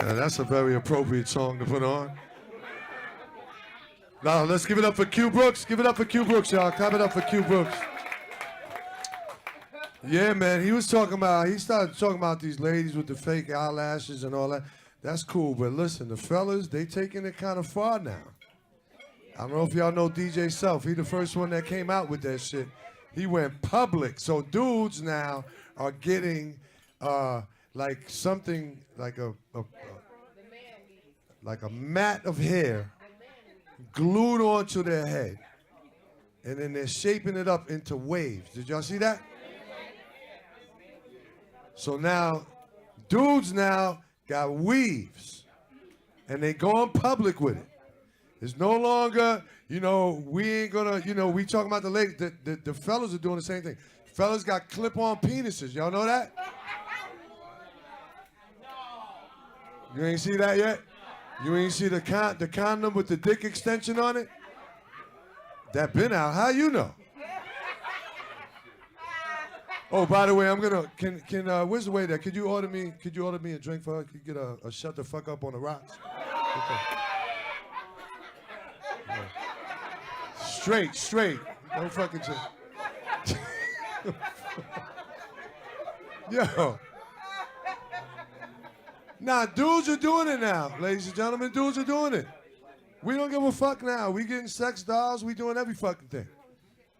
That's a very appropriate song to put on. Now, let's give it up for Q Brooks. Give it up for Q Brooks, y'all. Clap it up for Q Brooks. Yeah, man, he started talking about these ladies with the fake eyelashes and all that. That's cool, but listen, the fellas, they taking it kind of far now. I don't know if y'all know DJ Self. He the first one that came out with that shit. He went public. So dudes now are getting like something like a mat of hair glued onto their head. And then they're shaping it up into waves. Did y'all see that? So now, dudes now got weaves. And they go in public with it. It's no longer, we ain't gonna, we talking about the ladies. The fellas are doing the same thing. Fellas got clip-on penises. Y'all know that? You ain't see that yet? You ain't see the condom with the dick extension on it? That been out. How you know? Oh, by the way, I'm gonna. Where's the waiter? Could you order me a drink for her? Could you get a shut the fuck up on the rocks? Okay. Yeah. Straight. No fucking shit. Yo. Nah, dudes are doing it now, ladies and gentlemen. Dudes are doing it. We don't give a fuck now. We getting sex dolls. We doing every fucking thing.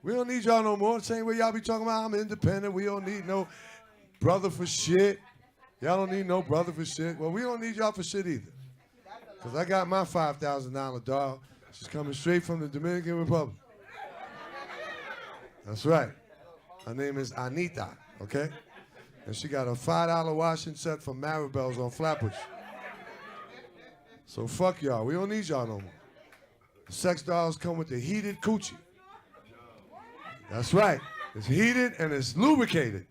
We don't need y'all no more. Same way y'all be talking about I'm independent. We don't need no brother for shit. Y'all don't need no brother for shit. Well, we don't need y'all for shit either. Because I got my $5,000 doll. She's coming straight from the Dominican Republic. That's right. Her name is Anita, okay? And she got a $5 washing set from Maribel's on Flatbush. So fuck y'all. We don't need y'all no more. The sex dolls come with the heated coochie. That's right. It's heated and it's lubricated.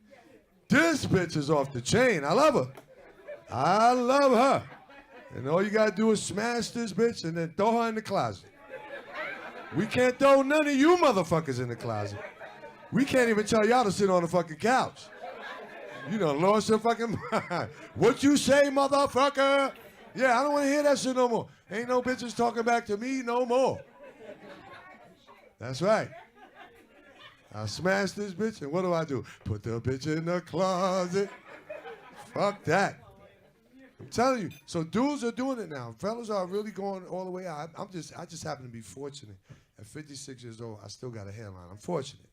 This bitch is off the chain. I love her. I love her. And all you gotta do is smash this bitch and then throw her in the closet. We can't throw none of you motherfuckers in the closet. We can't even tell y'all to sit on the fucking couch. You done lost your fucking mind. What you say, motherfucker? Yeah, I don't want to hear that shit no more. Ain't no bitches talking back to me no more. That's right. I smash this bitch, and what do? Put the bitch in the closet. Fuck that. I'm telling you. So dudes are doing it now. Fellas are really going all the way out. I just happen to be fortunate. At 56 years old, I still got a hairline. I'm fortunate.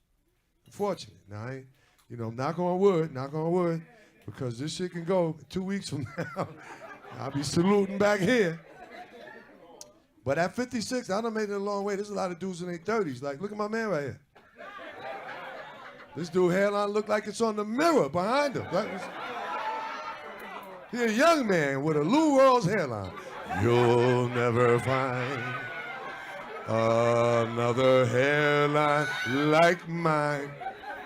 Now, I ain't, knock on wood, because this shit can go 2 weeks from now. I'll be saluting back here. But at 56, I done made it a long way. There's a lot of dudes in their 30s. Like, look at my man right here. This dude hairline look like it's on the mirror behind him. He's a young man with a Lou Rawls hairline. You'll never find another hairline like mine.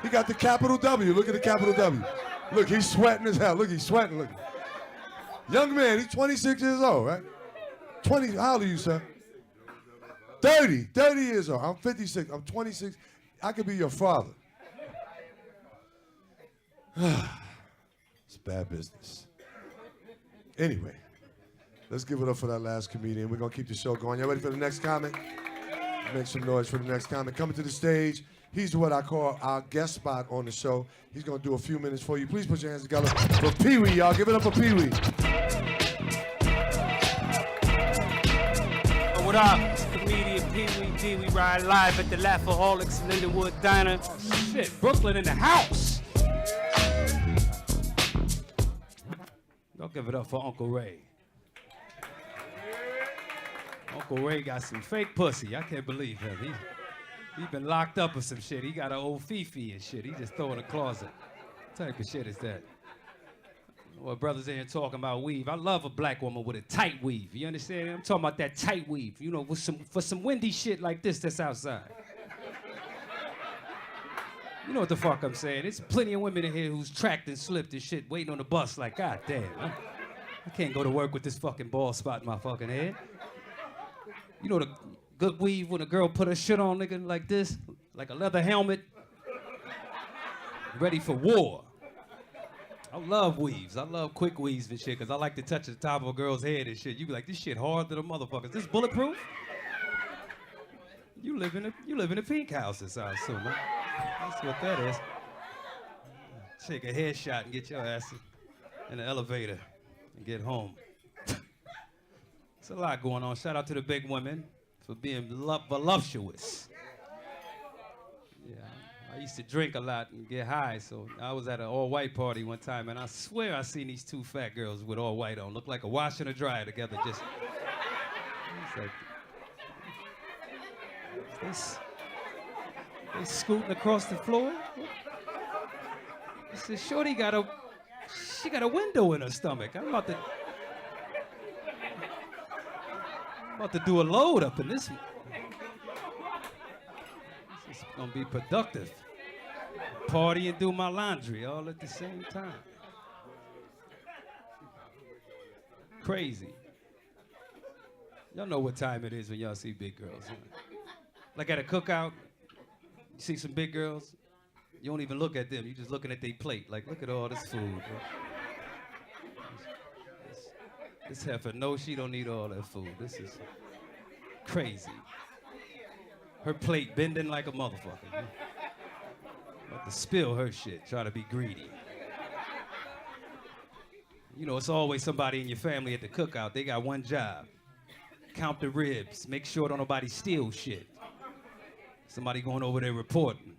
He got the capital W. Look at the capital W. Look, he's sweating as hell. Look, he's sweating. Look. Young man, he's 26 years old, right? 20, how old are you, sir? 30 years old. I'm 56. I'm 26. I could be your father. It's bad business. Anyway, let's give it up for that last comedian. We're going to keep the show going. Y'all ready for the next comic? Make some noise for the next comic. Coming to the stage, he's what I call our guest spot on the show. He's going to do a few minutes for you. Please put your hands together for Pee-wee, y'all. Give it up for Pee-wee. What up? It's comedian Pee-wee D. We ride live at the Laughaholics Lindenwood Diner. Shit, Brooklyn in the house. Don't give it up for Uncle Ray. Uncle Ray got some fake pussy. I can't believe him. He been locked up with some shit. He got an old Fifi and shit. He just throw in the closet. What type of shit is that? Well, brothers in here talking about weave. I love a black woman with a tight weave. You understand? I'm talking about that tight weave. For some windy shit like this that's outside. You know what the fuck I'm saying? There's plenty of women in here who's tracked and slipped and shit, waiting on the bus like, God damn, I can't go to work with this fucking bald spot in my fucking head. You know the good weave when a girl put her shit on, nigga, like this, like a leather helmet, ready for war. I love weaves. I love quick weaves and shit, because I like to touch the top of a girl's head and shit. You be like, this shit hard to the motherfuckers. This bulletproof? You live in a pink houses, I assume. Huh? That's what that is. Take a headshot and get your ass in the elevator and get home. It's a lot going on. Shout out to the big women for being voluptuous. Yeah, I used to drink a lot and get high, so I was at an all-white party one time, and I swear I seen these two fat girls with all white on, look like a wash and a dryer together. Just, it's like, they scooting across the floor. I said, Shorty she got a window in her stomach. I'm about to do a load up in this one. This is gonna be productive. Party and do my laundry all at the same time. Crazy. Y'all know what time it is when y'all see big girls. Like at a cookout, you see some big girls, you don't even look at them, you just looking at their plate. Like, look at all this food. This heifer, no, she don't need all that food. This is crazy. Her plate bending like a motherfucker. About to spill her shit, try to be greedy. You know, it's always somebody in your family at the cookout. They got one job. Count the ribs, make sure don't nobody steal shit. Somebody going over there reporting.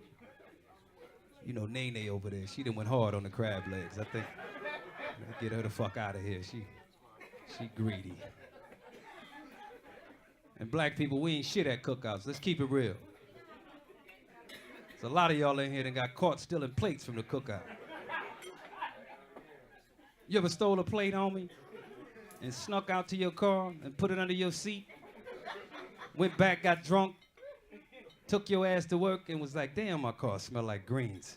You know, Nene over there, she done went hard on the crab legs. I think, get her the fuck out of here. She greedy. And black people, we ain't shit at cookouts. Let's keep it real. There's a lot of y'all in here that got caught stealing plates from the cookout. You ever stole a plate, homie, and snuck out to your car and put it under your seat? Went back, got drunk, took your ass to work and was like, damn, my car smell like greens.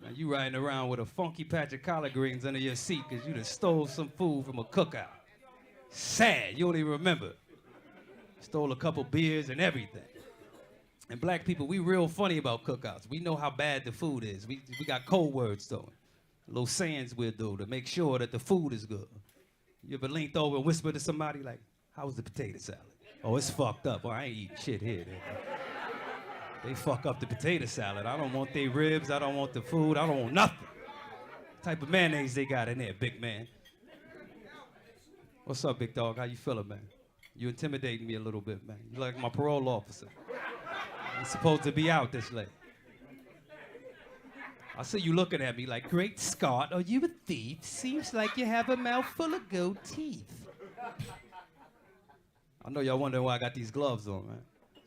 Now you riding around with a funky patch of collard greens under your seat because you done stole some food from a cookout. Sad, you don't even remember. Stole a couple beers and everything. And black people, we real funny about cookouts. We know how bad the food is. We got code words though. Little sayings we'll do to make sure that the food is good. You ever leaned over and whispered to somebody like, how was the potato salad? Oh, it's fucked up. Oh, I ain't eating shit here. They fuck up the potato salad. I don't want their ribs. I don't want the food. I don't want nothing. What type of mayonnaise they got in there, big man? What's up, big dog? How you feeling, man? You intimidating me a little bit, man. You like my parole officer. I'm supposed to be out this late. I see you looking at me like, great Scott, are you a thief? Seems like you have a mouth full of gold teeth. I know y'all wondering why I got these gloves on, man.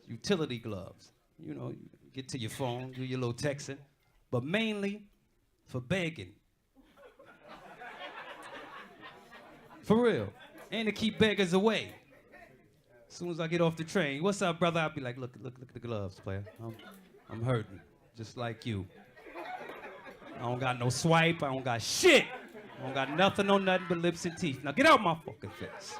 Utility gloves. You know, you get to your phone, do your little texting, but mainly for begging. For real. And to keep beggars away. As soon as I get off the train, what's up, brother? I'll be like, look at the gloves, player. I'm hurting, just like you. I don't got no swipe, I don't got shit. I don't got nothing on nothing but lips and teeth. Now get out my fucking face.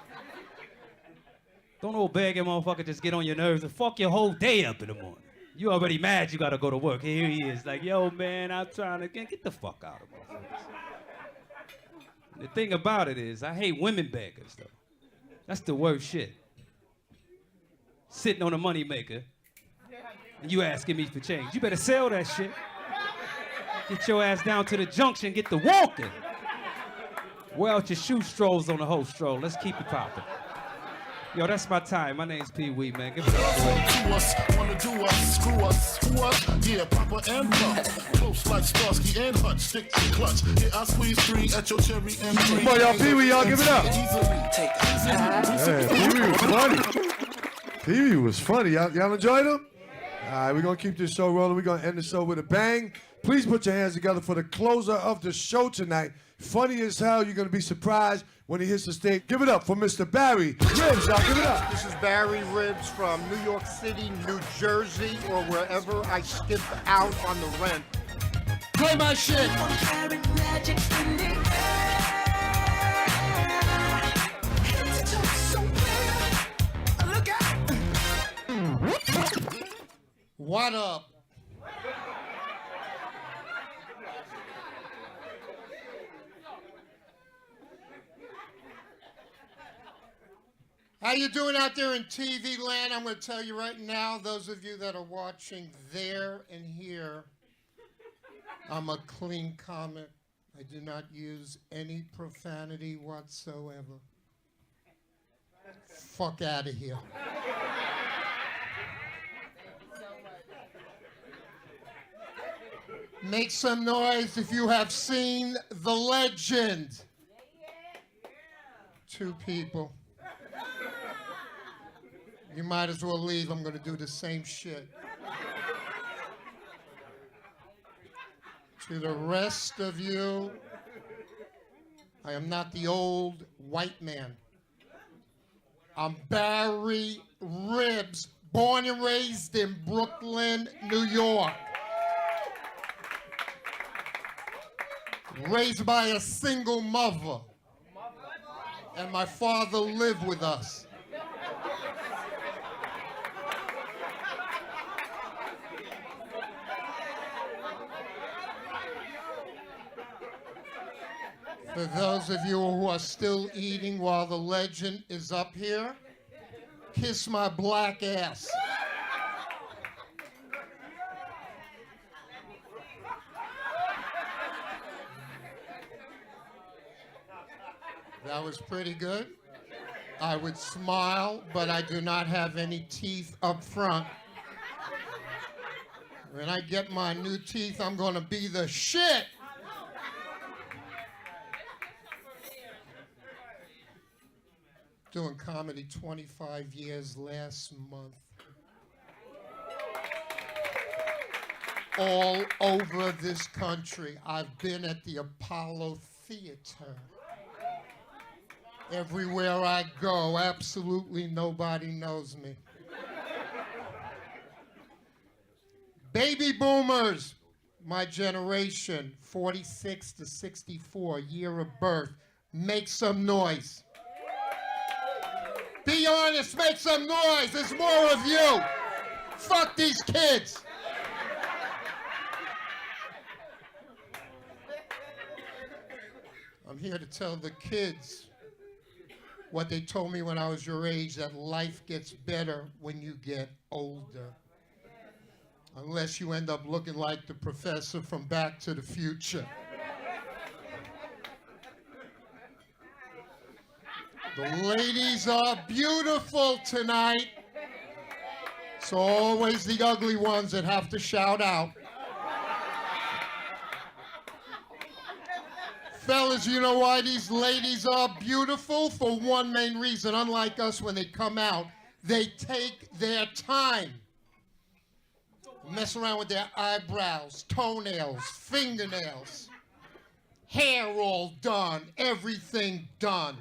Don't no begging motherfucker just get on your nerves and fuck your whole day up in the morning. You already mad you gotta go to work. Here he is, like, yo man, I'm trying to get the fuck out of motherfuckers. The thing about it is, I hate women beggars though. That's the worst shit. Sitting on a money maker, and you asking me for change. You better sell that shit. Get your ass down to the junction, get the walking. Wear out your shoe strolls on the whole stroll. Let's keep it popping. Yo, that's my time. My name's Pee Wee, man. Give it up. Wanna do us, screw us, who us? Yeah, Papa and Pump. Close like Starsky and Hutch, stick to clutch. Yeah, I squeeze 3 at your cherry M3. Come on, y'all, Pee Wee, y'all give it up. Hey, Pee Wee was funny. Pee Wee was funny. Y'all enjoyed him? All right, we're going to keep this show rolling. We're going to end the show with a bang. Please put your hands together for the closer of the show tonight. Funny as hell. You're going to be surprised when he hits the stage. Give it up for Mr. Barry Ribs. Y'all give it up. This is Barry Ribs from New York City, New Jersey, or wherever I skip out on the rent. Play my shit. What up? How you doing out there in TV land? I'm going to tell you right now, those of you that are watching there and here, I'm a clean comic. I do not use any profanity whatsoever. Fuck out of here. Make some noise if you have seen the legend. 2 people. You might as well leave. I'm going to do the same shit. To the rest of you, I am not the old white man. I'm Barry Ribs, born and raised in Brooklyn, New York. Raised by a single mother. And my father lived with us. For those of you who are still eating while the legend is up here, kiss my black ass. That was pretty good. I would smile, but I do not have any teeth up front. When I get my new teeth, I'm going to be the shit. Doing comedy 25 years last month. All over this country. I've been at the Apollo Theater. Everywhere I go, absolutely nobody knows me. Baby boomers, my generation, 46 to 64, year of birth, make some noise. Be honest, make some noise. There's more of you. Fuck these kids. I'm here to tell the kids what they told me when I was your age, that life gets better when you get older. Unless you end up looking like the professor from Back to the Future. The ladies are beautiful tonight. It's always the ugly ones that have to shout out. Fellas, you know why these ladies are beautiful? For one main reason. Unlike us, when they come out, they take their time. Mess around with their eyebrows, toenails, fingernails, hair all done, everything done.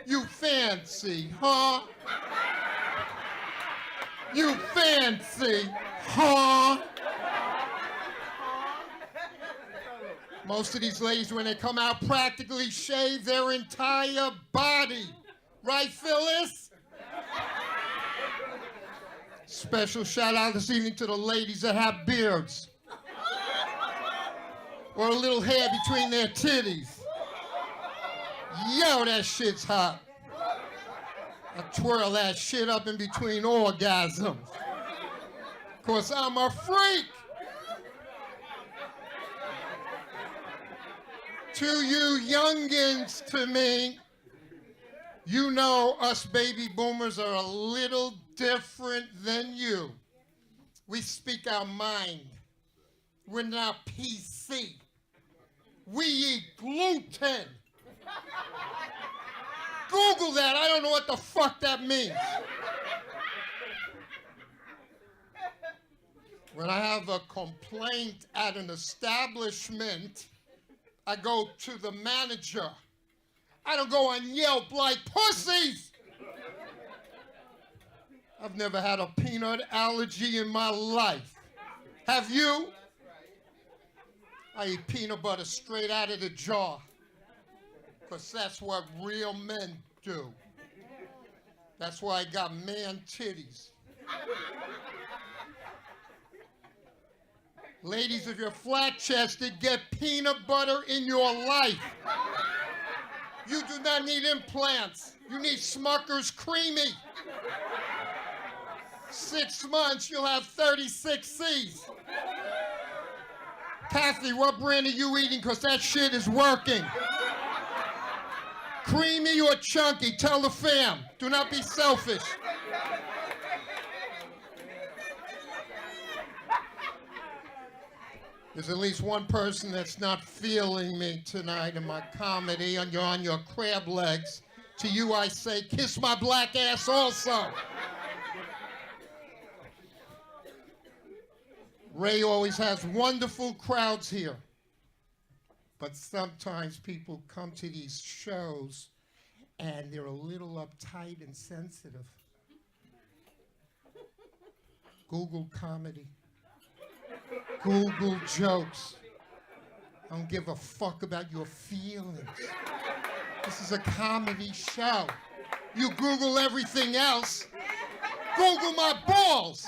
You fancy, huh? You fancy, huh? Most of these ladies, when they come out, practically shave their entire body. Right, Phyllis? Special shout out this evening to the ladies that have beards. Or a little hair between their titties. Yo, that shit's hot. I twirl that shit up in between orgasms. Of course, I'm a freak. To you youngins, to me, you know us baby boomers are a little different than you. We speak our mind. We're not PC. We eat gluten. Google that. I don't know what the fuck that means. When I have a complaint at an establishment, I go to the manager. I don't go on Yelp like pussies. I've never had a peanut allergy in my life. Have you? I eat peanut butter straight out of the jar. Because that's what real men do. That's why I got man titties. Ladies, if you're flat-chested, get peanut butter in your life. You do not need implants. You need Smucker's Creamy. 6 months, you'll have 36 C's. Kathy, what brand are you eating? Because that shit is working. Creamy or chunky? Tell the fam. Do not be selfish. There's at least one person that's not feeling me tonight in my comedy, and you're on your crab legs. To you I say, kiss my black ass also. Ray always has wonderful crowds here. But sometimes people come to these shows and they're a little uptight and sensitive. Google comedy. Google jokes. I don't give a fuck about your feelings. This is a comedy show. You Google everything else. Google my balls.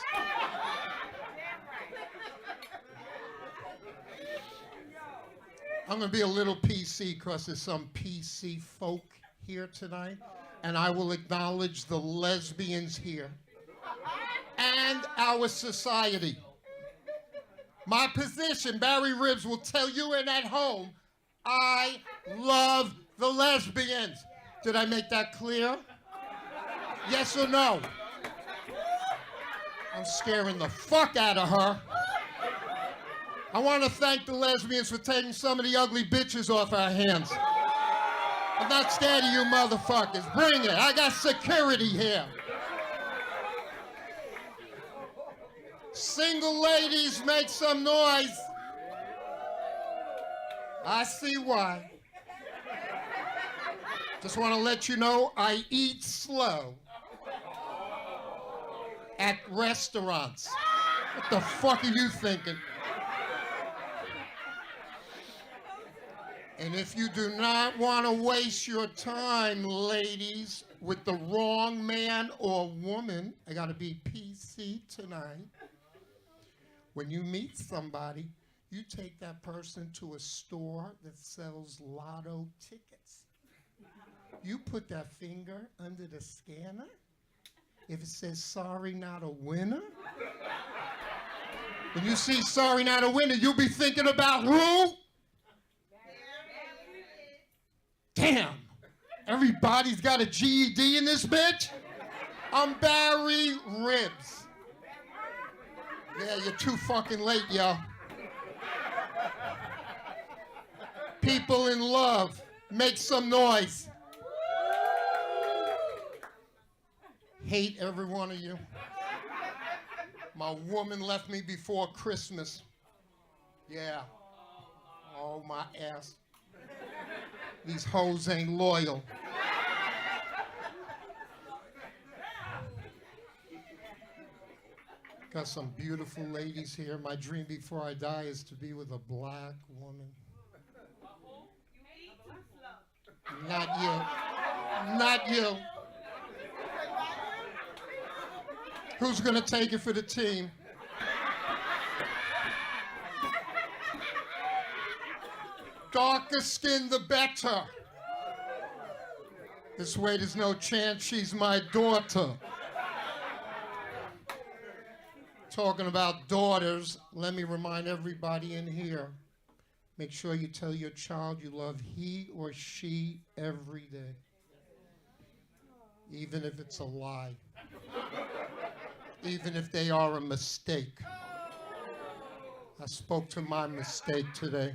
I'm going to be a little PC because there's some PC folk here tonight, and I will acknowledge the lesbians here and our society. My position, Barry Ribs will tell you and at home, I love the lesbians. Did I make that clear? Yes or no? I'm scaring the fuck out of her. I want to thank the lesbians for taking some of the ugly bitches off our hands. I'm not scared of you motherfuckers. Bring it. I got security here. Single ladies, make some noise. I see why. Just want to let you know I eat slow at restaurants. What the fuck are you thinking? And if you do not want to waste your time, ladies, with the wrong man or woman, I got to be PC tonight. When you meet somebody, you take that person to a store that sells lotto tickets. You put that finger under the scanner. If it says, sorry, not a winner, when you see sorry, not a winner, you'll be thinking about who? Damn, everybody's got a GED in this bitch? I'm Barry Ribs. Yeah, you're too fucking late, yo. People in love, make some noise. Hate every one of you. My woman left me before Christmas. Yeah. Oh, my ass. These hoes ain't loyal. Got some beautiful ladies here. My dream before I die is to be with a black woman. Not you. Not you. Who's gonna take it for the team? Darker skin, the better. This way, there's no chance she's my daughter. Talking about daughters, let me remind everybody in here, make sure you tell your child you love he or she every day. Even if it's a lie. Even if they are a mistake. I spoke to my mistake today.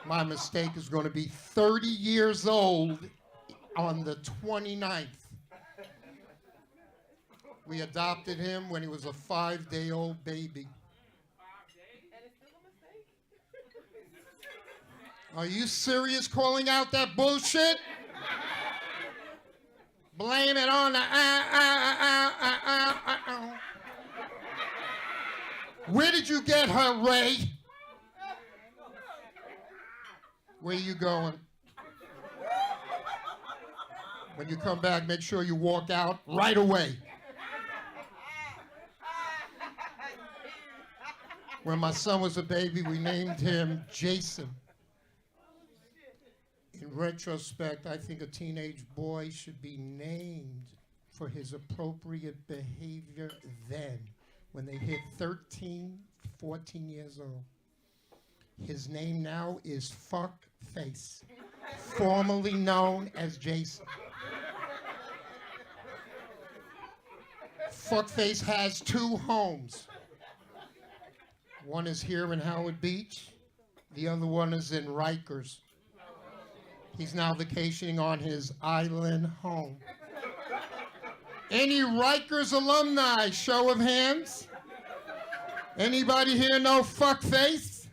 My mistake is going to be 30 years old on the 29th. We adopted him when he was a 5-day-old baby. Are you serious calling out that bullshit? Blame it on the Where did you get her, Ray? Where you going? When you come back, make sure you walk out right away. When my son was a baby, we named him Jason. In retrospect, I think a teenage boy should be named for his appropriate behavior then, when they hit 13, 14 years old. His name now is Fuckface, formerly known as Jason. Fuckface has 2 homes. One is here in Howard Beach. The other one is in Rikers. He's now vacationing on his island home. Any Rikers alumni, show of hands? Anybody here know Fuckface?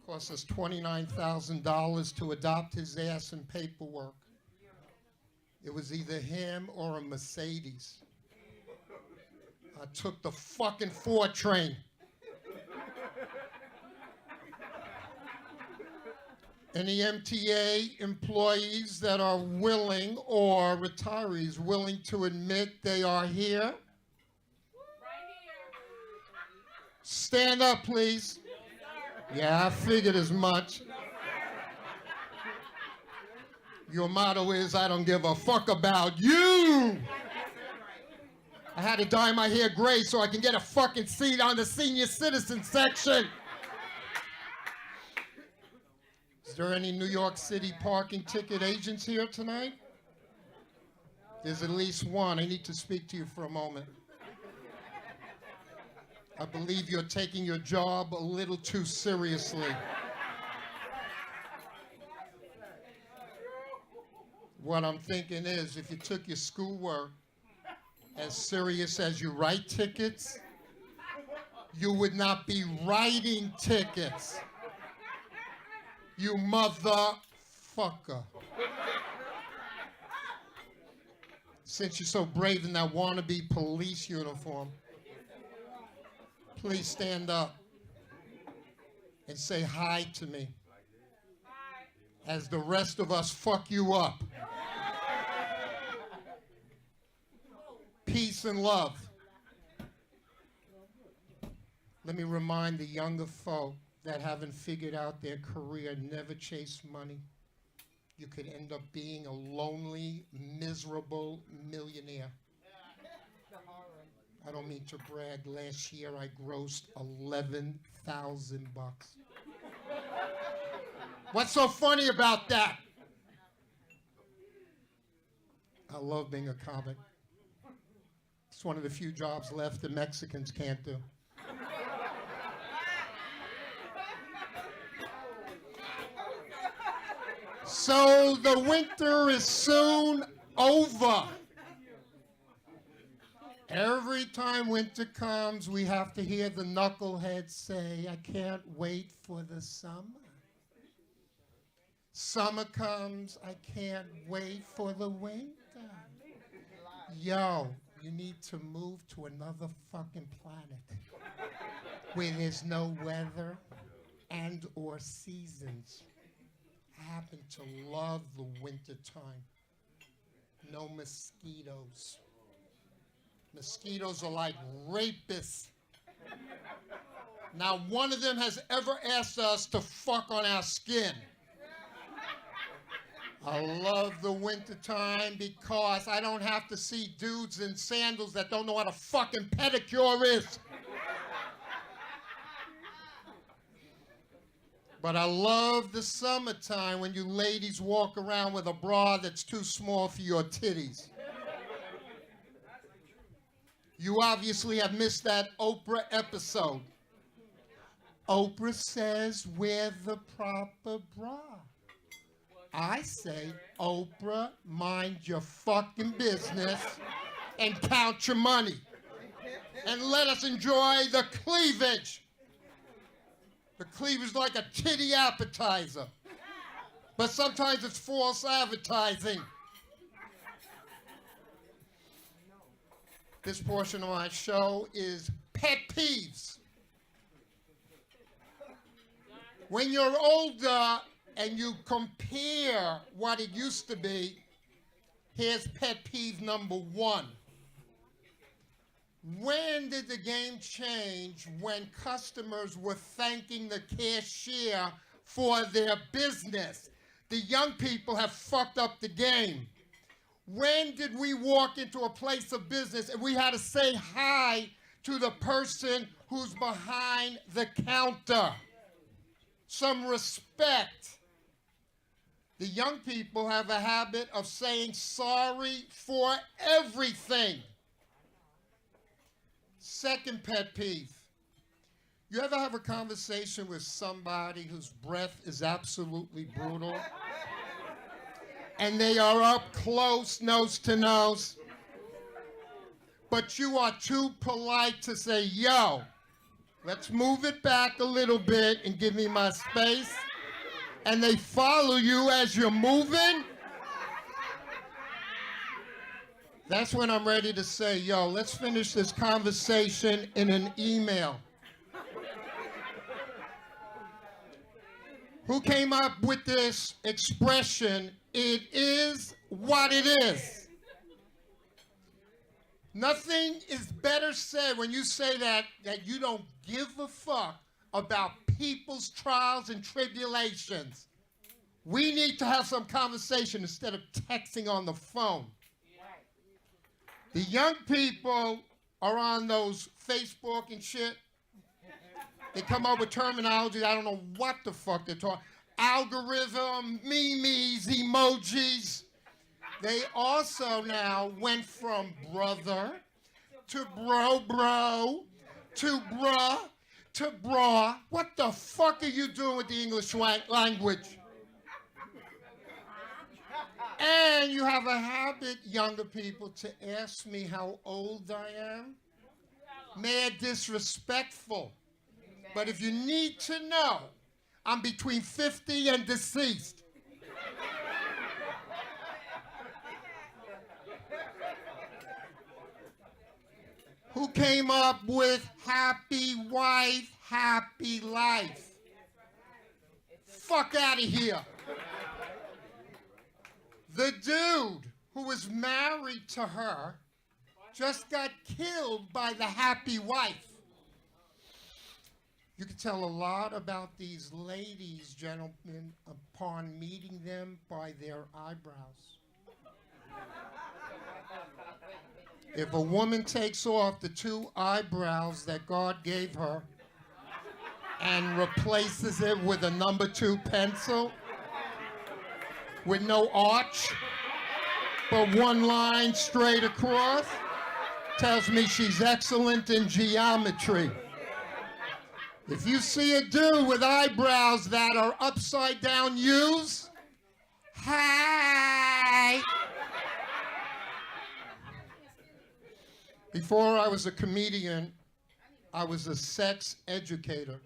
Cost us $29,000 to adopt his ass and paperwork. It was either him or a Mercedes. I took the fucking 4 train. Any MTA employees that are willing, or retirees willing to admit they are here? Right here. Stand up, please. Yeah, I figured as much. Your motto is, I don't give a fuck about you. I had to dye my hair gray so I can get a fucking seat on the senior citizen section. Is there any New York City parking ticket agents here tonight? There's at least one. I need to speak to you for a moment. I believe you're taking your job a little too seriously. What I'm thinking is, if you took your schoolwork as serious as you write tickets, you would not be writing tickets. You motherfucker. Since you're so brave in that wannabe police uniform, please stand up and say hi to me as the rest of us fuck you up. Peace and love. Let me remind the younger folk that haven't figured out their career, never chase money. You could end up being a lonely, miserable millionaire. I don't mean to brag. Last year I grossed $11,000. What's so funny about that? I love being a comic. It's one of the few jobs left that Mexicans can't do. So the winter is soon over. Every time winter comes, we have to hear the knuckleheads say, I can't wait for the summer. Summer comes, I can't wait for the winter. Yo, you need to move to another fucking planet where there's no weather and or seasons. I happen to love the winter time. No mosquitoes. Mosquitoes are like rapists. Not one of them has ever asked us to fuck on our skin. I love the winter time because I don't have to see dudes in sandals that don't know what a fucking pedicure is. But I love the summertime when you ladies walk around with a bra that's too small for your titties. You obviously have missed that Oprah episode. Oprah says, wear the proper bra. I say, Oprah, mind your fucking business and count your money. And let us enjoy the cleavage. The cleavage is like a titty appetizer. But sometimes it's false advertising. This portion of my show is pet peeves. When you're older and you compare what it used to be, here's pet peeve number 1. When did the game change when customers were thanking the cashier for their business. The young people have fucked up the game. When did we walk into a place of business and we had to say hi to the person who's behind the counter? Some respect. The young people have a habit of saying sorry for everything. Second pet peeve. You ever have a conversation with somebody whose breath is absolutely brutal? And they are up close, nose to nose, but you are too polite to say, yo, let's move it back a little bit and give me my space. And they follow you as you're moving. That's when I'm ready to say, yo, let's finish this conversation in an email. Who came up with this expression, it is what it is? Nothing is better said when you say that you don't give a fuck about people's trials and tribulations. We need to have some conversation instead of texting on the phone. The young people are on those Facebook and shit. They come up with terminology, I don't know what the fuck they're talking. Algorithm, memes, emojis. They also now went from brother to bro to bruh to bra. What the fuck are you doing with the English language? And you have a habit, younger people, to ask me how old I am. Mad disrespectful. But if you need to know, I'm between 50 and deceased. Who came up with happy wife, happy life? Fuck out of here. The dude who was married to her just got killed by the happy wife. You can tell a lot about these ladies, gentlemen, upon meeting them by their eyebrows. If a woman takes off the two eyebrows that God gave her and replaces it with a number 2 pencil with no arch, but one line straight across, tells me she's excellent in geometry. If you see a dude with eyebrows that are upside down U's, hi. Before I was a comedian, I was a sex educator.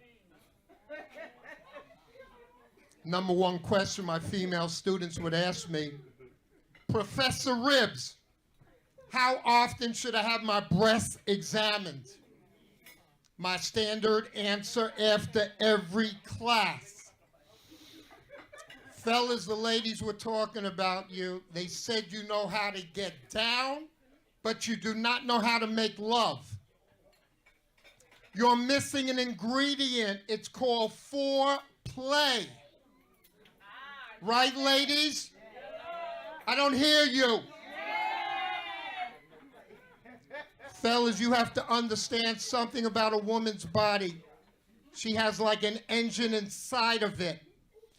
Number one question my female students would ask me, Professor Ribs, how often should I have my breasts examined? My standard answer after every class. Fellas, the ladies were talking about you. They said you know how to get down, but you do not know how to make love. You're missing an ingredient. It's called foreplay. Right, ladies? I don't hear you. Fellas, you have to understand something about a woman's body. She has like an engine inside of it.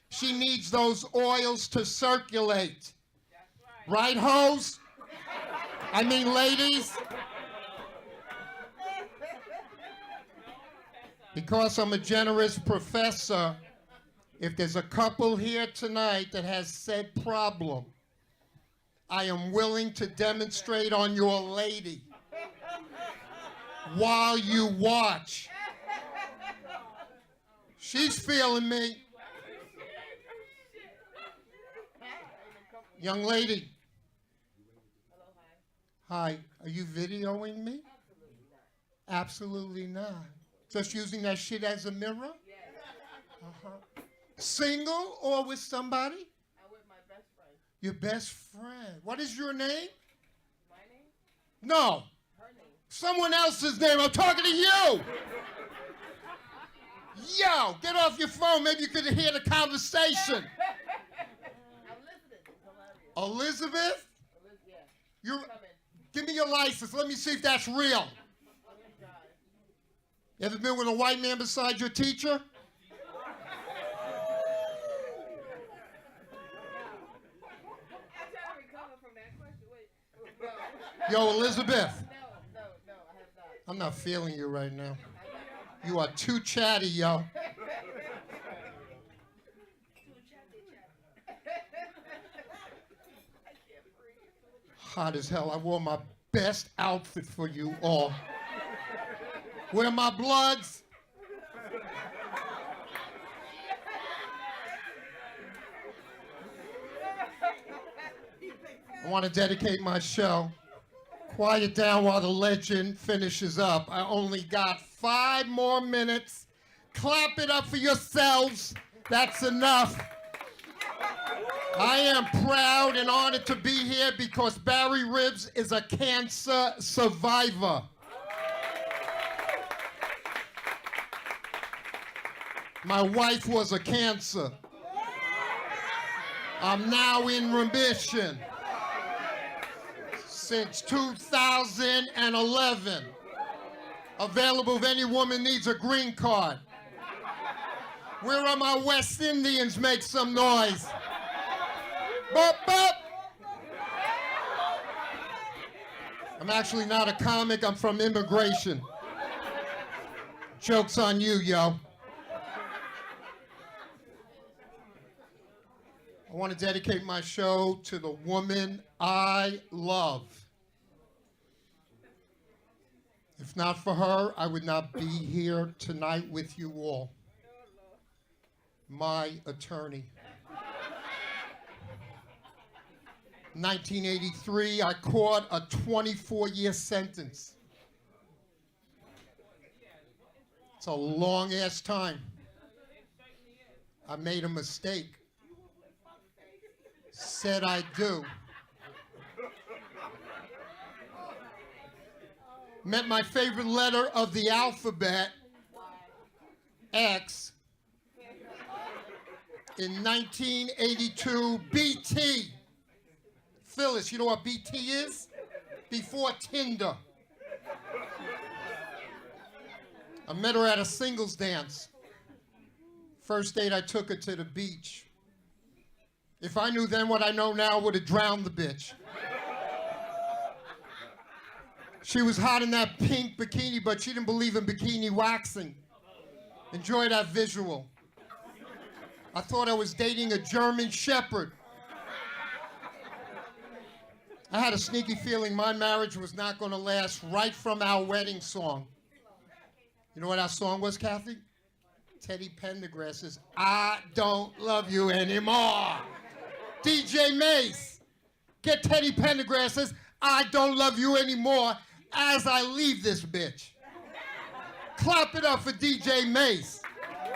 She needs those oils to circulate. Right, hoes? I mean, ladies? Because I'm a generous professor, if there's a couple here tonight that has said problem, I am willing to demonstrate on your lady while you watch. She's feeling me. Young lady. Hi, are you videoing me? Absolutely not. Just using that shit as a mirror? Uh-huh. Single or with somebody? I'm with my best friend. Your best friend. What is your name? My name? No. Her name. Someone else's name. I'm talking to you. Yo, get off your phone. Maybe you could hear the conversation. Elizabeth is hilarious. Elizabeth? Yeah. You Come in. give me your license. Let me see if that's real. Oh my God. You ever been with a white man beside your teacher? I'm trying to recover from that question. Wait. No. Yo, Elizabeth. No, I have not. I'm not feeling you right now. You are too chatty, yo. Hot as hell. I wore my best outfit for you all. Where my bloods? I want to dedicate my show. Quiet down while the legend finishes up. I only got 5 more minutes. Clap it up for yourselves. That's enough. I am proud and honored to be here because Barry Ribs is a cancer survivor. My wife was a cancer. I'm now in remission since 2011. Available if any woman needs a green card. Where are my West Indians? Make some noise. Bop, bop. I'm actually not a comic. I'm from immigration. Joke's on you, yo. I want to dedicate my show to the woman I love. If not for her, I would not be here tonight with you all. My attorney. 1983, I caught a 24-year sentence. It's a long-ass time. I made a mistake. Said I do. Met my favorite letter of the alphabet, X, in 1982, BT. Phyllis, you know what BT is? Before Tinder. I met her at a singles dance. First date, I took her to the beach. If I knew then what I know now, I would have drowned the bitch. She was hot in that pink bikini, but she didn't believe in bikini waxing. Enjoy that visual. I thought I was dating a German Shepherd. I had a sneaky feeling my marriage was not going to last right from our wedding song. You know what our song was, Kathy? Teddy Pendergrass's I Don't Love You Anymore. DJ Mace, get Teddy Pendergrass's I Don't Love You Anymore as I leave this bitch. Clap it up for DJ Mace.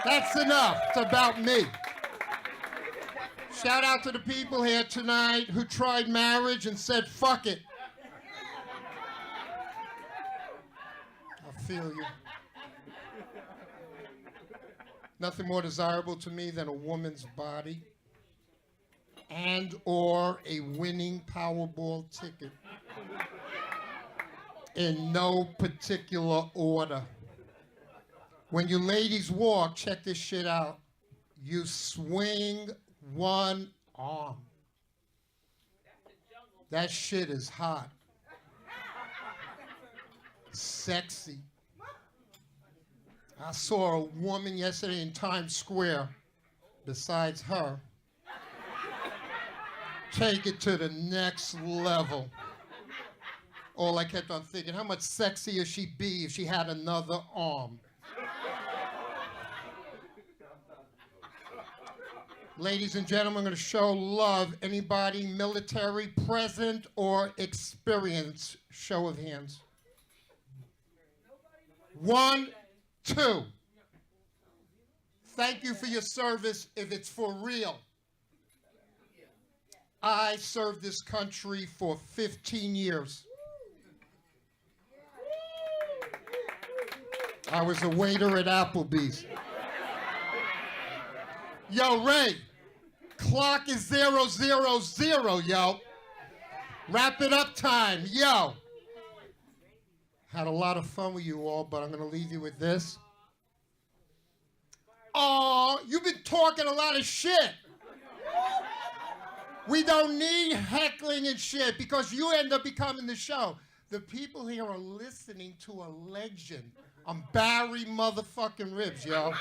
That's enough. It's about me. Shout out to the people here tonight who tried marriage and said, fuck it. I feel you. Nothing more desirable to me than a woman's body and or a winning Powerball ticket. In no particular order. When you ladies walk, check this shit out. You swing one arm. That shit is hot. Sexy. I saw a woman yesterday in Times Square, besides her, take it to the next level. All I kept on thinking, how much sexier she'd be if she had another arm. Ladies and gentlemen, I'm going to show love. Anybody military, present, or experienced? Show of hands. 1, 2. Thank you for your service if it's for real. I served this country for 15 years. I was a waiter at Applebee's. Yo, Ray, clock is 000, yo. Wrap it up time, yo. Had a lot of fun with you all, but I'm gonna leave you with this. Oh, you've been talking a lot of shit. We don't need heckling and shit because you end up becoming the show. The people here are listening to a legend. I'm Barry motherfucking Ribs, yo.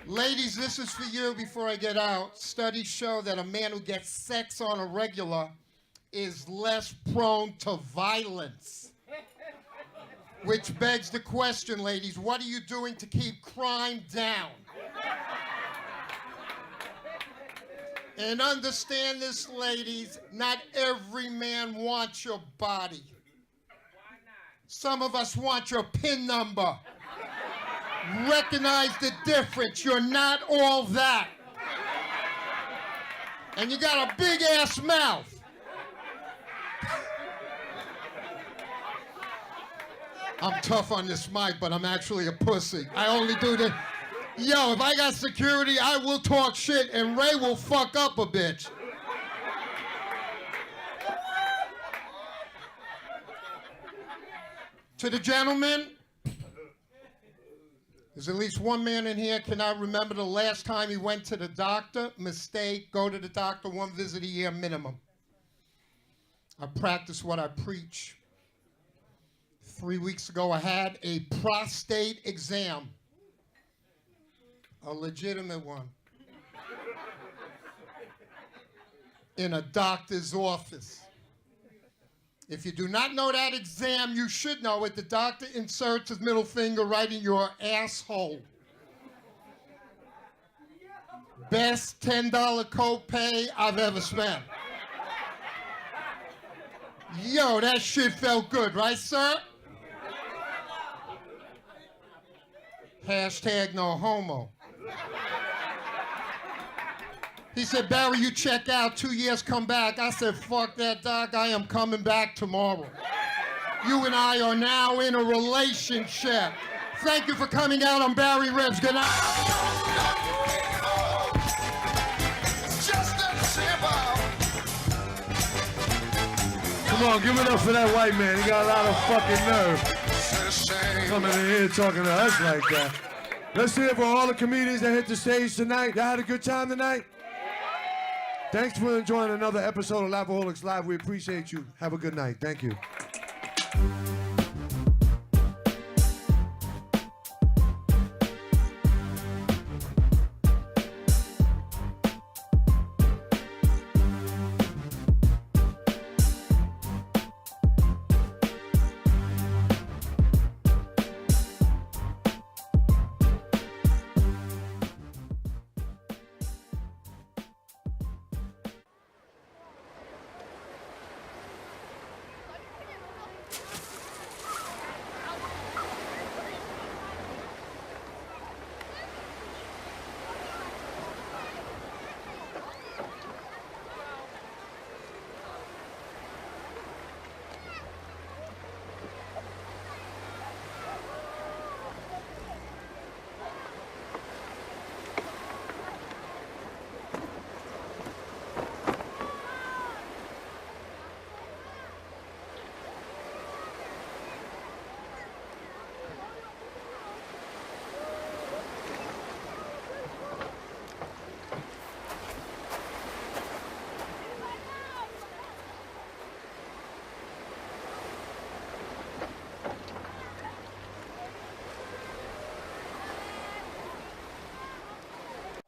Ladies, this is for you before I get out. Studies show that a man who gets sex on a regular is less prone to violence. Which begs the question, ladies, what are you doing to keep crime down? And understand this, ladies, not every man wants your body. Some of us want your PIN number. Recognize the difference. You're not all that. And you got a big ass mouth. I'm tough on this mic, but I'm actually a pussy. I only do this. Yo, if I got security, I will talk shit and Ray will fuck up a bitch. To the gentlemen, there's at least one man in here cannot remember the last time he went to the doctor. Mistake, go to the doctor 1 visit a year minimum. I practice what I preach. 3 weeks ago, I had a prostate exam. A legitimate one. In a doctor's office. If you do not know that exam, you should know it. The doctor inserts his middle finger right in your asshole. Best $10 copay I've ever spent. Yo, that shit felt good, right, sir? Hashtag no homo. He said, Barry, you check out, 2 years, come back. I said, fuck that, doc, I am coming back tomorrow. You and I are now in a relationship. Thank you for coming out on Barry Ribs. Good night. Come on, give it up for that white man. He got a lot of fucking nerve. Coming in here talking to us like that. Let's hear it for all the comedians that hit the stage tonight. Y'all had a good time tonight? Thanks for enjoying another episode of Laughaholics Live. We appreciate you. Have a good night. Thank you.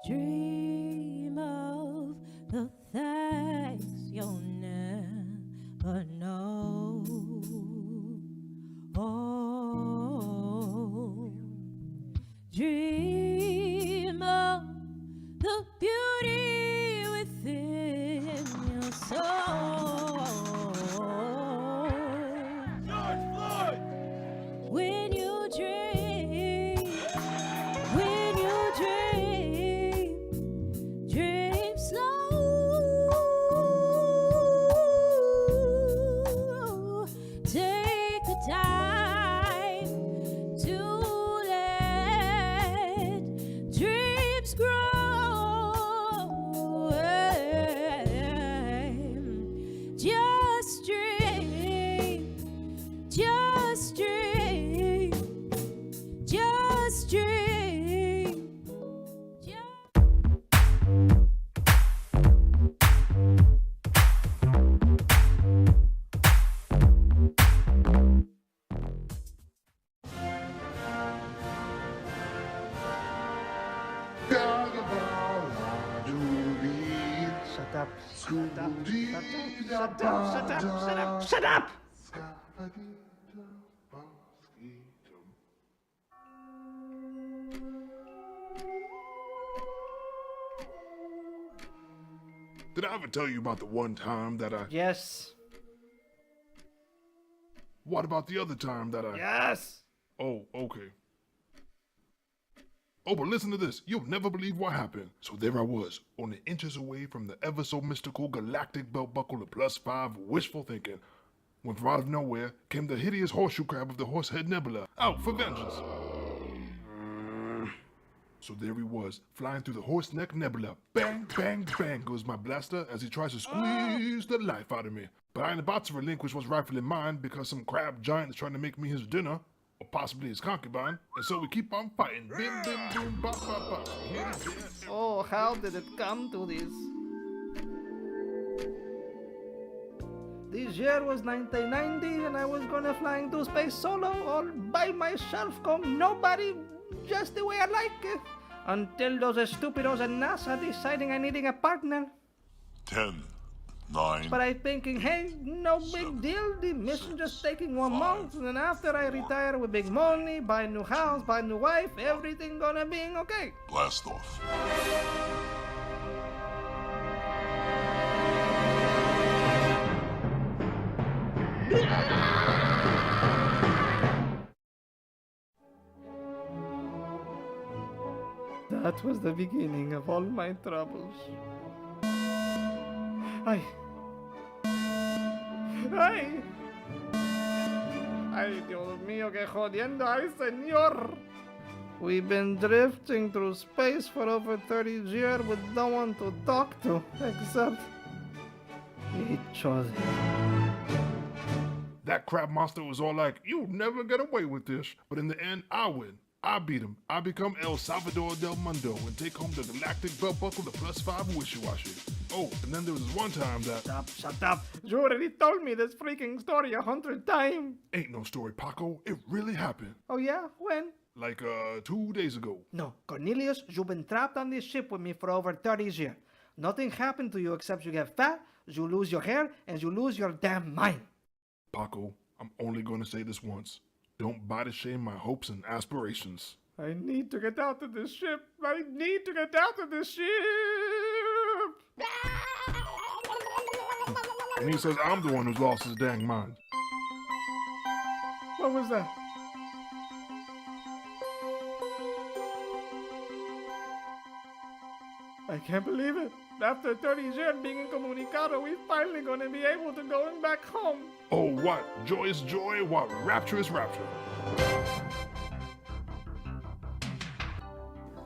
Dream of the things you'll never know. Oh, dream of the beauty within your soul. George Floyd! When you dream, when you dream, dream slow. Take the time to let dreams grow. Just dream, just dream, just dream. Shut up. Shut up. Shut up. Shut up. Shut up. Shut up. Did I ever tell you about the one time that I... Yes. What about the other time that I... Yes. Oh, okay. Oh, but listen to this. You'll never believe what happened. So there I was, only inches away from the ever so mystical galactic belt buckle of +5 wishful thinking, when from out of nowhere came the hideous horseshoe crab of the Horsehead Nebula, out for vengeance. So there he was, flying through the Horse Neck Nebula. Bang, bang, bang goes my blaster as he tries to squeeze the life out of me. But I ain't about to relinquish what's rightfully mine because some crab giant is trying to make me his dinner. Or possibly his concubine, and so we keep on fighting. Bim, bim, boom, bop, bop, bop. Here it is. Oh, how did it come to this? This year was 1990 and I was gonna fly into space solo all by myself, come nobody, just the way I like it. Until those stupidos at NASA deciding I needing a partner. 10, 9. But I thinking, hey, no big deal. The mission just taking 1 month, and then after I retire with big money, buy a new house, buy a new wife, everything gonna be okay. Blast off. That was the beginning of all my troubles. Ay, Dios mío, que jodiendo, ay, señor. We've been drifting through space for over 30 years with no one to talk to except each other. That crab monster was all like, "You'll never get away with this." But in the end, I win. I beat him. I become El Salvador del Mundo and take home the galactic belt buckle, the +5 wishy-washy. Oh, and then there was this one time that... Shut up. You already told me this freaking story 100 times. Ain't no story, Paco. It really happened. Oh yeah? When? Like, 2 days ago. No, Cornelius, you've been trapped on this ship with me for over 30 years. Nothing happened to you except you get fat, you lose your hair, and you lose your damn mind. Paco, I'm only going to say this once. Don't body shame my hopes and aspirations. I need to get out of this ship. I need to get out of this ship. And he says I'm the one who's lost his dang mind. What was that? I can't believe it. After 30 years being incomunicado, we're finally gonna be able to go back home. Oh, what joyous joy, what rapturous rapture.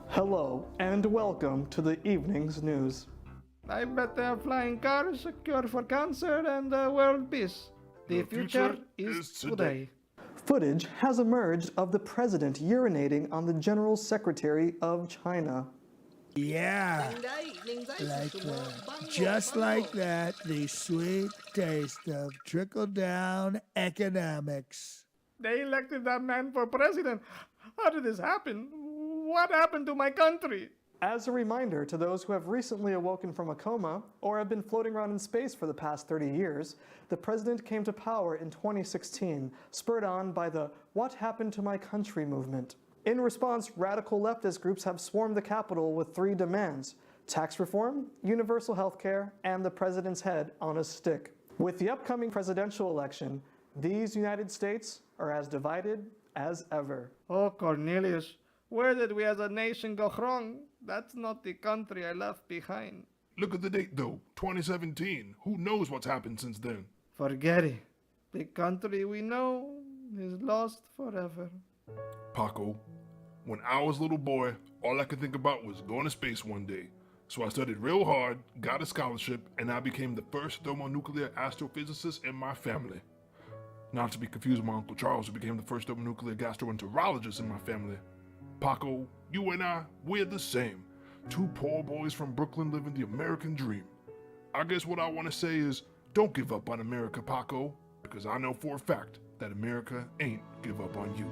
Hello, and welcome to the evening's news. I bet they're flying cars, a cure for cancer, and world peace. The future is today. Footage has emerged of the president urinating on the General Secretary of China. Yeah, like that. Just like that, the sweet taste of trickle-down economics. They elected that man for president. How did this happen? What happened to my country? As a reminder to those who have recently awoken from a coma or have been floating around in space for the past 30 years, the president came to power in 2016, spurred on by the "What Happened to My Country" movement. In response, radical leftist groups have swarmed the Capitol with 3 demands: tax reform, universal health care, and the president's head on a stick. With the upcoming presidential election, these United States are as divided as ever. Oh, Cornelius, where did we as a nation go wrong? That's not the country I left behind. Look at the date, though. 2017. Who knows what's happened since then? Forget it. The country we know is lost forever. Paco, When I was a little boy, all I could think about was going to space one day. So I studied real hard, got a scholarship, and I became the first thermonuclear astrophysicist in my family. Not to be confused with my Uncle Charles, who became the first thermonuclear gastroenterologist in my family. Paco, you and I, we're the same. Two poor boys from Brooklyn living the American dream. I guess what I want to say is, don't give up on America, Paco, because I know for a fact that America ain't give up on you.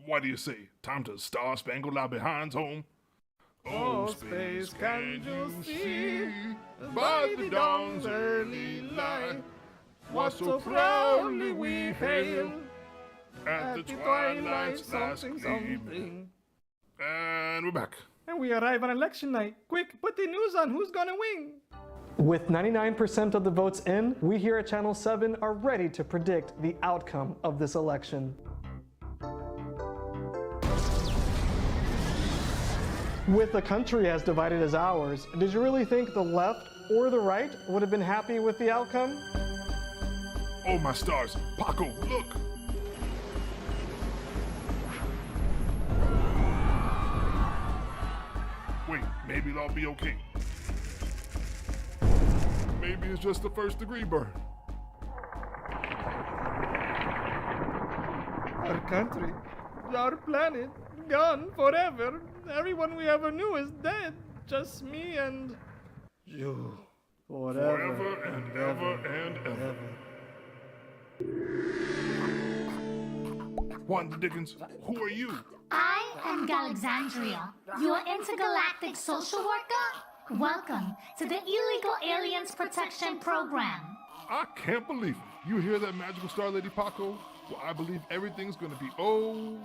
What do you say? Time to Star Spangled Our Behinds home? Oh, space, can you see by the dawn's early light what so proudly we hail At the twilight's last gleam. And we're back. And we arrive on election night. Quick, put the news on. Who's gonna win? With 99% of the votes in, we here at Channel 7 are ready to predict the outcome of this election. With a country as divided as ours, did you really think the left or the right would have been happy with the outcome? Oh my stars, Paco, look! Wait, maybe it'll all be okay. Maybe it's just the first degree burn. Our country, our planet, gone forever. Everyone we ever knew is dead. Just me and you. Forever and ever and ever. What in the dickens? Who are you? I am Alexandria, your intergalactic social worker. Welcome to the Illegal Aliens Protection Program. I can't believe it. You hear that, magical star lady Paco? Well, I believe everything's gonna be okay.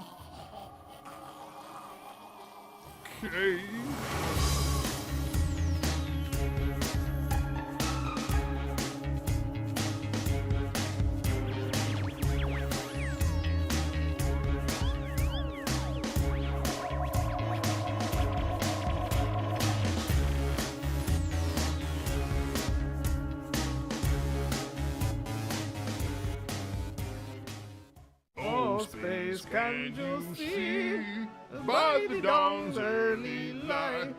Space, can you see by the dawn's early light?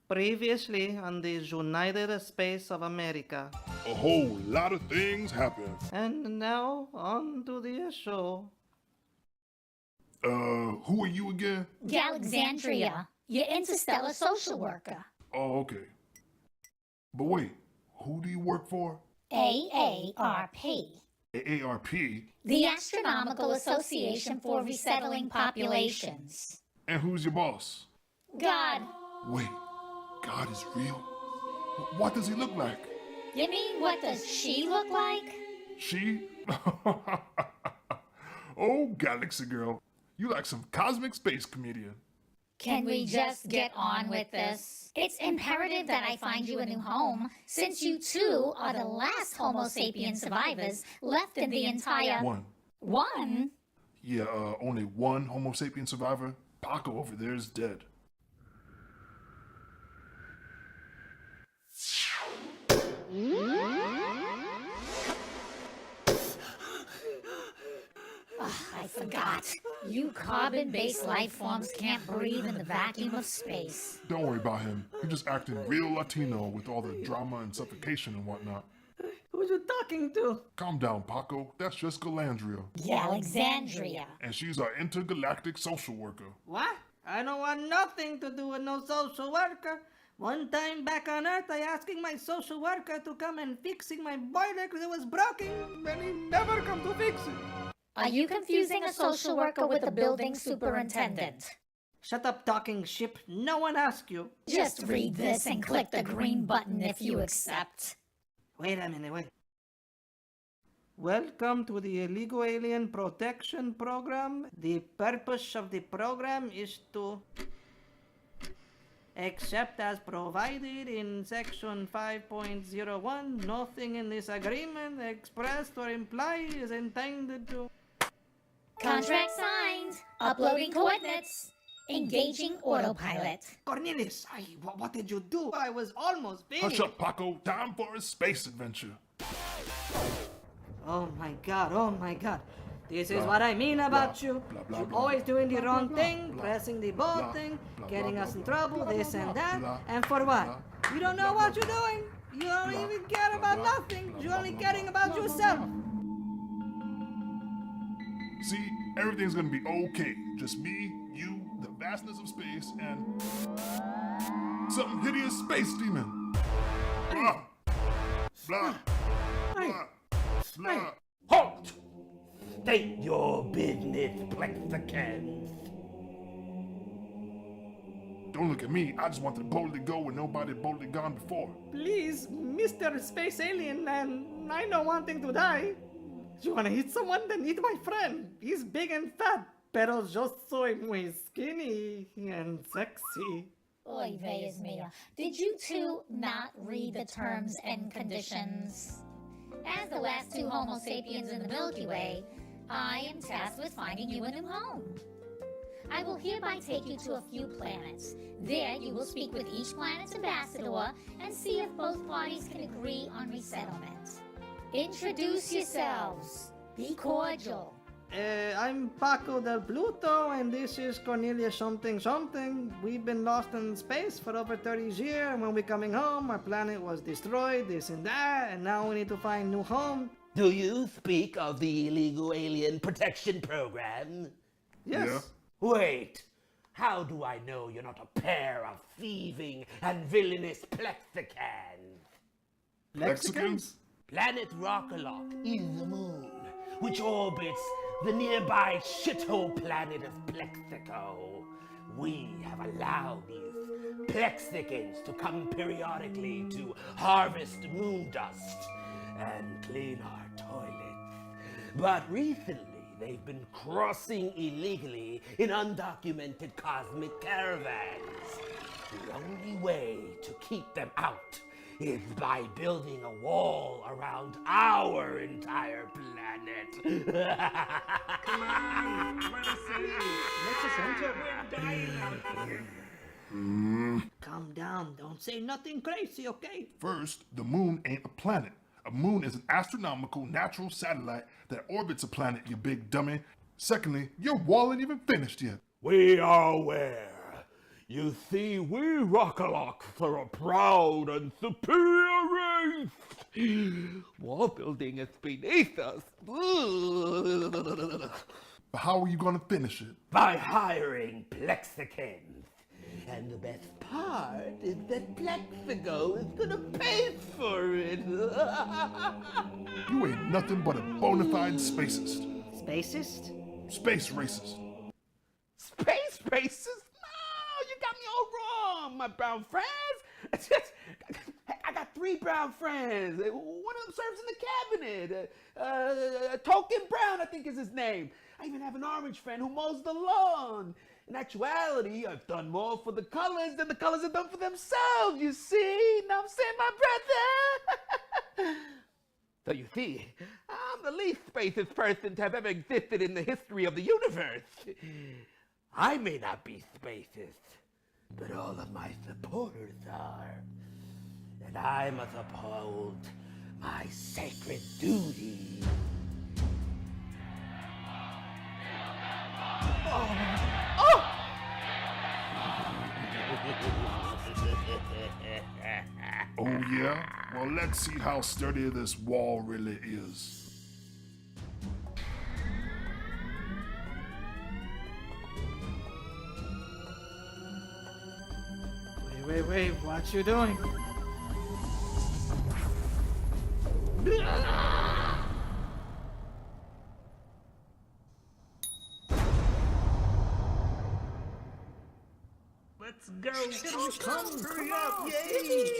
Previously on the United States of America. A whole lot of things happen. And now on to the show. Who are you again? Alexandria, your interstellar social worker. Oh, okay. But wait, who do you work for? AARP. AARP? The Astronomical Association for Resettling Populations. And who's your boss? God. Wait, God is real? What does he look like? You mean, what does she look like? She? Oh, Galaxy Girl, you like some cosmic space comedian. Can we just get on with this? It's imperative that I find you a new home, since you two are the last Homo sapien survivors left in the entire... One? Yeah, only one Homo sapien survivor. Paco over there is dead. I forgot. You carbon-based life forms can't breathe in the vacuum of space. Don't worry about him. He's just acting real Latino with all the drama and suffocation and whatnot. Who's you talking to? Calm down, Paco. That's just Galandria. Alexandria. And she's our intergalactic social worker. What? I don't want nothing to do with no social worker. One time back on Earth, I asking my social worker to come and fixing my boiler because it was broken, and he never come to fix it. Are you confusing a social worker with a building superintendent? Shut up talking ship. No one asked you. Just read this and click the green button if you accept. Wait a minute, wait. Welcome to the Illegal Alien Protection Program. The purpose of the program is to... Except as provided in Section 5.01, nothing in this agreement, expressed or implied, is intended to... Contract signed. Uploading coordinates. Engaging autopilot. Cornelius, what did you do? I was almost finished. Hush up, Paco. Time for a space adventure. Oh my God. This is what I mean about you. You're always doing the wrong thing, pressing the ball thing, getting us in trouble, this and that. And for what? You don't know what you're doing. You don't even care about nothing. You're only caring about yourself. See, everything's gonna be okay. Just me, you, the vastness of space, and some hideous space demon. Blah. Blah. Blah. Blah. Halt! State your business, Plexicans. Don't look at me. I just wanted to boldly go where nobody boldly gone before. Please, Mr. Space Alien, and I know wanting to die. You wanna eat someone? Then eat my friend. He's big and fat, pero yo soy muy skinny and sexy. Oy vey is mia. Did you two not read the terms and conditions? As the last two Homo sapiens in the Milky Way, I am tasked with finding you a new home. I will hereby take you to a few planets. There you will speak with each planet's ambassador and see if both parties can agree on resettlement. Introduce yourselves. Be cordial. I'm Paco del Pluto, and this is Cornelia something. We've been lost in space for over 30 years, and when we're coming home, our planet was destroyed, this and that, and now we need to find a new home. Do you speak of the illegal alien protection program? Yes. Yeah. Wait, how do I know you're not a pair of thieving and villainous Plexicans? Mexicans? Planet Rockalock is the moon, which orbits the nearby shithole planet of Plexico. We have allowed these Plexicans to come periodically to harvest moon dust and clean our toilets. But recently, they've been crossing illegally in undocumented cosmic caravans. The only way to keep them out is by building a wall around our entire planet. Come on, let us enter. We're dying out here. Calm down, don't say nothing crazy, okay? First, the moon ain't a planet. A moon is an astronomical natural satellite that orbits a planet, you big dummy. Secondly, your wall ain't even finished yet. We are aware. You see, we Rockalocks are a proud and superior race. Wall building is beneath us. But how are you gonna finish it? By hiring Plexicans. And the best part is that Plexico is gonna pay for it. You ain't nothing but a bona fide spacist. Spacist? Space racist. Space racist? No, you got me all wrong, my brown friends. I got 3 brown friends. One of them serves in the cabinet. Token Brown, I think is his name. I even have an orange friend who mows the lawn. In actuality, I've done more for the colors than the colors have done for themselves, you see? Now I'm saying, my brother. So you see, I'm the least spacist person to have ever existed in the history of the universe. I may not be spacist, but all of my supporters are. And I must uphold my sacred duty. Oh yeah? Well, let's see how sturdy this wall really is. Wait, what you doing? Let's go. Hurry up. Yay.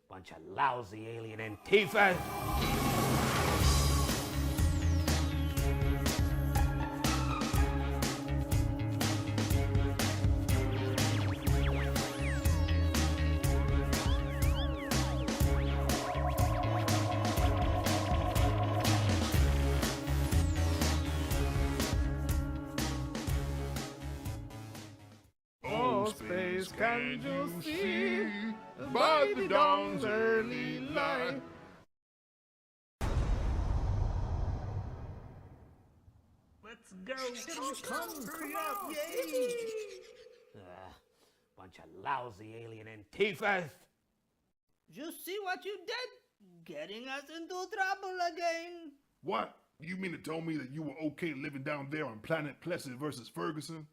Bunch of lousy alien Antifa. Space, can you see by the dawn's early light? Let's go. Come, hurry up. Yay. Bunch of lousy alien Antifas. You see what you did? Getting us into trouble again. What? You mean to tell me that you were okay living down there on Planet Plessy versus Ferguson?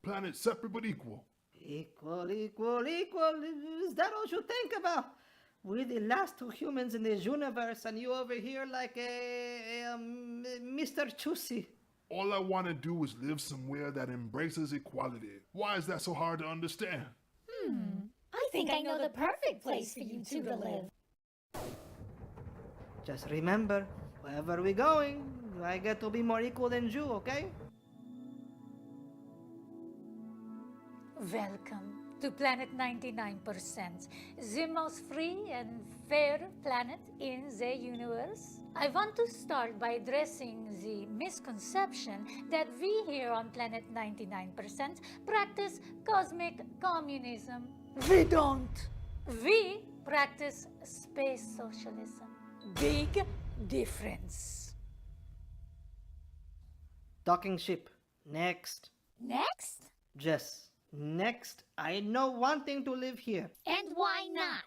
Planet separate but equal. Equal. Is that all you think about? We're the last two humans in this universe, and you over here like a Mr. Chusey. All I want to do is live somewhere that embraces equality. Why is that so hard to understand? I think I know the perfect place for you two to live. Just remember, wherever we're going, I get to be more equal than you, okay? Welcome to Planet 99%, the most free and fair planet in the universe. I want to start by addressing the misconception that we here on Planet 99% practice cosmic communism. We don't. We practice space socialism. Big difference. Talking ship. Next. Next? Jess. Next. I know wanting to live here. And why not?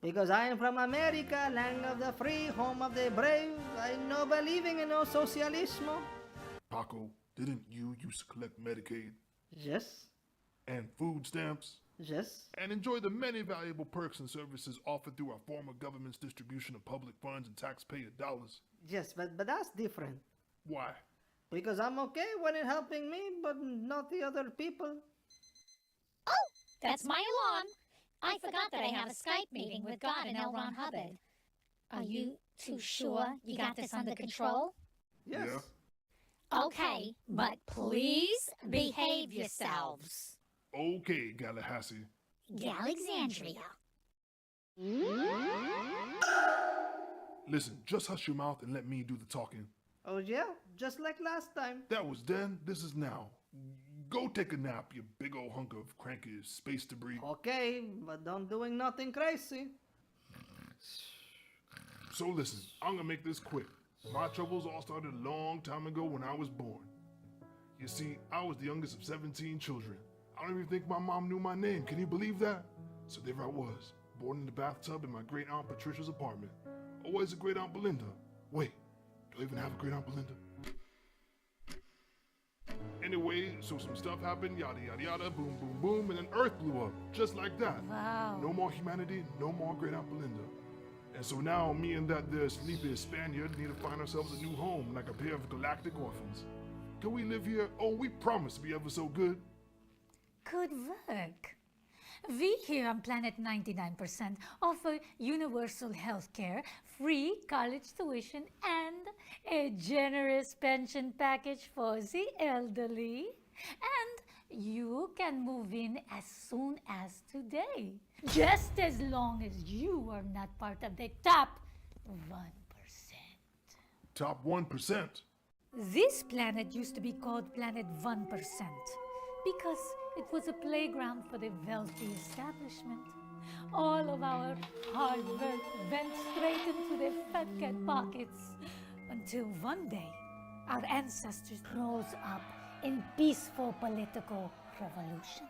Because I am from America, land of the free, home of the brave. I know believing in no socialismo. Paco, didn't you used to collect Medicaid? Yes. And food stamps? Yes. And enjoy the many valuable perks and services offered through our former government's distribution of public funds and taxpayer dollars? Yes, but that's different. Why? Because I'm okay when it's helping me, but not the other people. Oh, that's my alarm. I forgot that I have a Skype meeting with God and L. Ron Hubbard. Are you two sure you got this under control? Yes. Yeah. Okay, but please behave yourselves. Okay, Tallahassee. Alexandria. Listen, just hush your mouth and let me do the talking. Oh yeah, just like last time. That was then, this is now. Go take a nap, you big old hunk of cranky space debris. Okay, but don't doing nothing crazy. So listen, I'm gonna make this quick. My troubles all started a long time ago when I was born. You see, I was the youngest of 17 children. I don't even think my mom knew my name. Can you believe that? So there I was, born in the bathtub in my great aunt Patricia's apartment. Always a great aunt Belinda. Wait, do I even have a great aunt Belinda? Anyway, so some stuff happened, yada yada yada, boom boom boom, and then Earth blew up, just like that. Wow. No more humanity, no more great aunt Belinda. And so now me and that there sleepy Spaniard need to find ourselves a new home, like a pair of galactic orphans. Can we live here? Oh, we promise to be ever so good. Good work. We here on Planet 99% offer universal health care, free college tuition, and a generous pension package for the elderly. And you can move in as soon as today, just as long as you are not part of the top 1%. Top 1%. This planet used to be called Planet 1% because it was a playground for the wealthy establishment. All of our hard work went straight into their fat cat pockets until one day our ancestors rose up in peaceful political revolution,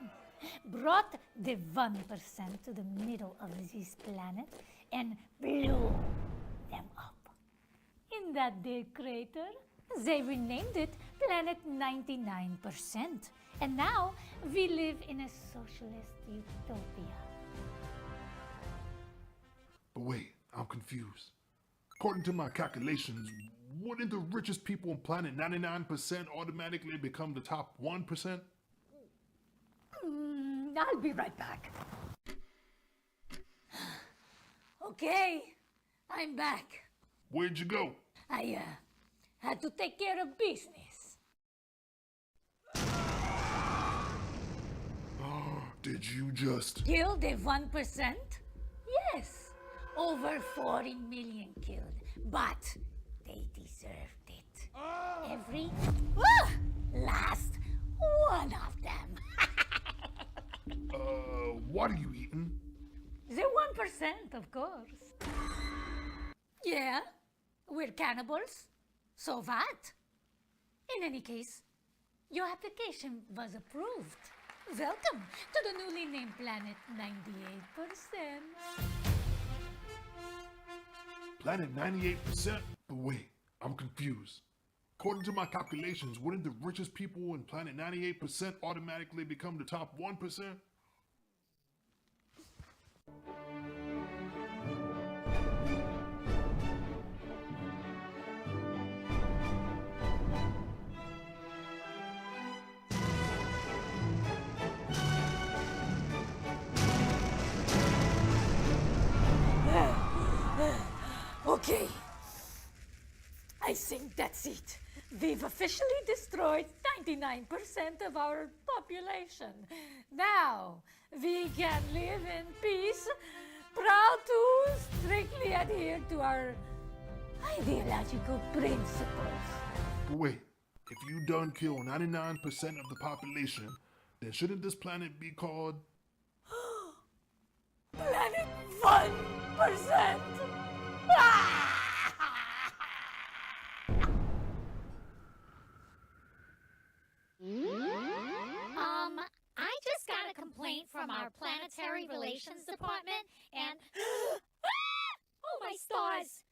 brought the 1% to the middle of this planet and blew them up. In that dear crater, they renamed it Planet 99%. And now we live in a socialist utopia. But wait, I'm confused. According to my calculations, wouldn't the richest people on planet 99% automatically become the top 1%? I'll be right back. Okay, I'm back. Where'd you go? I had to take care of business. Did you just... Kill the 1%? Yes, over 40 million killed, but they deserved it. Every last one of them. What are you eating? The 1%, of course. Yeah, we're cannibals. So what? In any case, your application was approved. Welcome to the newly named planet 98%. Planet 98%? But wait, I'm confused. According to my calculations, wouldn't the richest people in planet 98% automatically become the top 1%? Okay. I think that's it. We've officially destroyed 99% of our population. Now, we can live in peace, proud to strictly adhere to our ideological principles. But wait, if you done kill 99% of the population, then shouldn't this planet be called Planet 1%! I just got a complaint from our planetary relations department and oh my stars!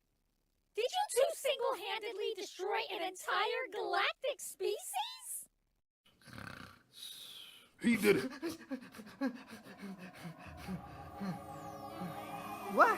Did you two single-handedly destroy an entire galactic species? He did it. What?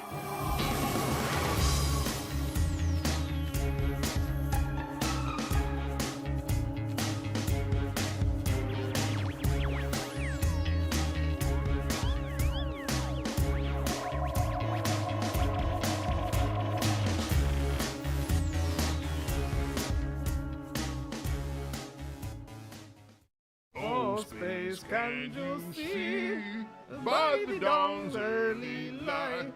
Oh, space, can you see by the dawn's early light?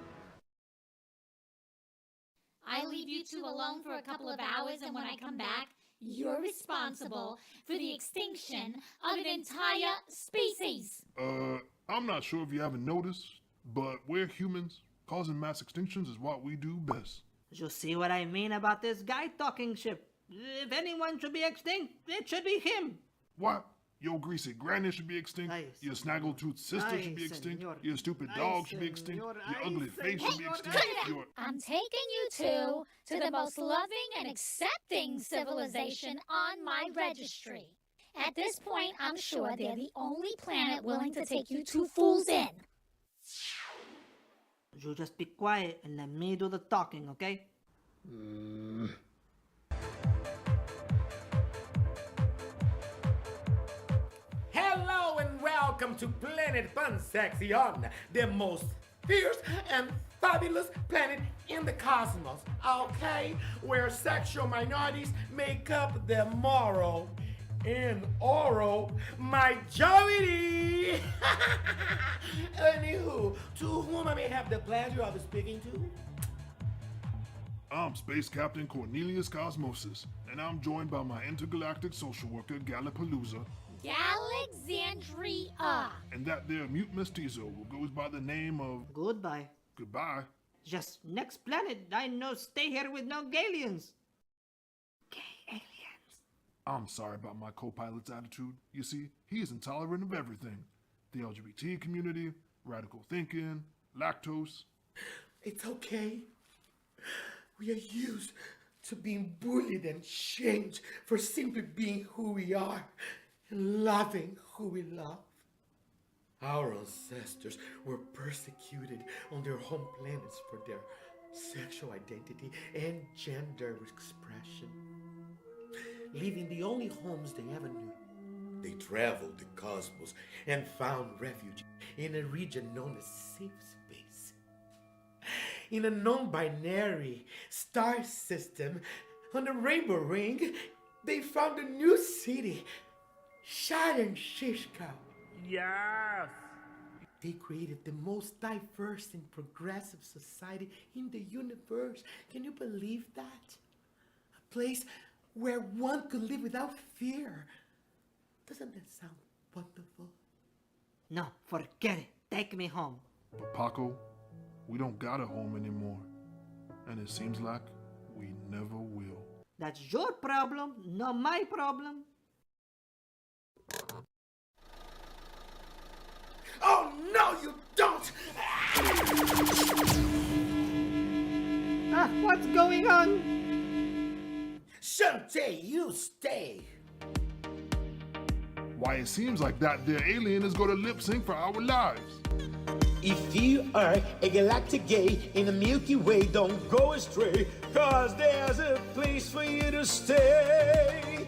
I leave you two alone for a couple of hours, and when I come back, you're responsible for the extinction of an entire species. I'm not sure if you haven't noticed, but we're humans. Causing mass extinctions is what we do best. You see what I mean about this guy talking shit? If anyone should be extinct, it should be him. What? Your greasy granny should be extinct. Your snaggletooth sister should be extinct. Your stupid dog should be extinct. Your ugly face should be extinct. I'm taking you two to the most loving and accepting civilization on my registry. At this point, I'm sure they're the only planet willing to take you two fools in. You just be quiet and let me do the talking, okay? Hello and welcome to Planet Pansexion, the most fierce and fabulous planet in the cosmos, okay? Where sexual minorities make up the moral and oral majority. Anywho, to whom I may have the pleasure of speaking to? I'm Space Captain Cornelius Cosmosis, and I'm joined by my intergalactic social worker, Gallapalooza. Alexandria. And that there mute mestizo who goes by the name of... Goodbye. Goodbye. Just next planet, I know stay here with no Galians. I'm sorry about my co-pilot's attitude. You see, he is intolerant of everything. The LGBT community, radical thinking, lactose. It's okay. We are used to being bullied and shamed for simply being who we are and loving who we love. Our ancestors were persecuted on their home planets for their sexual identity and gender expression, leaving the only homes they ever knew. They traveled the cosmos and found refuge in a region known as safe space. In a non-binary star system on the Rainbow Ring, they found a new city, Sharon Shishka. Yes! They created the most diverse and progressive society in the universe. Can you believe that? A place where one could live without fear. Doesn't that sound wonderful? No, forget it. Take me home. But Paco, we don't got a home anymore. And it seems like we never will. That's your problem, not my problem. Oh, no, you don't! What's going on? Shantae, you stay. Why, it seems like that there alien is going to lip sync for our lives. If you are a galactic gay in the Milky Way, don't go astray, cause there's a place for you to stay.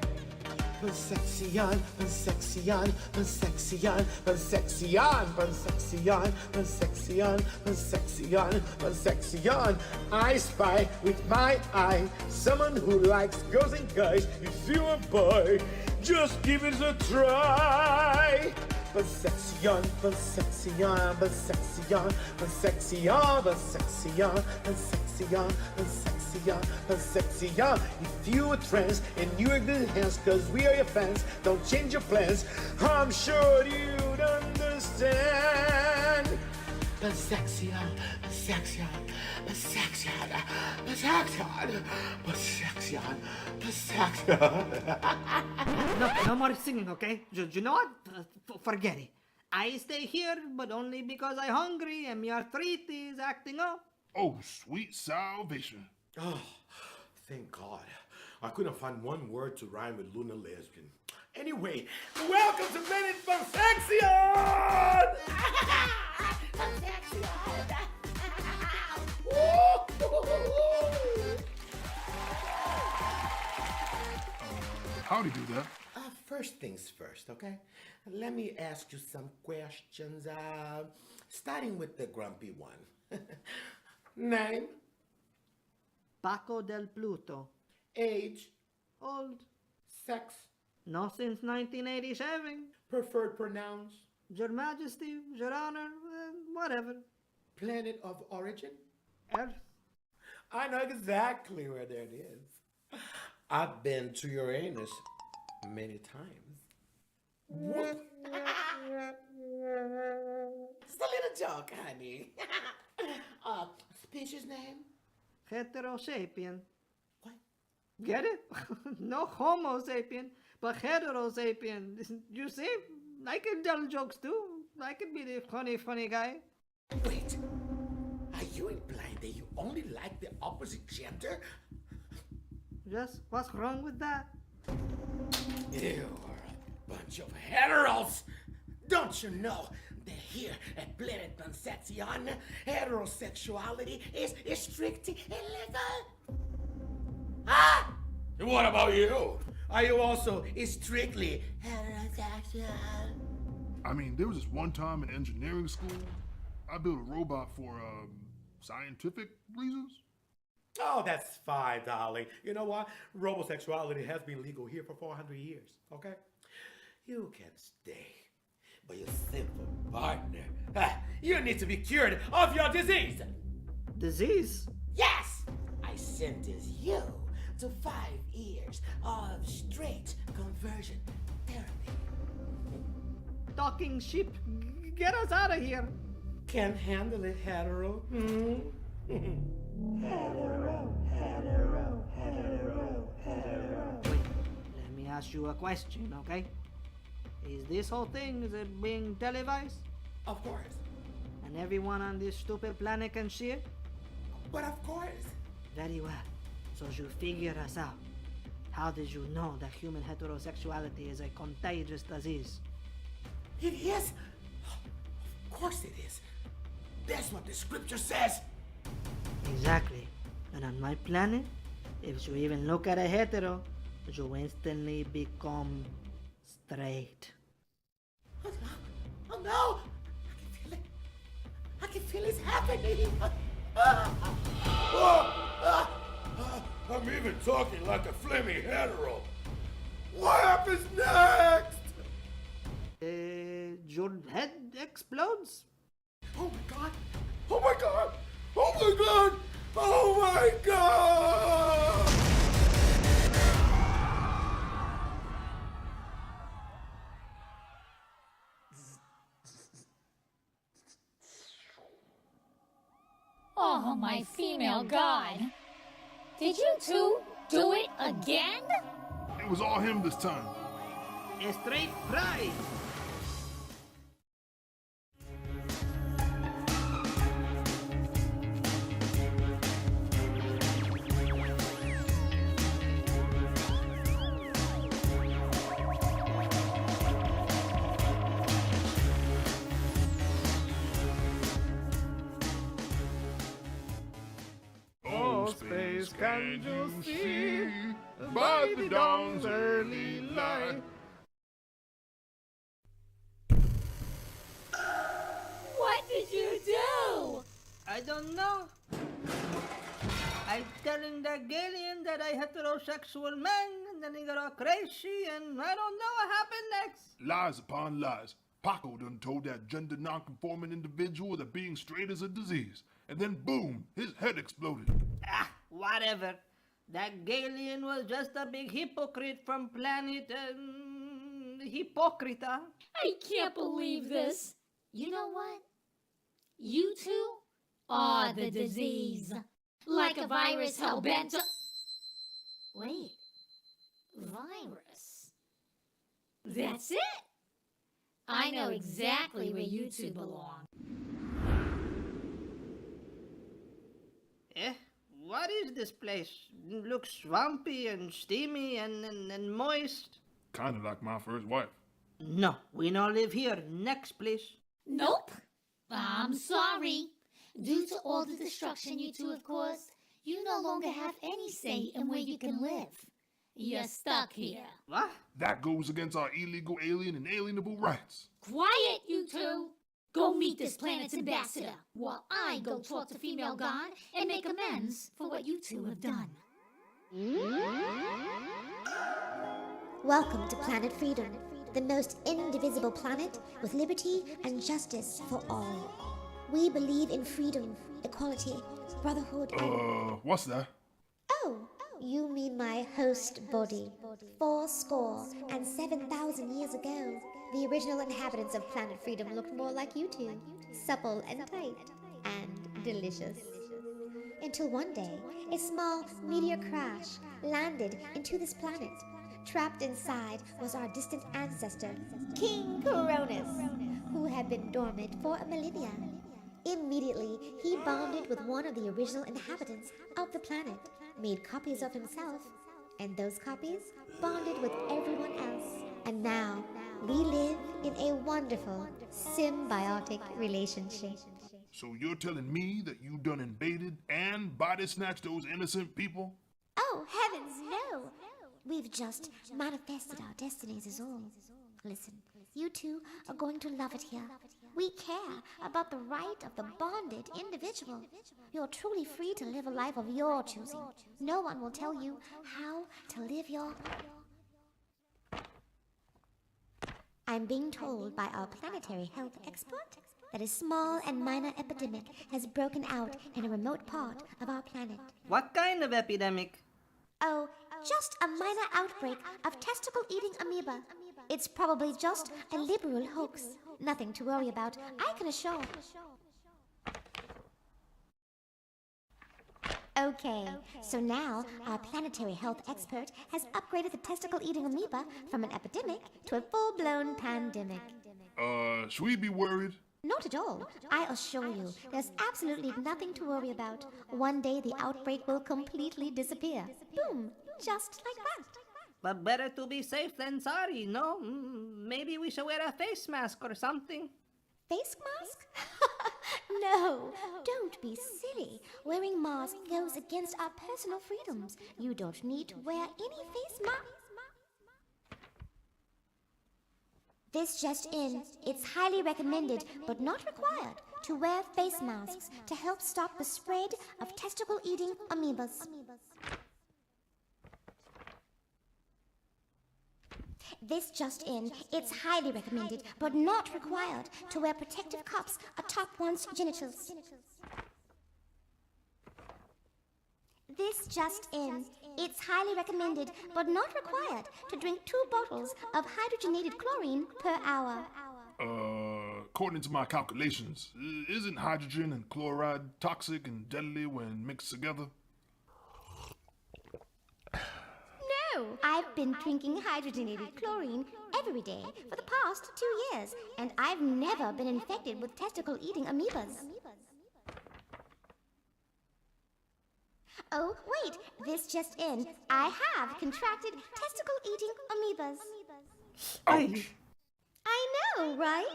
Pansexion, Pansexion, Pansexion, Pansexion, Pansexion, Pansexion, Pansexion, Pansexion. I spy with my eye someone who likes girls and guys. If you're a boy, just give it a try. Pansexion, Pansexion, Pansexion, Pansexion, Pansexion, Pansexion, Pansexion, Pansexion. If you are trans and you're in good hands, cause we are your fans, don't change your plans, I'm sure you'd understand. Pansexion, Pansexion, Pansexion, Pansexion, Pansexion, Pansexion. No more singing, okay? You know what? Forget it. I stay here, but only because I'm hungry and my arthritis is acting up. Oh, sweet salvation. Oh, thank God. I couldn't find one word to rhyme with Luna Lesbian. Anyway, welcome to Minute Pansexion! Pansexion! Howdy do that. First things first, okay? Let me ask you some questions, starting with the grumpy one. Name? Paco del Pluto. Age? Old. Sex? No since 1987. Preferred pronouns? Your Majesty, Your Honor, whatever. Planet of origin? Earth. I know exactly where that is. I've been to Uranus many times. Whoop. It's a little joke, honey. Species name? Heterosapien. What? Get it? No Homo sapien, but heterosapien. You see? I can tell jokes too. I can be the funny guy. Wait. Are you implying that you only like the opposite gender? Just what's wrong with that? You are a bunch of heteros! Don't you know that here at Planet Pansexion, heterosexuality is strictly illegal? Ah! And what about you? Are you also strictly heterosexual? I mean, there was this one time in engineering school, I built a robot for scientific reasons. Oh, that's fine, darling. You know what? Robosexuality has been legal here for 400 years, okay? You can stay, but your sinful partner, you need to be cured of your disease. Disease? Yes! I sentence you to 5 years of straight conversion therapy. Talking sheep, get us out of here. Can't handle it, hetero. Hetero. Wait, let me ask you a question, okay? Is this whole thing, is it being televised? Of course. And everyone on this stupid planet can see it? But of course. Very well. So you figure us out. How did you know that human heterosexuality is a contagious disease? It is. Of course it is. That's what the scripture says. Exactly. And on my planet, if you even look at a hetero, you instantly become straight. Oh no! I can feel it's happening. I'm even talking like a flimmy hetero. What happens next? Your head explodes? Oh my god! Oh my god! Oh my god! Oh my god! Oh, my female god. Did you too Do it again? It was all him this time. A straight prize. Oh, space, can you see by the dawn's early light? What did you do? I don't know. I telling that alien that I heterosexual man, and then he got all crazy, and I don't know what happened next. Lies upon lies. Paco done told that gender non-conforming individual that being straight is a disease. And then boom, his head exploded. Ah, whatever. That Galian was just a big hypocrite from planet Hypocrita. I can't believe this. You know what? You two are the disease. Like a virus hell-bent to... Wait. Virus? That's it? I know exactly where you two belong. What is this place? It looks swampy and steamy and moist. Kinda like my first wife. No, we don't live here. Next, please. Nope. I'm sorry. Due to all the destruction you two have caused, you no longer have any say in where you can live. You're stuck here. What? That goes against our illegal alien and alienable rights. Quiet, you two. Go meet this planet's ambassador while I go talk to female God and make amends for what you two have done. Welcome to Planet Freedom, the most indivisible planet with liberty and justice for all. We believe in freedom, equality, brotherhood, and... What's that? Oh, you mean my host body. 7,000 years ago, the original inhabitants of Planet Freedom looked more like you two, supple and tight, and delicious. Until one day, a small meteor crash landed into this planet. Trapped inside was our distant ancestor, King Cronus, who had been dormant for a millennia. Immediately, he bonded with one of the original inhabitants of the planet, made copies of himself, and those copies bonded with everyone else. And now, we live in a wonderful, symbiotic relationship. So you're telling me that you done invaded and body snatched those innocent people? Oh, heavens, no! We've just manifested our destinies is all. Listen, you two are going to love it here. We care about the right of the bonded individual. You're truly free to live a life of your choosing. No one will tell you how to live your... I'm being told by our planetary health expert that a small and minor epidemic has broken out in a remote part of our planet. What kind of epidemic? Oh, just a minor outbreak of testicle-eating amoeba. It's probably just a liberal hoax. Nothing to worry about, I can assure. Okay, so now our planetary health expert has upgraded the testicle-eating amoeba from an epidemic to a full-blown pandemic. Should we be worried? Not at all. I assure you, there's absolutely nothing to worry about. One day the outbreak will completely disappear. Boom, just like that. But better to be safe than sorry, no? Maybe we should wear a face mask or something. Face mask? No, don't be silly. Wearing mask goes against our personal freedoms. You don't need to wear any face mask. This just in, it's highly recommended, but not required, to wear face masks to help stop the spread of testicle-eating amoebas. This just in, it's highly recommended, but not required, to wear protective cups atop one's genitals. This just in, it's highly recommended, but not required, to drink 2 bottles of hydrogenated chlorine per hour. According to my calculations, isn't hydrogen and chloride toxic and deadly when mixed together? true. I've been drinking hydrogenated chlorine every day for the past 2 years, and I've never been infected with testicle-eating amoebas. Oh, wait, this just in. I have contracted testicle-eating amoebas. Ouch. I know, right?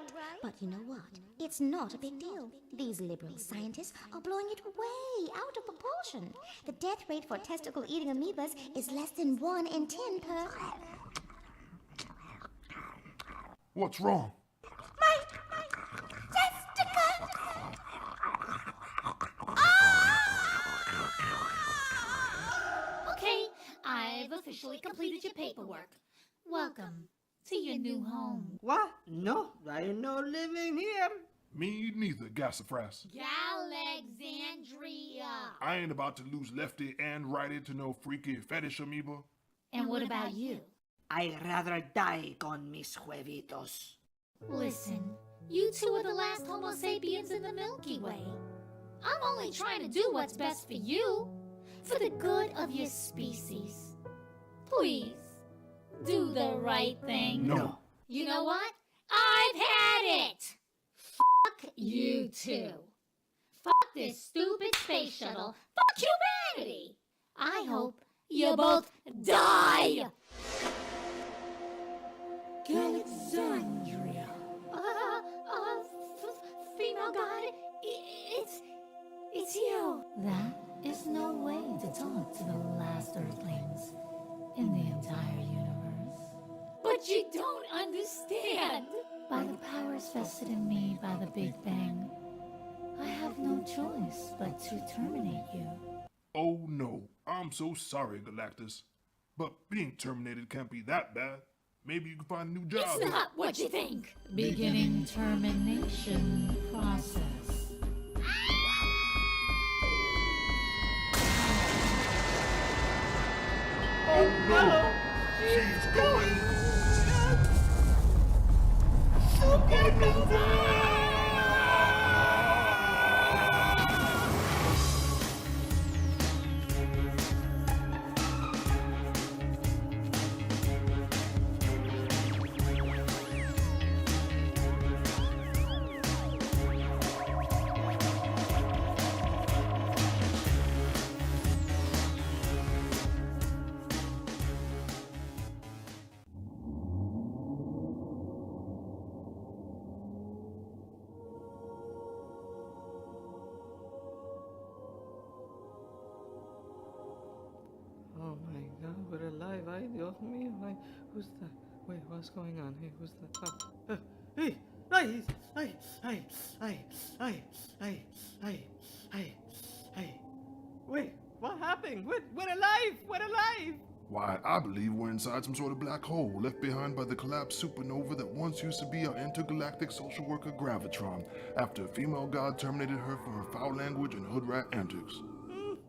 But you know what? It's not a big deal. These liberal scientists are blowing it way out of proportion. The death rate for testicle-eating amoebas is less than 1 in 10 per... What's wrong? Testicle! Okay, I've officially completed your paperwork. Welcome to your new home. What? No, I ain't no living here. Me neither, Gassafras. Alexandria. I ain't about to lose lefty and righty to no freaky fetish amoeba. And what about you? I'd rather die con mis huevitos. Listen, you two are the last Homo sapiens in the Milky Way. I'm only trying to do what's best for you, for the good of your species. Please, do the right thing. No. You know what? I've had it! Fuck you two. Fuck this stupid space shuttle. Fuck humanity! I hope you both die! Alexandria. Female god, it's you. That is no way to talk to the last Earthlings in the entire universe. But you don't understand. By the powers vested in me by the Big Bang, I have no choice but to terminate you. Oh no, I'm so sorry, Galactus. But being terminated can't be that bad. Maybe you can find a new job. It's not what you think. Beginning termination process. Oh no! She's going! Oh my God, we're alive. Ay, Dios mío. Ay, who's that? Wait, what's going on? Hey, who's that? Hey, ay, ay, ay, ay, ay, ay, ay, ay, ay. Wait, what happened? We're alive. We're alive. Why, I believe we're inside some sort of black hole left behind by the collapsed supernova that once used to be our intergalactic social worker Gravitron after a female god terminated her for her foul language and hood rat antics.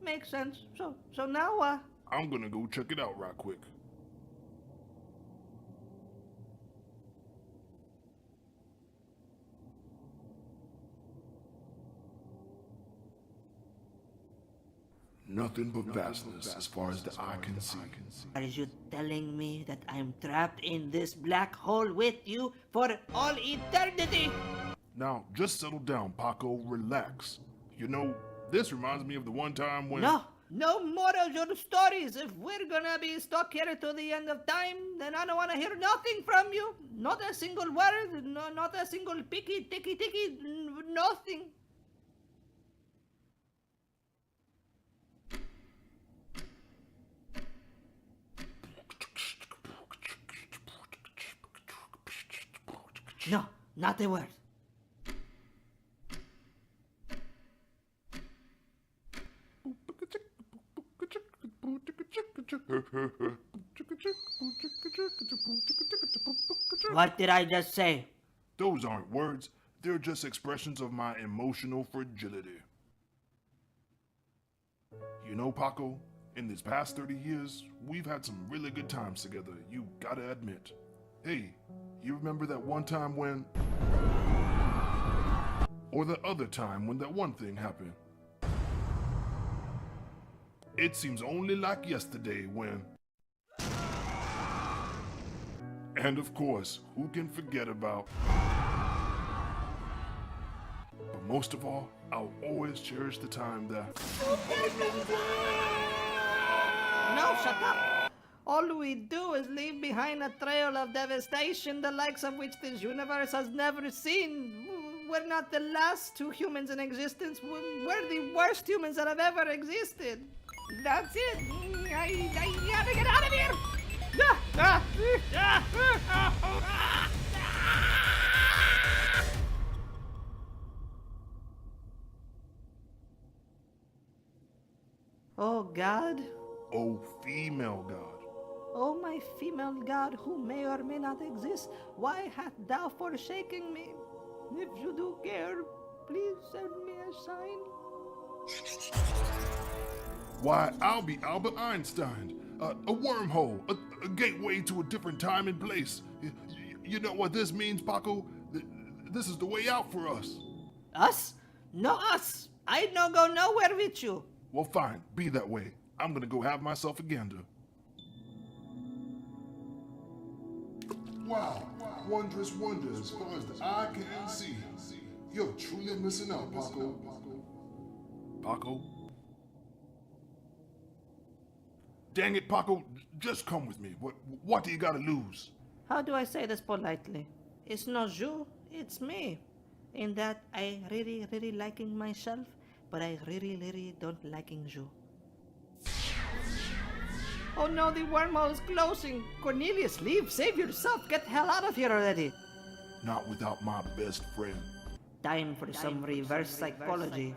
Makes sense. So now, I'm gonna go check it out right quick. Nothing but vastness as far as the eye can see. Are you telling me that I'm trapped in this black hole with you for all eternity? Now, just settle down, Paco. Relax. You know, this reminds me of the one time when... No more of your stories. If we're gonna be stuck here to the end of time, then I don't want to hear nothing from you. Not a single word, not a single picky, ticky, nothing. No, not a word. What did I just say? Those aren't words. They're just expressions of my emotional fragility. You know, Paco, in these past 30 years, we've had some really good times together, you gotta admit. Hey, you remember that one time when... Or the other time when that one thing happened? It seems only like yesterday when... And of course, who can forget about... But most of all, I'll always cherish the time that... No, shut up! All we do is leave behind a trail of devastation, the likes of which this universe has never seen. We're not the last two humans in existence. We're the worst humans that have ever existed. That's it. I gotta get out of here. Oh, God. Oh, female God. Oh, my female God, who may or may not exist, why hast thou forsaken me? If you do care, please send me a sign. Why, I'll be Albert Einstein. A wormhole, a gateway to a different time and place. You know what this means, Paco? This is the way out for us. Us? No us. I no go nowhere with you. Well, fine. Be that way. I'm gonna go have myself a gander. Wow. Wondrous wonders as far as the eye can see. You're truly missing out, Paco. Paco? Dang it, Paco. Just come with me. What do you gotta lose? How do I say this politely? It's not you, it's me. In that I really liking myself, but I really don't liking you. Oh no, the wormhole is closing. Cornelius, leave, save yourself, get the hell out of here already. Not without my best friend. Time for some reverse psychology.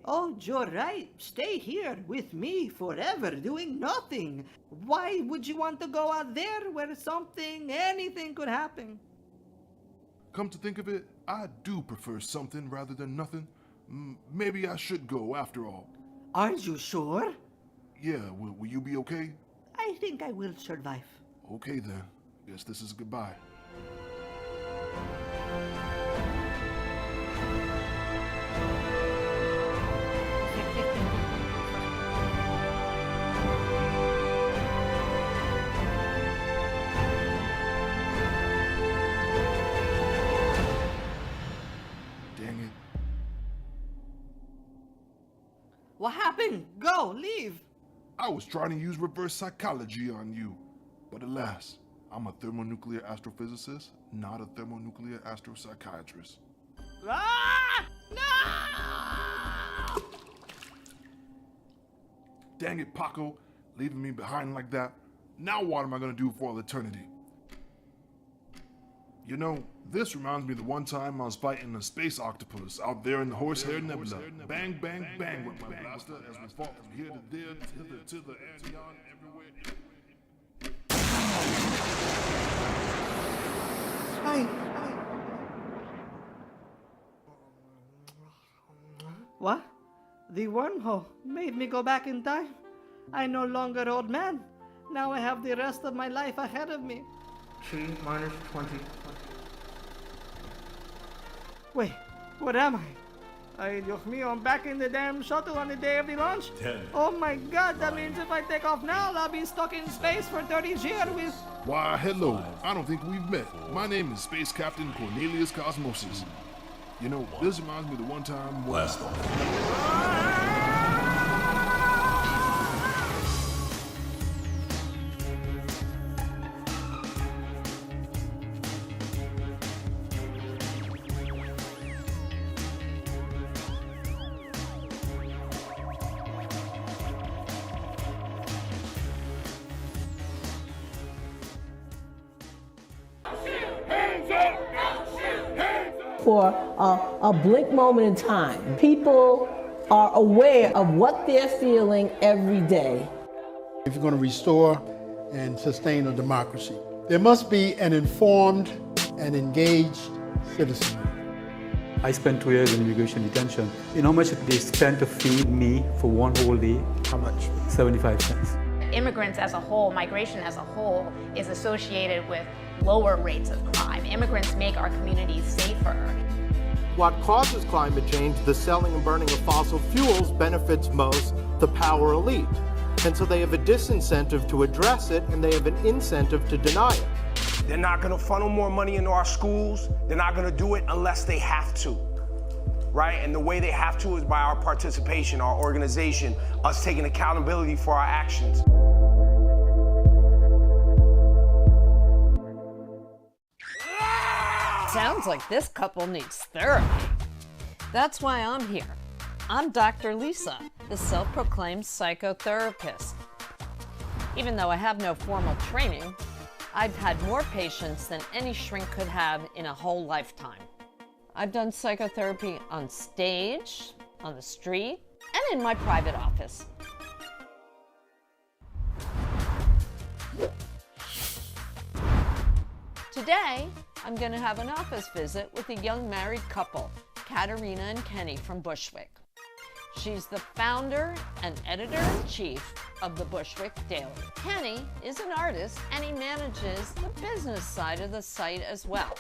Oh, you're right. Stay here with me forever, doing nothing. Why would you want to go out there where anything could happen? Come to think of it, I do prefer something rather than nothing. Maybe I should go after all. Are you sure? Yeah, will you be okay? I think I will survive. Okay then. Guess this is goodbye. Dang it. What happened? Go, leave. I was trying to use reverse psychology on you. But alas, I'm a thermonuclear astrophysicist, not a thermonuclear astropsychiatrist. Ah! No! Dang it, Paco, leaving me behind like that. Now what am I gonna do for all eternity? You know, this reminds me of the one time I was fighting a space octopus out there in the Horsehair Nebula. Bang, bang, bang with my blaster as we fought from here to there, hither to the and beyond, everywhere. What? The wormhole made me go back in time. I no longer old man. Now I have the rest of my life ahead of me. T minus 20. Wait, what am I? Ay, Dios mío, I'm back in the damn shuttle on the day of the launch. 10. Oh my God, that means if I take off now, I'll be stuck in space for 30 years with... Why, hello. I don't think we've met. My name is Space Captain Cornelius Cosmosis. You know, this reminds me of the one time... Blast off. For a blink moment in time, people are aware of what they're feeling every day. If you're going to restore and sustain a democracy, there must be an informed and engaged citizenry. I spent 2 years in immigration detention. You know how much they spent to feed me for one whole day? How much? 75 cents. Immigrants as a whole, migration as a whole, is associated with lower rates of crime. Immigrants make our communities safer. What causes climate change, the selling and burning of fossil fuels, benefits most the power elite. And so they have a disincentive to address it, and they have an incentive to deny it. They're not gonna funnel more money into our schools. They're not gonna do it unless they have to, right? And the way they have to is by our participation, our organization, us taking accountability for our actions. Sounds like this couple needs therapy. That's why I'm here. I'm Dr. Lisa, the self-proclaimed psychotherapist. Even though I have no formal training, I've had more patients than any shrink could have in a whole lifetime. I've done psychotherapy on stage, on the street, and in my private office. Today, I'm going to have an office visit with a young married couple, Katerina and Kenny from Bushwick. She's the founder and editor-in-chief of the Bushwick Daily. Kenny is an artist and he manages the business side of the site as well.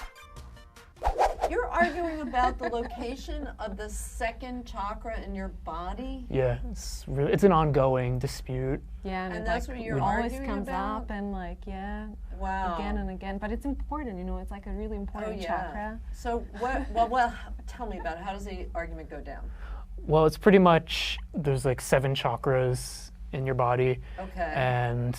You're arguing about the location of the second chakra in your body? Yeah, it's an ongoing dispute. Yeah, and that's what you're always arguing comes about? up and like, yeah, Wow. again and again. But it's important, you know, it's like a really important chakra. So well, tell me about it. How does the argument go down? Well, it's pretty much, there's like 7 chakras in your body. Okay. And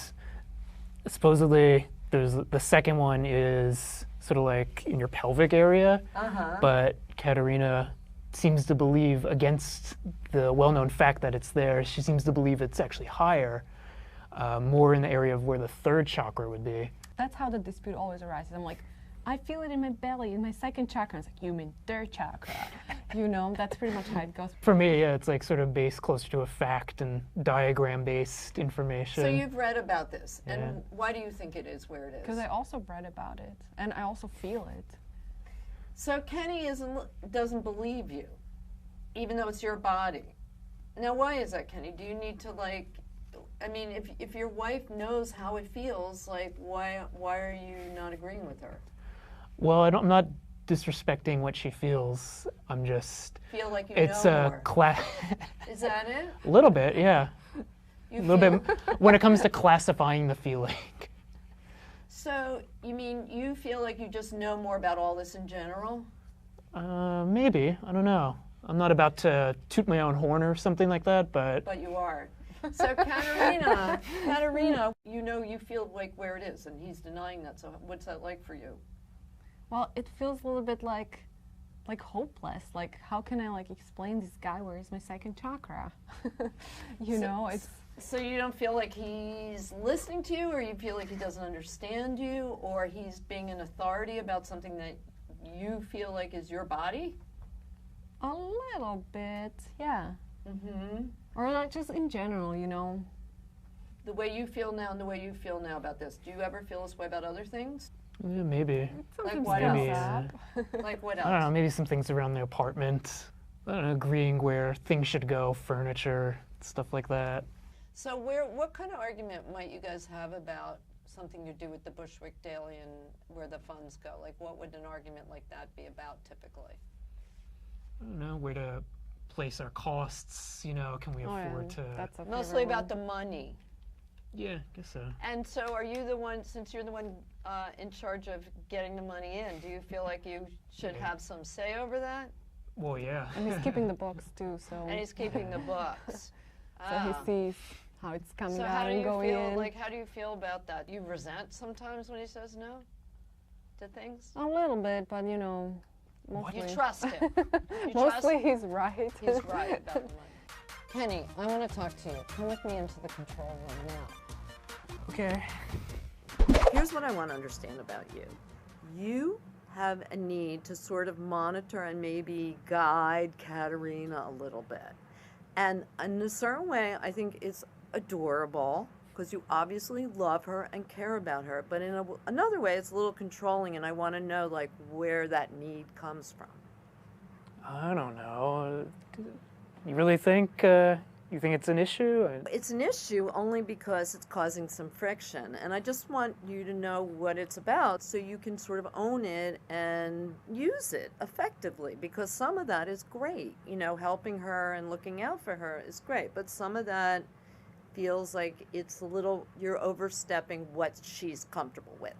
supposedly there's the second one is sort of like in your pelvic area. Uh-huh. But Katerina seems to believe, against the well-known fact that it's there, she seems to believe it's actually higher, more in the area of where the 3rd chakra would be. That's how the dispute always arises. I'm like, I feel it in my belly, in my second chakra. It's like, you mean 3rd chakra. You know, that's pretty much how it goes. For me, yeah, it's like sort of based closer to a fact and diagram-based information. So you've read about this, Yeah. and why do you think it is where it is? Because I also read about it, and I also feel it. So Kenny doesn't believe you, even though it's your body. Now, why is that, Kenny? Do you need to, like, I mean, if your wife knows how it feels, like, why are you not agreeing with her? Well, I'm not disrespecting what she feels. I'm just... Feel like you it's know a more. Is that it? A little bit, yeah. You a little bit when it comes to classifying the feeling. So, you mean you feel like you just know more about all this in general? Maybe. I don't know. I'm not about to toot my own horn or something like that, but... But you are. So Katerina, you know you feel like where it is, and he's denying that. So what's that like for you? Well, it feels a little bit like hopeless. Like, how can I like explain this guy where is my second chakra? You know, it's... So you don't feel like he's listening to you, or you feel like he doesn't understand you, or he's being an authority about something that you feel like is your body? A little bit, yeah. Mm-hmm. Or like just in general, you know. The way you feel now and the way you feel now about this. Do you ever feel this way about other things? Yeah, maybe. Like what Maybe, else? Like what else? I don't know, maybe some things around the apartment. I don't know, agreeing where things should go, furniture, stuff like that. So what kind of argument might you guys have about something to do with the Bushwick Daily and where the funds go? Like, what would an argument like that be about typically? I don't know, where to place our costs, you know, can we afford to... That's a Mostly about the money. Yeah, I guess so. And so are you the one, since you're the one in charge of getting the money in, do you feel like you should have some say over that? Well, yeah. And he's keeping the books too, so... And he's keeping the books. So he sees how it's coming out and going in. Like, how do you feel about that? You resent sometimes when he says no to things? A little bit, but you know, mostly. You trust him. Mostly he's right. He's right about the money. Kenny, I want to talk to you. Come with me into the control room now. Okay. Here's what I want to understand about you. You have a need to sort of monitor and maybe guide Katerina a little bit. And in a certain way, I think it's adorable because you obviously love her and care about her. But in another way, it's a little controlling, and I want to know, like, where that need comes from. I don't know. You really think, you think it's an issue? It's an issue only because it's causing some friction, and I just want you to know what it's about so you can sort of own it and use it effectively, because some of that is great. You know, helping her and looking out for her is great, but some of that feels like it's a little, you're overstepping what she's comfortable with.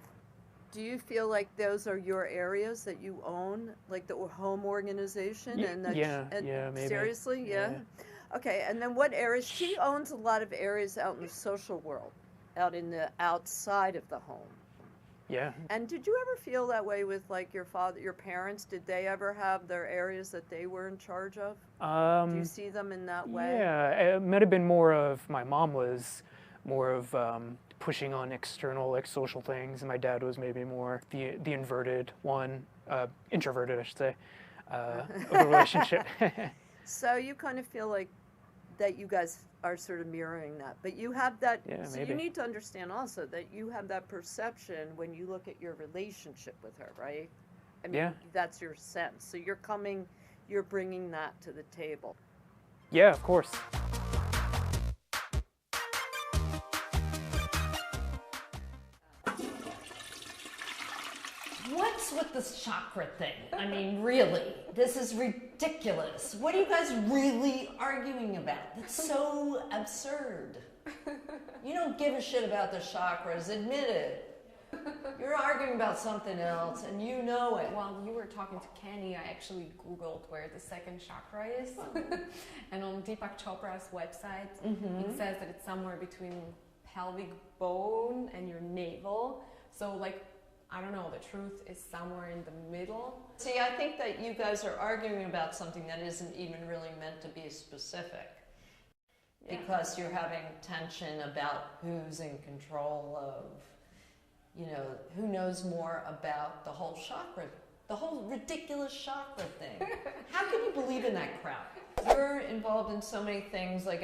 Do you feel like those are your areas that you own, like the home organization? And that yeah, maybe. Seriously, yeah? Okay, and then what areas? She owns a lot of areas out in the social world, out in the outside of the home. Yeah. And did you ever feel that way with like your father, your parents? Did they ever have their areas that they were in charge of? Do you see them in that way? Yeah, it might have been more of my mom was more of pushing on external like social things, and my dad was maybe more the inverted one, introverted I should say, of the relationship. So you kind of feel like that you guys are sort of mirroring that, but you have that. So maybe. you need to understand also that you have that perception when you look at your relationship with her, right? I mean, that's your sense. So you're bringing that to the table. Yeah, of course. What's with this chakra thing? I mean, really, this is ridiculous. What are you guys really arguing about? That's so absurd. You don't give a shit about the chakras, admit it. You're arguing about something else, and you know it. While you were talking to Kenny, I actually Googled where the second chakra is. And on Deepak Chopra's website, it says that it's somewhere between pelvic bone and your navel. So, like, I don't know, the truth is somewhere in the middle. See, I think that you guys are arguing about something that isn't even really meant to be specific. Because you're having tension about who's in control of, you know, who knows more about the whole chakra, the whole ridiculous chakra thing. How can you believe in that crap? You're involved in so many things like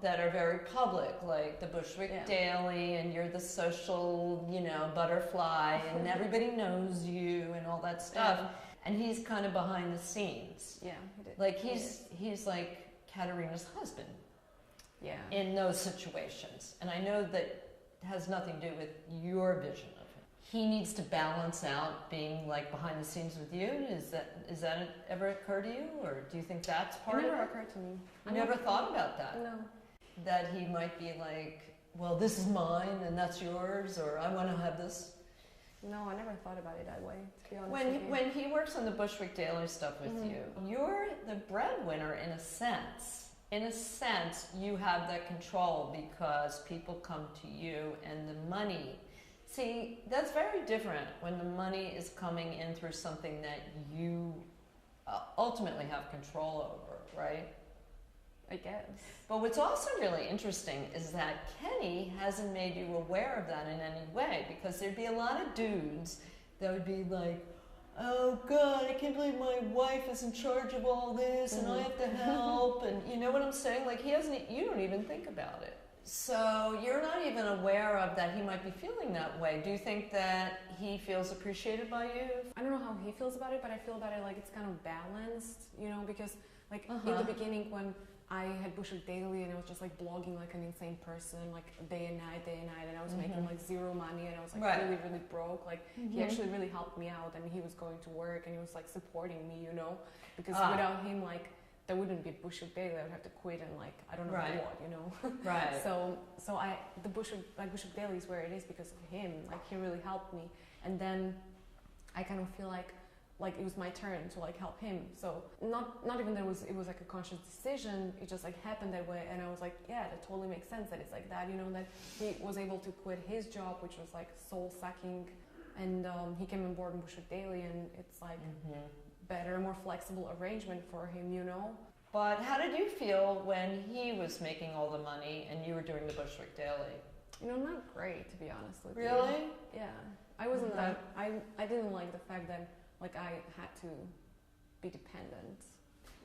that are very public, like the Bushwick Daily, and you're the social, you know, butterfly, and everybody knows you and all that stuff. And he's kind of behind the scenes. Yeah, he did. Like he's like Katerina's husband. Yeah. In those situations. And I know that has nothing to do with your vision of him. He needs to balance out being like behind the scenes with you. Does that ever occur to you, or do you think that's part of it? It never occurred to me. You never thought about that? No. That he might be like, well, this is mine and that's yours, or I want to have this. No, I never thought about it that way, to be honest with you. When he works on the Bushwick Daily stuff with you, you're the breadwinner in a sense. In a sense, you have that control because people come to you and the money. See, that's very different when the money is coming in through something that you ultimately have control over, right? I guess. But what's also really interesting is that Kenny hasn't made you aware of that in any way, because there'd be a lot of dudes that would be like, oh God, I can't believe my wife is in charge of all this and I have to help, and you know what I'm saying? Like you don't even think about it. So you're not even aware of that he might be feeling that way. Do you think that he feels appreciated by you? I don't know how he feels about it, but I feel about it like it's kind of balanced, you know, because like in the beginning when I had Bushwick Daily and I was just like blogging like an insane person, like day and night, and I was making like zero money and I was like really, really broke. Like he actually really helped me out. I mean, he was going to work and he was like supporting me, you know, because without him, like there wouldn't be Bushwick Daily. I would have to quit and like, I don't know what, you know. Right. So the Bushwick Daily is where it is because of him. Like he really helped me. And then I kind of feel like it was my turn to like help him. So not even that it was like a conscious decision, it just like happened that way, and I was like, yeah, that totally makes sense that it's like that, you know, that he was able to quit his job, which was like soul sucking, and he came on board in Bushwick Daily, and it's like better, more flexible arrangement for him, you know. But how did you feel when he was making all the money and you were doing the Bushwick Daily? You know, not great, to be honest with you. Really? Yeah. I wasn't that, I didn't like the fact that like I had to be dependent.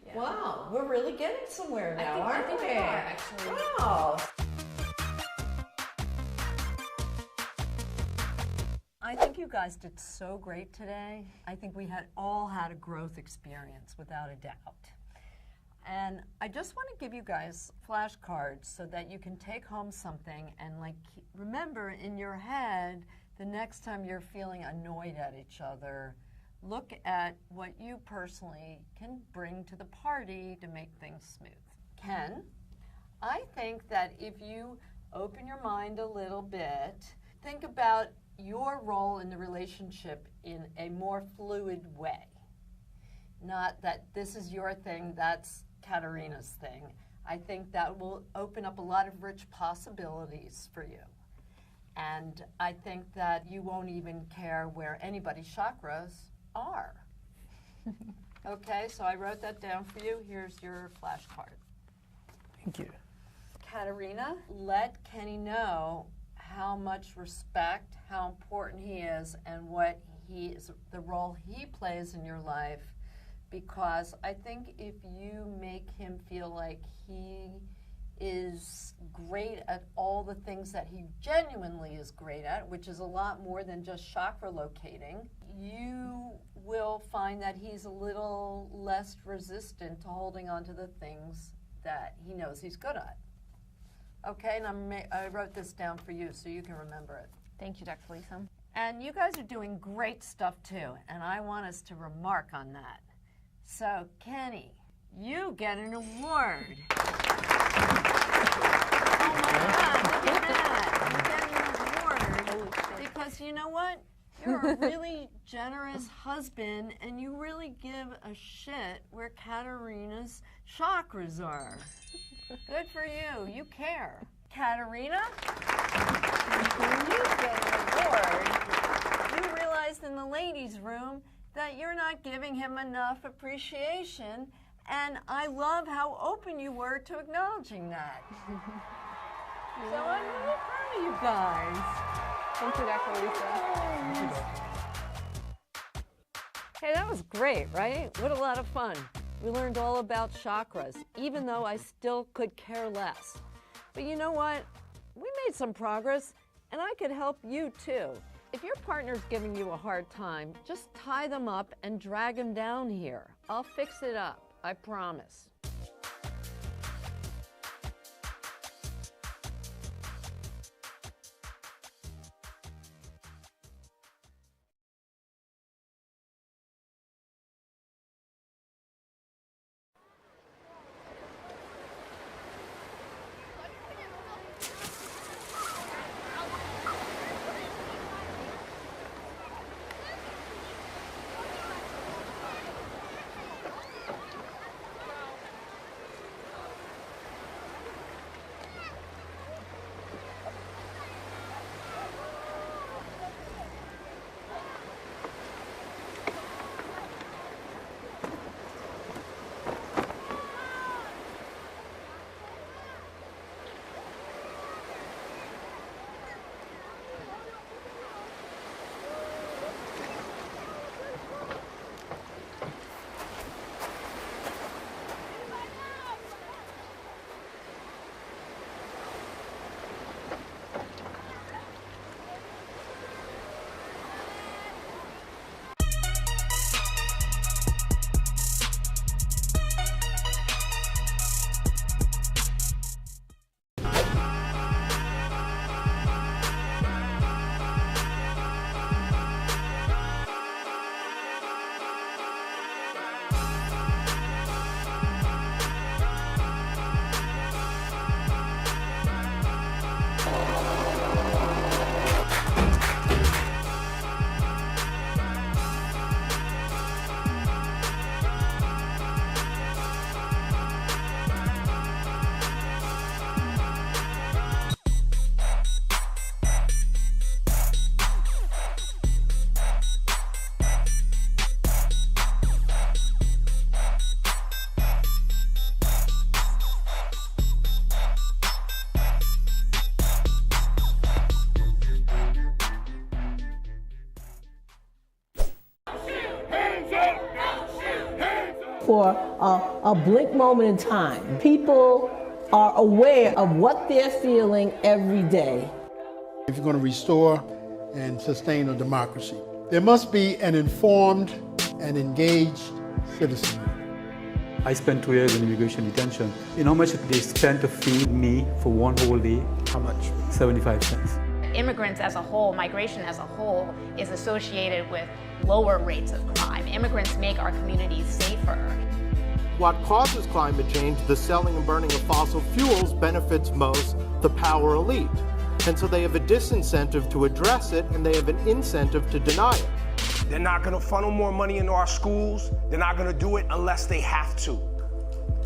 Yeah. Wow, we're really getting somewhere now, I think we? we are, actually. Wow. I think you guys did so great today. I think we all had a growth experience, without a doubt. And I just want to give you guys flashcards so that you can take home something and like remember in your head the next time you're feeling annoyed at each other, look at what you personally can bring to the party to make things smooth. Ken, I think that if you open your mind a little bit, think about your role in the relationship in a more fluid way. Not that this is your thing, that's Katerina's thing. I think that will open up a lot of rich possibilities for you. And I think that you won't even care where anybody's chakras are. Okay, so I wrote that down for you. Here's your flashcard. Thank you. Katerina, let Kenny know how much respect, how important he is, and what he is, the role he plays in your life. Because I think if you make him feel like he is great at all the things that he genuinely is great at, which is a lot more than just chakra locating, you will find that he's a little less resistant to holding on to the things that he knows he's good at. Okay, and I wrote this down for you so you can remember it. Thank you, Dr. Lisa. And you guys are doing great stuff too, and I want us to remark on that. So, Kenny, you get an award. Oh my God, look at that. You get an award because you know what? You're a really generous husband and you really give a shit where Katerina's chakras are. Good for you. You care. Katerina, you get an award. You realized in the ladies' room that you're not giving him enough appreciation, and I love how open you were to acknowledging that. So I'm really proud of you guys. Thank you, Dr. Lisa. Hey, that was great, right? What a lot of fun. We learned all about chakras, even though I still could care less. But you know what? We made some progress, and I could help you too. If your partner's giving you a hard time, just tie them up and drag them down here. I'll fix it up, I promise. For a blink moment in time, people are aware of what they're feeling every day. If you're going to restore and sustain a democracy, there must be an informed and engaged citizenry. I spent 2 years in immigration detention. You know how much they spent to feed me for one whole day? How much? 75 cents. Immigrants as a whole, migration as a whole, is associated with lower rates of crime. Immigrants make our communities safer. What causes climate change, the selling and burning of fossil fuels, benefits most the power elite. And so they have a disincentive to address it, and they have an incentive to deny it. They're not gonna funnel more money into our schools. They're not gonna do it unless they have to,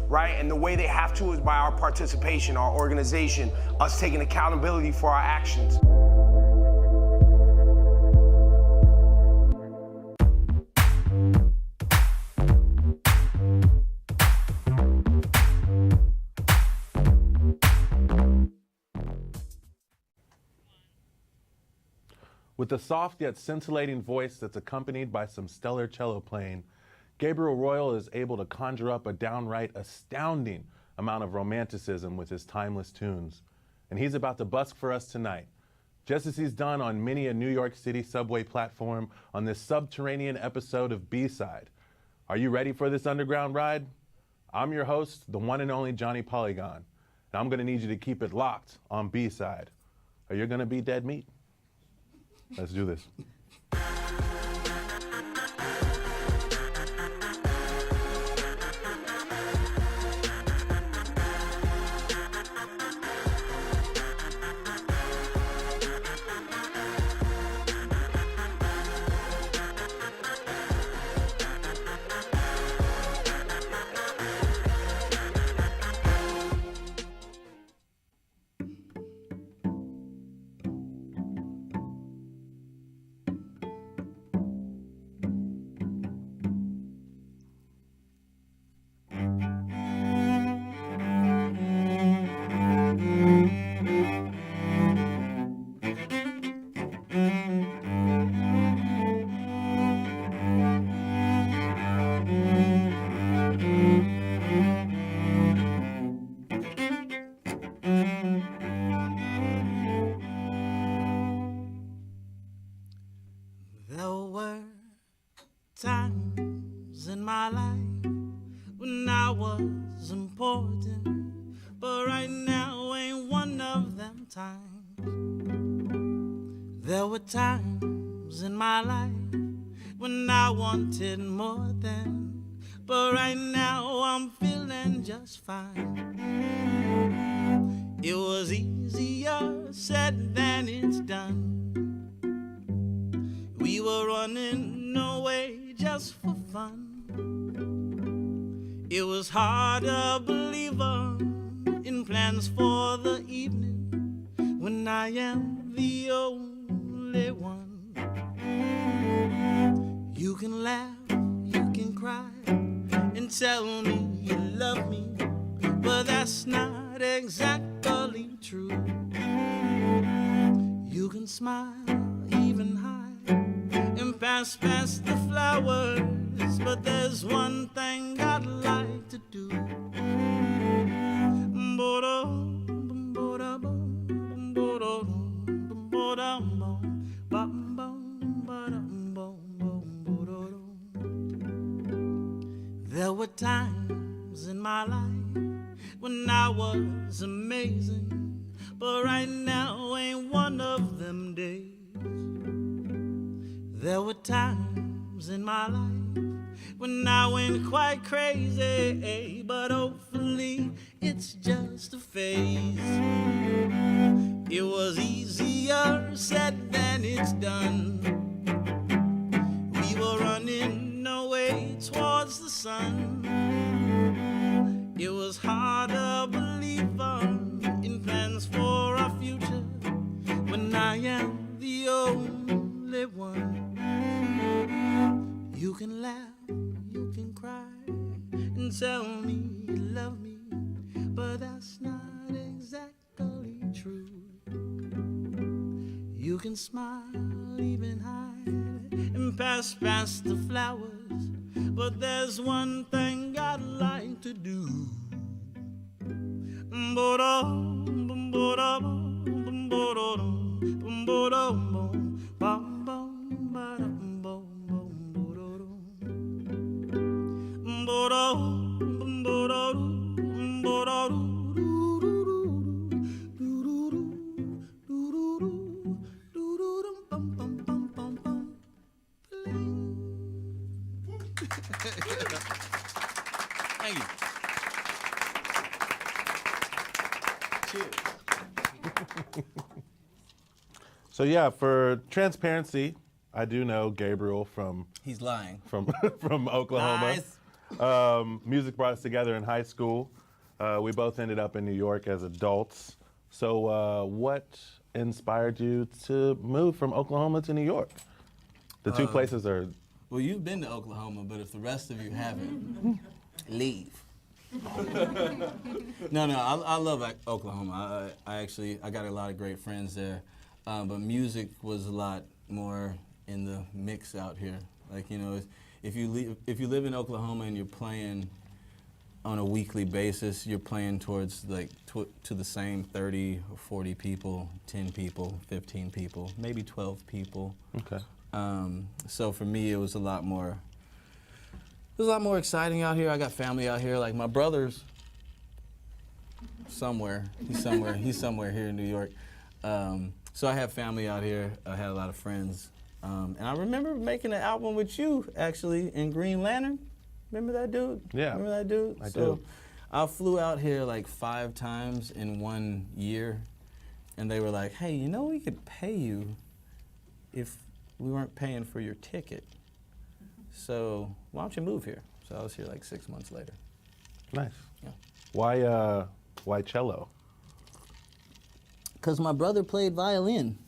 right? And the way they have to is by our participation, our organization, us taking accountability for our actions. With a soft yet scintillating voice that's accompanied by some stellar cello playing, Gabriel Royal is able to conjure up a downright astounding amount of romanticism with his timeless tunes. And he's about to busk for us tonight, just as he's done on many a New York City subway platform on this subterranean episode of B-Side. Are you ready for this underground ride? I'm your host, the one and only Johnny Polygon, and I'm gonna need you to keep it locked on B-Side, or you're gonna be dead meat. Let's do this. There were times in my life when I was important, but right now ain't one of them times. There were times in my life when I wanted more than, but right now I'm feeling just fine. It was easier said than it's done. We were running away just for fun. It was hard to believe in plans for the evening when I am the only one. You can laugh, you can cry, and tell me you love me, but that's not exactly true. You can smile, even hide, and pass the flowers, but there's one thing I'd like to do. There were times in my life when I was amazing, but right now ain't one of them days. There were times in my life when I went quite crazy, but hopefully it's just a phase. It was easier said than it's done. We were running away towards the sun. It was hard to believe in plans for our future when I am the only one. You can laugh, you can cry, and tell me you love me, but that's not exactly true. You can smile, even hide, and pass the flowers, but there's one thing I'd like to do. Thank you. So yeah, for transparency, I do know Gabriel from. He's lying. From Oklahoma. Lies. Music brought us together in high school. We both ended up in New York as adults. So what inspired you to move from Oklahoma to New York? The two places are. Well, you've been to Oklahoma, but if the rest of you haven't, leave. No, I love Oklahoma. I got a lot of great friends there, but music was a lot more in the mix out here. Like, you know, if you live in Oklahoma and you're playing on a weekly basis, you're playing towards like to the same 30 or 40 people, 10 people, 15 people, maybe 12 people. Okay. So for me, it was a lot more exciting out here. I got family out here. Like my brother's somewhere. He's somewhere here in New York. So I have family out here. I had a lot of friends. And I remember making an album with you, actually, in Green Lantern. Remember that dude? Yeah. Remember that dude? I do. I flew out here like 5 times in 1 year. And they were like, hey, you know we could pay you if we weren't paying for your ticket. So why don't you move here? So I was here like 6 months later. Nice. Yeah. Why cello? Because my brother played violin.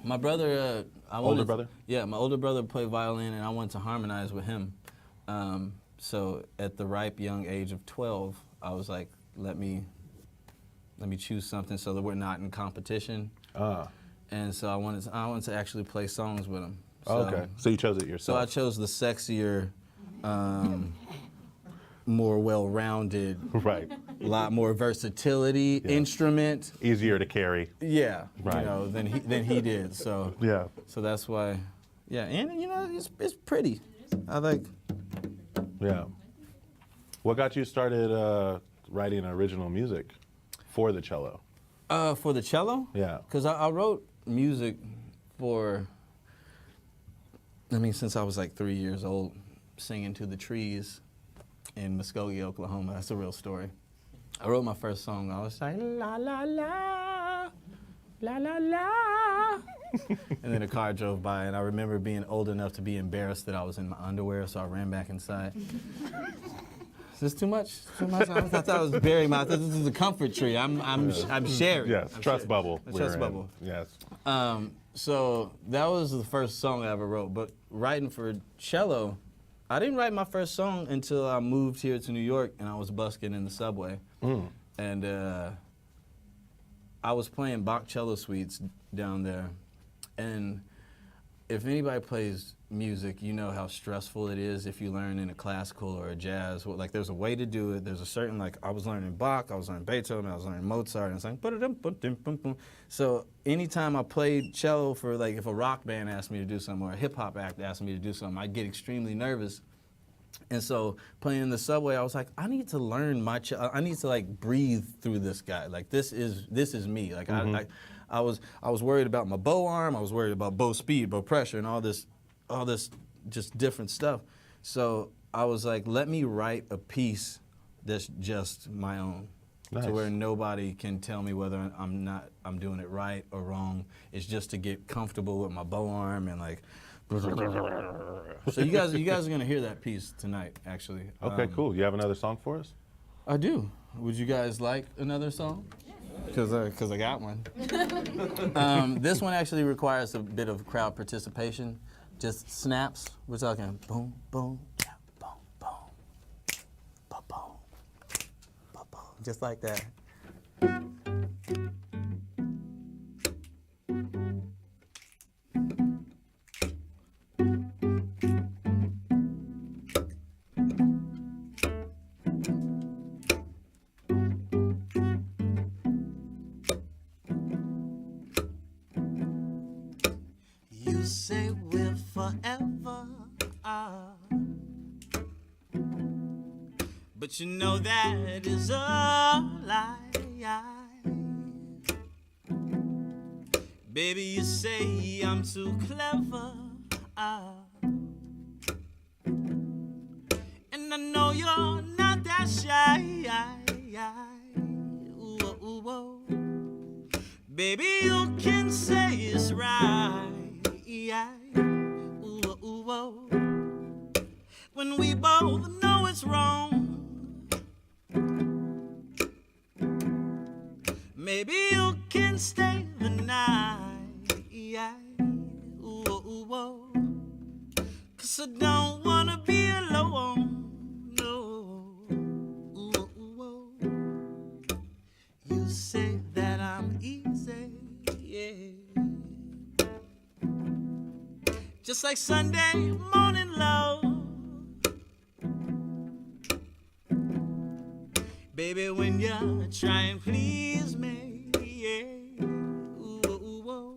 My brother, Older brother? Yeah, my older brother played violin, and I wanted to harmonize with him. So at the ripe young age of 12, I was like, let me choose something so that we're not in competition. And so I wanted to actually play songs with him. So, okay, so you chose it yourself. So I chose the sexier, more well-rounded, right, lot more versatility instrument. Easier to carry. Yeah, right. You know, than he did. So yeah. So that's why. Yeah, and you know, it's pretty. I like. Yeah. What got you started writing original music for the cello? For the cello? Yeah. Because I wrote music since I was like 3 years old, singing to the trees in Muskogee, Oklahoma. That's a real story. I wrote my first song. I was like, la, la, la, la, la, la. And then a car drove by, and I remember being old enough to be embarrassed that I was in my underwear, so I ran back inside. Is this too much? I thought I was burying my. This is a comfort tree. I'm sharing. Yes, trust bubble. A trust bubble. Yes. So that was the first song I ever wrote. But writing for cello, I didn't write my first song until I moved here to New York, and I was busking in the subway. And I was playing Bach cello suites down there. And if anybody plays music, you know how stressful it is if you learn in a classical or a jazz. Well, like, there's a way to do it. There's a certain, like, I was learning Bach, I was learning Beethoven, I was learning Mozart, and it's like, so anytime I played cello for, like, if a rock band asked me to do something or a hip-hop act asked me to do something, I'd get extremely nervous. And so playing in the subway, I was like, I need to learn my cello. I need to, like, breathe through this guy. Like, this is me. Like, I was worried about my bow arm. I was worried about bow speed, bow pressure, and all this just different stuff. So I was like, let me write a piece that's just my own. Nice. To where nobody can tell me whether I'm doing it right or wrong. It's just to get comfortable with my bow arm and like. So you guys are gonna hear that piece tonight, actually. Okay, cool. You have another song for us? I do. Would you guys like another song? Because I got one. This one actually requires a bit of crowd participation. Just snaps. We're talking boom, boom, yeah, boom, boom, boom, boom, boom, boom, just like that. You say we're forever, but you know that is a lie. Baby, you say I'm too clever, and I know you're not that shy. Ooh, ooh, ooh. Baby, you can say it's right. Ooh, ooh, ooh. When we both know it's wrong. Maybe you can stay the night. Ooh, ooh, ooh. 'Cause I don't wanna be alone. No. Ooh, ooh, ooh. You say that I'm easy, yeah. Just like Sunday morning love. Baby, when you try and please me, yeah. Ooh, ooh, ooh.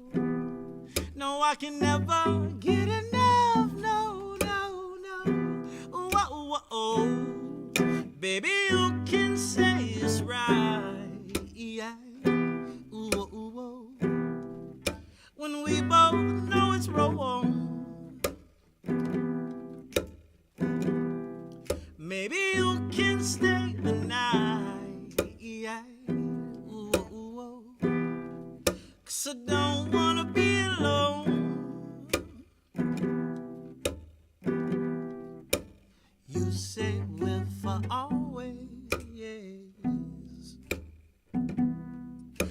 No, I can never get enough, no, no, no. Ooh, ooh, ooh. Baby, you can say it's right, yeah. Ooh, ooh, ooh. When we both know it's wrong. Maybe you can stay the night, yeah. Ooh, ooh, ooh. 'Cause I don't wanna be alone. You say we're for always, yes.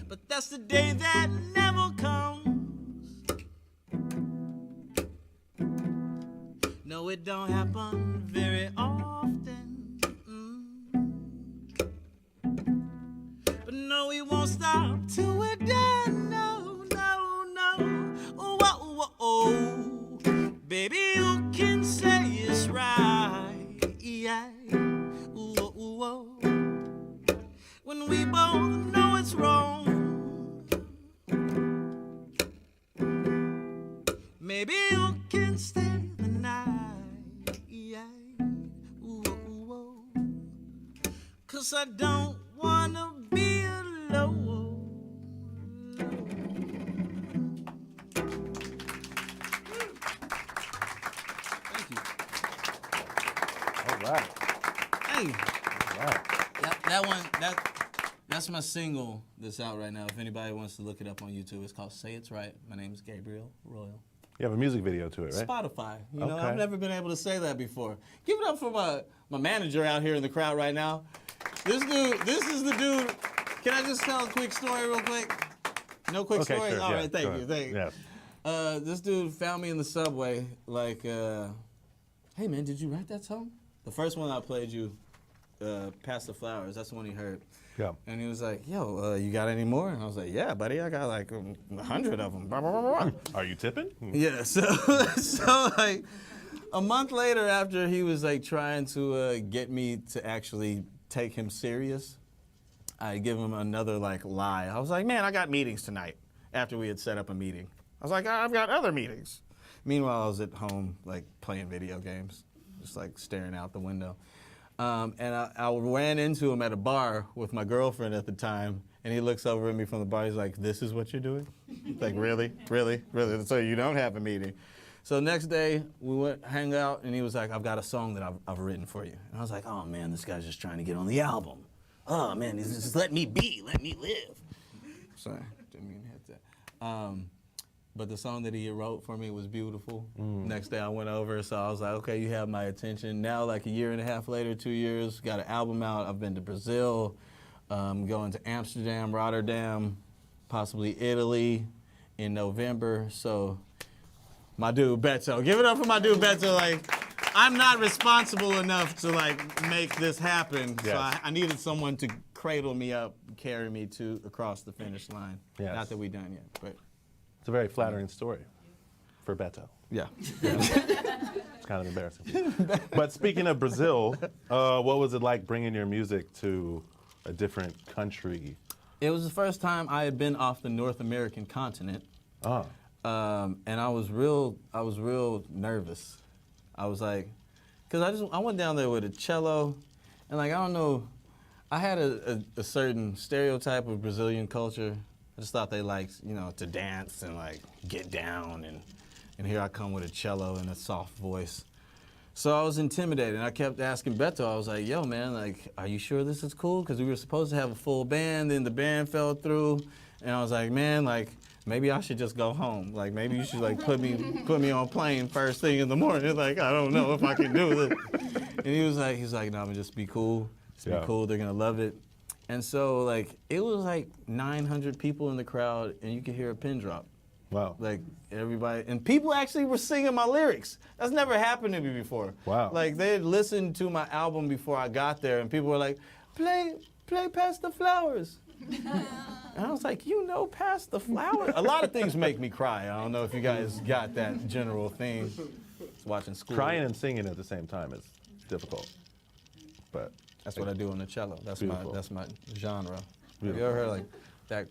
But that's the day that never comes. No, it don't happen very often. But no, we won't stop till we're done. No, no, no. Oh, oh, oh, oh. Baby, you can say it's right. Yeah. Ooh, oh, ooh, oh. When we both know it's wrong. Maybe you can stay the night. Yeah. Ooh, ooh, oh. 'Cause I don't wanna be alone. Thank you. All right. Hey. All right. That one, that's my single that's out right now. If anybody wants to look it up on YouTube, it's called Say It's Right. My name is Gabriel Royal. You have a music video to it, right? Spotify. You know, Okay. I've never been able to say that before. Give it up for my manager out here in the crowd right now. This is the dude. Can I just tell a quick story real quick? No quick Okay, story? sure, All yeah, right, thank go you. ahead. This dude found me in the subway, like, hey man, did you write that song? The first one I played you, Pass the Flowers, that's the one he heard. Yeah. And he was like, yo, you got any more? And I was like, yeah, buddy, I got like 100 of them. Blah, blah, blah, blah. Are you tipping? Yeah, so like a month later after he was like trying to get me to actually take him serious, I give him another like lie. I was like, man, I got meetings tonight after we had set up a meeting. I was like, I've got other meetings. Meanwhile, I was at home like playing video games, just like staring out the window. And I ran into him at a bar with my girlfriend at the time, and he looks over at me from the bar. He's like, this is what you're doing? Like, really? Really? Really? So you don't have a meeting? So next day, we went hang out, and he was like, I've got a song that I've written for you. And I was like, oh, man, this guy's just trying to get on the album. Oh, man, he's just let me be, let me live. Sorry, didn't mean to hit that. But the song that he wrote for me was beautiful. Next day I went over, so I was like, okay, you have my attention. Now, like a year and a half later, 2 years, got an album out. I've been to Brazil, going to Amsterdam, Rotterdam, possibly Italy in November. So my dude Beto, give it up for my dude Beto. Like, I'm not responsible enough to like make this happen. Yes. So I needed someone to cradle me up, carry me across the finish line. Yes. Not that we done yet, but. It's a very flattering story for Beto. Yeah. It's kind of embarrassing. But speaking of Brazil, what was it like bringing your music to a different country? It was the first time I had been off the North American continent. Oh. And I was real nervous. I was like, because I went down there with a cello, and like, I don't know, I had a certain stereotype of Brazilian culture. I just thought they liked, you know, to dance and like get down, and here I come with a cello and a soft voice. So I was intimidated, and I kept asking Beto, I was like, yo man, like, are you sure this is cool? Because we were supposed to have a full band, then the band fell through, And I was like, man, like, maybe I should just go home. Like, maybe you should, like, put me on a plane first thing in the morning. Like, I don't know if I can do it. And he was like, no, just be cool. Just be cool. They're going to love it. And so, like, it was like 900 people in the crowd, and you could hear a pin drop. Wow. Like, everybody, and people actually were singing my lyrics. That's never happened to me before. Wow. Like, they had listened to my album before I got there, and people were like, play Past the Flowers. And I was like, Past the Flowers? A lot of things make me cry. I don't know if you guys got that general thing. Just watching school. Crying and singing at the same time is difficult. But that's what I do on the cello. That's my genre. Beautiful. Have you ever heard like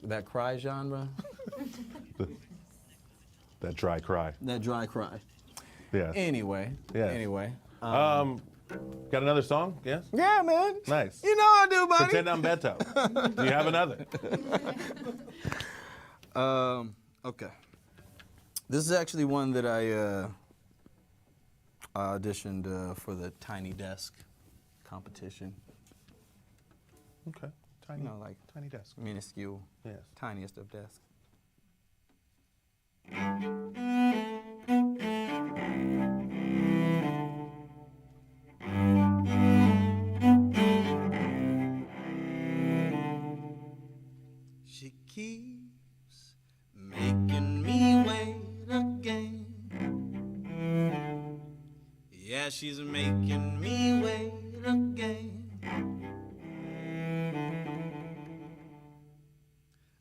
that cry genre? That dry cry. That dry cry. Yeah. Anyway. Got another song? Yes? Yeah, man. Nice. You know I do, buddy. Pretend I'm Beto. Do you have another? Okay. This is actually one that I auditioned for the Tiny Desk competition. Okay. Tiny, like tiny desk. Minuscule. Yes. Tiniest of desks. She keeps making me wait again. Yeah, she's making me wait again.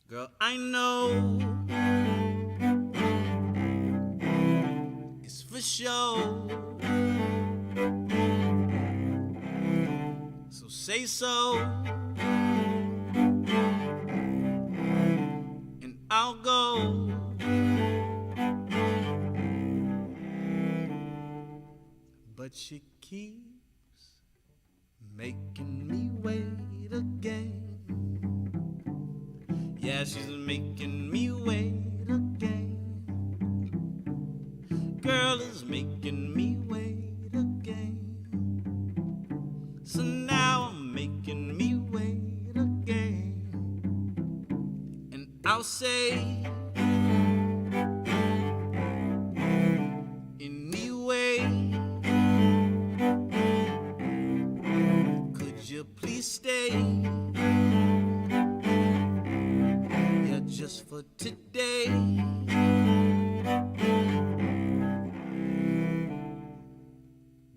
Girl, I know it's for sure. So say so, and I'll go. But she keeps making me wait again. Yeah, she's making me wait again. Girl is making me wait again. So now I'm making me wait again. And I'll say, anyway, could you please stay? Just for today.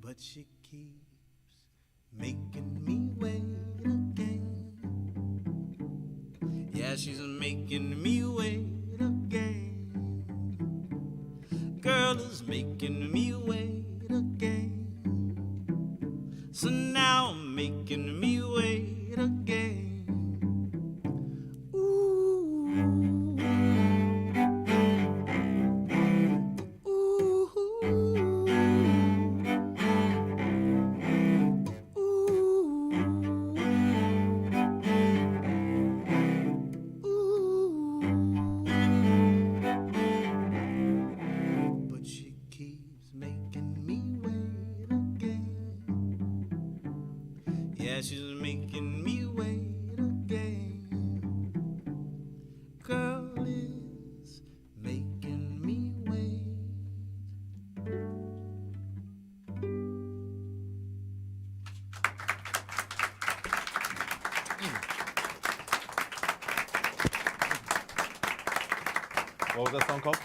But she keeps making me wait again. Yeah, she's making me wait again. Girl is making me wait again. So now I'm making me wait again. Yeah, she's making me wait again. Girl is making me wait. What was that song called?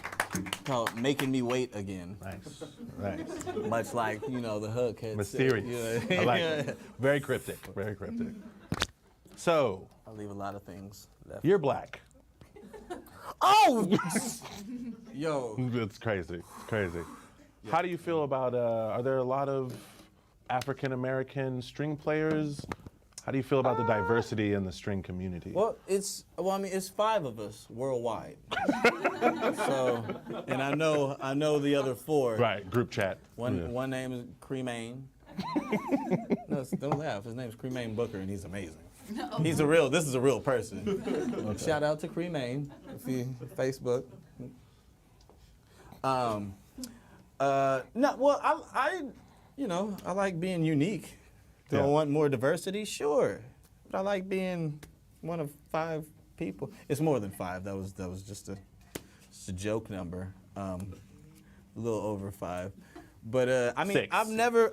Called Making Me Wait Again. Nice. Nice. Much like, the hook had mysterious. said, I like it. Very cryptic. Very cryptic. So. I leave a lot of things left. You're black. Oh! Yo. It's crazy. It's crazy. Yeah. How do you feel about, are there a lot of African American string players? How do you feel about the diversity in the string community? Well, it's 5 of us worldwide. So, and I know the other 4. Right, group chat. One name is Cremain. No, don't laugh. His name's Cremain Booker, and he's amazing. No. This is a real person. Okay. Shout out to Cremain, if you Facebook. No, well, I like being unique. Do I want more diversity? Sure. But I like being one of 5 people. It's more than 5. That was just a joke number. A little over 5. But I mean, 6. I've never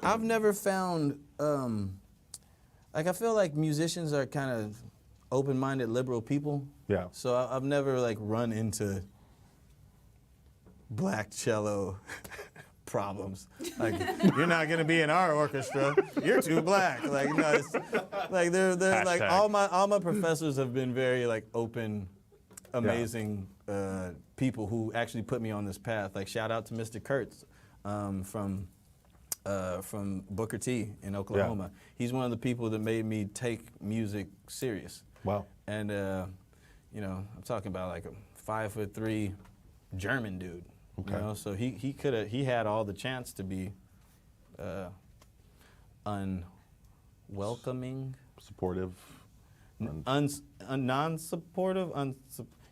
found like I feel like musicians are kind of open-minded liberal people. Yeah. So I've never like run into black cello problems. Like, you're not gonna be in our orchestra. You're too black. Like, no, it's, like they're like all my professors have been very like open, amazing people who actually put me on this path. Like, shout out to Mr. Kurtz from Booker T in Oklahoma. Yeah. He's one of the people that made me take music serious. Wow. And you know, I'm talking about like a 5'3" German dude. Okay. You know, so he had all the chance to be unwelcoming, supportive, non-supportive.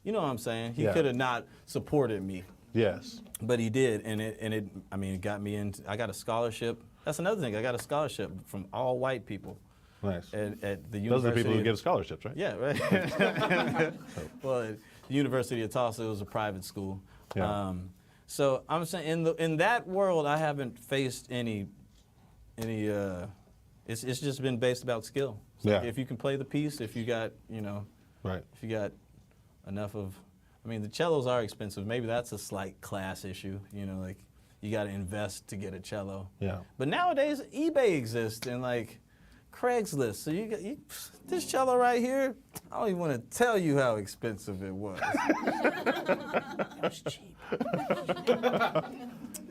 You know what I'm saying? He Yeah. could have not supported me. Yes. But he did, and it I mean, it got me into. I got a scholarship. That's another thing. I got a scholarship from all white people. Nice. At the University. Those are the people who give scholarships, right? Yeah, right. Well, at the University of Tulsa, it was a private school. Yeah. So I'm saying in that world, I haven't faced any. It's just been based about skill. So Yeah. if you can play the piece, if you got right. if you got enough of. I mean, the cellos are expensive. Maybe that's a slight class issue. You know, like you got to invest to get a cello. Yeah. But nowadays, eBay exists and like Craigslist. So you got this cello right here. I don't even want to tell you how expensive it was. It was cheap.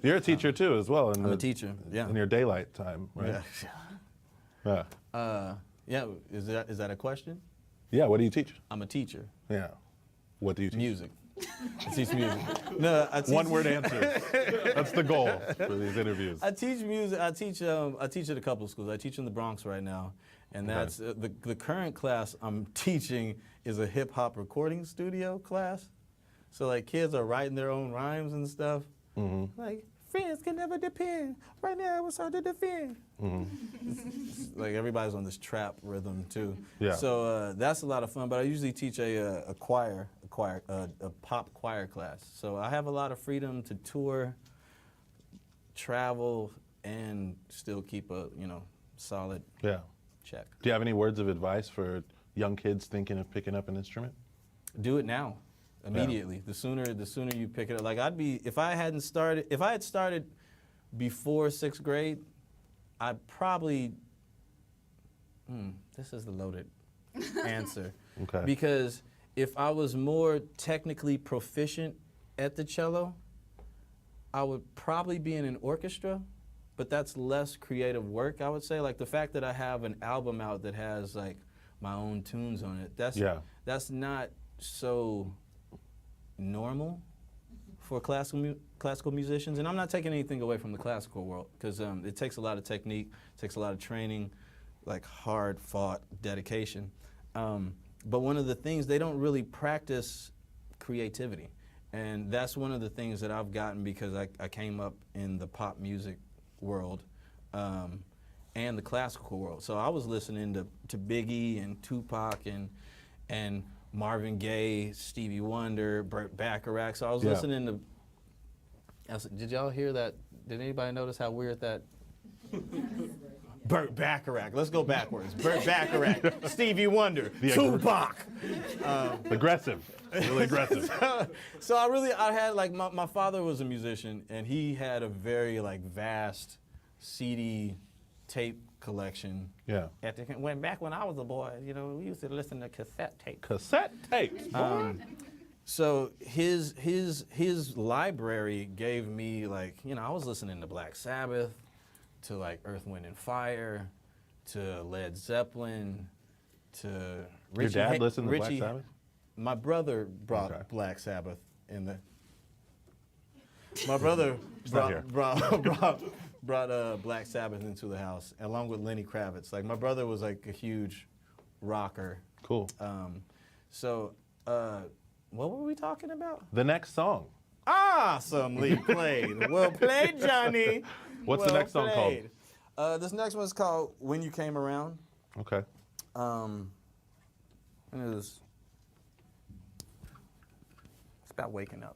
You're a teacher too, as well. I'm a teacher. Yeah. In your daylight time, right? Yeah. Yeah. Yeah. Is that a question? Yeah. What do you teach? I'm a teacher. Yeah. What do you teach? Music. I teach music. No, I teach One-word answers. That's the goal for these interviews. I teach music. I teach at a couple of schools. I teach in the Bronx right now, and that's the current class I'm teaching is a hip hop recording studio class. So like kids are writing their own rhymes and stuff. Mm-hmm. Like friends can never depend. Right now it's hard to defend. Mm-hmm. Like everybody's on this trap rhythm too. Yeah. So that's a lot of fun. But I usually teach a pop choir class. So I have a lot of freedom to tour, travel, and still keep a solid check. Do you have any words of advice for young kids thinking of picking up an instrument? Do it now, immediately. Yeah. The sooner you pick it up. Like if I had started before 6th grade, I'd probably. This is the loaded answer. Okay. Because if I was more technically proficient at the cello, I would probably be in an orchestra, but that's less creative work, I would say. Like the fact that I have an album out that has like my own tunes on it, that's not so normal for classical musicians. And I'm not taking anything away from the classical world, because it takes a lot of technique, takes a lot of training, like hard-fought dedication. But one of the things, they don't really practice creativity. And that's one of the things that I've gotten because I came up in the pop music world and the classical world. So I was listening to Biggie and Tupac and Marvin Gaye, Stevie Wonder, Burt Bacharach. So I was listening to, did y'all hear that? Did anybody notice how weird that? Burt Bacharach. Let's go backwards. Burt Bacharach, Stevie Wonder, Tupac. Aggressive, really aggressive. So I had like my father was a musician, and he had a very like vast CD tape collection. Yeah. Back when I was a boy, we used to listen to cassette tapes. Cassette tapes. So his library gave me like I was listening to Black Sabbath, to like Earth, Wind and Fire, to Led Zeppelin, to Richie. Your dad listened to Black Sabbath? My brother brought Black Sabbath in the. My brother brought Black Sabbath into the house along with Lenny Kravitz. Like my brother was like a huge rocker. Cool. So what were we talking about? The next song. Awesomely played. Well played, Johnny. What's the next song called? This next one's called When You Came Around. Okay. And it was about waking up.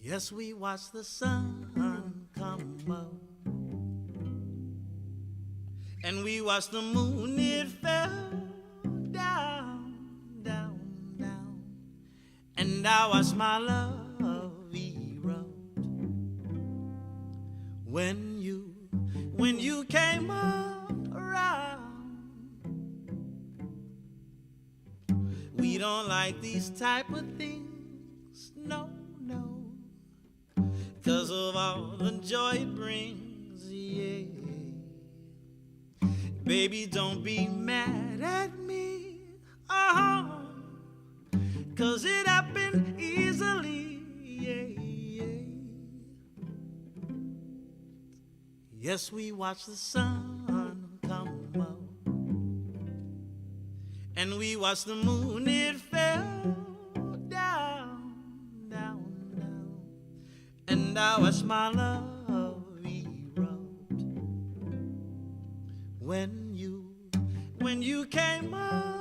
Yes, we watch the sun come up, and we watch the moon, it fell down, down, down, and I watched my love erupt when you came around. We don't like these type of things, no, no, 'cause of all the joy it brings, yeah. Baby, don't be mad at me, 'cause it happened easily, yeah, yeah. Yes, we watch the sun come up, and we watch the moon, it fell down, down, down, and I watch my love erupt when you came around.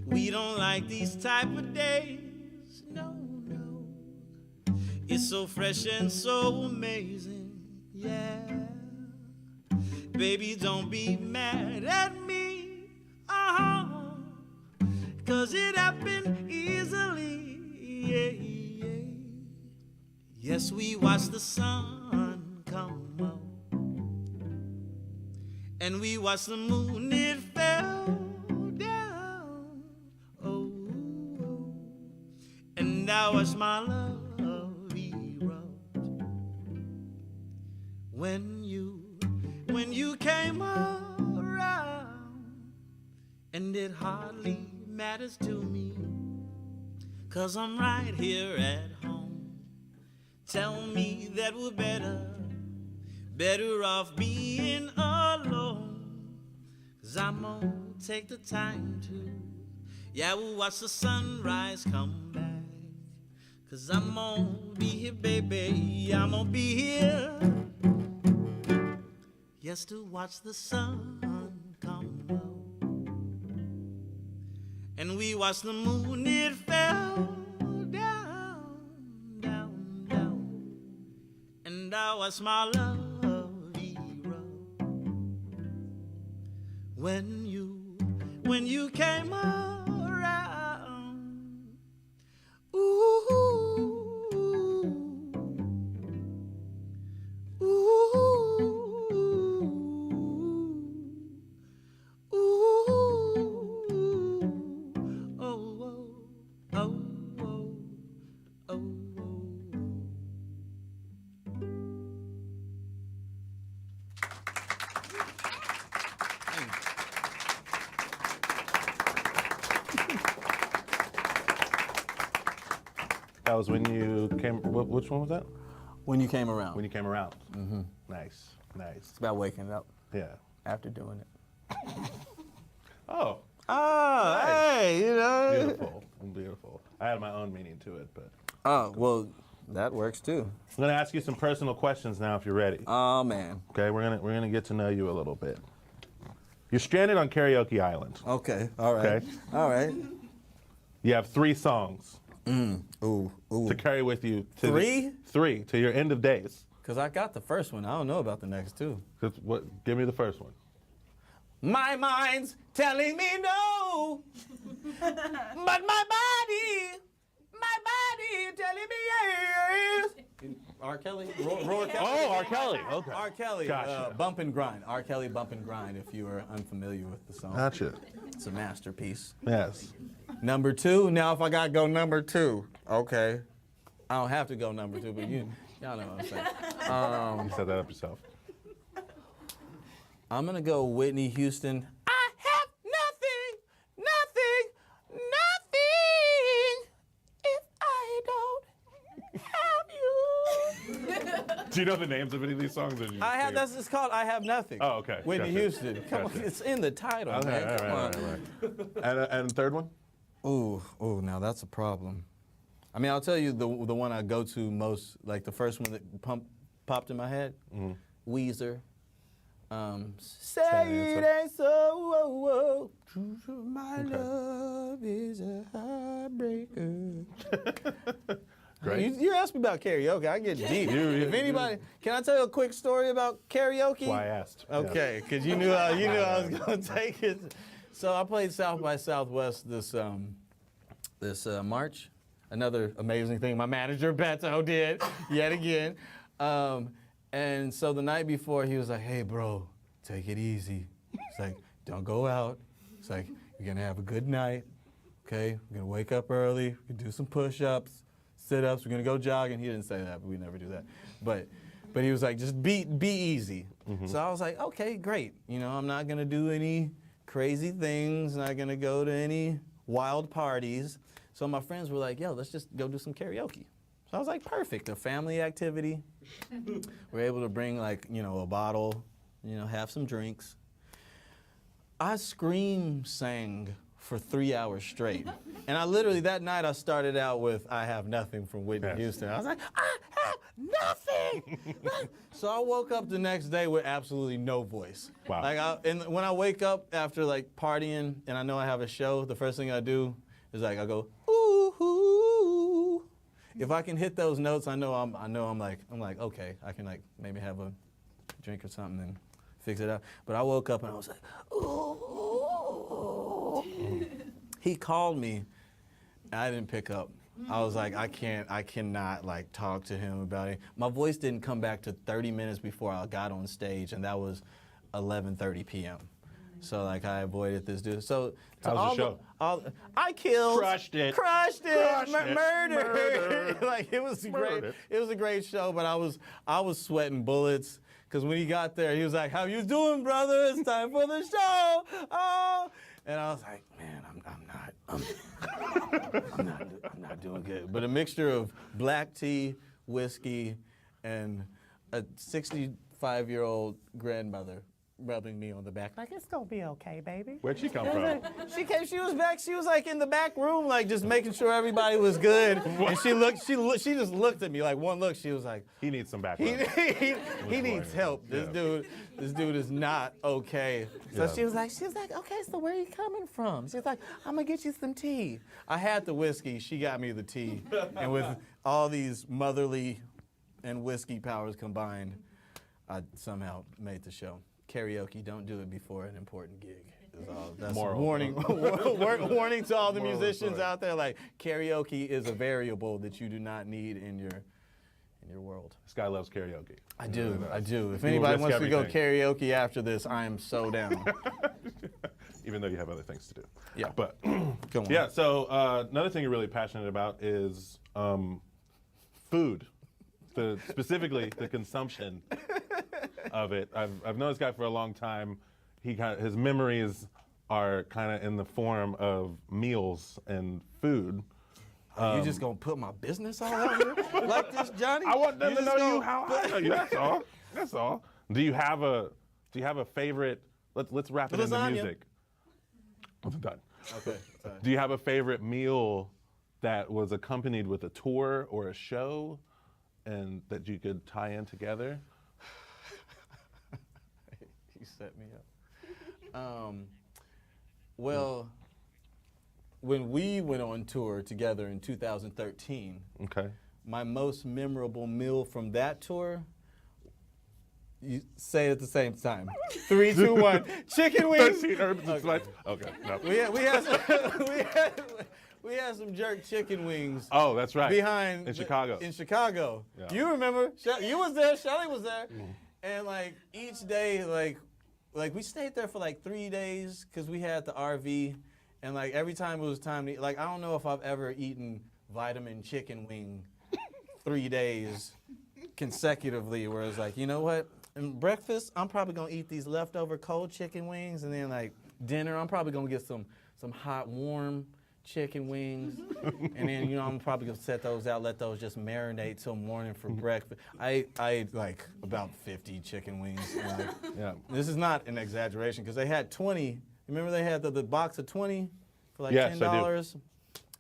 We don't like these type of days, no, no. It's so fresh and so amazing, yeah. Baby, don't be mad at me, 'cause it happened easily, yeah, yeah. Yes, we watch the sun come up, and we watch the moon, it fell down, oh, oh. And I watch my love erupt when you came around, and it hardly matters to me, 'cause I'm right here at home. Tell me that we're better off being alone, 'cause I'm gonna take the time to, yeah, we'll watch the sunrise come back, 'cause I'm gonna be here, baby, I'm gonna be here, yes, to watch the sun come up, and we watch the moon, it fell down, down, down, and I watch my love erupt when you came around. Ooh, That was when you came. Which one was that? When you came around. When you came around. Mm-hmm. Nice, nice. It's about waking up. Yeah. After doing it. Oh. Oh, Nice. hey, you know. Beautiful, beautiful. I had my own meaning to it, but. Oh, well, that works too. I'm gonna ask you some personal questions now, if you're ready. Oh man. Okay, we're gonna get to know you a little bit. You're stranded on Karaoke Island. Okay. All right. Okay. All right. You have 3 songs. Ooh. To carry with you. To 3? 3 to your end of days. Because I got the first one. I don't know about the next 2. Give me the first one. My mind's telling me no, but my body telling me yes. R. Kelly? Roy Kelly? Oh, R. Kelly. Okay. R. Kelly. Gotcha. Bump and Grind. R. Kelly, Bump and Grind, if you are unfamiliar with the song. Gotcha. It's a masterpiece. Yes. Number 2. Now, if I got to go number 2, okay. I don't have to go number 2, but y'all know what I'm saying. You set that up yourself. I'm going to go Whitney Houston. I have nothing if I don't have Do you know the names of any of these songs? Or do you I have. That's it's called. I Have Nothing. Oh, okay. Whitney Gotcha. Houston. Come on, Gotcha. it's in the title, Okay, man. Come on. right. And third one? Ooh, now that's a problem. I mean, I'll tell you the one I go to most, like the first one that popped in my head, Weezer. Say it ain't so, my love is a heartbreaker. Great. You asked me about karaoke. I get deep. If anybody, can I tell you a quick story about karaoke? That's why I asked. Okay, because you knew I was gonna take it. So I played South by Southwest this March. Another amazing thing my manager Beto did yet again. And so the night before, he was like, "Hey, bro, take it easy." It's like, "Don't go out." It's like, "You're gonna have a good night, okay? We're gonna wake up early. We're gonna do some push-ups, sit-ups. We're gonna go jogging." He didn't say that, but we never do that. But he was like, "Just be easy." So I was like, "Okay, great. You know, I'm not gonna do any crazy things. Not gonna go to any wild parties." So my friends were like, "Yo, let's just go do some karaoke." So I was like, perfect, a family activity. We're able to bring like, a bottle, have some drinks. I sang for 3 hours straight. And I literally, that night I started out with I Have Nothing from Whitney Houston. I was like, I have nothing! So I woke up the next day with absolutely no voice. Wow. And when I wake up after like partying and I know I have a show, the first thing I do is like, I go, ooh, ooh. If I can hit those notes, I know I'm like, okay, I can like maybe have a drink or something and fix it out. But I woke up and I was like, ooh. He called me, and I didn't pick up. I was like, I cannot like talk to him about it. My voice didn't come back to 30 minutes before I got on stage, and that was 11:30 p.m. So like I avoided this dude. So how's the show? I killed, crushed it, murdered. Like it was great. It was a great show, but I was sweating bullets because when he got there, he was like, "How you doing, brother? It's time for the show." Oh, and I was like, "Man, I'm not doing good." But a mixture of black tea, whiskey, and a 65-year-old grandmother rubbing me on the back, like, "It's gonna be okay, baby." Where'd she come from? She was back. She was like in the back room, like just making sure everybody was good. And she just looked at me like one look. She was like, "He needs some backup. He needs help. This dude is not okay." So she was like, "Okay, so where are you coming from?" She was like, "I'm gonna get you some tea." I had the whiskey. She got me the tea, and with all these motherly and whiskey powers combined, I somehow made the show. Karaoke, don't do it before an important gig. That's Moral. warning to all the musicians out there. Like, karaoke is a variable that you do not need in your world. This guy loves karaoke. I do. If He will anybody risk wants to go everything. karaoke after this, I am so down. Even though you have other things to do. Yeah. But Go on. yeah. So another thing you're really passionate about is food. Specifically the consumption of it. I've known this guy for a long time. His memories are kind of in the form of meals and food. You just gonna put my business all out here like this, Johnny? I want them to know you how I know you. That's all. That's all. Do you have a favorite? Let's wrap it into Lasagna. music. I'm done. Okay. Sorry. Do you have a favorite meal that was accompanied with a tour or a show, and that you could tie in together? You set me up. Well, when we went on tour together in 2013, okay, my most memorable meal from that tour, you say it at the same time. 3, 2, 1. Chicken wings. 13 herbs and spices. Okay. No. We had some jerk chicken wings. Oh, that's right. Behind in Chicago. In Chicago. Yeah. You remember? You was there. Shelly was there. And like each day, like we stayed there for like 3 days because we had the RV, and like every time it was time to eat, like I don't know if I've ever eaten vitamin chicken wing 3 days consecutively, where it's like, you know what? And breakfast, I'm probably gonna eat these leftover cold chicken wings, and then like dinner, I'm probably gonna get some hot warm chicken wings, and then I'm probably gonna set those out, let those just marinate till morning for breakfast. I ate like about 50 chicken wings. And like, Yeah. This is not an exaggeration because they had 20. Remember they had the box of 20 for like Yes, $10.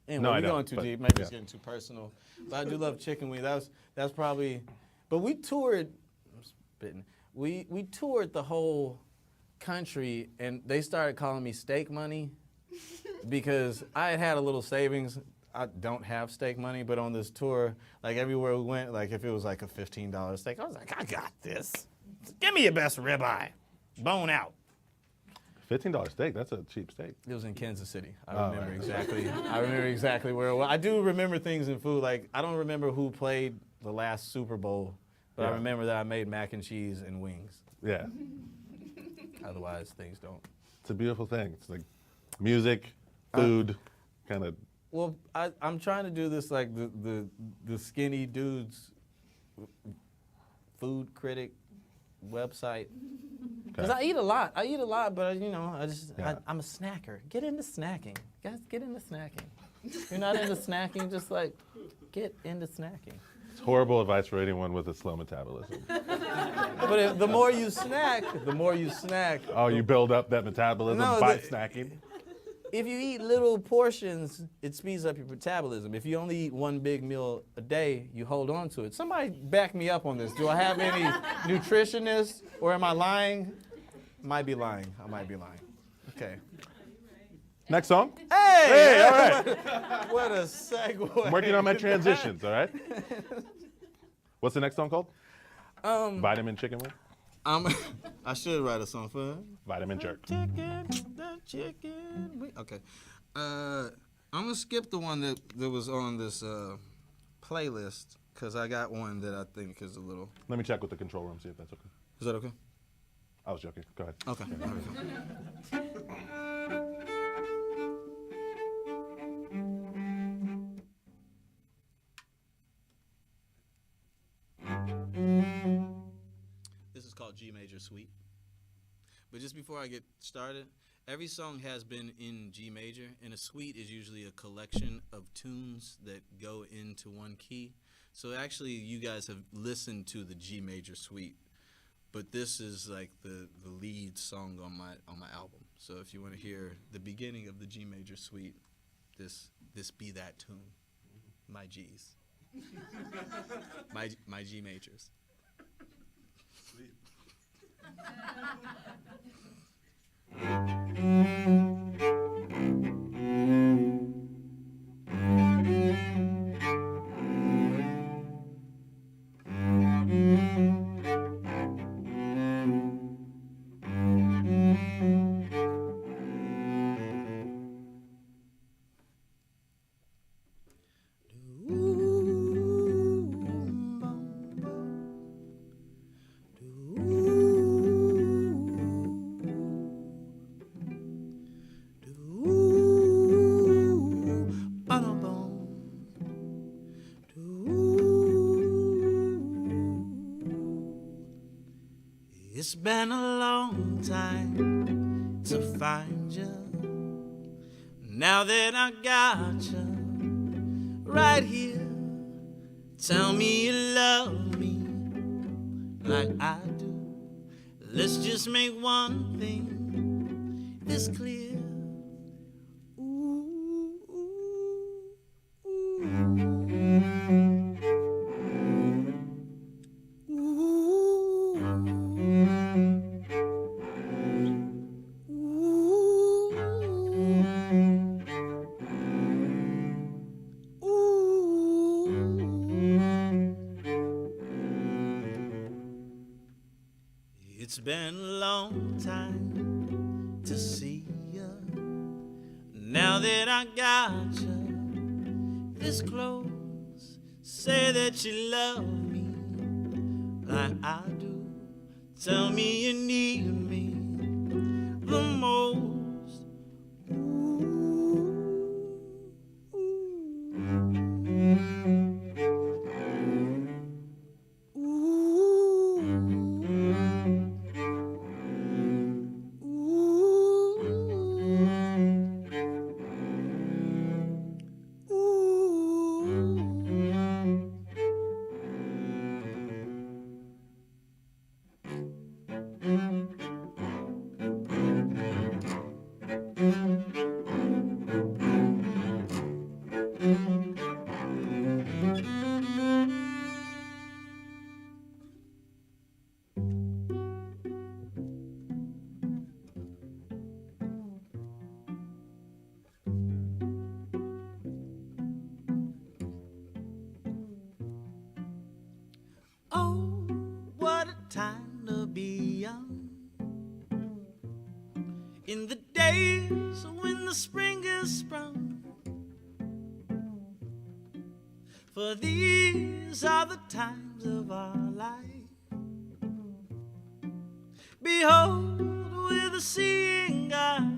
Anyway, No, I we're don't, going too but deep. Maybe it's yeah. getting too personal. But I do love chicken wings. That's probably. But we toured. I'm spitting. We toured the whole country, and they started calling me steak money because I had a little savings. I don't have steak money, but on this tour, like everywhere we went, like if it was like a $15 steak, I was like, I got this. Give me your best ribeye, bone out. $15 steak, that's a cheap steak. It was in Kansas City. I Oh, remember right. exactly. I remember exactly where it was. I do remember things in food. Like I don't remember who played the last Super Bowl, but I Yeah. remember that I made mac and cheese and wings. Yeah. Otherwise, things don't. It's a beautiful thing. It's like music, food, kind of. Well, I'm trying to do this like the skinny dudes food critic website. Because I eat a lot. But I'm a snacker. Get into snacking. Guys, get into snacking. If you're not into snacking, just like get into snacking. It's horrible advice for anyone with a slow metabolism. But the more you snack, the more you snack. Oh, you build up that metabolism by snacking? If you eat little portions, it speeds up your metabolism. If you only eat one big meal a day, you hold on to it. Somebody back me up on this. Do I have any nutritionists or am I lying? Might be lying. I might be lying. Okay. Next song? Hey! All right. What a segue. I'm working on my transitions, all right? What's the next song called? Vitamin Chicken Wing? I should write a song for Vitamin Jerk. Chicken wing. Okay. I'm going to skip the one that was on this playlist because I got one that I think is a little... Let me check with the control room, see if that's okay. Is that okay? I was joking. Go ahead. Okay. This is called G major suite. But just before I get started, every song has been in G major, and a suite is usually a collection of tunes that go into one key. So actually, you guys have listened to the G major suite, but this is like the lead song on my album. So if you want to hear the beginning of the G major suite, this be that tune, my G's, my G majors. Sweet. It's been a long time to find you. Now that I got you right here, tell me you love me like I do. Let's just make one thing this clear. It's been a long time to see you. Now that I got you this close, say that you love me like I do. Tell me you need me the most. in the days when the spring is sprung. For these are the times of our life. Behold, with a seeing eye,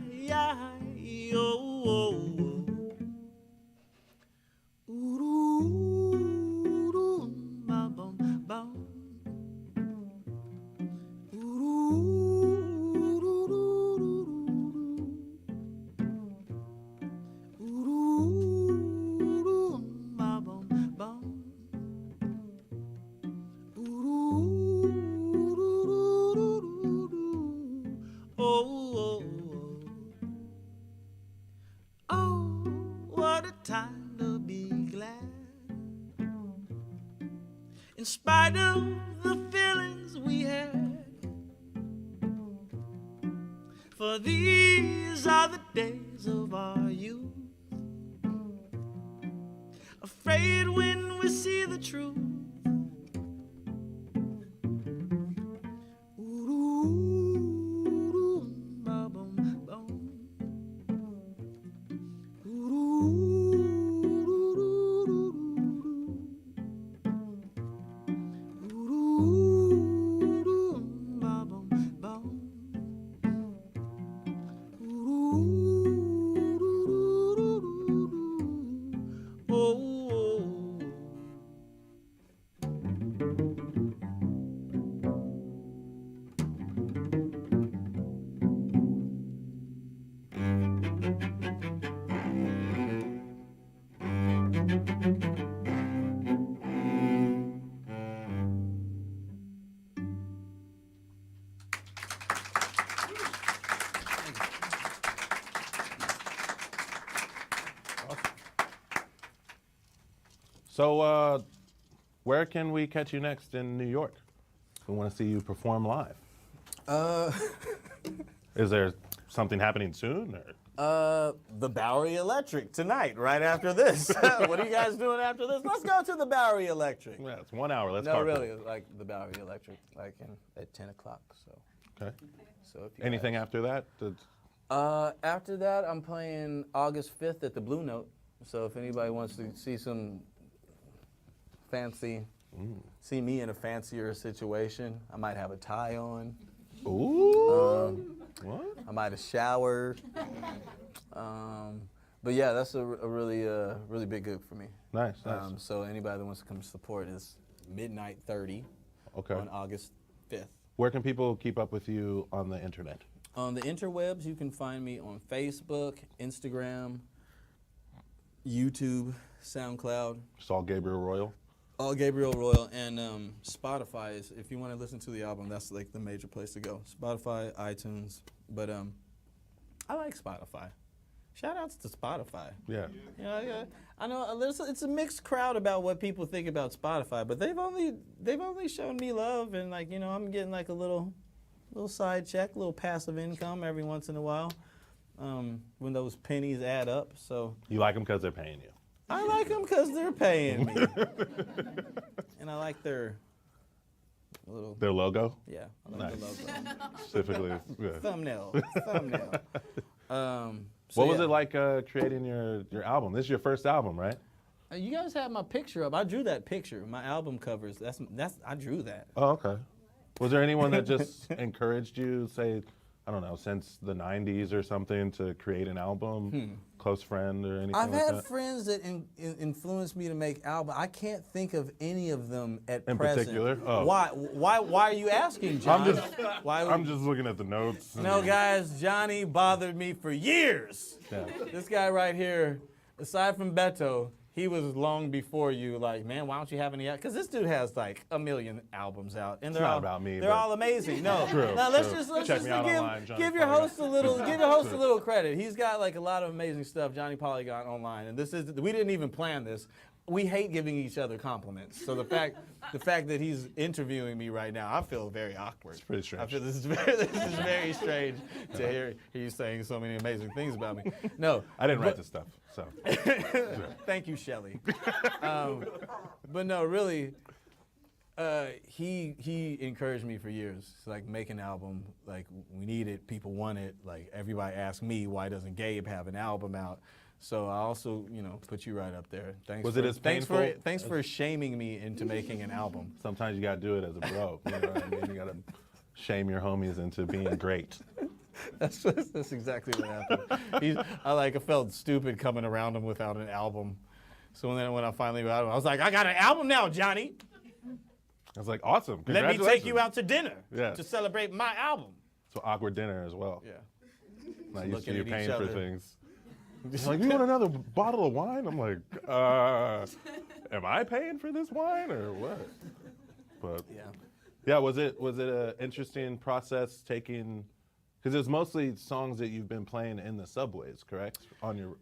oh, oh, oh. Ooh, ba, bum, bum. In spite of the feelings we had, for these are the days of our youth. Afraid when we see the truth. So, where can we catch you next in New York? We want to see you perform live. Is there something happening soon? Or? The Bowery Electric tonight, right after this. What are you guys doing after this? Let's go to the Bowery Electric. Yeah, it's 1 hour. Let's No, carpool. really, like the Bowery Electric, like at 10 o'clock. So. Okay. So if you Anything after that? After that, I'm playing August 5th at the Blue Note. So if anybody wants to see some fancy, see me in a fancier situation, I might have a tie on. Ooh. What? I might have showered. But yeah, that's a really big gig for me. Nice, nice. So anybody that wants to come support is midnight 30 Okay. on August 5th. Where can people keep up with you on the internet? On the interwebs, you can find me on Facebook, Instagram, YouTube, SoundCloud. Saul Gabriel Royal. All Gabriel Royal, and Spotify is, if you want to listen to the album, that's like the major place to go. Spotify, iTunes, but I like Spotify. Shout outs to Spotify. Yeah. Yeah. I know it's a mixed crowd about what people think about Spotify, but they've only shown me love, and like, you know, I'm getting like a little side check, a little passive income every once in a while, when those pennies add up. So You like them because they're paying you. I like them because they're paying me, and I like their little logo. Yeah, I like Nice. the logo. Specifically, yeah. Thumbnail. What was it like creating your album? This is your first album, right? You guys have my picture up. I drew that picture. My album covers. I drew that. Oh, okay. Was there anyone that just encouraged you, say, I don't know, since the 90s or something, to create an album? Close friend or anything I've like had that? friends that influenced me to make albums. I can't think of any of them at In present. particular? Oh. Why are you asking, John? I'm just looking at the notes. No, guys, Johnny bothered me for years. Yeah. This guy right here, aside from Beto, he was long before you. Like, man, why don't you have any? Because this dude has like 1 million albums out, and It's they're not all about me, They're but- all amazing. No, True, now let's true. just Check me out online, Johnny give your host a little Polygon. credit. He's got like a lot of amazing stuff. Johnny Polygon online, and we didn't even plan this. We hate giving each other compliments. So the fact that he's interviewing me right now, I feel very awkward. It's pretty strange. I feel this is very strange to hear you saying so many amazing things about me. No, I didn't write this stuff, so. Thank you, Shelley. But no, really, He encouraged me for years. It's like, make an album. Like, we need it. People want it. Like, everybody asked me, why doesn't Gabe have an album out? So I also, you know, put you right up there. Thanks. Was it as painful? Thanks for shaming me into making an album. Sometimes you gotta do it as a bro. You know what I mean? You gotta shame your homies into being great. That's exactly what happened. I felt stupid coming around him without an album. So then when I finally got him, I was like, I got an album now, Johnny. I was like, awesome. Let me take you out to dinner to celebrate my album. So awkward dinner as well. Yeah. Not used to Looking you at paying each for other. things. He's like, you want another bottle of wine? I'm like, am I paying for this wine or what? But yeah, was it an interesting process taking? Because it's mostly songs that you've been playing in the subways, correct? On your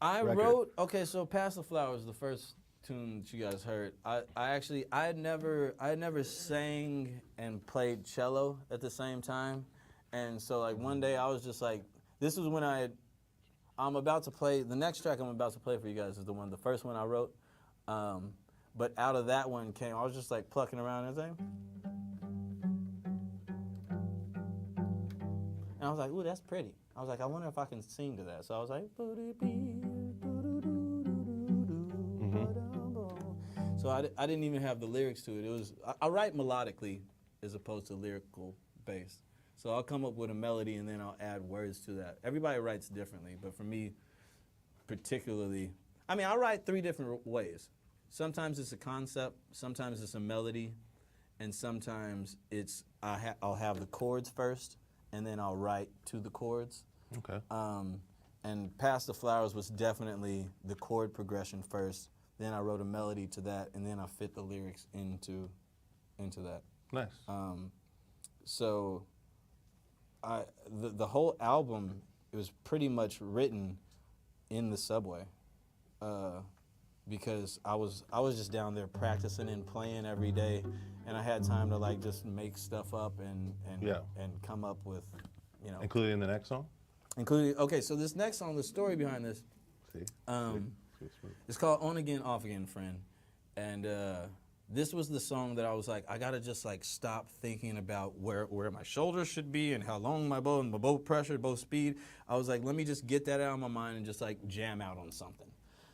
I record. wrote, okay, so Pass the Flowers, the first tune that you guys heard. I had never sang and played cello at the same time. And so like one day I was just like, this was when I'm about to play, the next track I'm about to play for you guys is the first one I wrote. But out of that one came, I was just like plucking around and everything. And I was like, ooh, that's pretty. I was like, I wonder if I can sing to that. So I was like, so I didn't even have the lyrics to it. It was, I write melodically as opposed to lyrical based. So I'll come up with a melody and then I'll add words to that. Everybody writes differently, but for me particularly, I mean, I write 3 different ways. Sometimes it's a concept, sometimes it's a melody, and sometimes it's, I'll have the chords first, and then I'll write to the chords. Okay. And Pass the Flowers was definitely the chord progression first. Then I wrote a melody to that, and then I fit the lyrics into that. Nice. So the whole album, it was pretty much written in the subway, because I was just down there practicing and playing every day, and I had time to like just make stuff up and come up with, you know. Including the next song? Okay, so this next song, the story behind this, it's called On Again, Off Again, Friend. And this was the song that I was like, I gotta just like stop thinking about where my shoulders should be and how long my bow and my bow pressure, bow speed. I was like, let me just get that out of my mind and just like jam out on something.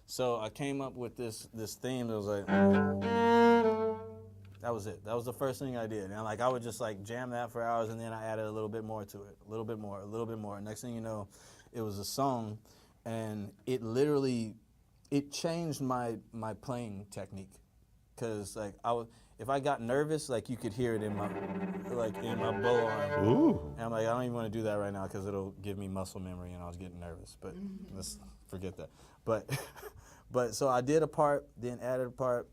So I came up with this theme that was like, that was it. That was the first thing I did. And like I would just like jam that for hours, and then I added a little bit more to it, a little bit more, a little bit more. Next thing you know, it was a song, and it literally, it changed my playing technique. Cause like if I got nervous, like you could hear it in my bow arm. Ooh. And I'm like, I don't even want to do that right now because it'll give me muscle memory, and I was getting nervous. But let's forget that. But so I did a part, then added a part,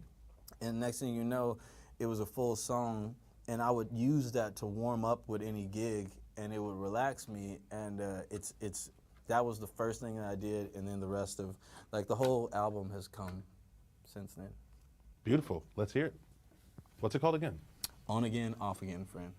and next thing you know, it was a full song, and I would use that to warm up with any gig, and it would relax me. And that was the first thing that I did, and then the rest of like the whole album has come since then. Beautiful. Let's hear it. What's it called again? On Again, Off Again, Friend.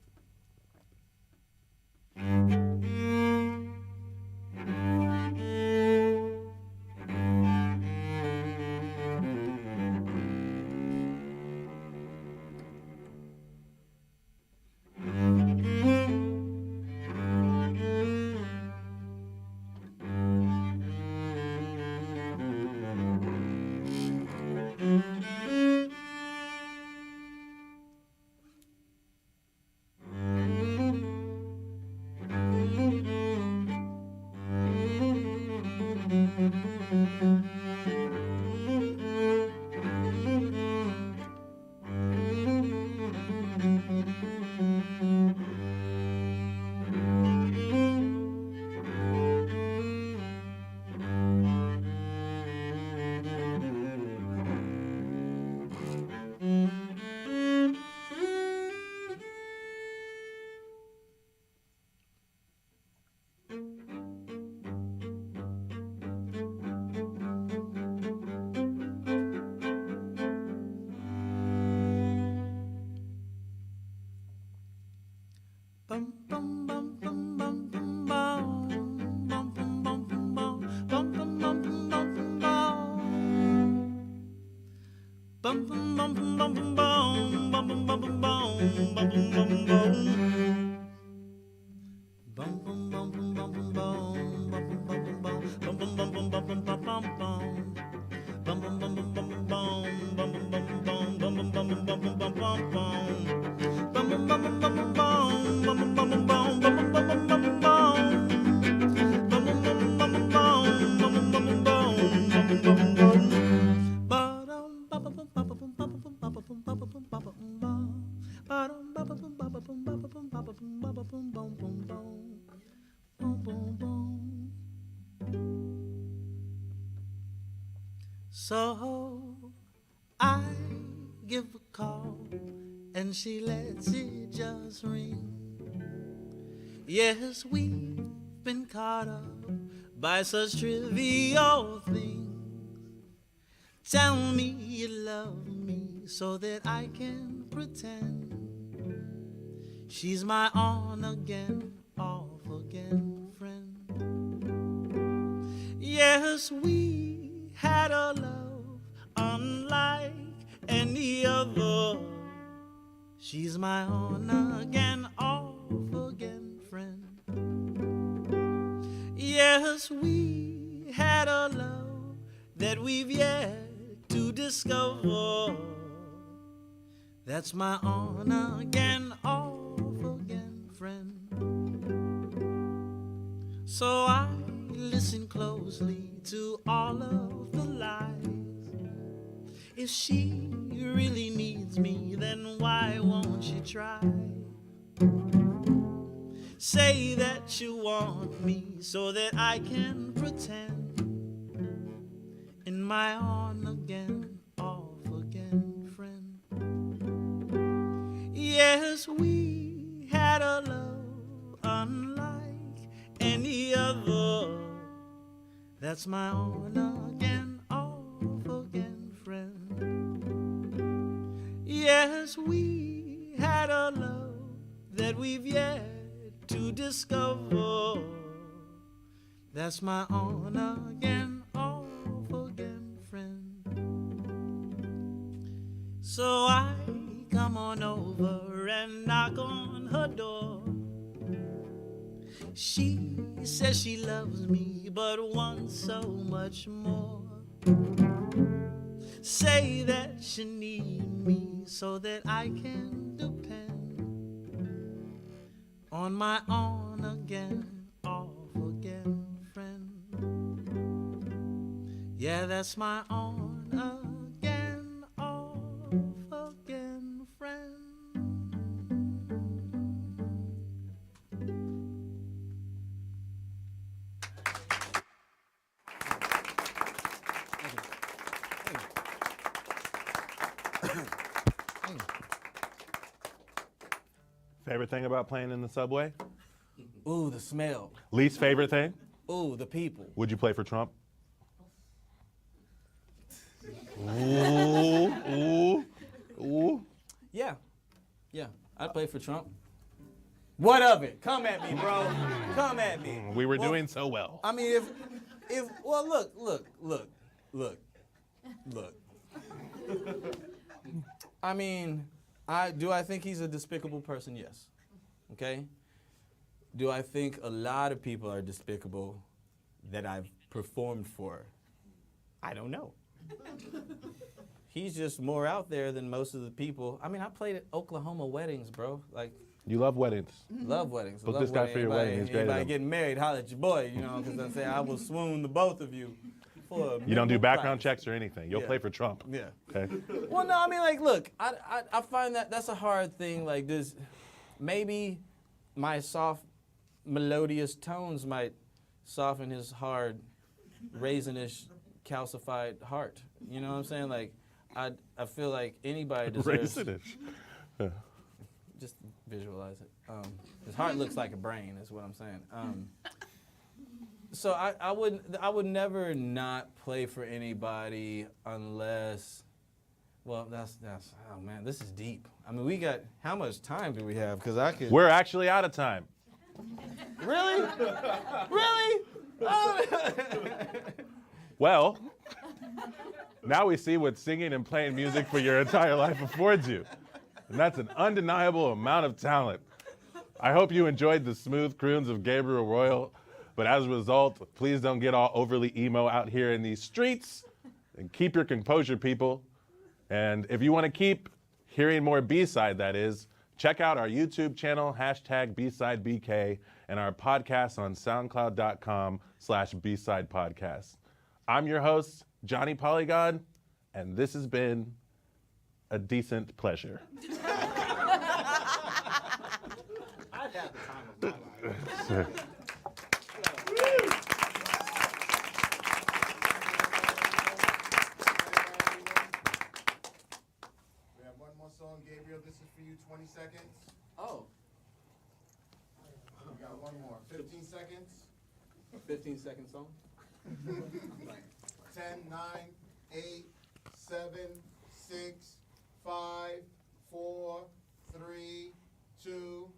So I give a call and she lets it just ring. Yes, we've been caught up by such trivial things. Tell me you love me so that I can pretend. She's my on again, off again friend. Yes, we had a love unlike any other. She's my on again, off again friend. Yes, we had a love that we've yet to discover. That's my on again, off again friend. So I listen closely to all of the lies. If she really needs me, then why won't you try? Say that you want me so that I can pretend. In my on again, off again friend. Yes, we had a love unlike any other. That's my on again, off again friend. Yes, we had a love that we've yet to discover. That's my on again, off again friend. So I come on over and knock on her door. She says she loves me but wants so much more. Say that you need me so that I can depend on my on again, off again friend. Yeah, that's my on again, off again friend. Favorite thing about playing in the subway? Ooh, the smell. Least favorite thing? Ooh, the people. Would you play for Trump? Ooh, ooh, ooh. Yeah, I'd play for Trump. What of it? Come at me, bro. Come at me. We were doing so well. I mean, well, look. I mean, do I think he's a despicable person? Yes. Okay. Do I think a lot of people are despicable that I've performed for? I don't know. He's just more out there than most of the people. I mean, I played at Oklahoma weddings, bro. Like, you love weddings. Love weddings. Book love this guy wedding. for your wedding. He's great. Anybody getting married, holler at your boy, you know, because I say I will swoon the both of you. For you don't do background checks or anything. You'll play for Trump. Yeah. Okay. Well, no, I mean, like, look, I find that's a hard thing. Like, this, maybe my soft, melodious tones might soften his hard, raisinish, calcified heart. You know what I'm saying? Like, I feel like anybody deserves. Raisinish. Just visualize it. His heart looks like a brain, is what I'm saying. So I would never not play for anybody unless, well, that's oh man, this is deep. I mean, we got, how much time do we have? Because I could. We're actually out of time. Really? Really? Well, now we see what singing and playing music for your entire life affords you. And that's an undeniable amount of talent. I hope you enjoyed the smooth croons of Gabriel Royal, but as a result, please don't get all overly emo out here in these streets, and keep your composure, people. And if you want to keep hearing more B-side, that is, check out our YouTube channel, #BsideBK, and our podcast on soundcloud.com/BsidePodcast. I'm your host, Johnny Polygon, and this has been a decent pleasure. I've had the time of my life. One more. 15 seconds. A 15-second song. 10, 9, 8, 7, 6, 5, 4, 3, 2.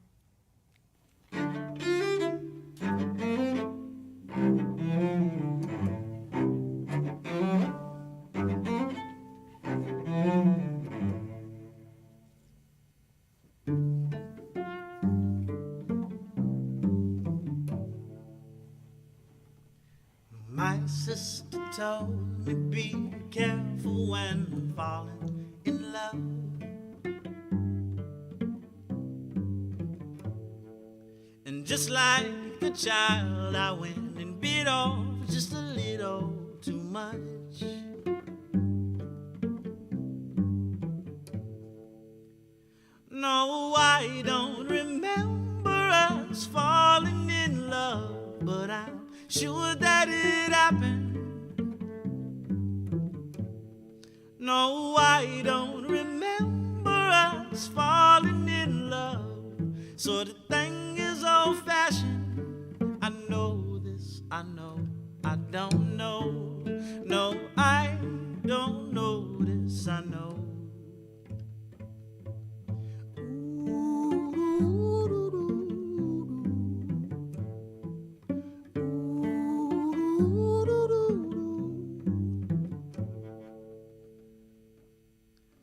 My sister told me be careful when falling in love. And just like a child, I went and bit off just a little too much. No, I don't remember us falling in love, but I'm sure that it happened. No, I don't remember us falling in love. So the thing is old-fashioned. I know this, I know, I don't know. No, I don't know this, I know.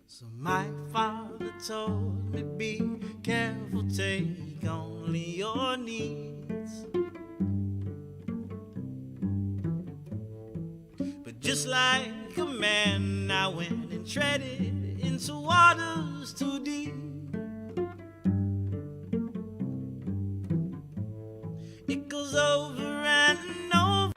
So my father told me be careful, take only your needs. But just like a man, I went and treaded into waters too deep. It goes over and over.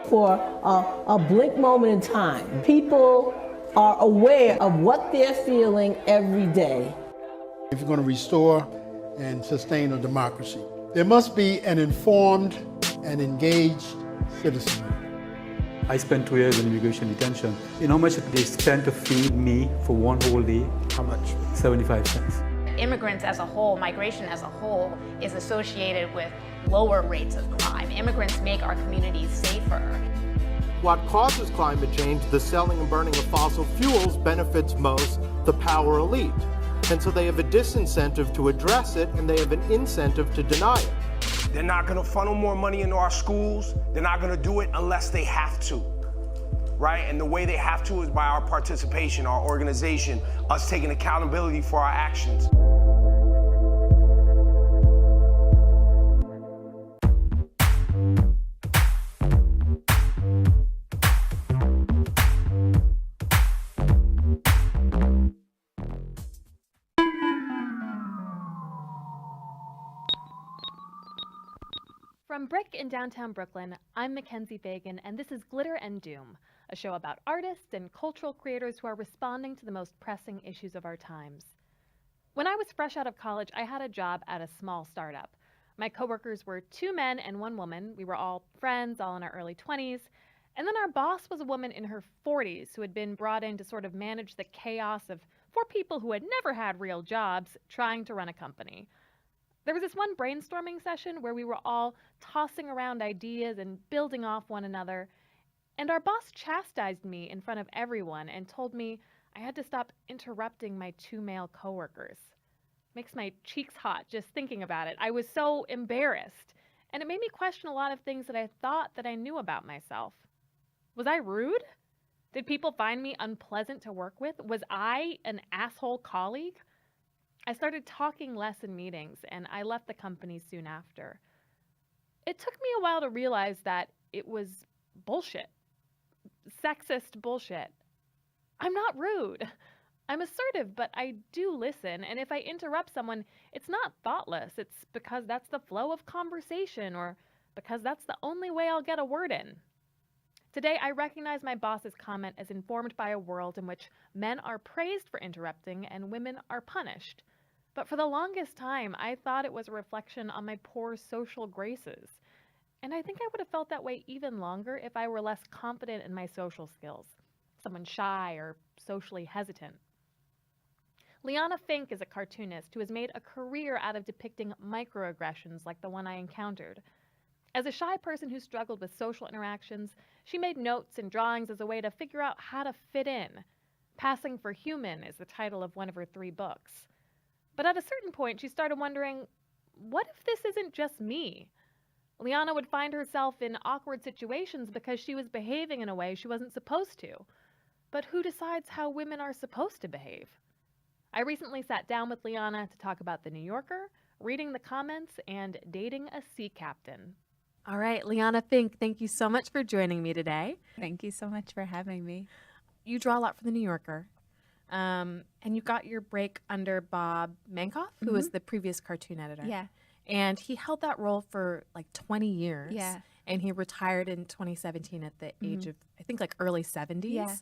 For a blink moment in time, people are aware of what they're feeling every day. If you're going to restore and sustain a democracy, there must be an informed and engaged citizenry. I spent 2 years in immigration detention. You know how much they spent to feed me for one whole day? How much? 75 cents. Immigrants as a whole, migration as a whole, is associated with lower rates of crime. Immigrants make our communities safer. What causes climate change, the selling and burning of fossil fuels, benefits most the power elite. And so they have a disincentive to address it, and they have an incentive to deny it. They're not gonna funnel more money into our schools. They're not gonna do it unless they have to, right? And the way they have to is by our participation, our organization, us taking accountability for our actions. From BRIC in downtown Brooklyn, I'm Mackenzie Fagan, and this is Glitter and Doom, a show about artists and cultural creators who are responding to the most pressing issues of our times. When I was fresh out of college, I had a job at a small startup. My coworkers were 2 men and 1 woman. We were all friends, all in our early 20s. And then our boss was a woman in her 40s who had been brought in to sort of manage the chaos of 4 people who had never had real jobs trying to run a company. There was this one brainstorming session where we were all tossing around ideas and building off one another, and our boss chastised me in front of everyone and told me I had to stop interrupting my 2 male coworkers. Makes my cheeks hot just thinking about it. I was so embarrassed, and it made me question a lot of things that I thought that I knew about myself. Was I rude? Did people find me unpleasant to work with? Was I an asshole colleague? I started talking less in meetings, and I left the company soon after. It took me a while to realize that it was bullshit. Sexist bullshit. I'm not rude. I'm assertive, but I do listen, and if I interrupt someone, it's not thoughtless. It's because that's the flow of conversation, or because that's the only way I'll get a word in. Today, I recognize my boss's comment as informed by a world in which men are praised for interrupting and women are punished. But for the longest time, I thought it was a reflection on my poor social graces. And I think I would have felt that way even longer if I were less confident in my social skills, someone shy or socially hesitant. Liana Fink is a cartoonist who has made a career out of depicting microaggressions like the one I encountered. As a shy person who struggled with social interactions, she made notes and drawings as a way to figure out how to fit in. Passing for Human is the title of one of her 3 books. But at a certain point, she started wondering, what if this isn't just me? Liana would find herself in awkward situations because she was behaving in a way she wasn't supposed to. But who decides how women are supposed to behave? I recently sat down with Liana to talk about The New Yorker, reading the comments, and dating a sea captain. All right, Liana Fink, thank you so much for joining me today. Thank you so much for having me. You draw a lot for The New Yorker, and you got your break under Bob Mankoff, who was the previous cartoon editor. Yeah. And he held that role for like 20 years. Yeah. And he retired in 2017 at the age of, I think, like early 70s. Yeah.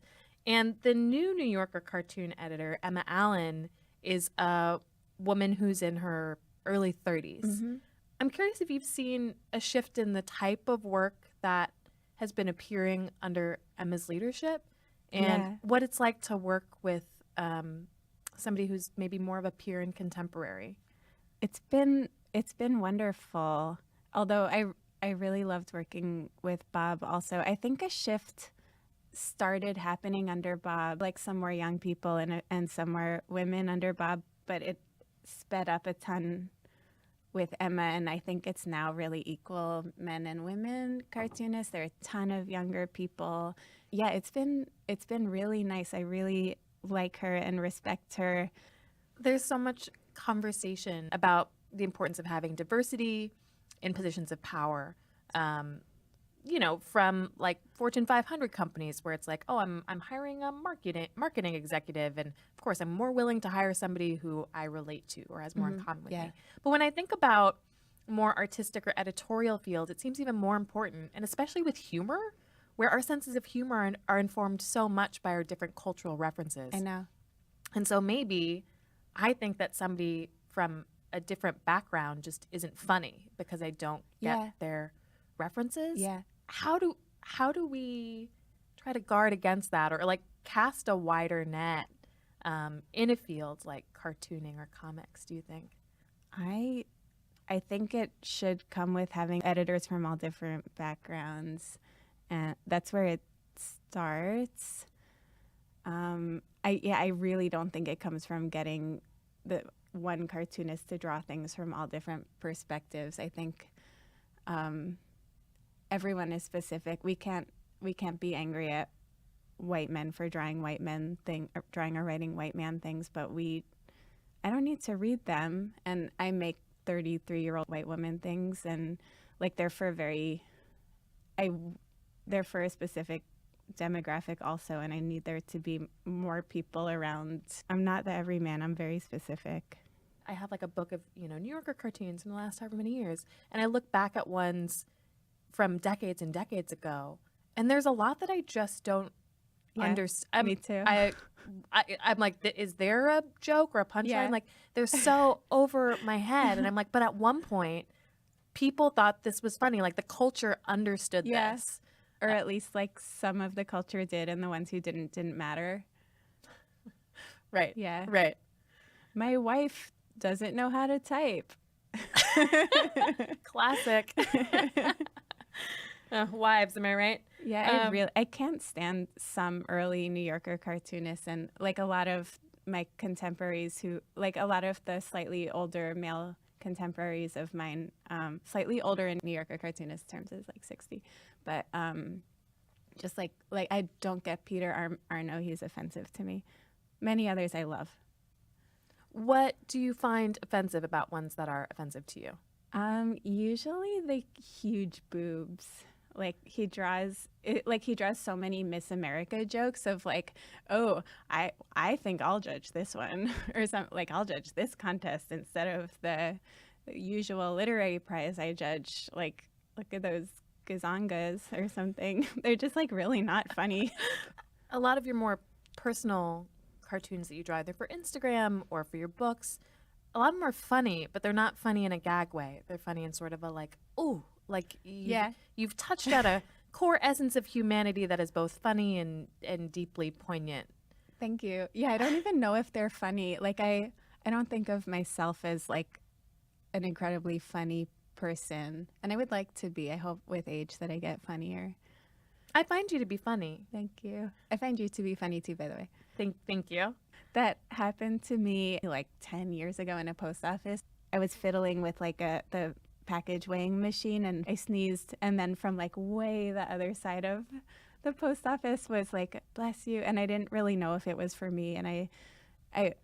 And the new New Yorker cartoon editor, Emma Allen, is a woman who's in her early 30s. I'm curious if you've seen a shift in the type of work that has been appearing under Emma's leadership, and what it's like to work with somebody who's maybe more of a peer and contemporary. It's been wonderful. Although I really loved working with Bob also. I think a shift started happening under Bob, like some more young people and some more women under Bob, but it sped up a ton with Emma, and I think it's now really equal men and women cartoonists. There are a ton of younger people. Yeah, it's been really nice. I really like her and respect her. There's so much conversation about the importance of having diversity in positions of power. You know, from like Fortune 500 companies where it's like, oh, I'm hiring a marketing executive, and of course I'm more willing to hire somebody who I relate to or has more in common with me. But when I think about more artistic or editorial fields, it seems even more important, and especially with humor, where our senses of humor are informed so much by our different cultural references. I know. And so maybe I think that somebody from a different background just isn't funny because I don't get their references. Yeah. How do we try to guard against that, or like cast a wider net in a field like cartooning or comics, do you think? I think it should come with having editors from all different backgrounds, and that's where it starts. I really don't think it comes from getting the one cartoonist to draw things from all different perspectives. I think everyone is specific. We can't be angry at white men for drawing white men drawing or writing white man things, but I don't need to read them, and I make 33-year-old white woman things, and like they're for a specific demographic also, and I need there to be more people around. I'm not the everyman. I'm very specific. I have like a book of, New Yorker cartoons from the last however many years, and I look back at ones from decades and decades ago, and there's a lot that I just don't understand. Me too. I'm like, is there a joke or a punchline? Like, they're so over my head, and I'm like, but at one point, people thought this was funny. Like, the culture understood this. Or at least, like, some of the culture did, and the ones who didn't matter. Right. Yeah. Right. My wife doesn't know how to type. Classic. Wives, am I right? Yeah, I can't stand some early New Yorker cartoonists, and like a lot of my contemporaries who, like a lot of the slightly older male contemporaries of mine, slightly older in New Yorker cartoonist terms is like 60, but just like I don't get Peter Arno, he's offensive to me. Many others I love. What do you find offensive about ones that are offensive to you? Usually the huge boobs. Like he draws so many Miss America jokes of like, oh, I think I'll judge this one or something, like I'll judge this contest instead of the usual literary prize I judge. Like, look at those gazongas or something. They're just like really not funny. A lot of your more personal cartoons that you draw, either for Instagram or for your books, a lot of them are funny, but they're not funny in a gag way. They're funny in sort of a like, ooh, like you've touched at a core essence of humanity that is both funny and deeply poignant. Thank you. Yeah, I don't even know if they're funny. Like I don't think of myself as like an incredibly funny person, and I would like to be. I hope with age that I get funnier. I find you to be funny. Thank you. I find you to be funny too, by the way. Thank you. That happened to me like 10 years ago in a post office. I was fiddling with like the package weighing machine and I sneezed, and then from like way the other side of the post office was like, bless you, and I didn't really know if it was for me, and I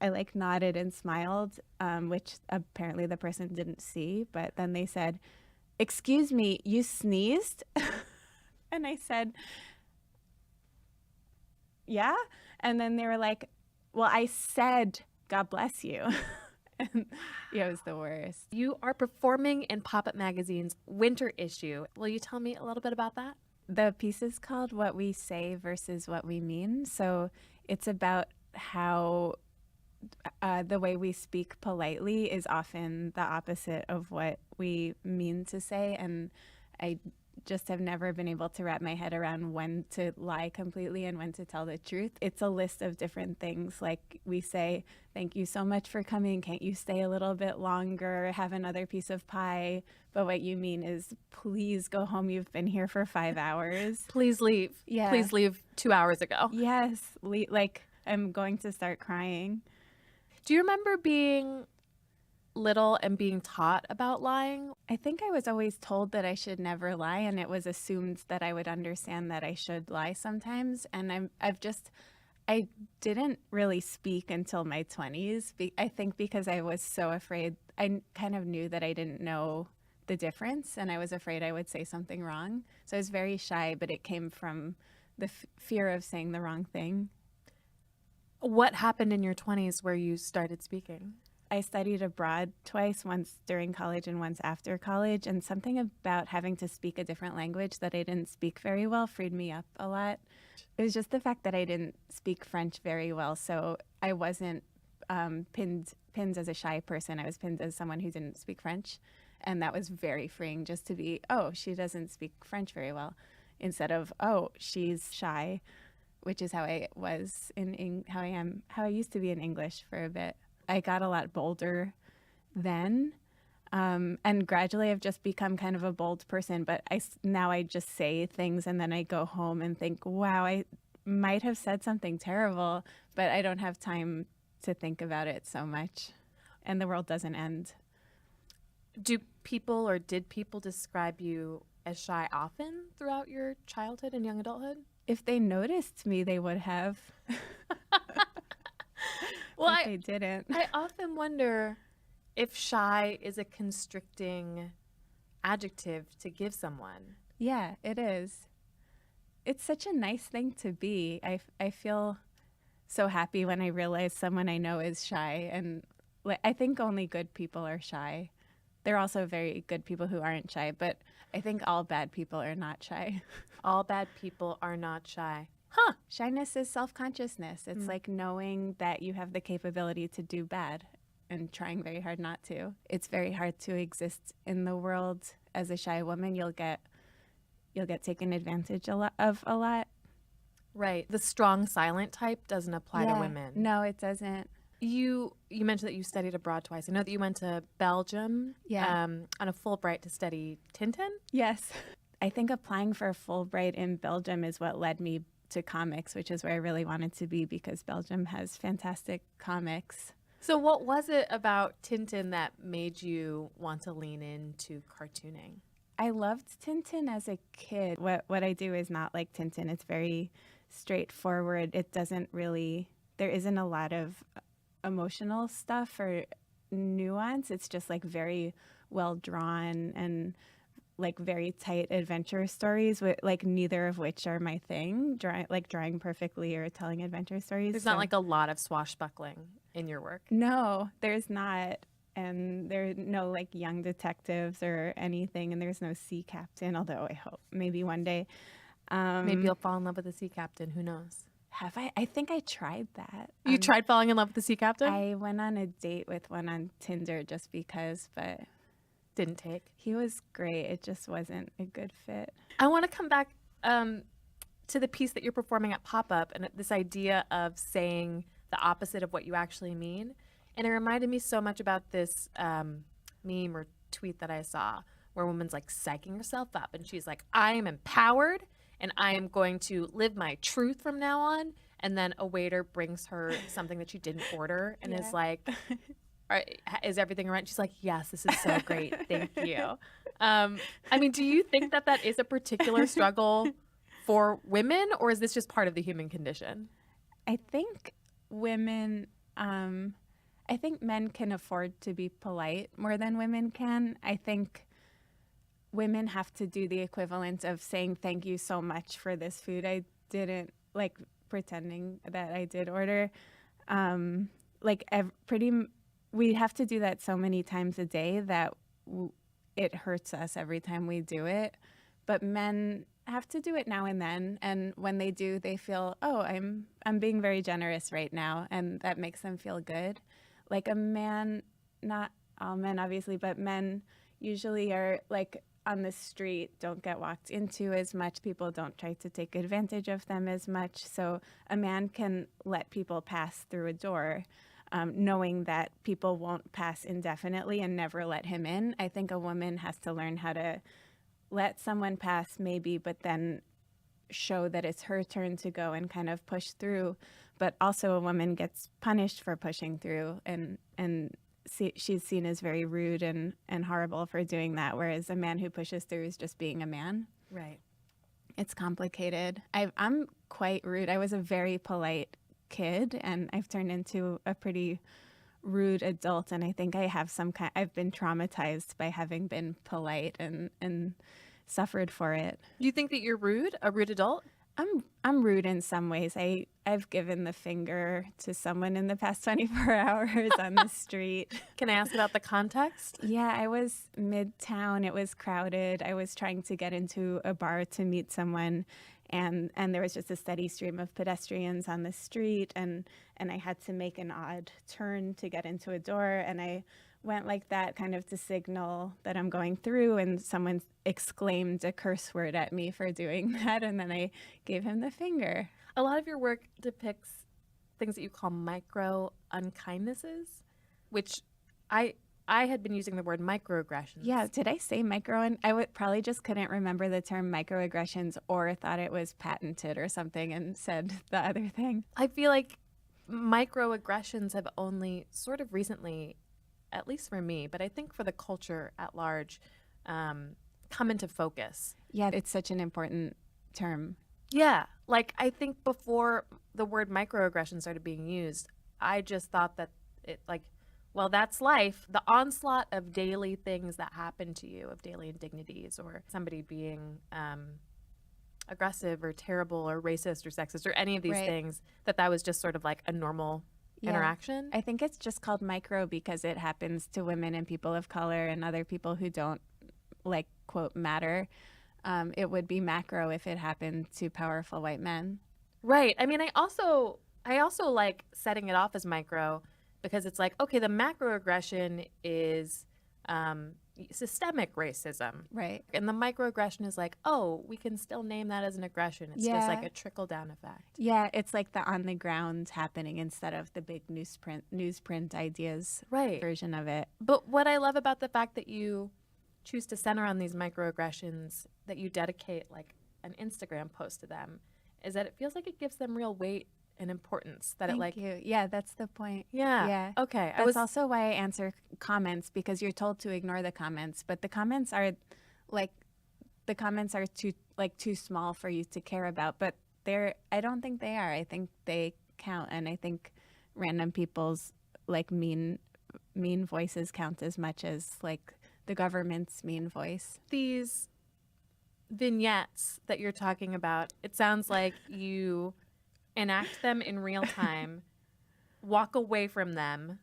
like nodded and smiled, which apparently the person didn't see, but then they said, excuse me, you sneezed? And I said, yeah, and then they were like, well, I said, God bless you. And yeah, it was the worst. You are performing in Pop-Up Magazine's winter issue. Will you tell me a little bit about that? The piece is called What We Say Versus What We Mean. So it's about how the way we speak politely is often the opposite of what we mean to say. And I just have never been able to wrap my head around when to lie completely and when to tell the truth. It's a list of different things. Like we say, thank you so much for coming. Can't you stay a little bit longer? Have another piece of pie. But what you mean is, please go home. You've been here for 5 hours. Please leave. Yeah. Please leave 2 hours ago. Yes. Like I'm going to start crying. Do you remember being little and being taught about lying? I think I was always told that I should never lie, and it was assumed that I would understand that I should lie sometimes. And I didn't really speak until my 20s. I think because I was so afraid. I kind of knew that I didn't know the difference, and I was afraid I would say something wrong. So I was very shy, but it came from the fear of saying the wrong thing. What happened in your 20s where you started speaking? I studied abroad twice, once during college and once after college, and something about having to speak a different language that I didn't speak very well freed me up a lot. It was just the fact that I didn't speak French very well, so I wasn't pinned as a shy person. I was pinned as someone who didn't speak French, and that was very freeing, just to be, oh, she doesn't speak French very well, instead of, oh, she's shy, which is how I was how I used to be in English for a bit. I got a lot bolder then, and gradually I've just become kind of a bold person, but now I just say things and then I go home and think, wow, I might have said something terrible, but I don't have time to think about it so much, and the world doesn't end. Did people describe you as shy often throughout your childhood and young adulthood? If they noticed me, they would have. Well, they didn't. I often wonder if shy is a constricting adjective to give someone. Yeah, it is. It's such a nice thing to be. I feel so happy when I realize someone I know is shy, and I think only good people are shy. There are also very good people who aren't shy, but I think all bad people are not shy. All bad people are not shy. Huh. Shyness is self-consciousness. It's like knowing that you have the capability to do bad and trying very hard not to. It's very hard to exist in the world as a shy woman. You'll get taken advantage of a lot. Right. The strong silent type doesn't apply to women. No, it doesn't. You mentioned that you studied abroad twice. I know that you went to Belgium on a Fulbright to study Tintin. Yes. I think applying for a Fulbright in Belgium is what led me to comics, which is where I really wanted to be because Belgium has fantastic comics. So what was it about Tintin that made you want to lean into cartooning? I loved Tintin as a kid. What I do is not like Tintin. It's very straightforward. It doesn't really, there isn't a lot of emotional stuff or nuance. It's just like very well drawn and like very tight adventure stories, with like neither of which are my thing. Drawing perfectly or telling adventure stories. There's not like a lot of swashbuckling in your work. No, there's not. And there are no like young detectives or anything, and there's no sea captain, although I hope maybe one day. Maybe you'll fall in love with the sea captain. Who knows? Have I? I think I tried that. You tried falling in love with the sea captain? I went on a date with one on Tinder just because, but didn't take. He was great. It just wasn't a good fit. I want to come back to the piece that you're performing at Pop-Up and this idea of saying the opposite of what you actually mean. And it reminded me so much about this meme or tweet that I saw where a woman's like psyching herself up and she's like, I am empowered and I am going to live my truth from now on. And then a waiter brings her something that she didn't order and is like, is everything all right? She's like, yes, this is so great. Thank you. I mean, do you think that that is a particular struggle for women, or is this just part of the human condition? I think women, I think men can afford to be polite more than women can. I think women have to do the equivalent of saying thank you so much for this food. I didn't like pretending that I did order. We have to do that so many times a day that it hurts us every time we do it. But men have to do it now and then, and when they do, they feel, oh, I'm being very generous right now, and that makes them feel good. Like a man, not all men obviously, but men usually are like on the street, don't get walked into as much. People don't try to take advantage of them as much. So a man can let people pass through a door, knowing that people won't pass indefinitely and never let him in. I think a woman has to learn how to let someone pass maybe, but then show that it's her turn to go and kind of push through. But also a woman gets punished for pushing through, and she's seen as very rude and horrible for doing that, whereas a man who pushes through is just being a man. Right. It's complicated. I'm quite rude. I was a very polite kid, and I've turned into a pretty rude adult, and I think I have I've been traumatized by having been polite and suffered for it. You think that you're rude, a rude adult? I'm rude in some ways. I've given the finger to someone in the past 24 hours on the street. Can I ask about the context? Yeah, I was midtown. It was crowded. I was trying to get into a bar to meet someone, and there was just a steady stream of pedestrians on the street, and I had to make an odd turn to get into a door, and I went like that kind of to signal that I'm going through, and someone exclaimed a curse word at me for doing that, and then I gave him the finger. A lot of your work depicts things that you call micro unkindnesses, which I had been using the word microaggressions. Yeah, did I say micro? And I probably just couldn't remember the term microaggressions, or thought it was patented or something and said the other thing. I feel like microaggressions have only sort of recently, at least for me, but I think for the culture at large, come into focus. Yeah, it's such an important term. Yeah, like I think before the word microaggression started being used, I just thought that it well, that's life. The onslaught of daily things that happen to you, of daily indignities, or somebody being aggressive or terrible or racist or sexist or any of these things, that was just sort of like a normal interaction. I think it's just called micro because it happens to women and people of color and other people who don't, like, quote, matter. It would be macro if it happened to powerful white men. Right. I mean, I also like setting it off as micro because it's like, okay, the macroaggression is systemic racism. Right. And the microaggression is like, oh, we can still name that as an aggression. It's just like a trickle-down effect. Yeah, it's like the on-the-ground happening instead of the big newsprint ideas version of it. But what I love about the fact that you choose to center on these microaggressions, that you dedicate like an Instagram post to them, is that it feels like it gives them real weight and importance. That Thank it like you. Yeah, that's the point. Yeah. Yeah. Okay. That's also why I answer comments, because you're told to ignore the comments, but the comments are too small for you to care about, but I don't think they are. I think they count, and I think random people's like mean voices count as much as like the government's mean voice. These vignettes that you're talking about, it sounds like you enact them in real time, walk away from them,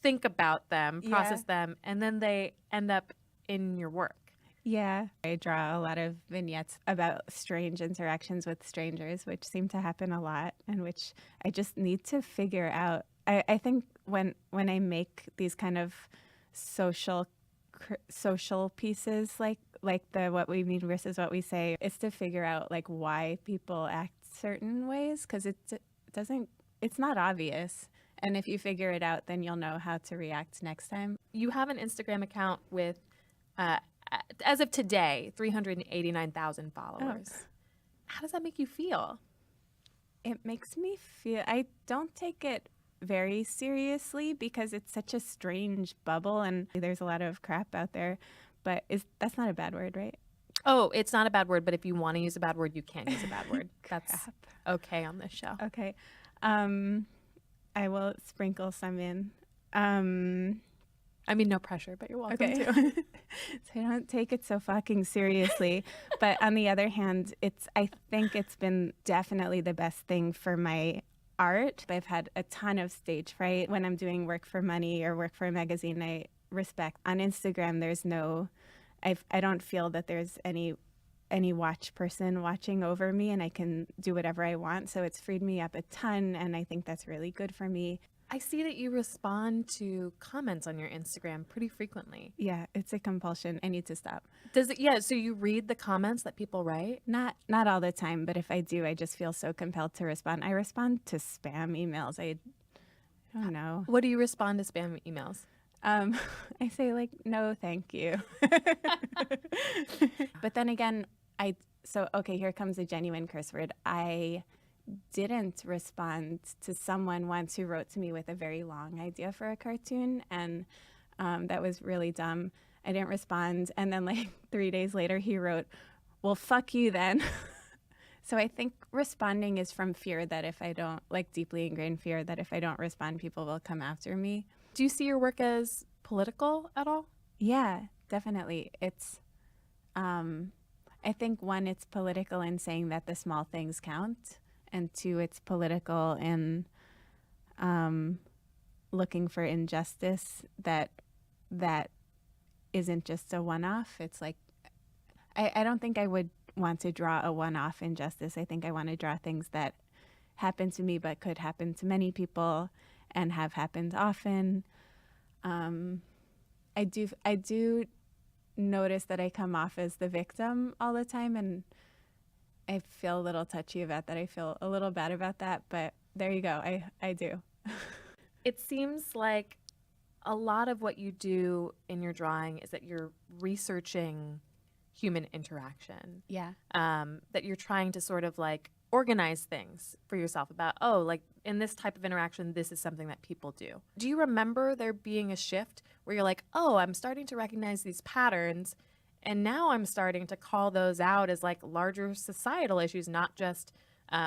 think about them, process them, and then they end up in your work. Yeah. I draw a lot of vignettes about strange interactions with strangers, which seem to happen a lot, and which I just need to figure out. I think when I make these kind of social pieces, like the what we mean versus what we say, it's to figure out like why people act certain ways, because it's not obvious. And if you figure it out, then you'll know how to react next time. You have an Instagram account with, as of today, 389,000 followers. Oh. How does that make you feel? It makes me feel, I don't take it very seriously because it's such a strange bubble and there's a lot of crap out there, but that's not a bad word, right? Oh, it's not a bad word, but if you want to use a bad word, you can use a bad word. That's okay on this show. Okay. I will sprinkle some in. I mean, no pressure, but you're welcome okay. to. So I don't take it so fucking seriously. But on the other hand, I think it's been definitely the best thing for my art. I've had a ton of stage fright when I'm doing work for money or work for a magazine I respect. On Instagram, there's no, I don't feel that there's any watch person watching over me, and I can do whatever I want. So it's freed me up a ton, and I think that's really good for me. I see that you respond to comments on your Instagram pretty frequently. Yeah, it's a compulsion. I need to stop. Does it? Yeah. So you read the comments that people write? Not all the time, but if I do, I just feel so compelled to respond. I respond to spam emails. I don't know. What do you respond to spam emails? I say like, no, thank you. But then again, okay, here comes a genuine curse word. I didn't respond to someone once who wrote to me with a very long idea for a cartoon, and that was really dumb. I didn't respond, and then like 3 days later he wrote, well, fuck you then. So I think responding is from fear that if I don't, like deeply ingrained fear that if I don't respond, people will come after me. Do you see your work as political at all? Yeah, definitely. It's I think one, it's political in saying that the small things count, and two, it's political in looking for injustice that isn't just a one-off. It's like, I don't think I would want to draw a one-off injustice. I think I want to draw things that happen to me but could happen to many people and have happened often. I do notice that I come off as the victim all the time, and I feel a little touchy about that. I feel a little bad about that, but there you go. I do. It seems like a lot of what you do in your drawing is that you're researching human interaction. Yeah. That you're trying to sort of like organize things for yourself about, oh, like in this type of interaction, this is something that people do. Do you remember there being a shift where you're like, oh, I'm starting to recognize these patterns, and now I'm starting to call those out as like larger societal issues, not just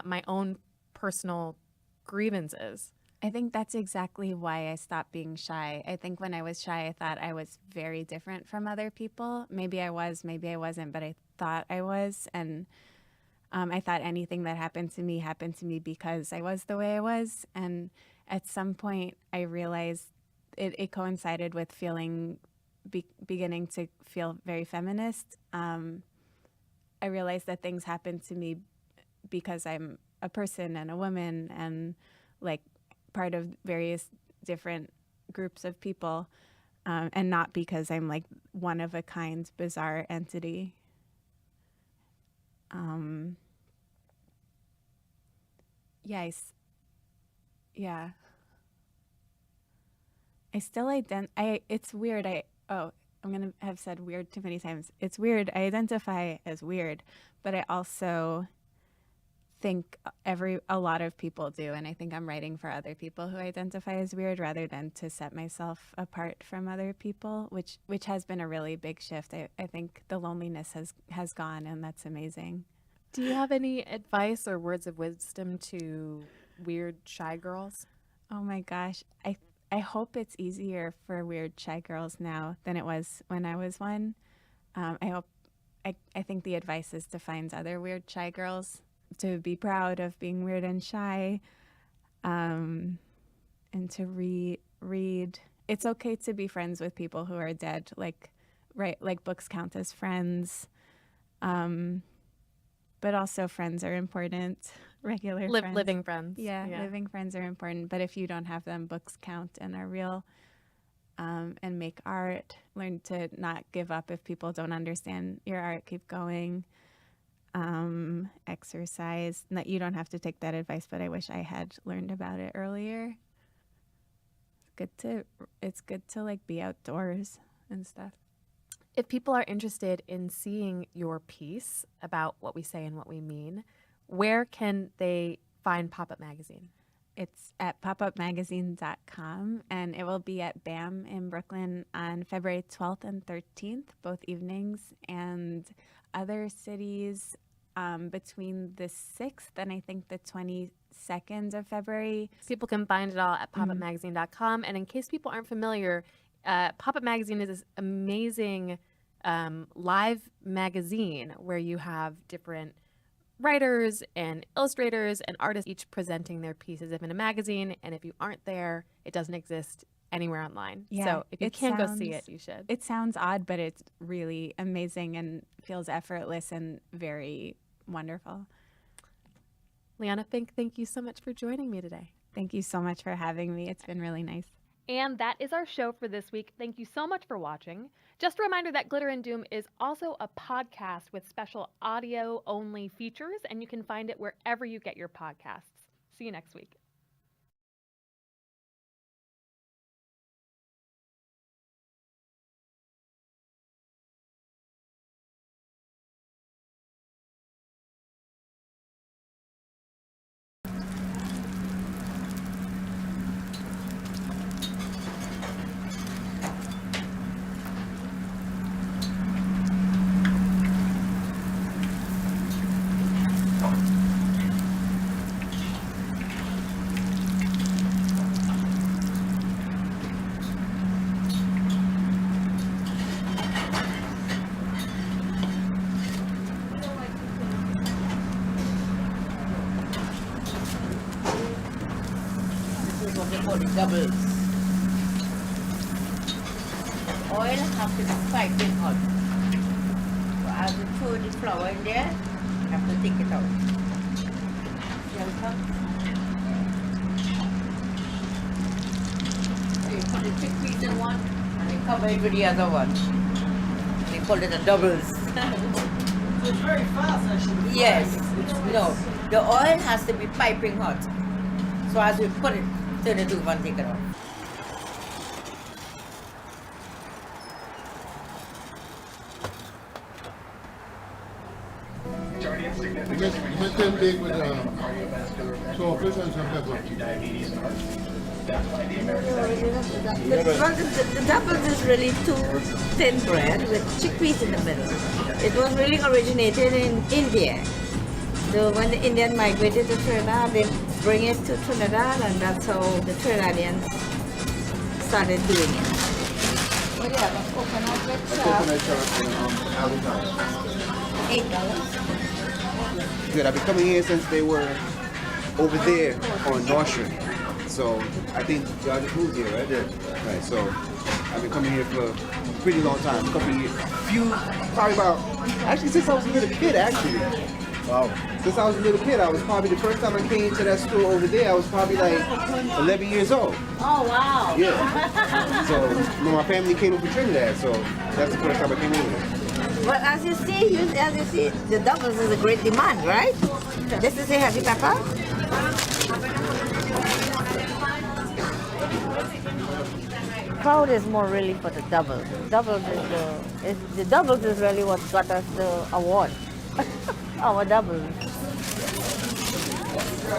my own personal grievances? I think that's exactly why I stopped being shy. I think when I was shy, I thought I was very different from other people. Maybe I was, maybe I wasn't, but I thought I was. And I thought anything that happened to me because I was the way I was. And at some point, I realized it coincided with beginning to feel very feminist. I realized that things happened to me because I'm a person and a woman and like part of various different groups of people, and not because I'm like one of a kind, bizarre entity. Yeah. I still it's weird. I'm gonna have said weird too many times. It's weird. I identify as weird, but I also think a lot of people do, and I think I'm writing for other people who identify as weird rather than to set myself apart from other people, which has been a really big shift. I think the loneliness has gone, and that's amazing. Do you have any advice or words of wisdom to weird, shy girls? Oh my gosh. I hope it's easier for weird, shy girls now than it was when I was one. I think the advice is to find other weird, shy girls, to be proud of being weird and shy, and to read. It's okay to be friends with people who are dead, like books count as friends. But also friends are important, regular friends. Living friends. Yeah, living friends are important. But if you don't have them, books count and are real. And make art. Learn to not give up if people don't understand your art. Keep going. Exercise. You don't have to take that advice, but I wish I had learned about it earlier. It's good to like be outdoors and stuff. If people are interested in seeing your piece about what we say and what we mean, where can they find Pop-Up Magazine? It's at popupmagazine.com, and it will be at BAM in Brooklyn on February 12th and 13th, both evenings, and other cities between the 6th and I think the 22nd of February. People can find it all at popupmagazine.com. And in case people aren't familiar, Pop-Up Magazine is this amazing live magazine where you have different writers and illustrators and artists each presenting their pieces in a magazine. And if you aren't there, it doesn't exist anywhere online. Yeah, so if you can't go see it, you should. It sounds odd, but it's really amazing and feels effortless and very wonderful. Liana Fink, thank you so much for joining me today. Thank you so much for having me. It's been really nice. And that is our show for this week. Thank you so much for watching. Just a reminder that Glitter and Doom is also a podcast with special audio-only features, and you can find it wherever you get your podcasts. See you next week. Doubles. Oil has to be piping hot. So as you throw the flour in there, you have to take it out. So you put the chickpeas in one and you cover it with the other one. They call it a doubles. So it's very fast actually. Yes. No, the oil has to be piping hot. So as we put it, turn it over and take it off. You make them big with so fish and some pepper. The doubles is really too thin bread with chickpeas in the middle. It was really originated in India. So when the Indians migrated to Trinidad, they bring it to Trinidad, and that's how the Trinidadians started doing it. What do you have? A coconut with $8. Good. I've been coming here since they were over there on North Street. So I think y'all just moved here, right? Yeah. Right. So I've been coming here for a pretty long time, a couple of years. Probably about, actually since I was a little kid, actually. Wow. Since I was a little kid, I was probably the first time I came to that store over there, I was probably like 11 years old. Oh, wow. Yeah. So when my family came up from Trinidad, so that's the first time I came over. But as you see, the doubles is a great demand, right? This is a heavy pepper. Crowd is more really for the doubles. The doubles is really what got us the award. Our doubles. At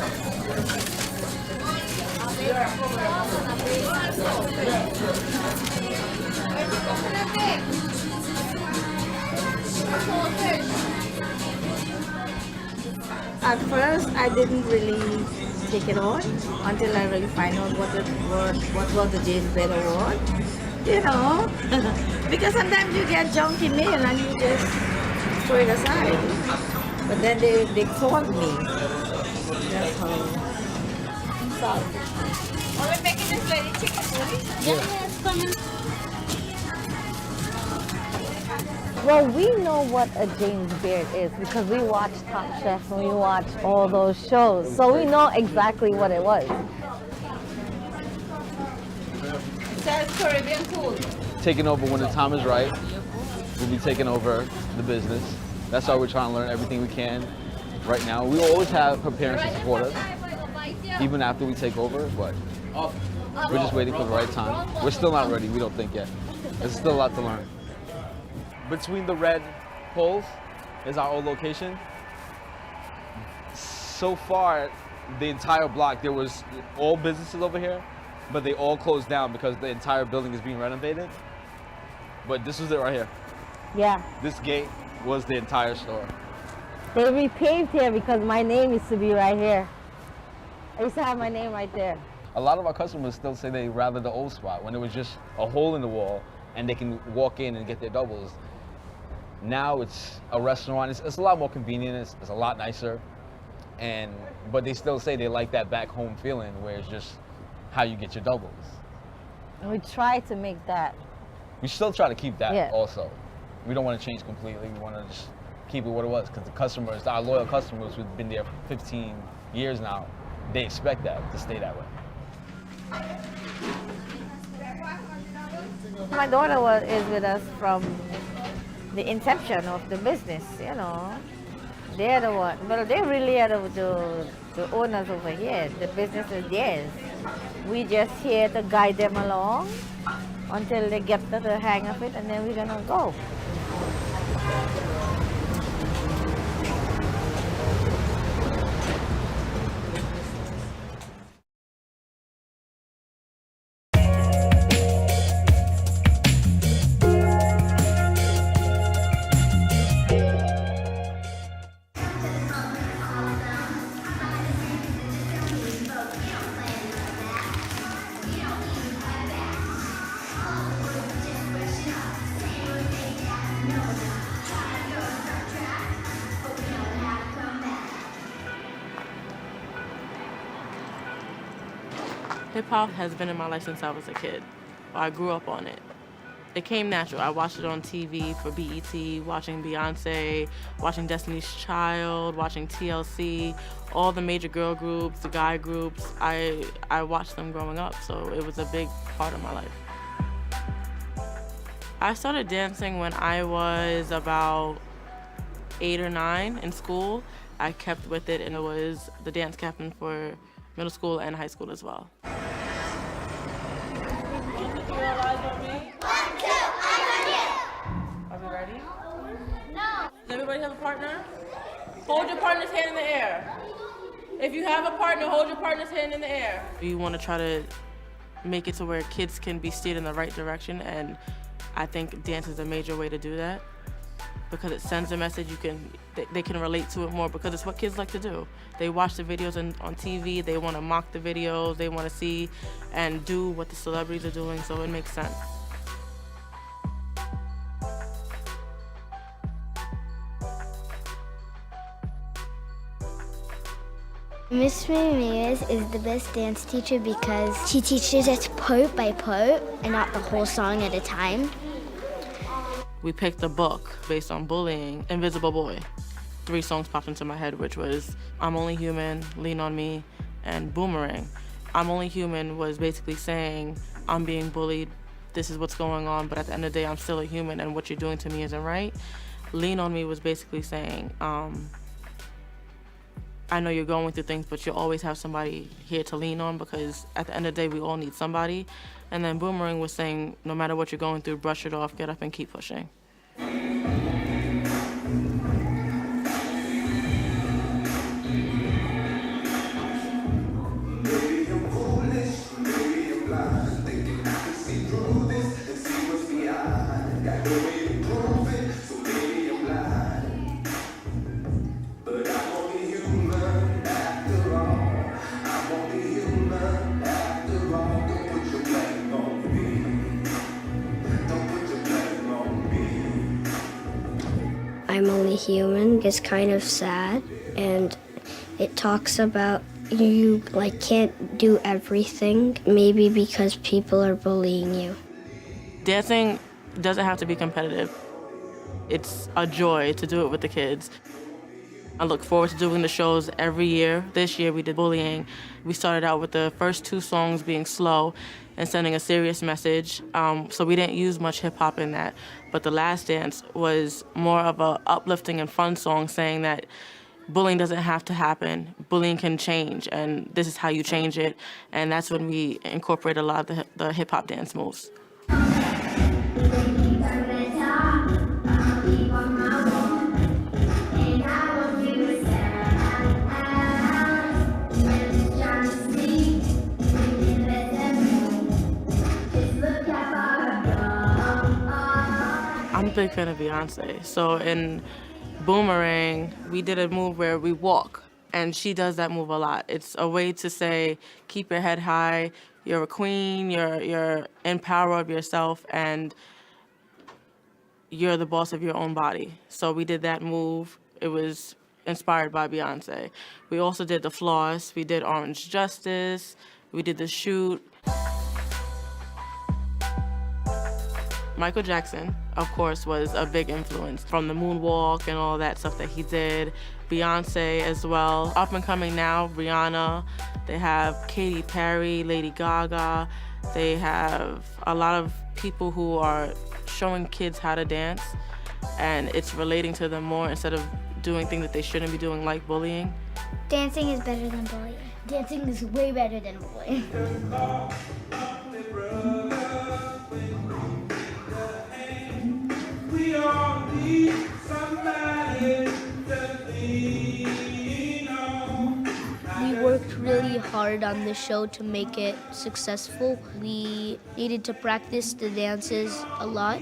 first, I didn't really take it on until I really find out what was the James Bell Award. You know, because sometimes you get junky mail and you just throw it aside. But then they called me. That's how. I'm sorry. Are we making this lady chicken curry? Yeah, it's coming. Well, we know what a James Beard is because we watch Top Chef and we watch all those shows. So we know exactly what it was. Says Caribbean food. Taking over when the time is right. We'll be taking over the business. That's why we're trying to learn everything we can right now. We always have her parents to support us, even after we take over, but we're just waiting for the right time. We're still not ready, we don't think yet. There's still a lot to learn. Between the red poles is our old location. So far, the entire block, there was all businesses over here, but they all closed down because the entire building is being renovated. But this was it right here. Yeah. This gate was the entire store. They repaved here because my name used to be right here. I used to have my name right there. A lot of our customers still say they rather the old spot when it was just a hole in the wall and they can walk in and get their doubles. Now it's a restaurant. It's a lot more convenient. It's a lot nicer. But they still say they like that back home feeling where it's just how you get your doubles. And we try to make that. We still try to keep that Yeah. also. We don't want to change completely. We want to just keep it what it was because the customers, our loyal customers who've been there for 15 years now, they expect that to stay that way. My daughter is with us from the inception of the business, you know. They're the one, well, they really are the owners over here. The business is theirs. We just here to guide them along until they get to the hang of it, and then we're gonna go. Hip-hop has been in my life since I was a kid. I grew up on it. It came natural. I watched it on TV for BET, watching Beyonce, watching Destiny's Child, watching TLC, all the major girl groups, the guy groups. I watched them growing up, so it was a big part of my life. I started dancing when I was about 8 or 9 in school. I kept with it, and it was the dance captain for middle school and high school as well. Are we ready? No. Does everybody have a partner? Hold your partner's hand in the air. If you have a partner, hold your partner's hand in the air. We want to try to make it to where kids can be steered in the right direction, and I think dance is a major way to do that because it sends a message. They can relate to it more because it's what kids like to do. They watch the videos on TV, they want to mock the videos, they want to see and do what the celebrities are doing, so it makes sense. Miss Ramirez is the best dance teacher because she teaches us part by part and not the whole song at a time. We picked a book based on bullying, Invisible Boy. 3 songs popped into my head, which was I'm Only Human, Lean on Me, and Boomerang. I'm Only Human was basically saying I'm being bullied, this is what's going on, but at the end of the day, I'm still a human and what you're doing to me isn't right. Lean on Me was basically saying, I know you're going through things, but you'll always have somebody here to lean on because at the end of the day, we all need somebody. And then Boomerang was saying, no matter what you're going through, brush it off, get up and keep pushing. I'm Only Human is kind of sad, and it talks about you like can't do everything, maybe because people are bullying you. Dancing doesn't have to be competitive. It's a joy to do it with the kids. I look forward to doing the shows every year. This year we did bullying. We started out with the first 2 songs being slow and sending a serious message. So we didn't use much hip hop in that. But the last dance was more of a uplifting and fun song saying that bullying doesn't have to happen. Bullying can change, and this is how you change it. And that's when we incorporate a lot of the hip hop dance moves. I'm a big fan of Beyonce. So in Boomerang, we did a move where we walk, and she does that move a lot. It's a way to say, keep your head high, you're a queen, you're in power of yourself, and you're the boss of your own body. So we did that move. It was inspired by Beyonce. We also did the floss, we did Orange Justice, we did the shoot. Michael Jackson, of course, was a big influence from the moonwalk and all that stuff that he did. Beyonce as well. Up and coming now, Rihanna. They have Katy Perry, Lady Gaga. They have a lot of people who are showing kids how to dance, and it's relating to them more instead of doing things that they shouldn't be doing, like bullying. Dancing is better than bullying. Dancing is way better than bullying. We all need somebody to lean on. We worked really hard on the show to make it successful. We needed to practice the dances a lot.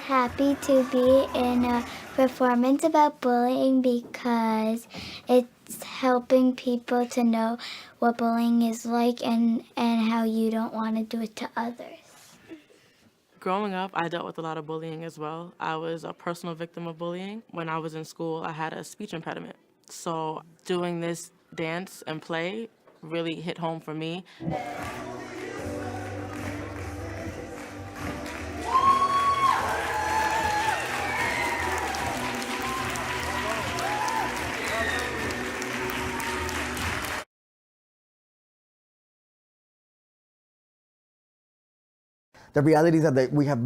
Happy to be in a performance about bullying because it's helping people to know what bullying is like and how you don't want to do it to others. Growing up, I dealt with a lot of bullying as well. I was a personal victim of bullying. When I was in school, I had a speech impediment. So doing this dance and play really hit home for me. The reality is that we have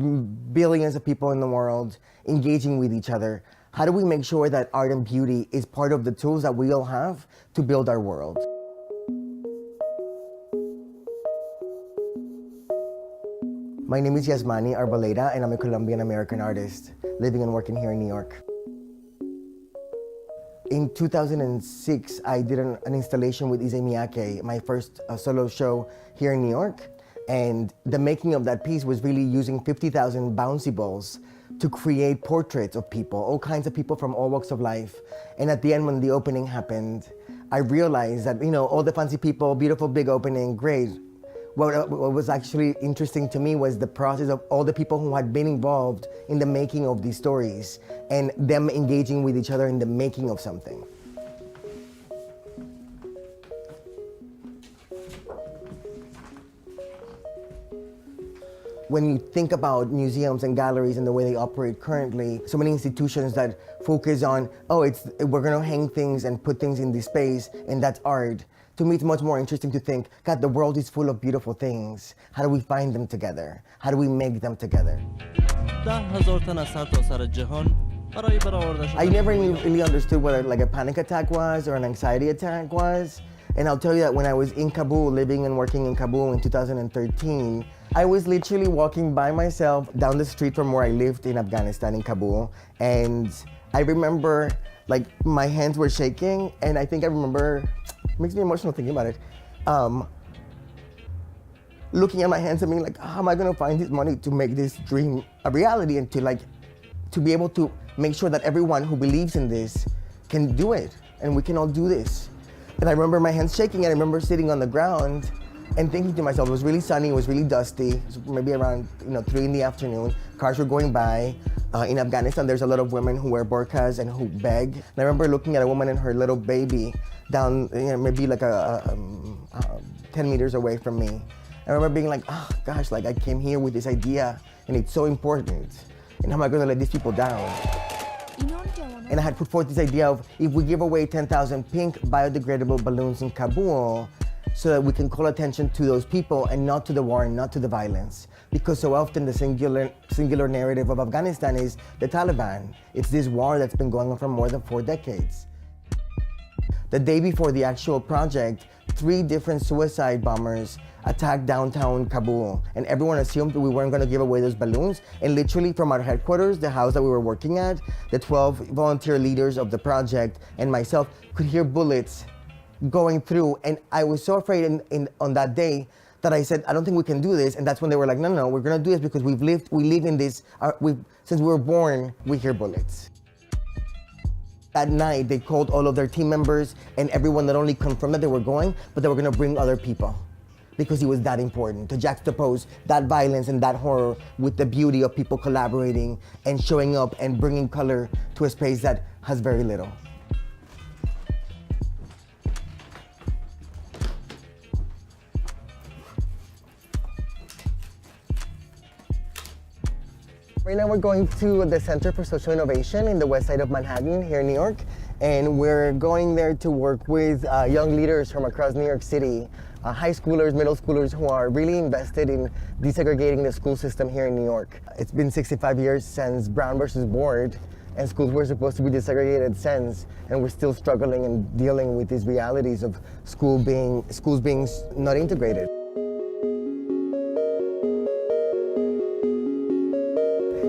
billions of people in the world engaging with each other. How do we make sure that art and beauty is part of the tools that we all have to build our world? My name is Yasmani Arboleda, and I'm a Colombian-American artist living and working here in New York. In 2006, I did an installation with Issei Miyake, my first solo show here in New York. And the making of that piece was really using 50,000 bouncy balls to create portraits of people, all kinds of people from all walks of life. And at the end, when the opening happened, I realized that, all the fancy people, beautiful big opening, great. What was actually interesting to me was the process of all the people who had been involved in the making of these stories and them engaging with each other in the making of something. When you think about museums and galleries and the way they operate currently, so many institutions that focus on, we're gonna hang things and put things in this space, and that's art. To me, it's much more interesting to think, God, the world is full of beautiful things. How do we find them together? How do we make them together? I never really understood what a panic attack was or an anxiety attack was. And I'll tell you that when I was in Kabul, living and working in Kabul in 2013, I was literally walking by myself down the street from where I lived in Afghanistan, in Kabul. And I remember, my hands were shaking, and I think I remember, it makes me emotional thinking about it. looking at my hands and being like, how am I gonna find this money to make this dream a reality and to be able to make sure that everyone who believes in this can do it and we can all do this. And I remember my hands shaking and I remember sitting on the ground and thinking to myself, it was really sunny, it was really dusty, it was maybe around 3 in the afternoon, cars were going by. In Afghanistan, there's a lot of women who wear burqas and who beg. And I remember looking at a woman and her little baby down, maybe like 10 meters away from me. I remember being like, oh gosh, like I came here with this idea and it's so important. And how am I gonna let these people down? And I had put forth this idea of if we give away 10,000 pink biodegradable balloons in Kabul so that we can call attention to those people and not to the war and not to the violence. Because so often the singular narrative of Afghanistan is the Taliban. It's this war that's been going on for more than 4 decades. The day before the actual project, 3 different suicide bombers attacked downtown Kabul, and everyone assumed that we weren't going to give away those balloons. And literally from our headquarters, the house that we were working at, the 12 volunteer leaders of the project and myself could hear bullets going through. And I was so afraid on that day that I said, I don't think we can do this. And that's when they were like, no, we're going to do this because we live in this, since we were born, we hear bullets. That night, they called all of their team members and everyone not only confirmed that they were going, but they were going to bring other people. Because it was that important to juxtapose that violence and that horror with the beauty of people collaborating and showing up and bringing color to a space that has very little. Right now we're going to the Center for Social Innovation in the west side of Manhattan here in New York. And we're going there to work with young leaders from across New York City, high schoolers, middle schoolers who are really invested in desegregating the school system here in New York. It's been 65 years since Brown versus Board, and schools were supposed to be desegregated since, and we're still struggling and dealing with these realities of schools being not integrated.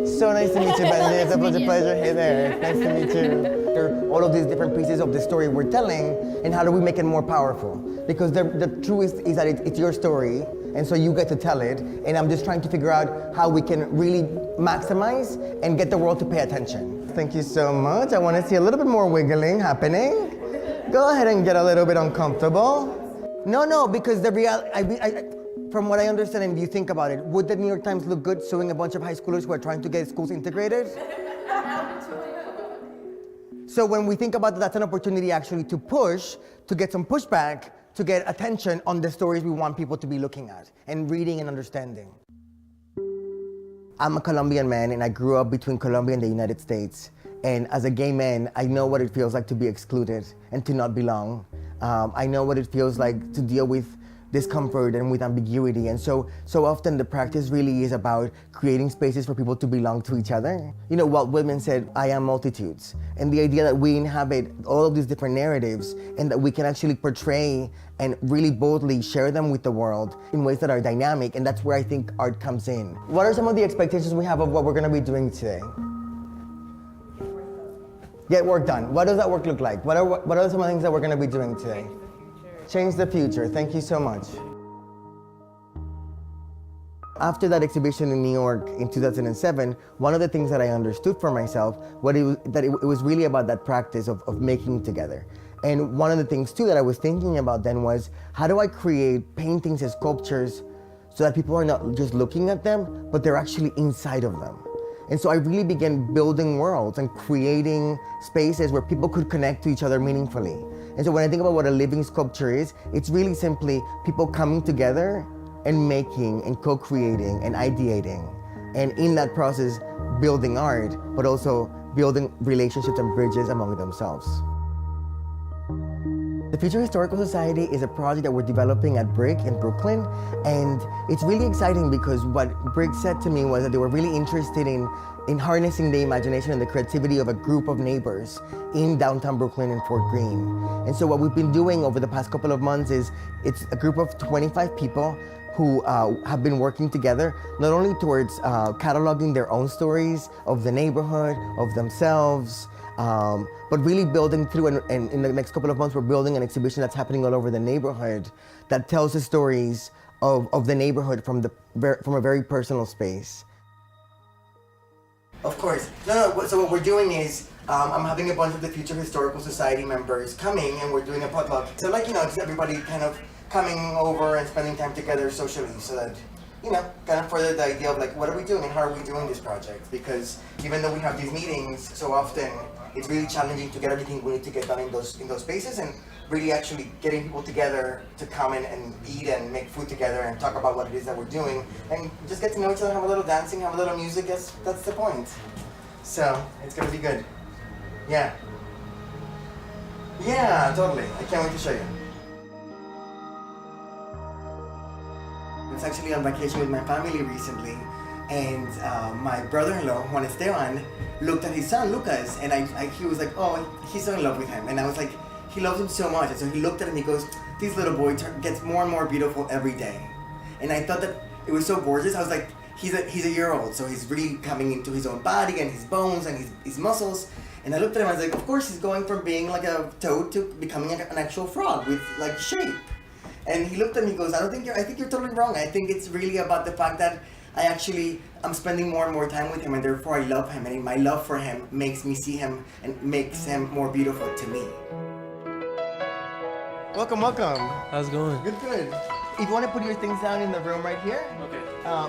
So nice to meet you, Benji. It's a pleasure. Hey there. Nice to meet you. There are all of these different pieces of the story we're telling, and how do we make it more powerful? Because the truth is that it's your story, and so you get to tell it, and I'm just trying to figure out how we can really maximize and get the world to pay attention. Thank you so much. I want to see a little bit more wiggling happening. Go ahead and get a little bit uncomfortable. No, because the from what I understand, and if you think about it, would the New York Times look good suing a bunch of high schoolers who are trying to get schools integrated? So when we think about that, that's an opportunity actually to push, to get some pushback, to get attention on the stories we want people to be looking at and reading and understanding. I'm a Colombian man, and I grew up between Colombia and the United States. And as a gay man, I know what it feels like to be excluded and to not belong. I know what it feels like to deal with discomfort and with ambiguity. And so often the practice really is about creating spaces for people to belong to each other. You know, Walt Whitman said, I am multitudes. And the idea that we inhabit all of these different narratives and that we can actually portray and really boldly share them with the world in ways that are dynamic. And that's where I think art comes in. What are some of the expectations we have of what we're gonna be doing today? Get work done. What does that work look like? What are some of the things that we're gonna be doing today? Change the future. Thank you so much. After that exhibition in New York in 2007, one of the things that I understood for myself was that it was really about that practice of making together. And one of the things too that I was thinking about then was, how do I create paintings and sculptures so that people are not just looking at them, but they're actually inside of them? And so I really began building worlds and creating spaces where people could connect to each other meaningfully. And so when I think about what a living sculpture is, it's really simply people coming together and making and co-creating and ideating. And in that process, building art, but also building relationships and bridges among themselves. The Future Historical Society is a project that we're developing at BRIC in Brooklyn. And it's really exciting because what BRIC said to me was that they were really interested in harnessing the imagination and the creativity of a group of neighbors in downtown Brooklyn and Fort Greene. And so what we've been doing over the past couple of months is it's a group of 25 people who have been working together, not only towards cataloging their own stories of the neighborhood, of themselves, but really building through, and in the next couple of months, we're building an exhibition that's happening all over the neighborhood that tells the stories of the neighborhood from a very personal space. Of course. No, so what we're doing is, I'm having a bunch of the Future Historical Society members coming, and we're doing a potluck. So like, just everybody kind of coming over and spending time together socially, so that, kind of further the idea of like, what are we doing and how are we doing this project? Because even though we have these meetings so often, it's really challenging to get everything we need to get done in those spaces, and really actually getting people together to come in and eat and make food together and talk about what it is that we're doing, and just get to know each other, have a little dancing, have a little music. That's the point. So it's gonna be good. Yeah, totally. I can't wait to show you. I was actually on vacation with my family recently, and my brother-in-law, Juan Esteban, looked at his son, Lucas, and he was like, oh, he's so in love with him. And I was like, he loves him so much. And so he looked at him and he goes, this little boy gets more and more beautiful every day. And I thought that it was so gorgeous. I was like, he's a year old, so he's really coming into his own body and his bones and his muscles. And I looked at him and I was like, of course he's going from being like a toad to becoming an actual frog with like shape. And he looked at me and goes, I think you're totally wrong. I think it's really about the fact that I'm spending more and more time with him, and therefore I love him, and my love for him makes me see him and makes him more beautiful to me. Welcome. How's it going? Good. If you want to put your things down in the room right here, okay.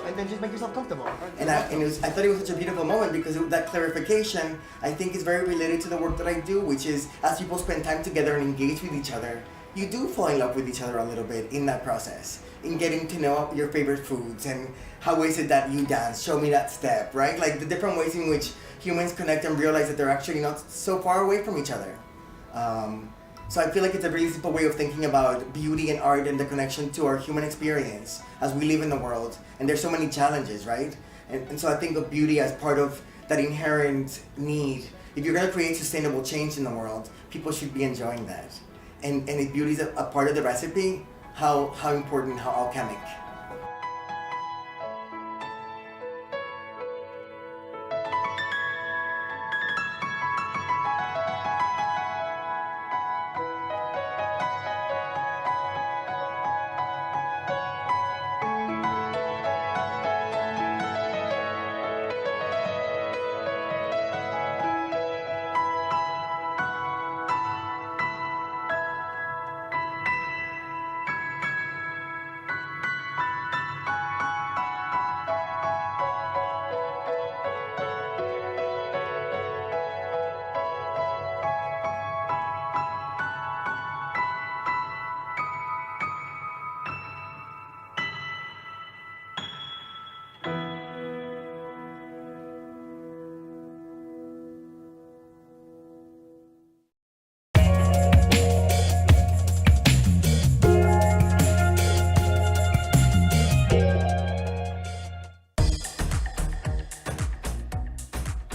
And then just make yourself comfortable. And I thought it was such a beautiful moment because that clarification, I think, is very related to the work that I do, which is as people spend time together and engage with each other, you do fall in love with each other a little bit in that process, in getting to know your favorite foods and how is it that you dance, show me that step, right? Like the different ways in which humans connect and realize that they're actually not so far away from each other. So I feel like it's a really simple way of thinking about beauty and art and the connection to our human experience as we live in the world. And there's so many challenges, right? And so I think of beauty as part of that inherent need. If you're gonna create sustainable change in the world, people should be enjoying that. And if beauty is a part of the recipe, how important, how alchemic.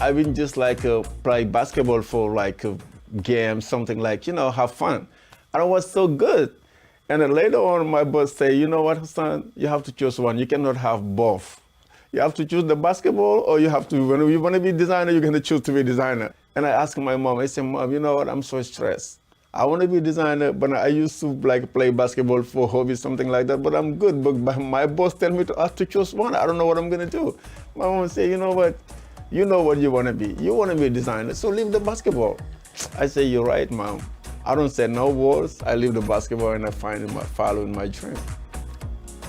I wouldn't just play basketball for like a game, something like, have fun. And I was so good. And then later on, my boss said, you know what, son, you have to choose one. You cannot have both. You have to choose the basketball, or you have to, when you want to be a designer, you're going to choose to be a designer. And I asked my mom, I said, Mom, you know what, I'm so stressed. I want to be a designer, but I used to play basketball for hobby, something like that, but I'm good. But my boss tell me to choose one. I don't know what I'm going to do. My mom said, you know what you want to be. You want to be a designer, so leave the basketball. I say, you're right, Mom. I don't say no words. I leave the basketball and I following my dream.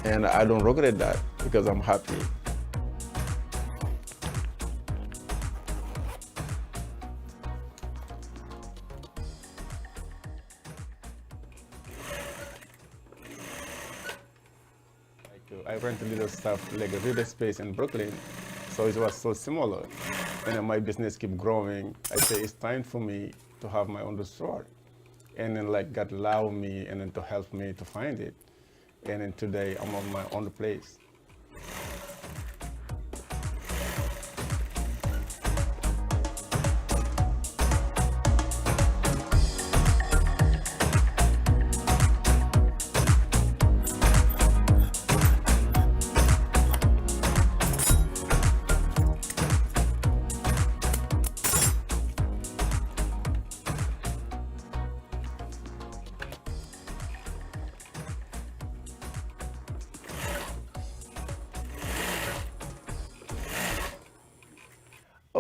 And I don't regret that because I'm happy. I rent a little stuff, like a reader space in Brooklyn. So it was so similar. And then my business kept growing. I say it's time for me to have my own store. And then God allowed me and then to help me to find it. And then today I'm on my own place.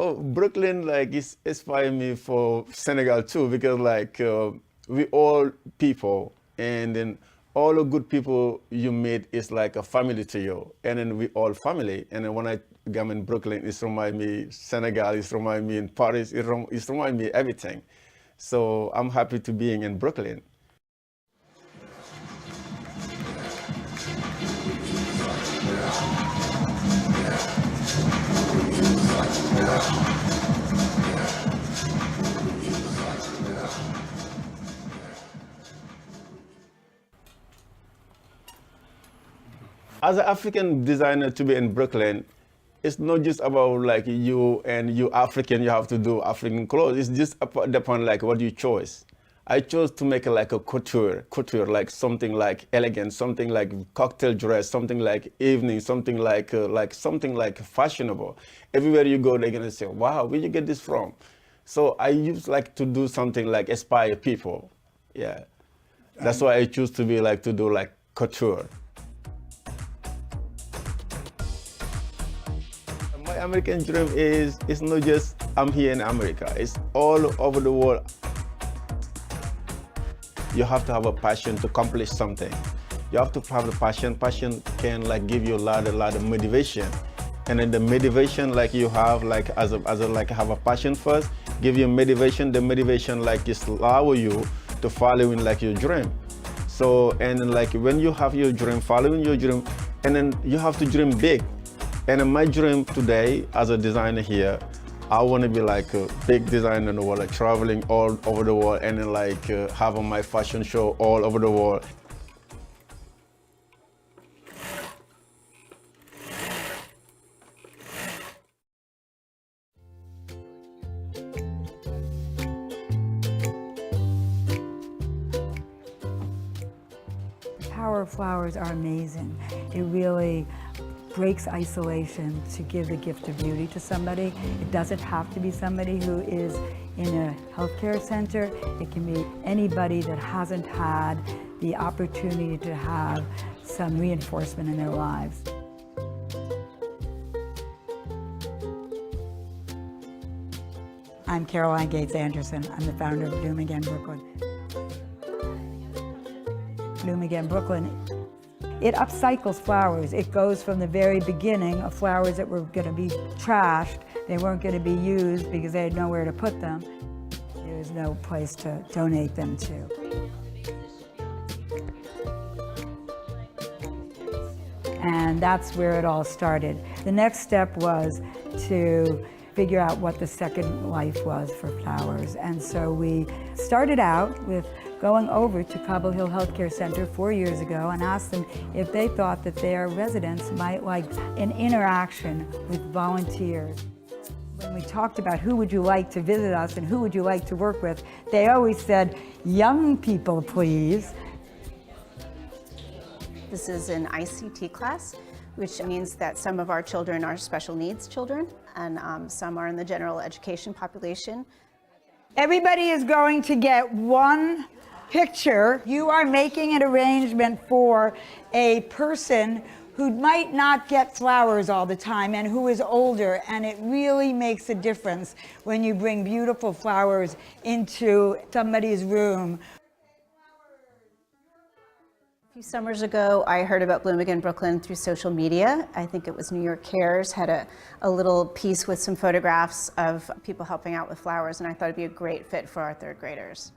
Oh, Brooklyn like is inspired me for Senegal too, because like we all people, and then all the good people you meet is like a family to you, and then we all family. And then when I come in Brooklyn, it reminds me Senegal, it reminds me in Paris, it reminds me everything. So I'm happy to being in Brooklyn. As an African designer to be in Brooklyn, it's not just about like you and you African, you have to do African clothes. It's just upon like what you chose. I chose to make it like a couture, like something like elegant, something like cocktail dress, something like evening, something like fashionable. Everywhere you go, they're gonna say, "Wow, where you get this from?" So I used like to do something like inspire people. Yeah, that's why I choose to be like to do like couture. My American dream is it's not just I'm here in America. It's all over the world. You have to have a passion to accomplish something. You have to have the passion. Passion can like give you a lot of motivation. And then the motivation like you have like as a like have a passion first, give you motivation. The motivation like is allow you to follow in like your dream. So and then, like when you have your dream, following your dream, and then you have to dream big. And my dream today as a designer here, I want to be like a big designer in the world, like traveling all over the world and then like having my fashion show all over the world. The power of flowers are amazing. It really breaks isolation to give the gift of beauty to somebody. It doesn't have to be somebody who is in a healthcare center. It can be anybody that hasn't had the opportunity to have some reinforcement in their lives. I'm Caroline Gates Anderson. I'm the founder of Bloom Again Brooklyn. Bloom Again Brooklyn, it upcycles flowers. It goes from the very beginning of flowers that were going to be trashed. They weren't going to be used because they had nowhere to put them. There was no place to donate them to. And that's where it all started. The next step was to figure out what the second life was for flowers. And so we started out with going over to Cobble Hill Healthcare Center 4 years ago and asked them if they thought that their residents might like an interaction with volunteers. When we talked about who would you like to visit us and who would you like to work with, they always said, young people, please. This is an ICT class, which means that some of our children are special needs children and some are in the general education population. Everybody is going to get one picture. You are making an arrangement for a person who might not get flowers all the time and who is older, and it really makes a difference when you bring beautiful flowers into somebody's room. A few summers ago, I heard about Bloom Again Brooklyn through social media. I think it was New York Cares had a little piece with some photographs of people helping out with flowers, and I thought it'd be a great fit for our third graders.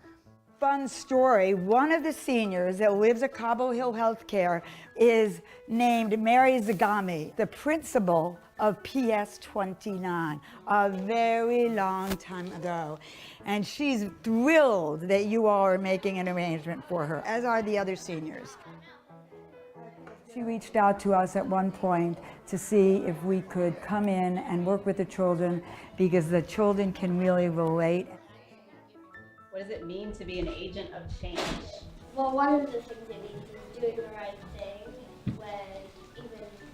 Fun story, one of the seniors that lives at Cobble Hill Healthcare is named Mary Zagami, the principal of PS 29, a very long time ago. And she's thrilled that you all are making an arrangement for her, as are the other seniors. She reached out to us at one point to see if we could come in and work with the children because the children can really relate. What does it mean to be an agent of change? Well, one of the things it means is doing the right thing even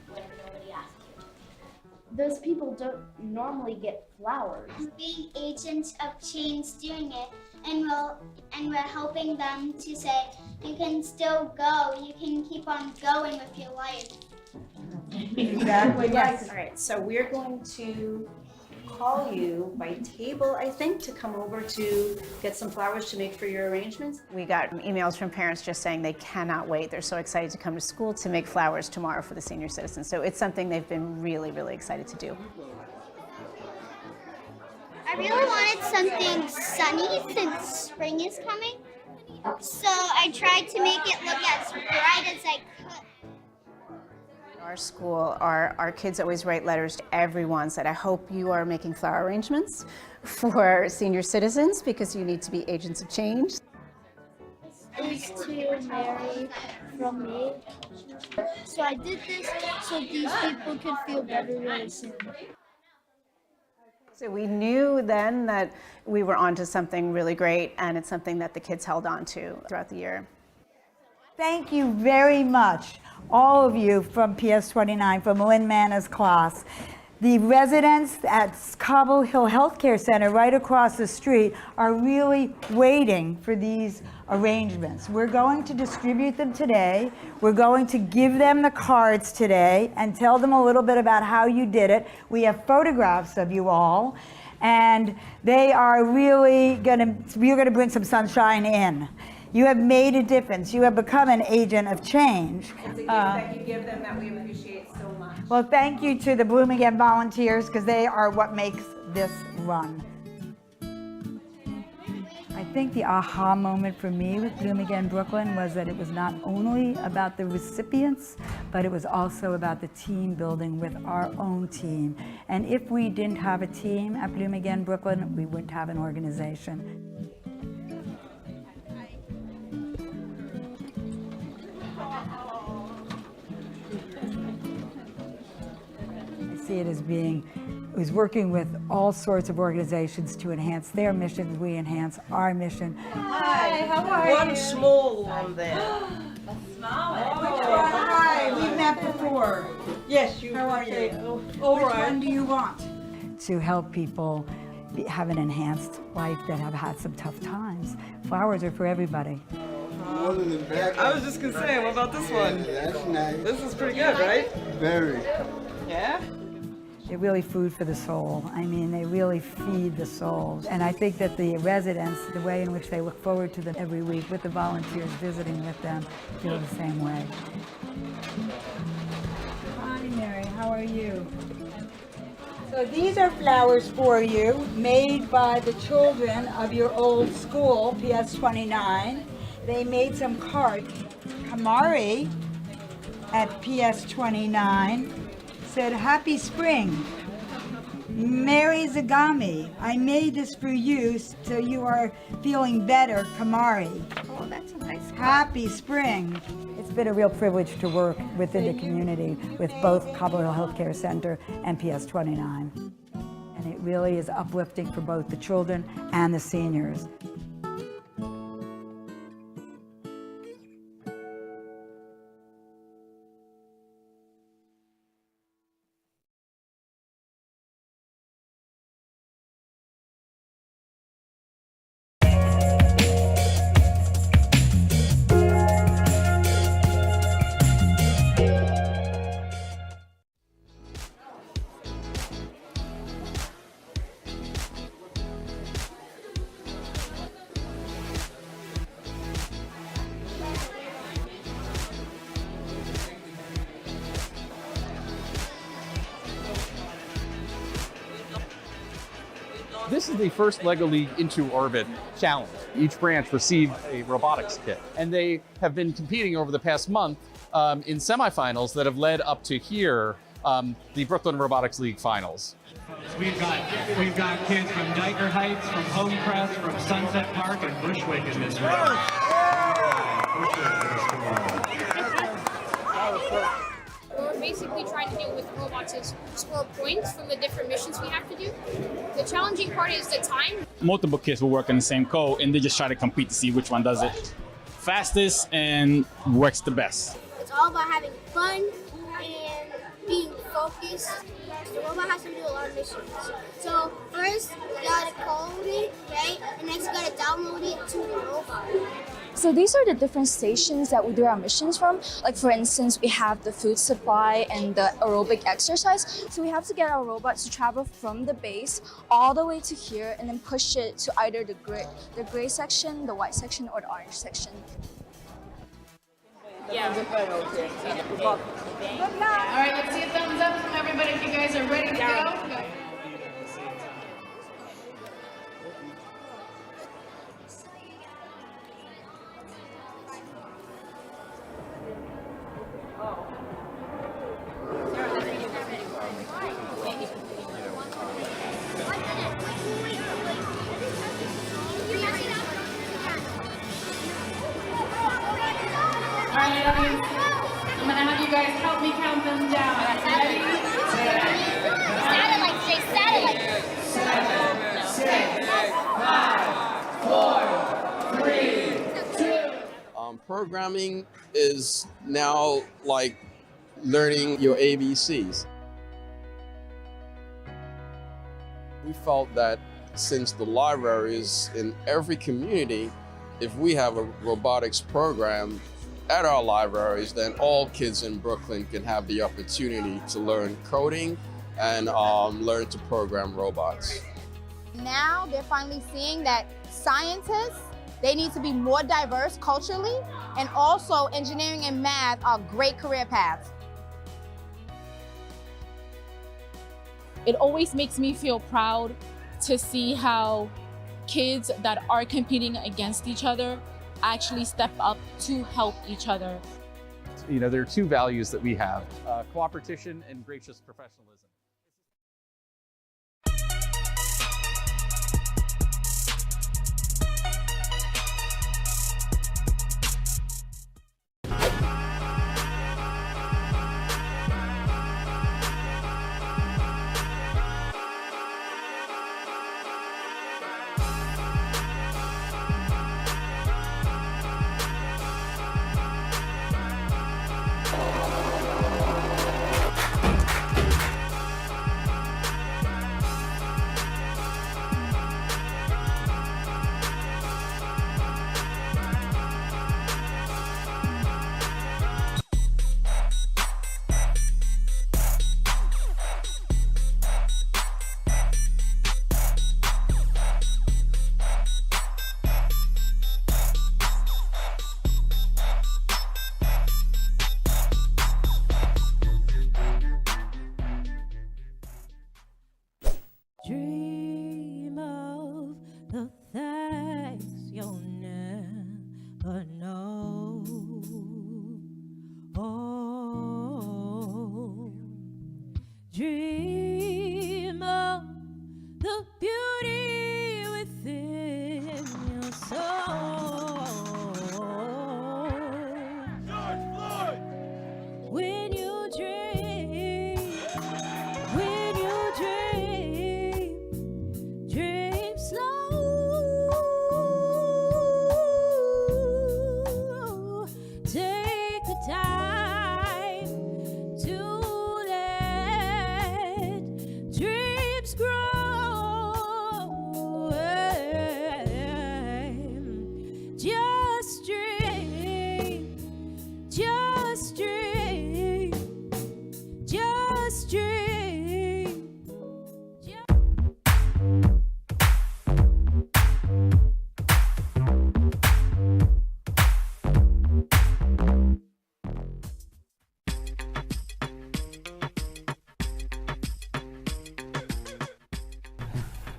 when nobody asks you. Those people don't normally get flowers. Being agents of change doing it, and we're helping them to say, you can still go, you can keep on going with your life. Exactly, yes. All right, so we're going to call you by table, I think, to come over to get some flowers to make for your arrangements. We got emails from parents just saying they cannot wait. They're so excited to come to school to make flowers tomorrow for the senior citizens. So it's something they've been really, really excited to do. I really wanted something sunny since spring is coming. So I tried to make it look as bright as I could. Our school, our kids always write letters to everyone, said, I hope you are making flower arrangements for senior citizens because you need to be agents of change. Is to Mary from me. So I did this so these people could feel better really soon. So we knew then that we were onto something really great, and it's something that the kids held on to throughout the year. Thank you very much, all of you from PS29, from Lynn Manna's class. The residents at Cobble Hill Healthcare Center right across the street are really waiting for these arrangements. We're going to distribute them today. We're going to give them the cards today and tell them a little bit about how you did it. We have photographs of you all, and they are really we're gonna bring some sunshine in. You have made a difference. You have become an agent of change. It's a gift that you give them that we appreciate so much. Well, thank you to the Bloom Again volunteers, because they are what makes this run. I think the aha moment for me with Bloom Again Brooklyn was that it was not only about the recipients, but it was also about the team building with our own team. And if we didn't have a team at Bloom Again Brooklyn, we wouldn't have an organization. See it as working with all sorts of organizations to enhance their missions. We enhance our mission. Hi, how are you? One small one there. Hi, we've met before. Yes, you How are you? Which one do you want? To help people have an enhanced life that have had some tough times. Flowers are for everybody. I was just gonna say, what about this one? That's nice. This is pretty good, right? Very. Yeah? They're really food for the soul. I mean, they really feed the souls. And I think that the residents, the way in which they look forward to them every week with the volunteers visiting with them, feel the same way. Hi, Mary, how are you? So these are flowers for you, made by the children of your old school, PS29. They made some cards. Kamari at PS29 said, Happy Spring. Mary Zagami, I made this for you so you are feeling better, Kamari. Oh, that's a nice Happy Spring. It's been a real privilege to work within the community with both Cobble Hill Healthcare Center and PS29. And it really is uplifting for both the children and the seniors. This is the first LEGO League Into Orbit challenge. Each branch received a robotics kit, and they have been competing over the past month in semifinals that have led up to here, the Brooklyn Robotics League finals. We've got kids from Diker Heights, from Homecrest, from Sunset Park, and Bushwick in this room. What we're basically trying to do with robots is score points from the different missions we have to do. The challenging part is the time. Multiple kids will work on the same code, and they just try to compete to see which one does it fastest and works the best. It's all about having fun and being focused. The robot has to do a lot of missions. So first, you gotta code it, right? And next, you gotta download it to the robot. So these are the different stations that we do our missions from. Like for instance, we have the food supply and the aerobic exercise. So we have to get our robots to travel from the base all the way to here and then push it to either the gray section, the white section, or the orange section. Yeah. All right, let's see a thumbs up from everybody if you guys are ready to go. I'm gonna have you guys help me count them down. Ready? Satellite, say satellite. 7, 6, 5, 4, 3, 2. Programming is now like learning your ABCs. We felt that since the library is in every community, if we have a robotics program at our libraries, then all kids in Brooklyn can have the opportunity to learn coding and learn to program robots. Now they're finally seeing that scientists, they need to be more diverse culturally, and also engineering and math are great career paths. It always makes me feel proud to see how kids that are competing against each other actually step up to help each other. You know, there are two values that we have, cooperation and gracious professionalism. Dream of the things you'll never know. Oh, dream of the beauty within your soul. When you dream, when you dream, dream slow. Take the time to let dreams grow. Just dream, just dream, just dream.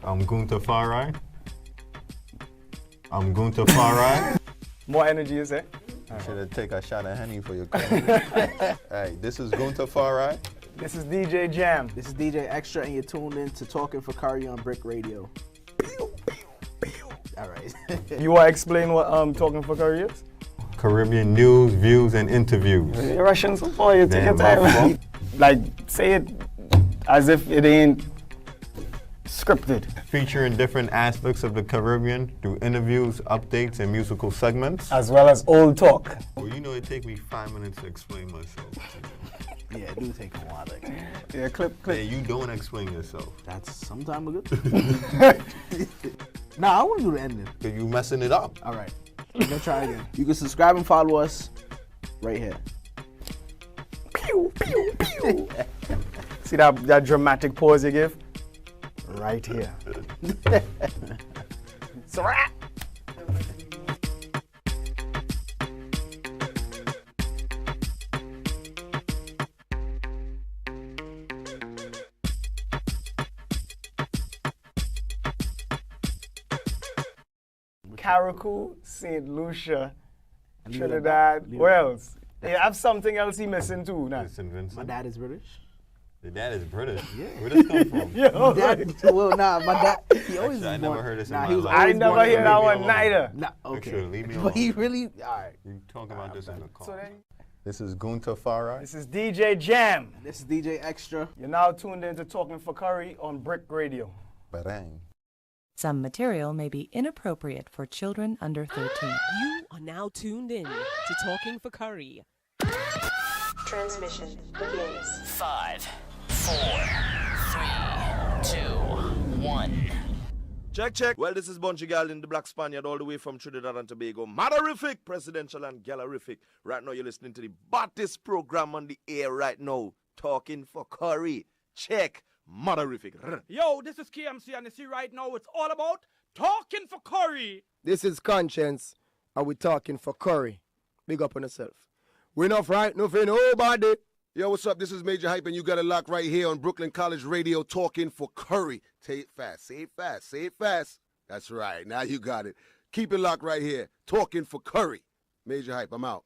I'm Gunther Farai. I'm Gunther Farai. More energy is it? You should take a shot of Henny for your call. Hey, this is Gunther Farai. This is DJ Jam. This is DJ Extra, and you're tuned in to Talking for Curry on BRIC Radio. All right. You want to explain what Talking for Curry is? Caribbean news, views, and interviews. You're Russian so far, you take your time. Like, say it as if it ain't scripted. Featuring different aspects of the Caribbean through interviews, updates, and musical segments. As well as old talk. Well, you know, it takes me 5 minutes to explain myself. Yeah, it do take a while. Yeah, clip. Yeah, you don't explain yourself. That's some time ago. Nah, I want to do the ending. Because you messing it up. All right. We're gonna try again. You can subscribe and follow us right here. Pew, pew, pew. See that dramatic pause you give? Right here. It's a wrap. Carriacou, St. Lucia, Trinidad, Wales. You have something else he missing too now. My dad is British. Your dad is British? Yeah. Where does come from? My dad, well, nah, my dad, he always Actually, I never heard this in my he was life. I never hear that one alone. neither. Nah, okay. Actually, leave me alone. But he really, all right. You talk about this in the car. So then, This is Gunta Farah. this is DJ Jam. This is DJ Extra. You're now tuned in to Talking for Curry on BRIC Radio. Barang. Some material may be inappropriate for children under 13. You are now tuned in to Talking for Curry. Transmission begins. 5, 4, 3, 2, 1. Check, check. Well, this is Bunchy Gal in the Black Spaniard all the way from Trinidad and Tobago. Maderific, presidential and gallerific. Right now, you're listening to the baddest program on the air right now. Talking for Curry. Check. Maderific. Yo, this is KMC and you see right now it's all about Talking for Curry. This is Conscience and we're talking for Curry. Big up on yourself. We're not right, no for nobody. Yo, what's up? This is Major Hype and you got it locked right here on Brooklyn College Radio Talking for Curry. Say it fast, say it fast, say it fast. That's right, now you got it. Keep it locked right here. Talking for Curry. Major Hype, I'm out.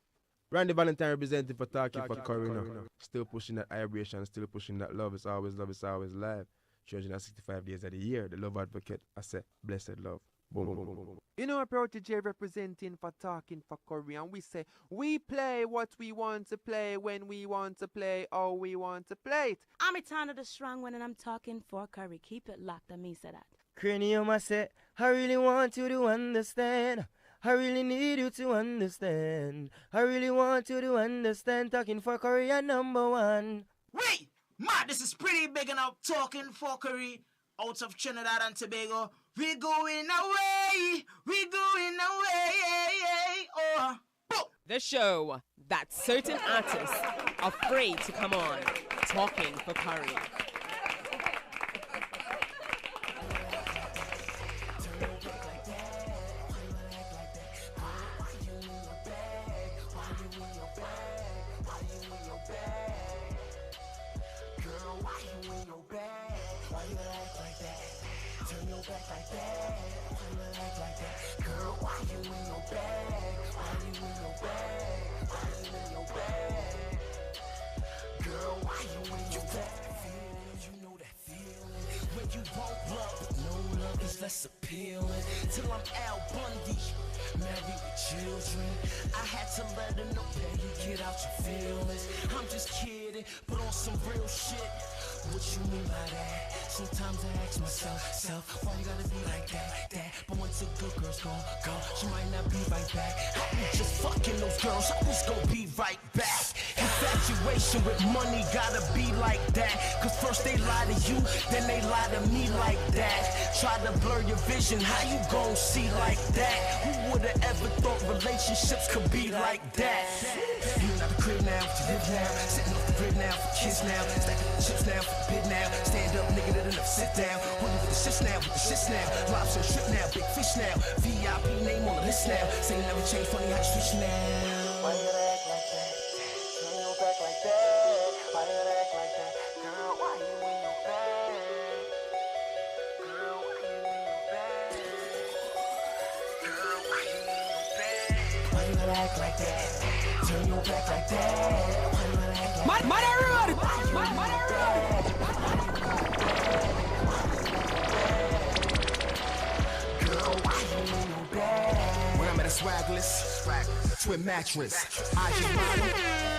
Randy Valentine representing for Talking for Curry now. Still pushing that vibration, still pushing that love. It's always love, it's always live. 365 days of the year. The love advocate, I say, blessed love. Boom, boom, boom, boom, boom. You know, Protege representing for Talking for Curry, and we say, we play what we want to play, when we want to play, how we want to play it. I'm Etana the Strong One, and I'm talking for Curry. Keep it locked, and me say that. Cranium, I say, I really want you to understand. I really need you to understand. I really want you to understand. Talking for Curry, you're number one. Wait! Ma, this is pretty big and I'm talking for Curry out of Trinidad and Tobago. We going away! We going away! Oh. The show that certain artists are afraid to come on. Talking for Curry. Less appealing till I'm Al Bundy, married with children. I had to let her know that you get out your feelings. I'm just kidding, but on some real shit. What you mean by that? Sometimes I ask myself, why you gotta be like that? But once a good girl's gone, she might not be right back. I was just fucking those girls, I was gonna be right back. Infatuation with money gotta be like that. Cause first they lie to you, then they lie to me like that. Try to blur your vision, how you gon' see like that? Who would've ever thought relationships could be like that? You out the crib now, but you live now. Sitting off the grid now for kids now. Stacking the chips now for the bid now. Stand up, nigga, that enough, sit down. Holding with the shits now, with the shits now. Lobster strip now, big fish now. VIP name on the list now. Say never change, funny how you switch now. Why you gotta act like that? Turn your back like that. Why you gotta act like that? Girl, why you in your bag? Girl, why you in your bag? Girl, why you in your bag? Why you gotta act like that? Turn your back like that. Why you gotta act like that? When I'm at a swagless, twin mattress, IG model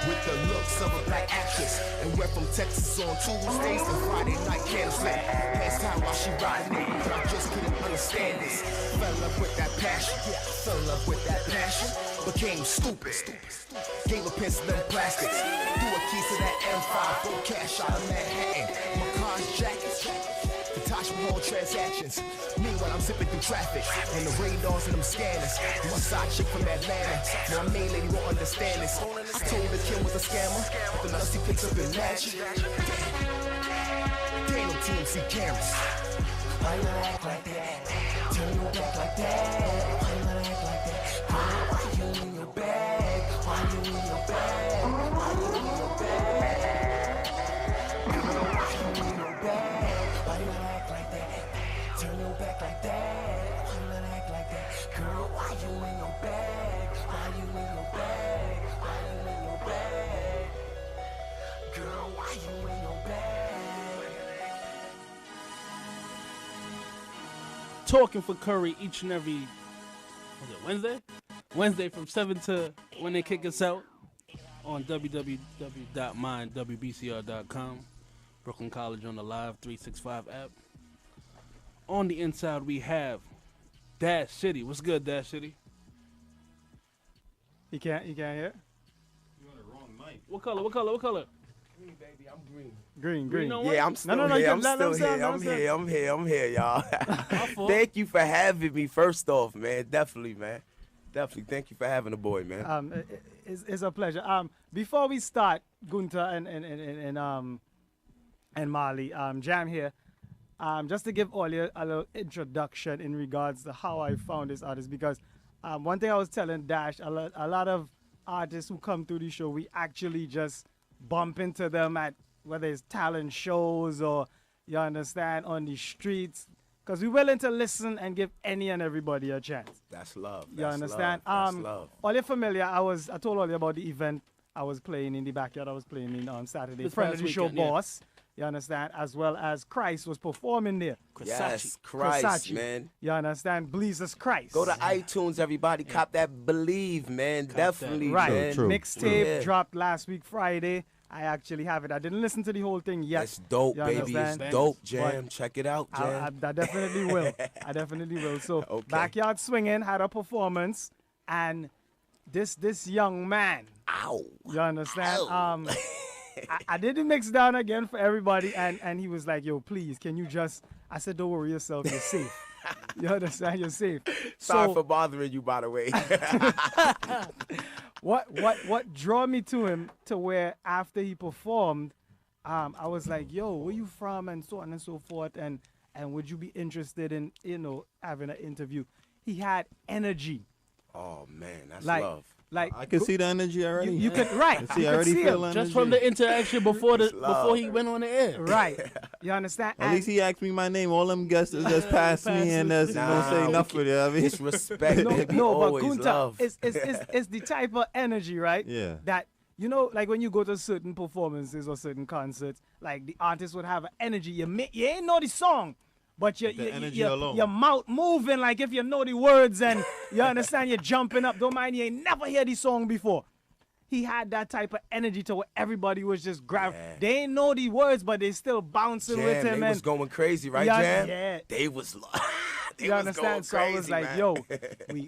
with the looks of a black actress, and we're from Texas on Tuesdays and Friday night candlestick. Last time while she riding it, but I just couldn't understand this. Fell in love with that passion, fell in love with that passion, became stupid. Gave a pencil and plastics, threw a key to that M5, full cash out of Manhattan. My car's jackets, Natasha watch me hold transactions. Meanwhile, I'm zipping through traffic on the radars and them scanners. My side chick from Atlanta, my main lady won't understand this. I told her Kim was a scammer, but the lust he picks up in magic. There ain't no TMC cameras. Why you gotta act like that? Turn your back like that. Why you gotta act like that? Why you in your bag? Why you in your bag? Why you in your bag? Why you in your bag? Why you gotta act like that? Turn your back like that. Why you gotta act like that? Girl, why you in your bag? Why you in your bag? Why you in your bag? Girl, why you in your bag? Talking for Curry each and every, was it Wednesday? Wednesday from 7 to when they kick us out on www.mindwbcr.com. Brooklyn College on the Live 365 app. On the inside we have Dash City. What's good, Dash City? You can't hear? You're on the wrong mic. What color? What color? What color? Green, baby, I'm green. Green. Yeah, I'm still here. I'm still here. I'm here, y'all. Thank you for having me. First off, man, definitely, man. Definitely, thank you for having the boy, man. It's a pleasure. Before we start, Gunter and Marley, Jam here. Just to give all you a little introduction in regards to how I found this artist, because one thing I was telling Dash, a lot of artists who come through the show, we actually just bump into them at whether it's talent shows or, you understand, on the streets, because we're willing to listen and give any and everybody a chance. That's love. You understand? That's love. All you're familiar, I told all you about the event I was playing in the backyard. I was playing in on Saturday. This Friend past of the show, weekend, yeah. Boss. You understand? As well as Christ was performing there. Yes, Christ, man. You understand? Jesus Christ. Go to iTunes, everybody. Cop that Believe, man. Definitely, Right. man. Mixtape dropped last week, Friday. I actually have it. I didn't listen to the whole thing yet. It's dope, You baby. understand? It's dope, But Jam. Check it out, Jam. I definitely will. I definitely will. So, Okay. Backyard Swinging had a performance, and this young man. Ow. You understand? I did the mix down again for everybody, and he was like, yo, please, can you just... I said, don't worry yourself, you're safe. You understand? You're safe. Sorry for bothering you, by the way. What drew me to him to where after he performed, I was like, yo, where you from, and so on and so forth, and would you be interested in, having an interview? He had energy. Oh, man, that's Like- love. Like I can see the energy already. You could, right. I You already could see feel him. energy. Just from the interaction before love. he went on the air. Right. You understand? At least he asked me my name. All them guests just pass me and don't say nothing. You know what I mean? It's respect. baby. No, but Always Kunta, love. it's the type of energy, right? Yeah. That, like when you go to certain performances or certain concerts, like the artist would have an energy. You ain't know the song, but The energy alone. your mouth moving like if you know the words and you understand you're jumping up. Don't mind, you ain't never heard the song before. He had that type of energy to where everybody was just grabbing. Yeah. They ain't know the words, but they still bouncing with Jam, him. they and was going crazy, right, Yeah, Jam? yeah. They was they you was understand? going So I was crazy, like, man. yo,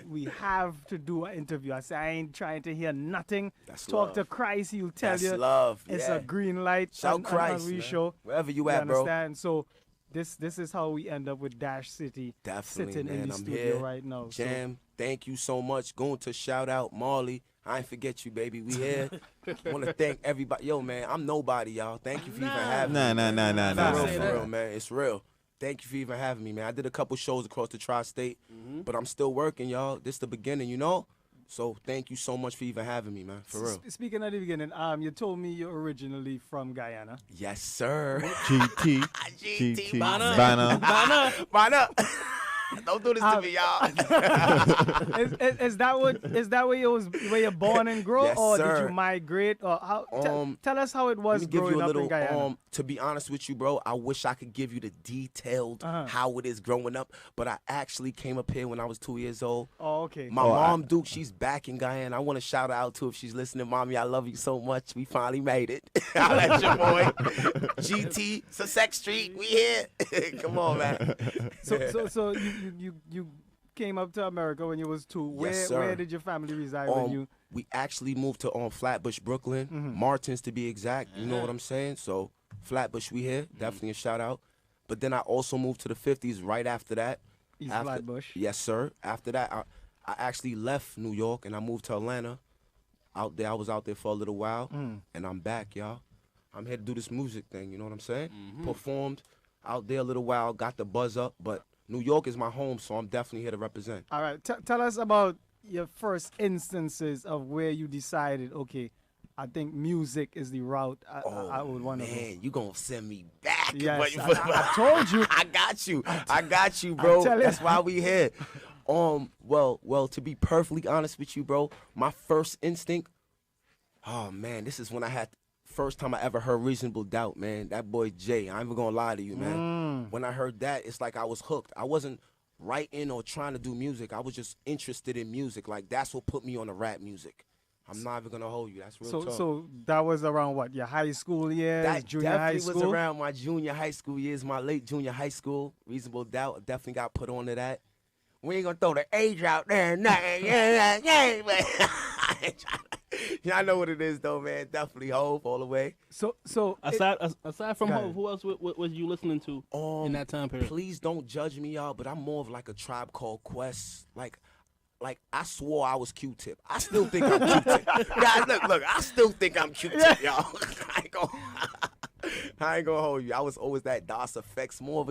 we have to do an interview. I said, I ain't trying to hear nothing. That's Talk love. to Christ, he'll tell That's you. love, It's yeah. a green light. Shout on Christ, we man. show. Wherever you at, bro. understand? So this is how we end up with Dash City Definitely, sitting man. in the I'm studio here. right now. So- Jam, thank you so much. Going to shout out Marley. I ain't forget you, baby. We here. Want to thank everybody. Yo, man, I'm nobody, y'all. Thank you for even having me. Nah. For real, man. It's real. Thank you for even having me, man. I did a couple shows across the tri-state, but I'm still working, y'all. This the beginning, you know? So thank you so much for even having me, man. For real. Speaking of the beginning, you told me you're originally from Guyana. Yes, sir. GT. Banner. Don't do this to me, y'all. Is that where you're born and grow, Yes, or sir. did you migrate, or how? Tell us how it was Let me give growing you a up little, in Guyana. to be honest with you, bro, I wish I could give you the detailed how it is growing up, but I actually came up here when I was 2 years old. Oh, okay. My mom, Duke, she's back in Guyana. I want to shout her out, too, if she's listening. Mommy, I love you so much. We finally made it. I'll let your boy. GT, Sussex Street, we here. Come on, man. So you came up to America when you was 2. Yes, sir. Where did your family reside when you? We actually moved to Flatbush, Brooklyn, Martins to be exact. You know what I'm saying? So Flatbush, we here. Definitely a shout out. But then I also moved to the 50s right after that. East Flatbush. Yes, sir. After that, I actually left New York and I moved to Atlanta. Out there, I was out there for a little while, and I'm back, y'all. I'm here to do this music thing, you know what I'm saying? Performed out there a little while, got the buzz up, but New York is my home, so I'm definitely here to represent. All right, tell us about your first instances of where you decided, okay, I think music is the route I would want to go. Man, you gonna send me back. Yes, I told you. I got you, bro. That's why we here. Well, to be perfectly honest with you, bro, my first instinct, oh man, this is when I had first time I ever heard Reasonable Doubt, man. That boy Jay, I ain't even gonna lie to you, man. When I heard that, it's like I was hooked. I wasn't writing or trying to do music. I was just interested in music. Like that's what put me on the rap music. I'm not even gonna hold you. That's real talk. So that was around what? Your high school years, that junior high definitely school? was around my junior high school years, my late junior high school. Reasonable Doubt definitely got put onto that. We ain't gonna throw the age out there, nothing. Yeah, but y'all know what it is, though, man. Definitely Hov all the way. So aside from Hov, who else was you listening to in that time period? Please don't judge me, y'all, but I'm more of like a Tribe Called Quest. Like I swore I was Q-Tip. I still think I'm Q-Tip. Guys, look, I still think I'm Q-Tip, y'all. I ain't gonna hold you. I was always that DOS Effects, more of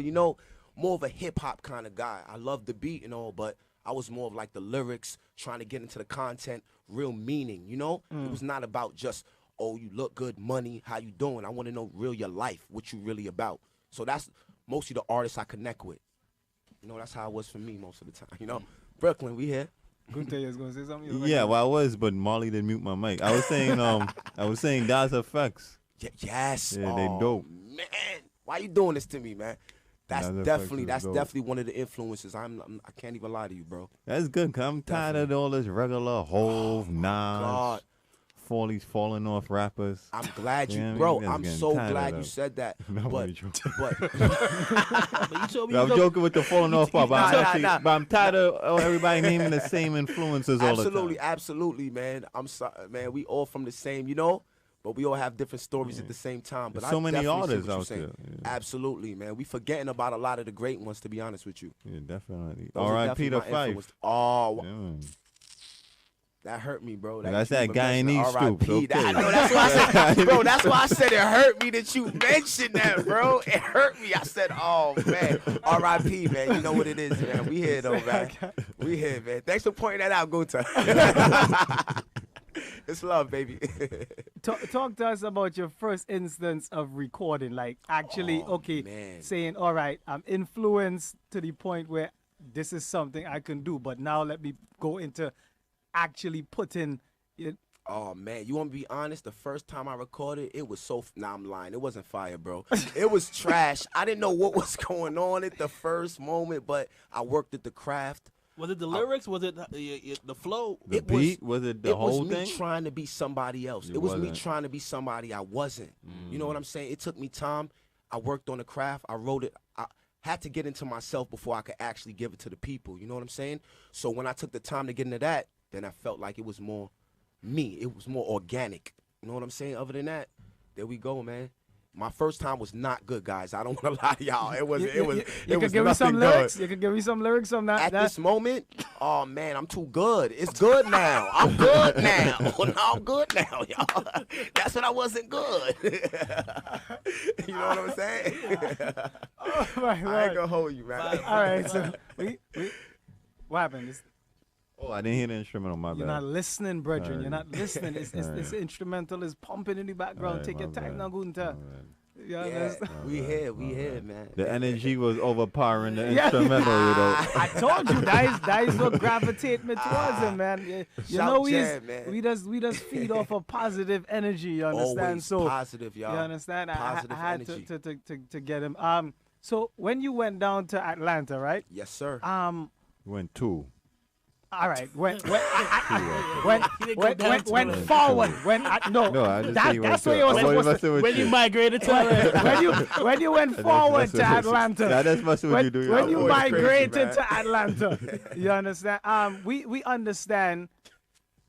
a hip hop kind of guy. I love the beat and all, but I was more of like the lyrics, trying to get into the content, real meaning, you know? It was not about just, oh, you look good, money, how you doing? I want to know real your life, what you really about. So that's mostly the artists I connect with. You know, that's how it was for me most of the time, you know? Brooklyn, we here. Gunter is gonna say something. Yeah, well, I was, but Marley didn't mute my mic. I was saying DOS Effects. Yes. Yeah, they dope. Man, why you doing this to me, man? That's definitely one of the influences. I can't even lie to you, bro. That's good, cause I'm tired of all this regular Hov, Nas, falling off rappers. I'm glad you, know bro. what I mean? I'm so glad you said that. But you told me I'm joking with the falling off part, but I'm tired of everybody naming the same influences all the time. Absolutely, man. I'm sorry, man. We all from the same, you know. But we all have different stories at the same time. But There's so many artists out there. Yeah. Absolutely, man. We forgetting about a lot of the great ones, to be honest with you. Yeah, definitely. R.I.P. to Fife. Oh, yeah. That hurt me, bro. That's that guy in these stoops. Okay. That's why I said, bro. That's why I said it hurt me that you mentioned that, bro. It hurt me. I said, oh man, R.I.P. man. You know what it is, man. We here though, man. We here, man. Thanks for pointing that out, Gunter. It's love, baby. Talk to us about your first instance of recording, like actually, saying, all right, I'm influenced to the point where this is something I can do, but now let me go into actually putting it. Oh man, you want to be honest? The first time I recorded, it was I'm lying. It wasn't fire, bro. It was trash. I didn't know what was going on at the first moment, but I worked at the craft. Was it the lyrics? Was it the flow? The beat? Was it the whole thing? It was me trying to be somebody else. It was me trying to be somebody I wasn't. You know what I'm saying? It took me time. I worked on the craft. I wrote it. I had to get into myself before I could actually give it to the people. You know what I'm saying? So when I took the time to get into that, then I felt like it was more me. It was more organic. You know what I'm saying? Other than that, there we go, man. My first time was not good, guys. I don't want to lie to y'all. It was give me some lyrics. You can give me some lyrics on that. At this moment, oh man, I'm too good. It's good now. I'm good now. No, I'm good now, y'all. That's when I wasn't good. You know what I'm saying? Oh my Lord. I ain't gonna hold you, man. All right, so what happened? Oh, I didn't hear the instrumental, my bad. You're not listening, brethren. You're not listening. It's instrumental is pumping in the background. Take your time now, Gunter. Yeah, we here, man. The energy was overpowering the instrumental, you know. I told you, that is what gravitate me towards him, man. You know, we just feed off of positive energy. You understand? Always so positive, y'all. You understand? Positive I had energy. to get him. So when you went down to Atlanta, right? Yes, sir. Went to. All right. Went forward. That's what you were supposed to. When you migrated to Atlanta. when you went forward to Atlanta. That's what you do. When you migrated to Atlanta. You understand? We understand,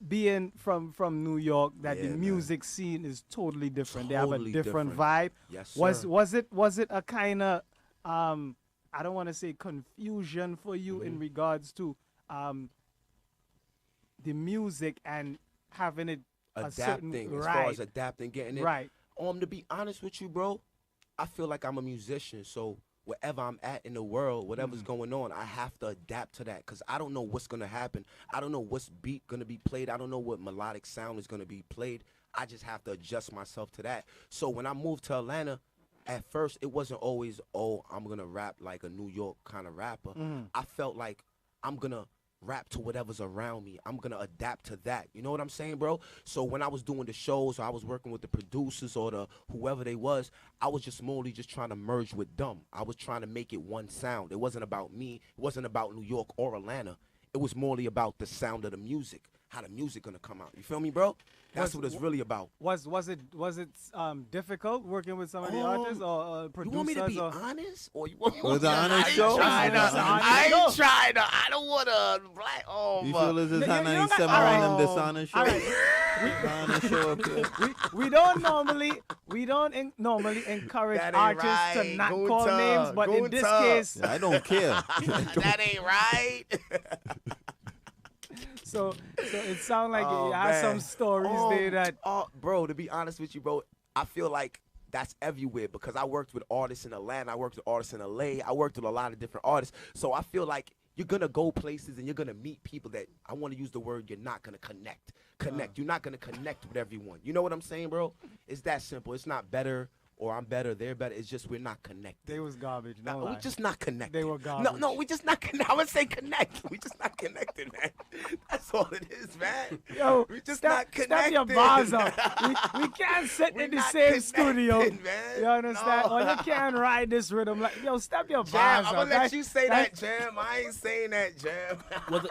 being from New York, that the music scene is totally different. They have a different vibe. Yes, sir. Was it a kind of I don't want to say confusion for you in regards to the music and having it a certain, adapting, as far as adapting, getting it. Right. To be honest with you, bro, I feel like I'm a musician, so wherever I'm at in the world, whatever's going on, I have to adapt to that because I don't know what's going to happen. I don't know what's beat going to be played. I don't know what melodic sound is going to be played. I just have to adjust myself to that. So when I moved to Atlanta, at first, it wasn't always, oh, I'm going to rap like a New York kind of rapper. I felt like I'm going to rap to whatever's around me. I'm going to adapt to that. You know what I'm saying, bro? So when I was doing the shows or I was working with the producers or the whoever they was, I was just trying to merge with them. I was trying to make it one sound. It wasn't about me. It wasn't about New York or Atlanta. It was morely about the sound of the music, how the music going to come out. You feel me, bro? That's what it's really about. Was it difficult working with some of the artists or producers? You want me to be honest, or you want me Was it an honest show? I ain't trying to. I don't want to black. Oh, you feel as if Hannah ain't some on them dishonest show? Dishonest show up here. We don't normally encourage artists to not call names, but in this case, I don't care. That ain't right. So it sounds like you have some stories there that. Bro, to be honest with you, bro, I feel like that's everywhere because I worked with artists in Atlanta, I worked with artists in LA, I worked with a lot of different artists. So I feel like you're gonna go places and you're gonna meet people that I want to use the word you're not gonna connect. You're not gonna connect with everyone. You know what I'm saying, bro? It's that simple. It's not better. Or I'm better, they're better. It's just we're not connected. They was garbage. No, we're just not connected. They were garbage. No, we just not connected. I would say connect. We just not connected, man. That's all it is, man. Yo, we just not connected. Step your bars up. We can't sit in the same studio. Man. You understand? Or you can't ride this rhythm. Like, yo, step your bars up. I'm gonna let you say that, Jam. I ain't saying that, Jam.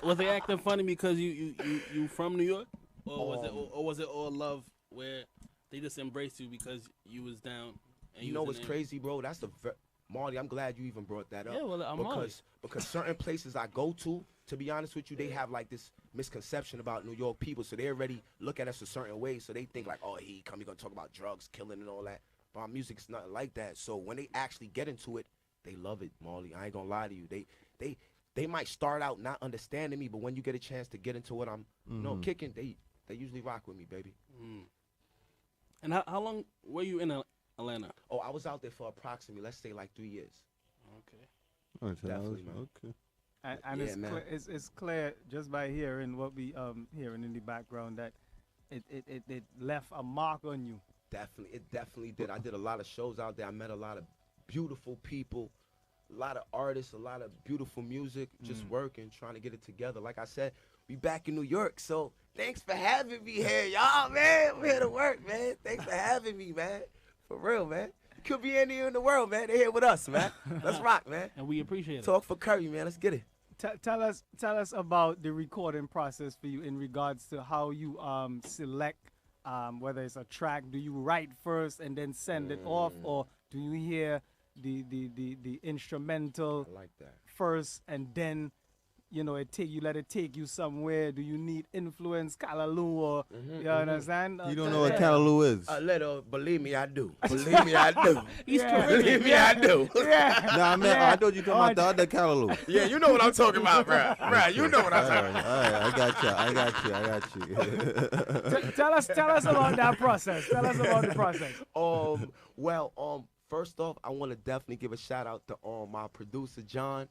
Was they acting funny because you from New York, or was it all love where they just embraced you because you was down? And you know what's crazy, bro? That's Marty, I'm glad you even brought that up. Yeah, well, I'm because certain places I go to be honest with you, they have like this misconception about New York people, so they already look at us a certain way, so they think like, oh, he gonna talk about drugs, killing, and all that. But our music's nothing like that. So when they actually get into it, they love it, Marley. I ain't gonna lie to you. They might start out not understanding me, but when you get a chance to get into what I'm kicking, they usually rock with me, baby. And how long were you in Atlanta? Oh, I was out there for approximately, let's say, like 3 years. Okay. Definitely, man. Okay. And it's clear just by hearing what we hearing in the background that it left a mark on you. Definitely, it definitely did. I did a lot of shows out there. I met a lot of beautiful people, a lot of artists, a lot of beautiful music, just working, trying to get it together. Like I said, we back in New York, so thanks for having me here, y'all, man. We're here to work, man. Thanks for having me, man. For real, man. Could be anywhere in the world, man. They're here with us, man. Let's rock, man. And we appreciate it. Talk for Curry, man. Let's get it. Tell us about the recording process for you in regards to how you select whether it's a track. Do you write first and then send it off, or do you hear the instrumental first and then you let it take you somewhere? Do you need influence, Callaloo, or you understand? You don't know what Callaloo is? A little, believe me, I do. Believe me, I do. Believe me, I do. Nah, man, I thought you talking about the other Callaloo. Yeah, you know what I'm talking about, bro. Right, you know what I'm talking about. All right, I got you. Tell us about that process. Tell us about the process. First off, I want to definitely give a shout out to my producer, John,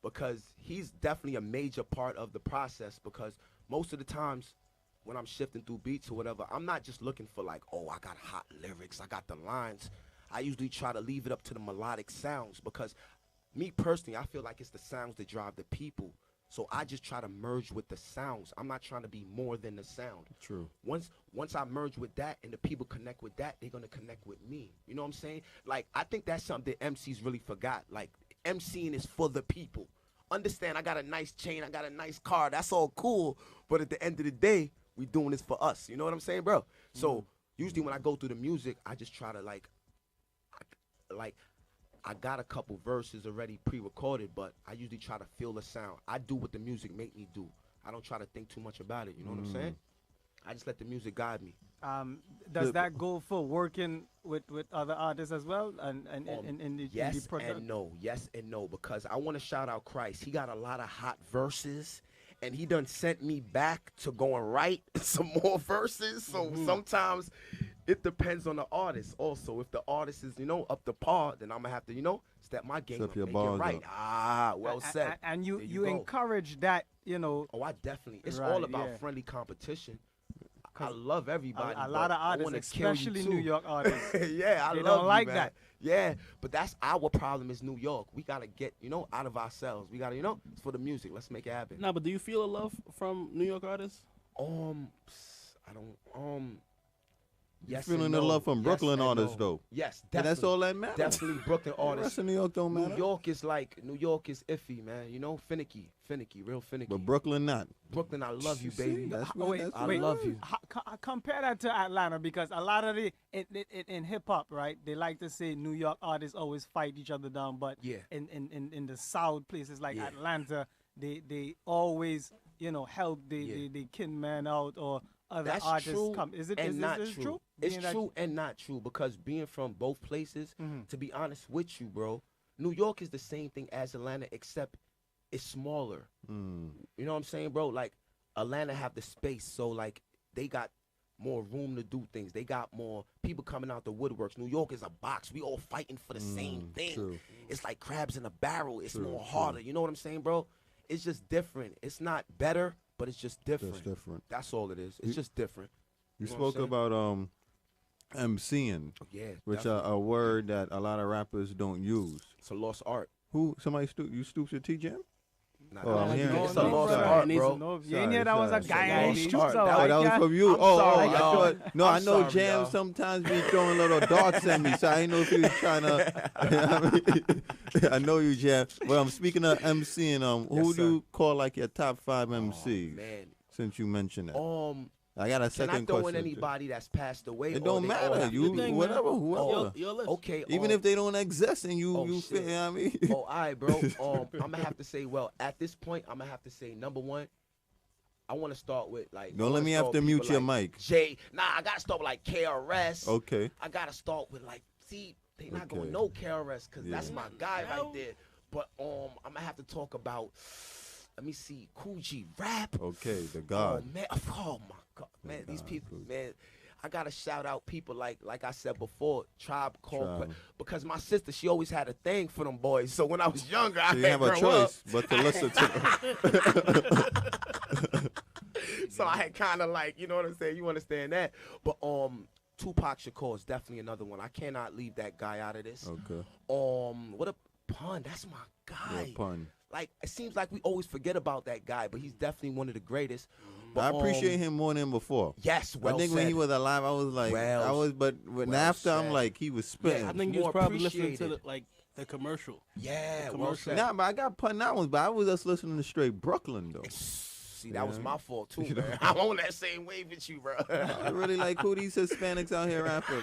because he's definitely a major part of the process, because most of the times when I'm shifting through beats or whatever, I'm not just looking for like, oh, I got hot lyrics, I got the lines. I usually try to leave it up to the melodic sounds, because me personally, I feel like it's the sounds that drive the people. So I just try to merge with the sounds. I'm not trying to be more than the sound. True. Once I merge with that and the people connect with that, they're going to connect with me. You know what I'm saying? Like, I think that's something that MCs really forgot. Like, MCing is for the people. Understand, I got a nice chain, I got a nice car, that's all cool, but at the end of the day, we doing this for us. You know what I'm saying, bro? So usually when I go through the music, I just try to I got a couple verses already pre-recorded, but I usually try to feel the sound. I do what the music make me do. I don't try to think too much about it. You know what I'm saying? I just let the music guide me. Does that go for working with other artists as well? And in the Yes product? and no. Yes and no. Because I want to shout out Christ. He got a lot of hot verses. And he done sent me back to go and write some more verses. So sometimes it depends on the artist. Also, if the artist is, up to par, then I'm gonna have to, step my game up, your make it bars right. up. Ah, well said. And you go. encourage that, Oh, I definitely. It's Right, all about yeah. friendly competition. I love everybody. A lot of but I artists, wanna kill you especially too. New York artists, yeah, I they love don't you, like man. that. Yeah, but that's our problem is New York. We gotta get, out of ourselves. We gotta, it's for the music. Let's make it happen. Nah, but do you feel a love from New York artists? I don't. Yes, Feeling and the no. love from Yes Brooklyn and artists, no. though. Yes, And that's all that matters. Definitely Brooklyn The artists. rest of New York don't matter. New York is iffy, man. Finicky, real finicky. But Brooklyn not. Brooklyn, I love you, See, baby. that's I love you. Compare that to Atlanta, because a lot of in hip hop, right? They like to say New York artists always fight each other down, but Yeah. in the South places like Yeah. Atlanta, they always help the kin man out or other That's artists true come. Is it and is not this true. true? It's Being that- true and not true, because being from both places, Mhm. to be honest with you, bro, New York is the same thing as Atlanta, except it's smaller. Mm. You know what I'm saying, bro? Like Atlanta have the space, so like they got more room to do things. They got more people coming out the woodworks. New York is a box. We all fighting for the same thing. True. It's like crabs in a barrel. It's True, more true. harder. You know what I'm saying, bro? It's just different. It's not better, but it's just different. Just different. That's all it is. It's You- just different. You know what I'm spoke saying? about MCing, Yeah, which definitely. a word that a lot of rappers don't use. It's a lost art. Somebody you stoops your T-Jam? Nah, Oh, I'm hearing it's it. a lost art, bro. No, you ain't hear that was a guy in the streets. Oh, that was from you. I'm Oh, sorry, I y'all. thought. No, I'm I know sorry, Jam y'all. sometimes be throwing little darts at me, so I didn't know if he was trying to. I know you, Jam. Well, I'm speaking of MCing. Who Yes, do you call like your top 5 MCs? man. Since you mentioned that. I got a Can I second throw in question. anybody that's passed away? It or don't they all matter. have to You be- whatever, Oh, whoever. okay. Even if they don't exist and you Oh, feel, you know what I mean? Oh, all right, bro. I'm gonna have to say, well, at this point, I'm gonna have to say number one. I want to start with like. Don't let me have to mute your mic. I gotta start with like KRS. Okay. I gotta start with like. See, they not Okay. gonna know KRS because that's Yeah. my guy right there. But I'm gonna have to talk about. Let me see, Coogee Rap. Okay, the God. Oh man, oh my God, man, these people, man. I gotta shout out people like I said before, Tribe Called Tribe. Quest, because my sister, she always had a thing for them boys. So when I was younger, I So you had have a grow choice up. but to listen to them. So I had kind of like, you know what I'm saying? You understand that? But Tupac Shakur is definitely another one. I cannot leave that guy out of this. Okay. What a pun. That's my guy. Yeah, pun. Like, it seems like we always forget about that guy, but he's definitely one of the greatest. But, I appreciate him more than before. Yes, well I think when said. he was alive, I was like, but when well after I'm said. like, he was spitting. I think you was probably listening to the commercial. Yeah, The well commercial. said. Nah, but I got pun that one, but I was just listening to straight Brooklyn though. See, that was my fault too, man. I'm on that same wave with you, bro. I really like who these Hispanics out here rapping.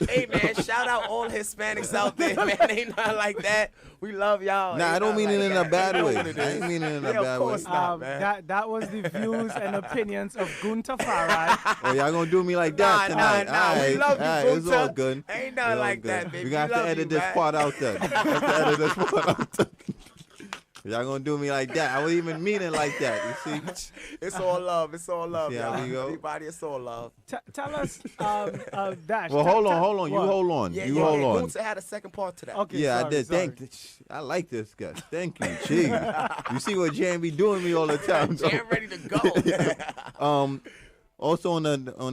Hey man, shout out all Hispanics out there, man. Ain't nothing like that. We love y'all. Nah, I Ain't don't mean nothing it in like a that. bad You know way. what it I is. ain't mean it in a Yeah, bad of course way. not, man. That was the views and opinions of Gunta Farad. Oh, y'all gonna do me like that tonight? Nah. We Alright, love you, alright, it's all Gunta. good. Ain't It's nothing all like good. that, baby. We got We to love edit you, this man. part out then. We have to edit this part out then. Y'all gonna do me like that? I wasn't even mean it like that. You see? It's all love. It's all love, See how y'all. we go? Everybody, it's all love. Tell us, Dash. Well, hold on. You hold on. Yeah, You yeah, hold on. Gunta had a second part to that. Okay, Yeah, I sorry, did. sorry. I like this guy. Thank you. Jeez. You see what Jan be doing me all the time. though. Jan ready to go. Also on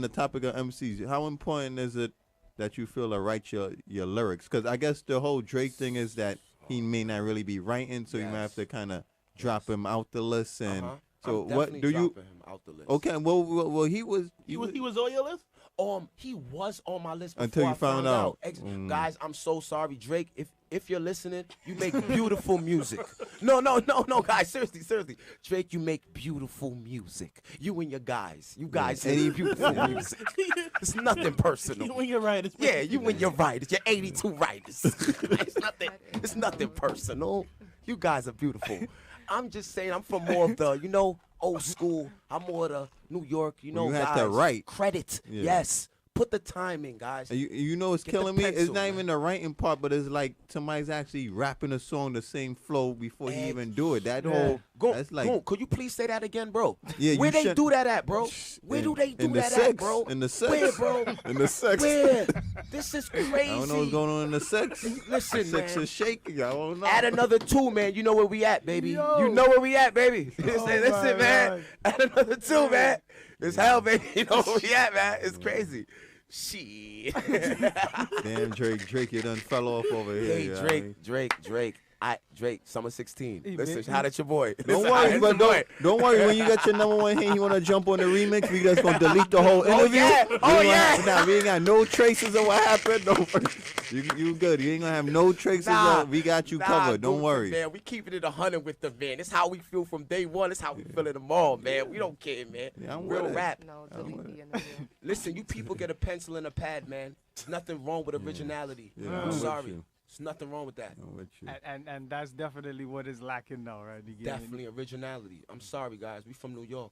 the topic of MCs, how important is it that you feel to write your lyrics? Because I guess the whole Drake thing is that he may not really be writing, so you might have to kind of drop him out the list. And so I'm what definitely do you? dropping him out the list. Okay, well he was He was on your list? He was on my list Until before you I found out. Guys, I'm so sorry, Drake. If you're listening, you make beautiful music. No, guys, seriously. Drake, you make beautiful music. You and your guys. You guys make beautiful music. It's nothing personal. You and your writers. Yeah, you and your writers. Your 82 writers. It's nothing personal. You guys are beautiful. I'm just saying, I'm from more of the, you know, old school. I'm more of the New York, you know, you have guys. to write. Credit. Yeah. Yes. Put the time in, guys. And you know what's Get the killing me? It's pencil, not man. even the writing part, but it's like somebody's actually rapping a song the same flow before he even do it. That whole that's like. Go, could you please say that again, bro? Yeah, Where you they should- do that at, bro? Where do they do in the that sex, at, bro? in the sex. Where, bro? In the sex. Where? This is crazy. I don't know what's going on in the sex. Listen, sex man. is shaking. I don't know. Add another 2, man. You know where we at, baby. You know where we at, baby. Listen, man. Add another 2, man. It's hell, baby. You know where we at, man. It's crazy. Shit. Damn, Drake, you done fell off over here. Hey, you know what I Drake, mean? Drake, Summer 16. Hey, Listen, man. shout at your boy. Don't Listen, worry, holla but at your boy. don't worry. When you got your number 1 hit, you want to jump on the remix, we just going to delete the whole interview. Nah, we ain't got no traces of what happened. Don't worry. You good. You ain't going to have no traces of we got you covered. Don't worry. Man, we keeping it 100 with the man. It's how we feel from day one. It's how we feel in the mall, man. We don't care, man. Yeah, I'm Real with it. rap. No, delete the interview. Listen, you people get a pencil and a pad, man. There's nothing wrong with originality. Yeah, I'm I'm with sorry. you. There's nothing wrong with that. I'm with you. And that's definitely what is lacking now, right? You get me? Definitely originality. I'm sorry, guys. We from New York.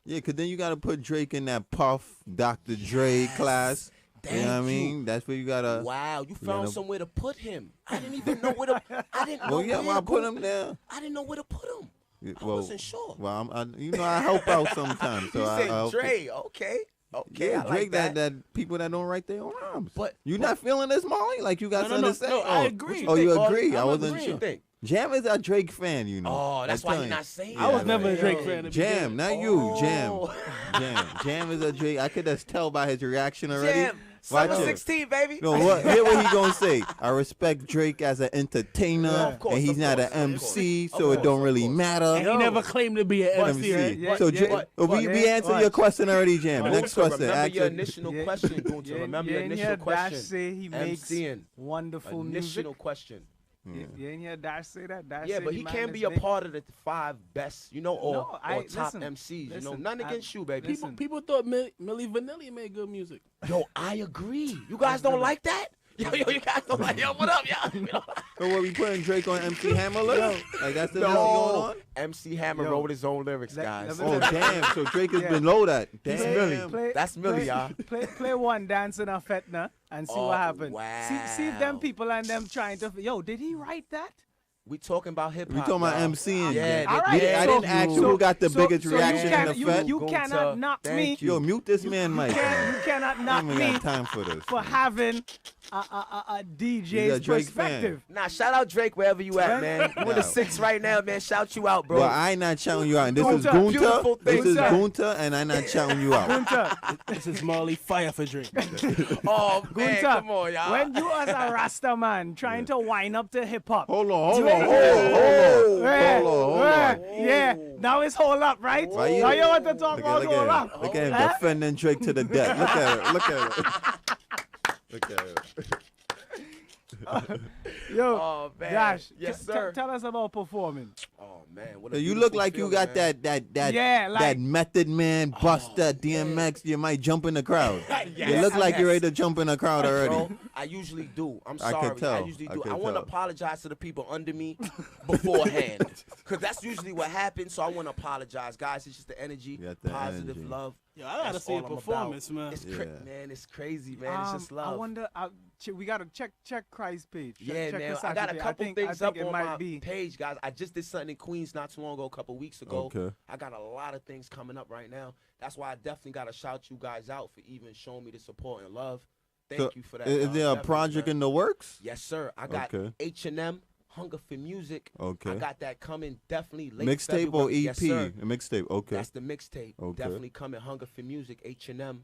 Yeah, because then you got to put Drake in that Puff, Dr. Dre class. You know what I Thank mean? you. That's where you got to. Wow, you found somewhere to put him. I didn't even know where to. I didn't know Well, yeah, where I to put go. him there. I didn't know where to put him. I Well, wasn't sure. Well, you know, I help out sometimes. So You I said help Dre. Okay. Okay. Yeah, I Drake, like that. that people that don't write their own rhymes. But you not feeling this, Molly? Like you got No, something no, to say? no, I agree. Oh, you think, agree? Molly? I I'm wasn't agreeing. sure. Think. Jam is a Drake fan, you know. Oh, that's I'm why telling you're you. not saying I was that. never a Drake fan. at the Jam, beginning. not you. Jam is a Drake. I could just tell by his reaction already. Jam. Watch Summer it. 16, baby. No, hear what he gonna say. I respect Drake as an entertainer, of course, and he's of not course, an of MC, course, so of it don't course, really of course. matter. And he never claimed to be an MC. MC. So we answered your question already, Jam. Next question. Remember Ask your it. initial question, Gunter. Remember your initial question. Dash say he makes MCing. wonderful music. Initial question. You ain't hear Dash say that? Dash Yeah, say but he man can't is be a big. part of the 5 best, you know, or No, top listen, MCs. You know, listen, nothing against you, baby. People thought Millie Vanilli made good music. Yo, I agree. You guys don't like that? Yo, you guys don't like. Yo, what up, y'all? So what we putting Drake on MC Hammer list? Like that's the list going on? MC Hammer wrote his own lyrics, guys. Oh damn! So Drake has been low that. That's Damn. Millie. That's Millie, y'all. Play one dance in a fetna and see Oh, what happens. wow. See if them people and them trying to. Yo, did he write that? We talking about hip hop. We talking about y'all. MCing. Yeah, All I right, didn't ask you who got the biggest reaction in the fest. You cannot knock me. Yo, mute this man, Mike. You cannot knock I ain't me got time for this. for having a He's DJ's a Drake perspective. Nah, shout out Drake wherever you at, man. You in the No. 6 right now, man. Shout you out, bro. Well, I ain't not shouting you out. This is Gunter, Gunter. beautiful This is thing. Gunter, and I'm not shouting you out. Gunter, This is Marley Fire for Drake. Oh, man, Gunter, come on, y'all. when you as a Rasta man trying to wind up to hip hop. Hold on. Yeah, now it's hold up, right? Why you- Now you want to talk about Look hold at up. him. Look at him defending Drake to the death. Look at it. Look at it. Look at it. Yo, Oh, man. Dash, Yes, t- sir. tell us about performing. Oh, man. What So a you look beautiful like you feeling, got man. that Yeah, like- that Method Man, Busta, DMX. You might jump in the crowd. You look like you're ready to jump in the crowd already. Bro, I usually do. I'm I sorry. could tell. usually I do. could I want to tell. apologize to the people under me beforehand. Because that's usually what happens. So I want to apologize, guys. It's just the energy, You got the positive energy. love. Yo, I gotta That's see a all I'm performance, about. man. It's Yeah. man, it's crazy, man. It's just love. I wonder. We gotta check Christ's page. Yeah, check man. his I got a page. couple I things think up it on might my be. page, guys. I just did something in Queens not too long ago, a couple weeks ago. Okay. I got a lot of things coming up right now. That's why I definitely got to shout you guys out for even showing me the support and love. Thank So, you for that. Is y'all. there a Definitely, project man. in the works? Yes, sir. I got Okay. H&M, Hunger for Music. Okay. I got that coming definitely late Mixtape or February. EP? Yes, sir. A mixtape. Okay. That's the mixtape. Okay. Definitely coming. Hunger for Music, H&M.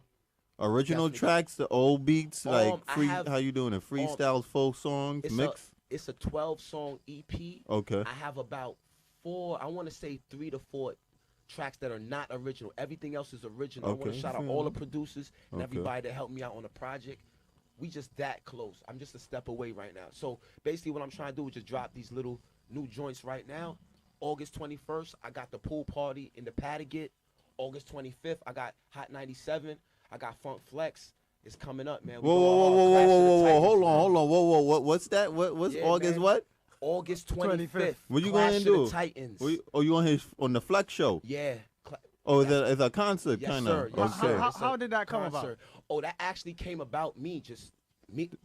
Original Definitely. tracks, the old beats, like I free. have- How you doing it? Freestyles, folk songs, mix. It's a 12-song EP. Okay. I have about 4, I want to say 3 to 4 tracks that are not original. Everything else is original. I want Okay. to shout out all the producers and Okay. everybody that helped me out on the project. We just that close. I'm just a step away right now. So basically what I'm trying to do is just drop these little new joints right now. August 21st, I got the pool party in the Paddock. August 25th, I got Hot 97. I got Funk Flex. It's coming up, man. We Whoa, going whoa, hard. whoa, Clash of the whoa, whoa, Titans, hold man. on. What's that? What's Yeah, August? man. What? August 25th. What you Clash going of to do? The Titans. You on the Flex show? Yeah. Oh, it's a concert Yes, kind sir. of. Yes, Okay. sir. How did that come Concert. about? Oh, that actually came about me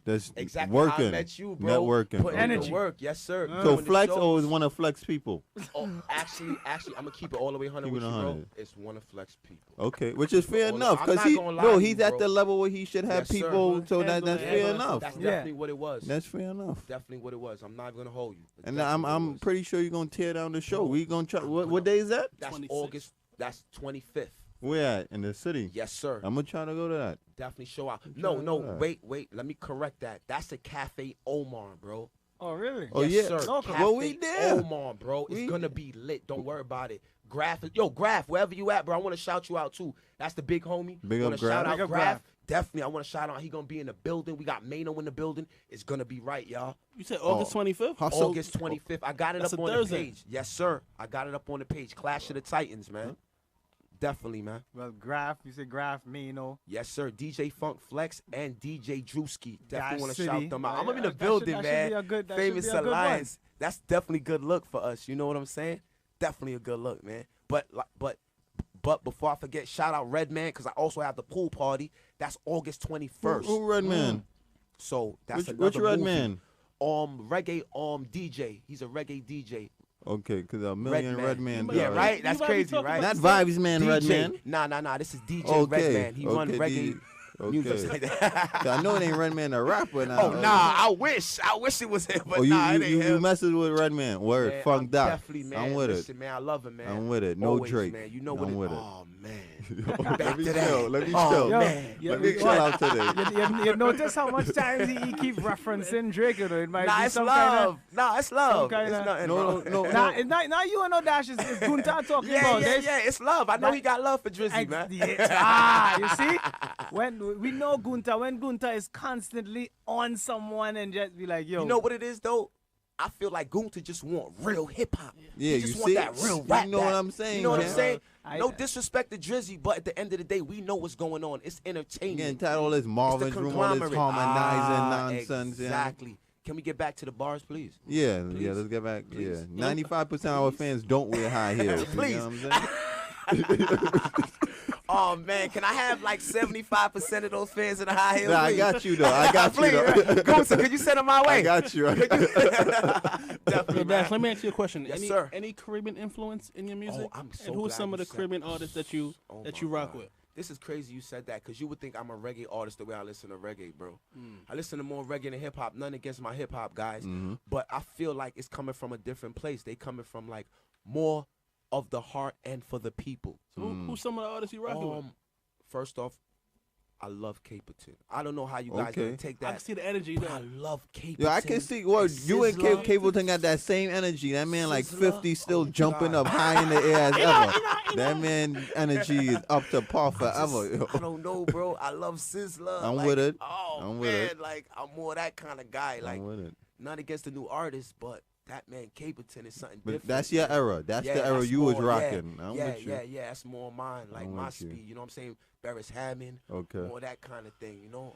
That's exactly how I working. met you, bro. Networking. Putting in the work, yes, sir. So Doing the Flex shows. always want to flex people. Oh, actually, I'm gonna keep it all the way 100 Keep with it you, bro. 100. It's one of Flex people. Okay, which is fair I'm enough not because gonna lie to he's you, at bro. the level where he should have Yes, sir. people. So that's fair enough. That's definitely what it was. That's fair enough. Definitely what it was. I'm not gonna hold you. It's And definitely what it I'm was. pretty sure you're gonna tear down the show. We gonna try. What day is that? That's August. That's 25th. Where at in the city? Yes, sir. I'm gonna try to go to that. Definitely show out. trying No, to no, do that. wait. Let me correct that. That's the Cafe Omar, bro. Oh, really? Oh, yes, yeah. sir. Local. Cafe Well, we there. Omar, bro. It's gonna be lit. Don't worry about it. Graph, Graph, wherever you at, bro. I want to shout you out too. That's the big homie. Big up Wanna Graph. Shout out Big up Graph. Graph. Definitely, I want to shout out. He gonna be in the building. We got Mano in the building. It's gonna be right, y'all. You said August 25th? August 25th. I got it That's up a on Thursday. the page. Yes, sir. I got it up on the page. Clash of the Titans, man. Definitely, man. Well, Graph, you said Graph, Mano. Yes, sir. DJ Funk Flex and DJ Drewski. Definitely want to City. shout them out. I'm in the That building, should man. be a good- that should Famous be a good one. Alliance. That's definitely good look for us. You know what I'm saying? Definitely a good look, man. But before I forget, shout out Redman because I also have the pool party. That's August 21st. Who Redman? So that's Which another Redman? Reggae DJ. He's a reggae DJ. Okay, because a million Redman. Yeah, right? That's crazy, right? Not Vibes Man, DJ. Redman. Nah. This is DJ Okay, Redman. He run reggae music like that. I know it ain't Redman the rapper now. Oh, nah. I wish it was him, but you, nah, it ain't you him. messes with Redman. Word, Man, Funk I'm Doc. definitely, man. I'm with Listen, it. man, I love him, man. I'm with it. No Always, Drake. man. You know what I'm it with it. Oh, man. Let Back me to that. chill. Let me Oh, chill. man. Let me chill out today. You notice how much times he keep referencing Drake, you know? It might Nah, be it's some love. Nah, it's love. Some It's kinda, nothing, No, bro. Nah, it's not you and no Dash. It's Gunta talking about this. Yeah, it's love. I know he got love for Drizzy, man. You see? When we know Gunta, when Gunta is constantly on someone and just be like, yo. You know what it is, though? I feel like Gunta just want real hip hop. Yeah, he just you want see? that real You rap. know what I'm saying, You know what I'm man. saying? No disrespect to Drizzy, but at the end of the day, we know what's going on. It's entertainment. Getting tired of all this Marvin's room, all this harmonizing nonsense. Exactly. Can we get back to the bars, please? Yeah, let's get back. Please. Yeah, 95% of our fans don't wear high heels. Please. You know what I'm saying? Oh man, can I have like 75% of those fans in the high heels? Nah, I please? got you though. I got you Please, though. Gunta, could you send them my way? I got you. Definitely, Hey, man. Dash, let me ask you a question. Yes, any, sir. Any Caribbean influence in your music? I'm so and who's glad some of you the said Caribbean artists that you rock with? This is crazy you said that because you would think I'm a reggae artist the way I listen to reggae, bro. Mm. I listen to more reggae than hip hop. None against my hip hop guys, Mhm. but I feel like it's coming from a different place. They coming from like more of the heart and for the people. So who's some of the artists you rocking with? First off, I love Caperton. I don't know how you guys Okay. gonna take that. I can see the energy but there. I love Caperton. Yo, I can see. Well, you and Sizzler. Capleton got that same energy. That man, like Sizzler. 50, still Oh, jumping God. up high in the air as ever. That man energy is up to par forever. yo. I don't know, bro. I love Sizzler. I'm like, with it. Oh I'm with man, it. like I'm more that kind of guy. Like I'm with it. not against the new artists, but that man Caperton is something But different. that's your era. That's the era that's you was more- rocking. Yeah, I'm yeah, with you. yeah. That's more mine. Like I'm my with you. speed. You know what I'm saying? Barris Hammond. Okay. More that kind of thing. You know.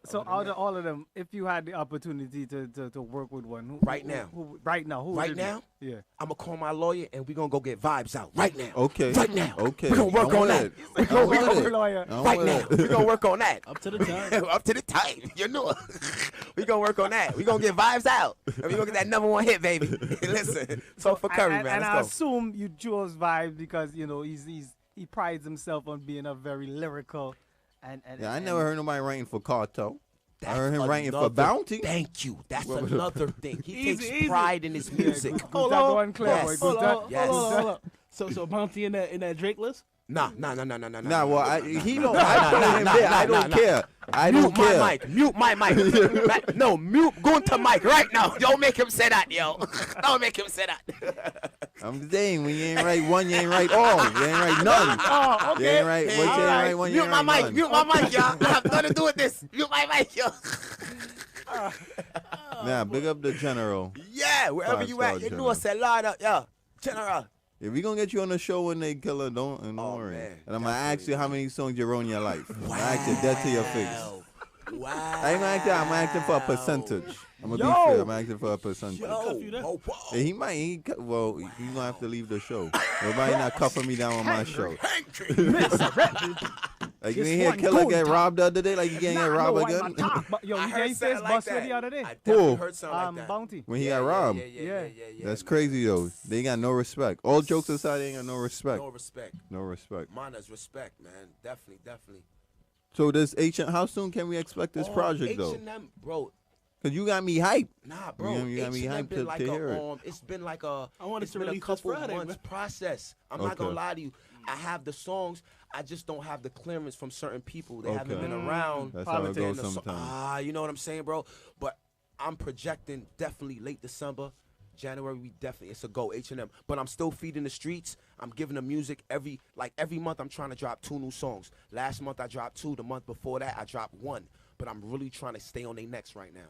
So out of all of them, if you had the opportunity to work with one, Right now. who would Right it be? now? Yeah. I'm gonna call my lawyer and we're gonna go get vibes out right now. Okay. Right now. Okay. We're gonna work I'm on with that. it. We're I'm gonna with work it. on lawyer. I'm right with now. it. We're gonna work on that. Up to the time. Up to the time. You know. We're gonna work on that. We're gonna get vibes out. And we're gonna get that #1 hit, baby. Listen. So for Curry, and, man. and I Let's go. assume you chose Vibes because you know he prides himself on being a very lyrical and Yeah, I never heard nobody writing for Cartel. I heard him That's writing for another- Bounty. Thank you. That's Well, another thing. He Easy, takes easy. pride in his music. Hold on, clear, Yes. boy. Good time. Yes. Hold on. So Bounty in that Drake list? Nah. Nah, well, he don't. I put him nah, there. nah, I don't nah, care. I Mute don't care. my mic. Mute my mic. No, mute Gunta mic right now. Don't make him say that, yo. Don't make him say that. I'm saying when you ain't right one, you ain't right all. You ain't right none. Oh, okay. You ain't right. What you ain't right one, you Mute ain't my right mic. none. Mute my mic, y'all. I have nothing to do with this. Mute my mic, yo. Nah, big up the general. Yeah, wherever you at, you know, say Lord up, yeah. General. If we gonna get you on the show when they kill her, don't worry. man, And I'm gonna ask you how many songs you wrote in your life. I'm gonna ask you dead to your face. Wow. I ain't I'm acting for a percentage. I'm gonna be fair. I'm acting for a percentage. And he might. He gonna have to leave the show. Nobody not cuffing me down on my show. Like you ain't hear Killer get robbed the other day. Like you can't get robbed again. Yo, he gave face bust the other day. I definitely heard something like that. Bounty. When he got robbed. Yeah. That's crazy though. They ain't got no respect. All jokes aside, they ain't got no respect. No respect. No respect. Mine is respect, man. Definitely. So this how soon can we expect this project though? H&M, bro. Cause you got me hyped. Nah, bro. You got me hyped to hear it. It's been like a. I wanted it's to been a release this couple Friday, months man. process. I'm not gonna lie to you. I have the songs. I just don't have the clearance from certain people. They haven't been around. That's how it goes sometimes. You know what I'm saying, bro? But I'm projecting definitely late December. January, we definitely, it's a go, H&M. But I'm still feeding the streets. I'm giving them music every month. I'm trying to drop 2 new songs. Last month I dropped 2. The month before that I dropped 1. But I'm really trying to stay on their necks right now.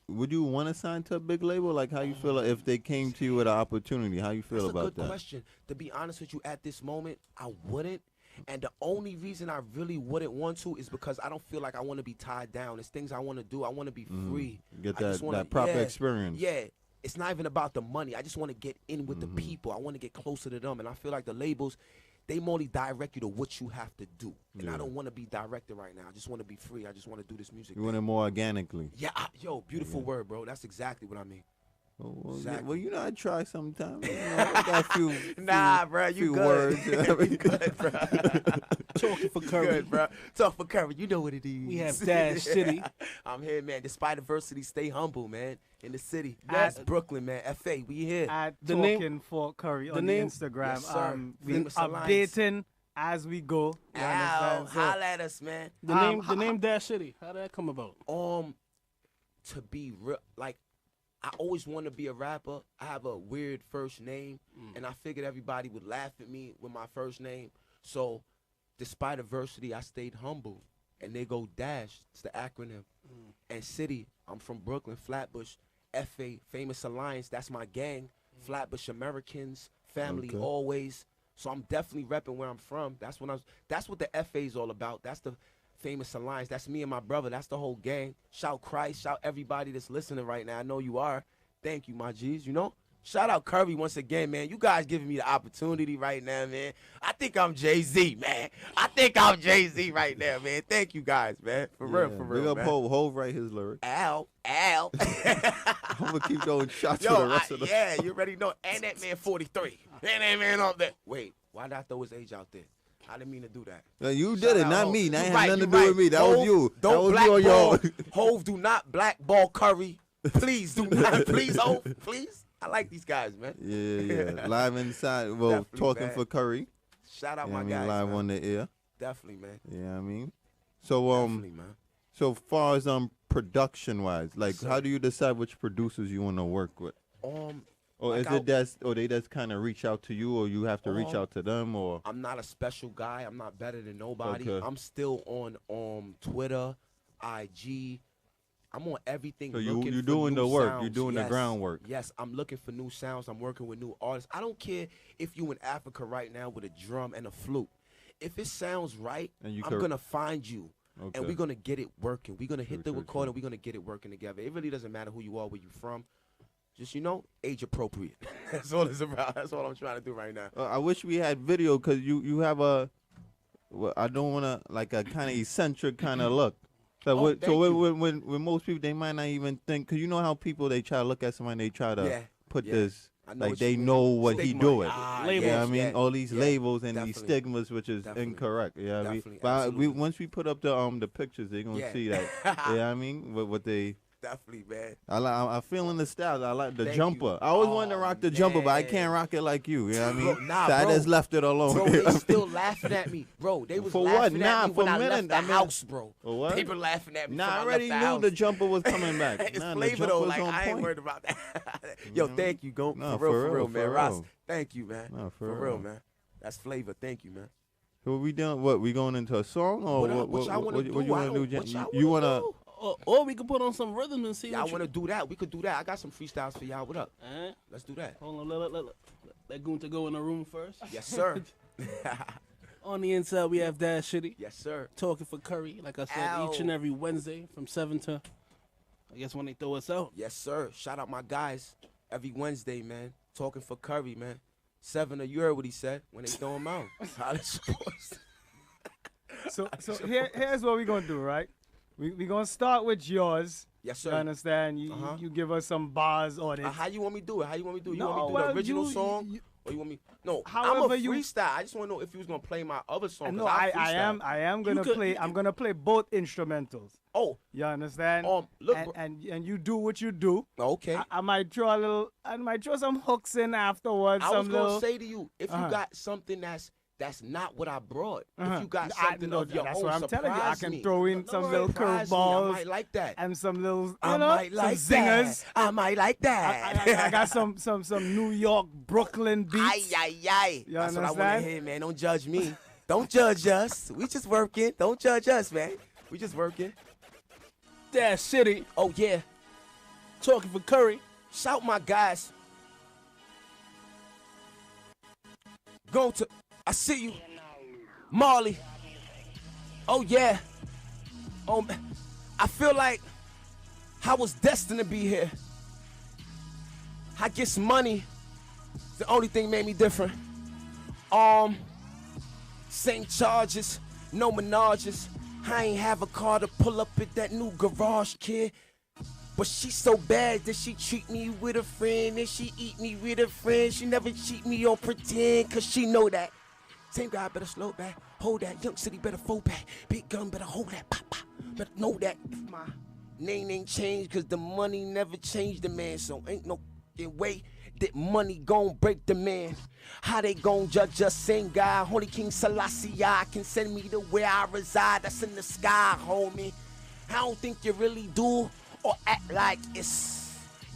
Would you want to sign to a big label? Like how you feel if they came to you with an opportunity? How you feel about that? That's a good question. To be honest with you, at this moment, I wouldn't. And the only reason I really wouldn't want to is because I don't feel like I want to be tied down. It's things I want to do. I want to be free. Get that proper experience. Yeah. It's not even about the money. I just want to get in with the people. I want to get closer to them. And I feel like the labels, they only direct you to what you have to do. And I don't want to be directed right now. I just want to be free. I just want to do this music. You want it more organically. Yeah. Beautiful word, bro. That's exactly what I mean. Well, you know, I try sometimes. You know, I got a few, bro, few good. words. You good, bro. Talking for Curry. Good, bro. Talk for Curry. You know what it is. We have Dash City. I'm here, man. Despite adversity, stay humble, man. In the city. Yes. That's Brooklyn, man. FA, we here. At The Talking name- for Curry the on name- Instagram. Yes, sir. We Famous updating as we go. You understand? So, Holla at us, man. The name Dash City. How did that come about? To be real, like, I always want to be a rapper. I have a weird first name, and I figured everybody would laugh at me with my first name. So, despite adversity, I stayed humble. And they go Dash, it's the acronym. And City, I'm from Brooklyn, Flatbush. FA, Famous Alliance, that's my gang. Flatbush Americans, family always. So I'm definitely repping where I'm from. That's what the FA is all about. That's the Famous Alliance. That's me and my brother. That's the whole gang. Shout Christ. Shout everybody that's listening right now. I know you are. Thank you, my G's. You know? Shout out Curry once again, man. You guys giving me the opportunity right now, man. I think I'm Jay-Z, man. I think I'm Jay-Z right now, man. Thank you guys, man. For real, Big up man. Hov write his lyrics. Ow. I'm gonna keep throwing shots for the rest of the. Yeah, you already know. And that man 43. And that man up there. Wait, why did I throw his age out there? I didn't mean to do that. No, you did it, not me. That ain't had nothing to you do with me. That was you. That Don't was you on your. Hov, do not blackball Curry. Please do not. Please, Hov. Please. I like these guys, man. Yeah. Live inside. Well, Definitely, talking man. for Curry. Shout out You know my what I mean? guys, Live man. on the air. Definitely, man. Yeah, I mean. So Definitely, man. So far as production wise, like Sir. how do you decide which producers you want to work with? Or like is it they just kind of reach out to you, or you have to reach out to them, or? I'm not a special guy. I'm not better than nobody. Okay. I'm still on Twitter, IG. I'm on everything. So looking you for doing new the work. sounds. You're doing the Yes. groundwork. Yes, I'm looking for new sounds. I'm working with new artists. I don't care if you in Africa right now with a drum and a flute. If it sounds right, And you I'm could- gonna find you. Okay. And we're gonna get it working. We're gonna hit the True, record and we're gonna get it working together. It really doesn't matter who you are, where you from. Just, age appropriate. That's all it's about. That's all I'm trying to do right now. I wish we had video because you have a. Well, I don't want to like a kind of eccentric kind of look. So, when most people they might not even think, because you know how people they try to look at somebody and they try to put this I know like what they you mean. know what he Stigma. doing. Labels. Yeah, I mean Yeah. all these Yeah. labels and these Definitely. stigmas, which is incorrect. Yeah, Definitely. but Absolutely. once we put up the pictures, they're gonna Yeah. see that. Yeah, I mean what they. Definitely, man. I feel in the style. I like the Thank jumper. you. I always wanted to rock the jumper, but I man. can't rock it like you. You know what I mean? Bro, nah, so I bro. just left it alone. Bro, they still laughing at me. Bro, they was For what? laughing Nah, at me for when a I left minute, the I mean- house, bro. For what? People laughing at me Nah, when I I already left the knew house. the jumper was coming back. It's Nah, the flavor jumper though. was Like, on I ain't point. worried about that. Yo, thank you, go. Nah, for real, man. for Ross, real. thank you, man. Nah, for real, real. man. That's flavor. Thank you, man. So what we doing? What we going into a song or What y'all wanna do? What you I want to don't- do? what y'all You wanna want to? do? Or we could put on some rhythm and see Y'all what want to do that? We could do that. I got some freestyles for y'all. What up? Let's do that. Hold on, let Gunta go in the room first. Yes, sir. On the inside, we have Dash City. Yes, sir. Talking for Curry, like I said, each and every Wednesday from 7 to, I guess, when they throw us out. Yes, sir. Shout out my guys every Wednesday, man. Talking for Curry, man. 7 you heard what he said when they throw him out. College sports. So here's what we're going to do, right? We're going to start with yours. Yes, sir. You understand? You give us some bars on it. How you want me to do it? You want me to do No, the original song? Or you want me? No, However I'm a you- freestyle. I just want to know if you was going to play my other song. No, I am gonna play. I'm gonna play both instrumentals. Oh, you understand? Look, and you do what you do. Okay. I might throw some hooks in afterwards. I was some going little, to say to you, if you got something that's not what I brought, if you got I- something no, of your that's own, what I'm telling you. I surprise can me. throw in some little surprise me. curveballs. I might like that. And some little, I might like some zingers. that. I might like that. I got some New York, Brooklyn beats. Aye. You That's what I want understand? to hear, man. Don't judge me. Don't judge us. We just working. Don't judge us, man. We just working. Dash City. Oh, yeah. Talking for Curry. Shout my guys. Go to, I see you. Marley. Oh, yeah. Oh, I feel like I was destined to be here. I get some money. It's the only thing made me different. Same charges, no menages. I ain't have a car to pull up at that new garage, kid. But she so bad that she treat me with a friend and she eat me with a friend. She never cheat me or pretend, cause she know that. Same guy better slow back, hold that. Young city better fold back. Big gun better hold that, pop, pop. Better know that. If my name ain't changed, cause the money never changed the man. So ain't no way that money gon' break the man. How they gon' judge us? Same guy, Holy King Selassie can send me to where I reside. That's in the sky, homie. I don't think you really do or act like it's.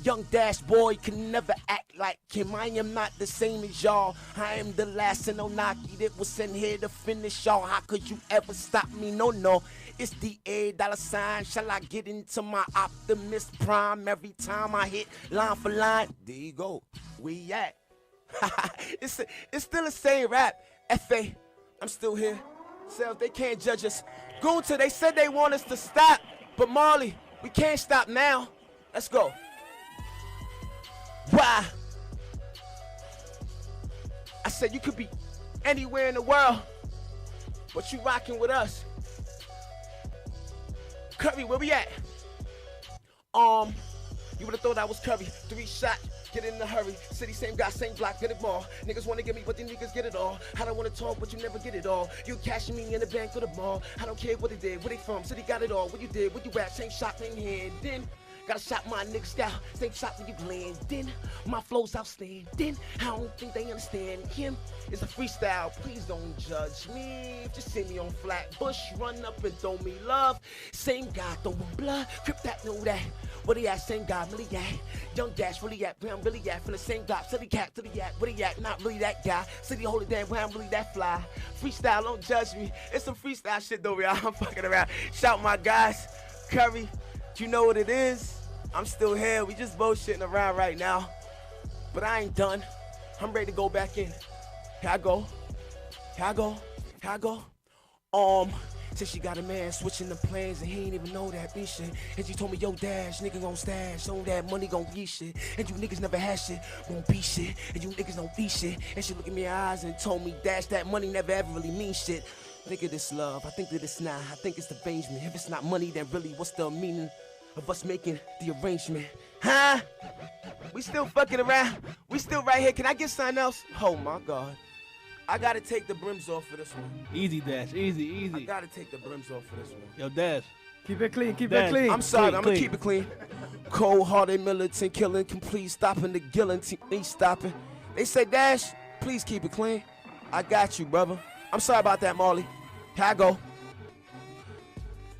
Young Dash boy can never act like him. I am not the same as y'all. I am the last in Onaki that was sent here to finish y'all. How could you ever stop me? No. It's the $8 Shall I get into my Optimus Prime every time I hit line for line? There you go. We at. It's still the same rap. FA, I'm still here. Sales, they can't judge us. Gunta, they said they want us to stop. But Marley, we can't stop now. Let's go. Why? I said you could be anywhere in the world, but you rocking with us. Curry, where we at? You would've thought I was Curry. 3 shot, get in a hurry. City, same guy, same block, get it more. Niggas wanna get me, but the niggas get it all. I don't wanna talk, but you never get it all. You cashing me in the bank or the mall. I don't care what they did, where they from. City got it all. What you did, where you at? Same shot, same hand. Then gotta shot my niggas style. Same shot when you blend. Then my flow's outstanding. I don't think they understand him. It's a freestyle. Please don't judge me. Just see me on Flatbush. Run up and throw me love. Same guy throwing blood. Crip that, know that. Where they at? Same guy, really at. Young Dash, really at. Where I'm really at. From the same drop. City cat to the at. Where they at? Not really that guy. City hold it down. Where I'm really that fly. Freestyle, don't judge me. It's some freestyle shit though, y'all. I'm fucking around. Shout my guys. Curry, you know what it is. I'm still here. We just bullshitting around right now. But I ain't done. I'm ready to go back in. Here I go. Said she got a man switching the plans and he ain't even know that be shit. And she told me, yo, Dash, nigga gon' stash. On that money gon' be shit. And you niggas never had shit, won't be shit. And you niggas don't be shit. And she looked in my eyes and told me, Dash, that money never ever really means shit. Think of this love, I think that it's not. I think it's the arrangement. If it's not money, then really what's the meaning of us making the arrangement? Huh? We still fucking around. We still right here. Can I get something else? Oh my God. I gotta take the brims off for this one. Easy, Dash. Easy. I gotta take the brims off for this one. Yo, Dash. Keep it clean. I'm sorry, I'm gonna keep it clean. Cold-hearted militant killing, complete stopping the guillotine, stopping. They say, Dash, please keep it clean. I got you, brother. I'm sorry about that, Marley. Here I go.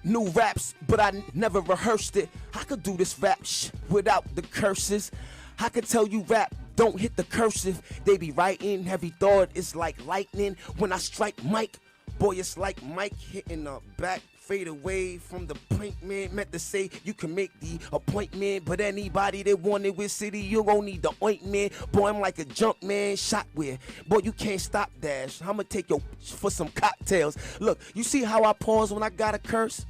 New raps, but I never rehearsed it. I could do this rap without the curses. I could tell you rap, don't hit the cursive. They be writing, heavy thought, it's like lightning. When I strike Mike, boy, it's like Mike hitting a back fade away from the point, man. Meant to say you can make the appointment, but anybody that wanted with city, you gon' need the ointment. Boy, I'm like a junk man, shot where. Boy, you can't stop Dash. I'ma take you for some cocktails. Look, you see how I pause when I got a curse?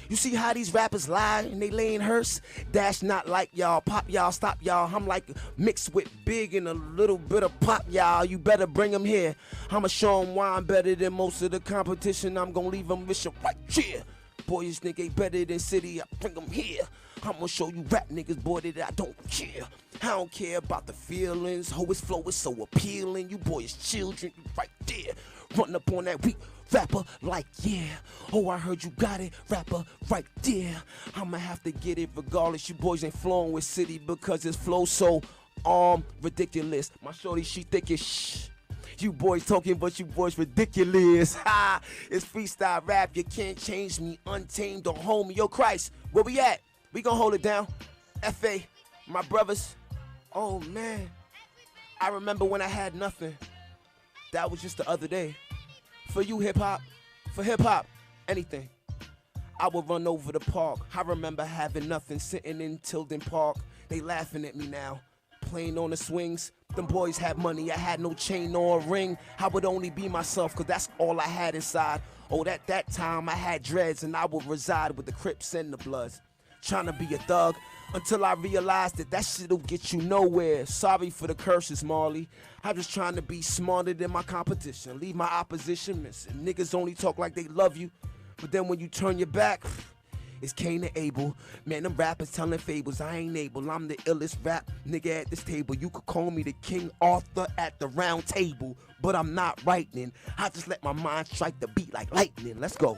You see how these rappers lie and they lay in hearse? Dash not like y'all, pop y'all, stop y'all. I'm like mixed with Big and a little bit of pop y'all. You better bring them here. I'ma show them why I'm better than most of the competition. I'm gonna leave them with you right here. Boy, this nigga ain't better than City, I bring them here. I'ma show you rap niggas, boy, that I don't care. I don't care about the feelings. Ho, his flow is so appealing. You boys children, you right there. Run up on that weak rapper like, yeah. Oh, I heard you got it, rapper right there. I'ma have to get it regardless. You boys ain't flowing with City because his flow so ridiculous. My shorty, she think it's shh. You boys talking, but you boys ridiculous. Ha! It's freestyle rap. You can't change me. Untamed or homie. Yo, Christ, where we at? We gonna hold it down. F.A., my brothers. Oh, man. I remember when I had nothing. That was just the other day. For you, hip-hop. For hip-hop, anything. I would run over the park. I remember having nothing, sitting in Tilden Park. They laughing at me now. Playing on the swings. Them boys had money. I had no chain or a ring. I would only be myself, because that's all I had inside. Oh, at that time, I had dreads, and I would reside with the Crips and the Bloods. Trying to be a thug until I realized that shit'll get you nowhere. Sorry for the curses, Marley. I'm just trying to be smarter than my competition. Leave my opposition missing. Niggas only talk like they love you, but then when you turn your back, it's Cain and Abel. Man, them rappers telling fables. I ain't able. I'm the illest rap nigga at this table. You could call me the King Arthur at the round table, but I'm not writing. I just let my mind strike the beat like lightning. Let's go.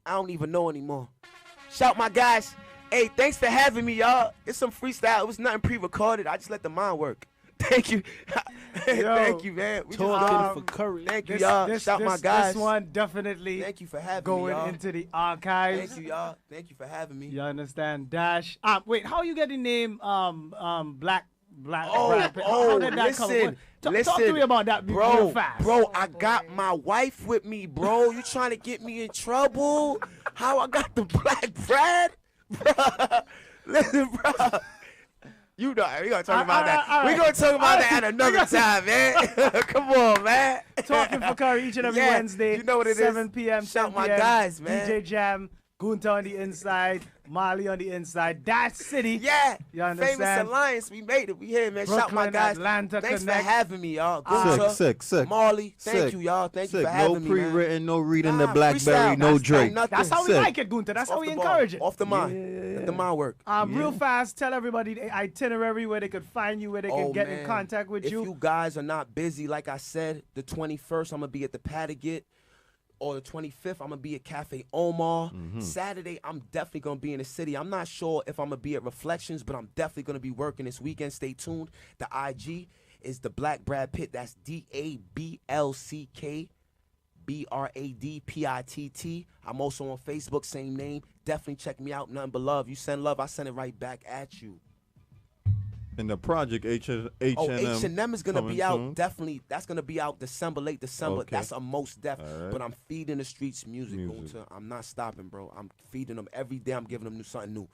I don't even know anymore. Shout my guys. Hey, thanks for having me, y'all. It's some freestyle. It was nothing pre-recorded. I just let the mind work. Thank you. Thank you, man. We talking for Curry. Thank you, y'all. Shout my guys. This one definitely. Thank you for having me, going y'all. into the archives. Thank you, y'all. Thank you for having me. You understand, Dash? Wait, how you get the name Black? Oh, How did that listen, come? Talk to me about that, real fast. Bro, I got my wife with me, bro. You trying to get me in trouble? How I got the Black Brad? Bruh. Listen, bro. You know, we gonna talk about that. We gonna talk about that at another time, man. Come on, man. Talking for Curry each and every Wednesday. You know what it 7 is. p.m. Shout 10 my p.m. guys, man. DJ Jam, Gunta on the inside, Marley on the inside. Dash City. Yeah. You understand? Famous Alliance. We made it. We here, man. Brooklyn, Shout my guys. Atlanta, Thanks Connect. for having me, y'all. Gunta, Sick. Marley. Thank Sick. you, y'all. Thank you Sick. for having me, No man. pre-written, no reading the Blackberry, freestyle. no That's Drake. nothing. That's how we Sick. like it, Gunta. That's how Off we the ball. encourage it. Off the mind. Let the mind work. Real fast, tell everybody the itinerary, where they could find you, where they can get in contact with if you. If you guys are not busy, like I said, the 21st, I'm going to be at the Paddock. Or the 25th, I'm going to be at Cafe Omar. Saturday, I'm definitely going to be in the city. I'm not sure if I'm going to be at Reflections, but I'm definitely going to be working this weekend. Stay tuned. The IG is the Black Brad Pitt. That's DABLCKBRADPITT. I'm also on Facebook, same name. Definitely check me out. Nothing but love. You send love, I send it right back at you. And the project H&M. H&M is gonna be out soon. definitely. That's gonna be out late December. Okay. That's a most def. All right. But I'm feeding the streets music. I'm not stopping, bro. I'm feeding them every day. I'm giving them something new.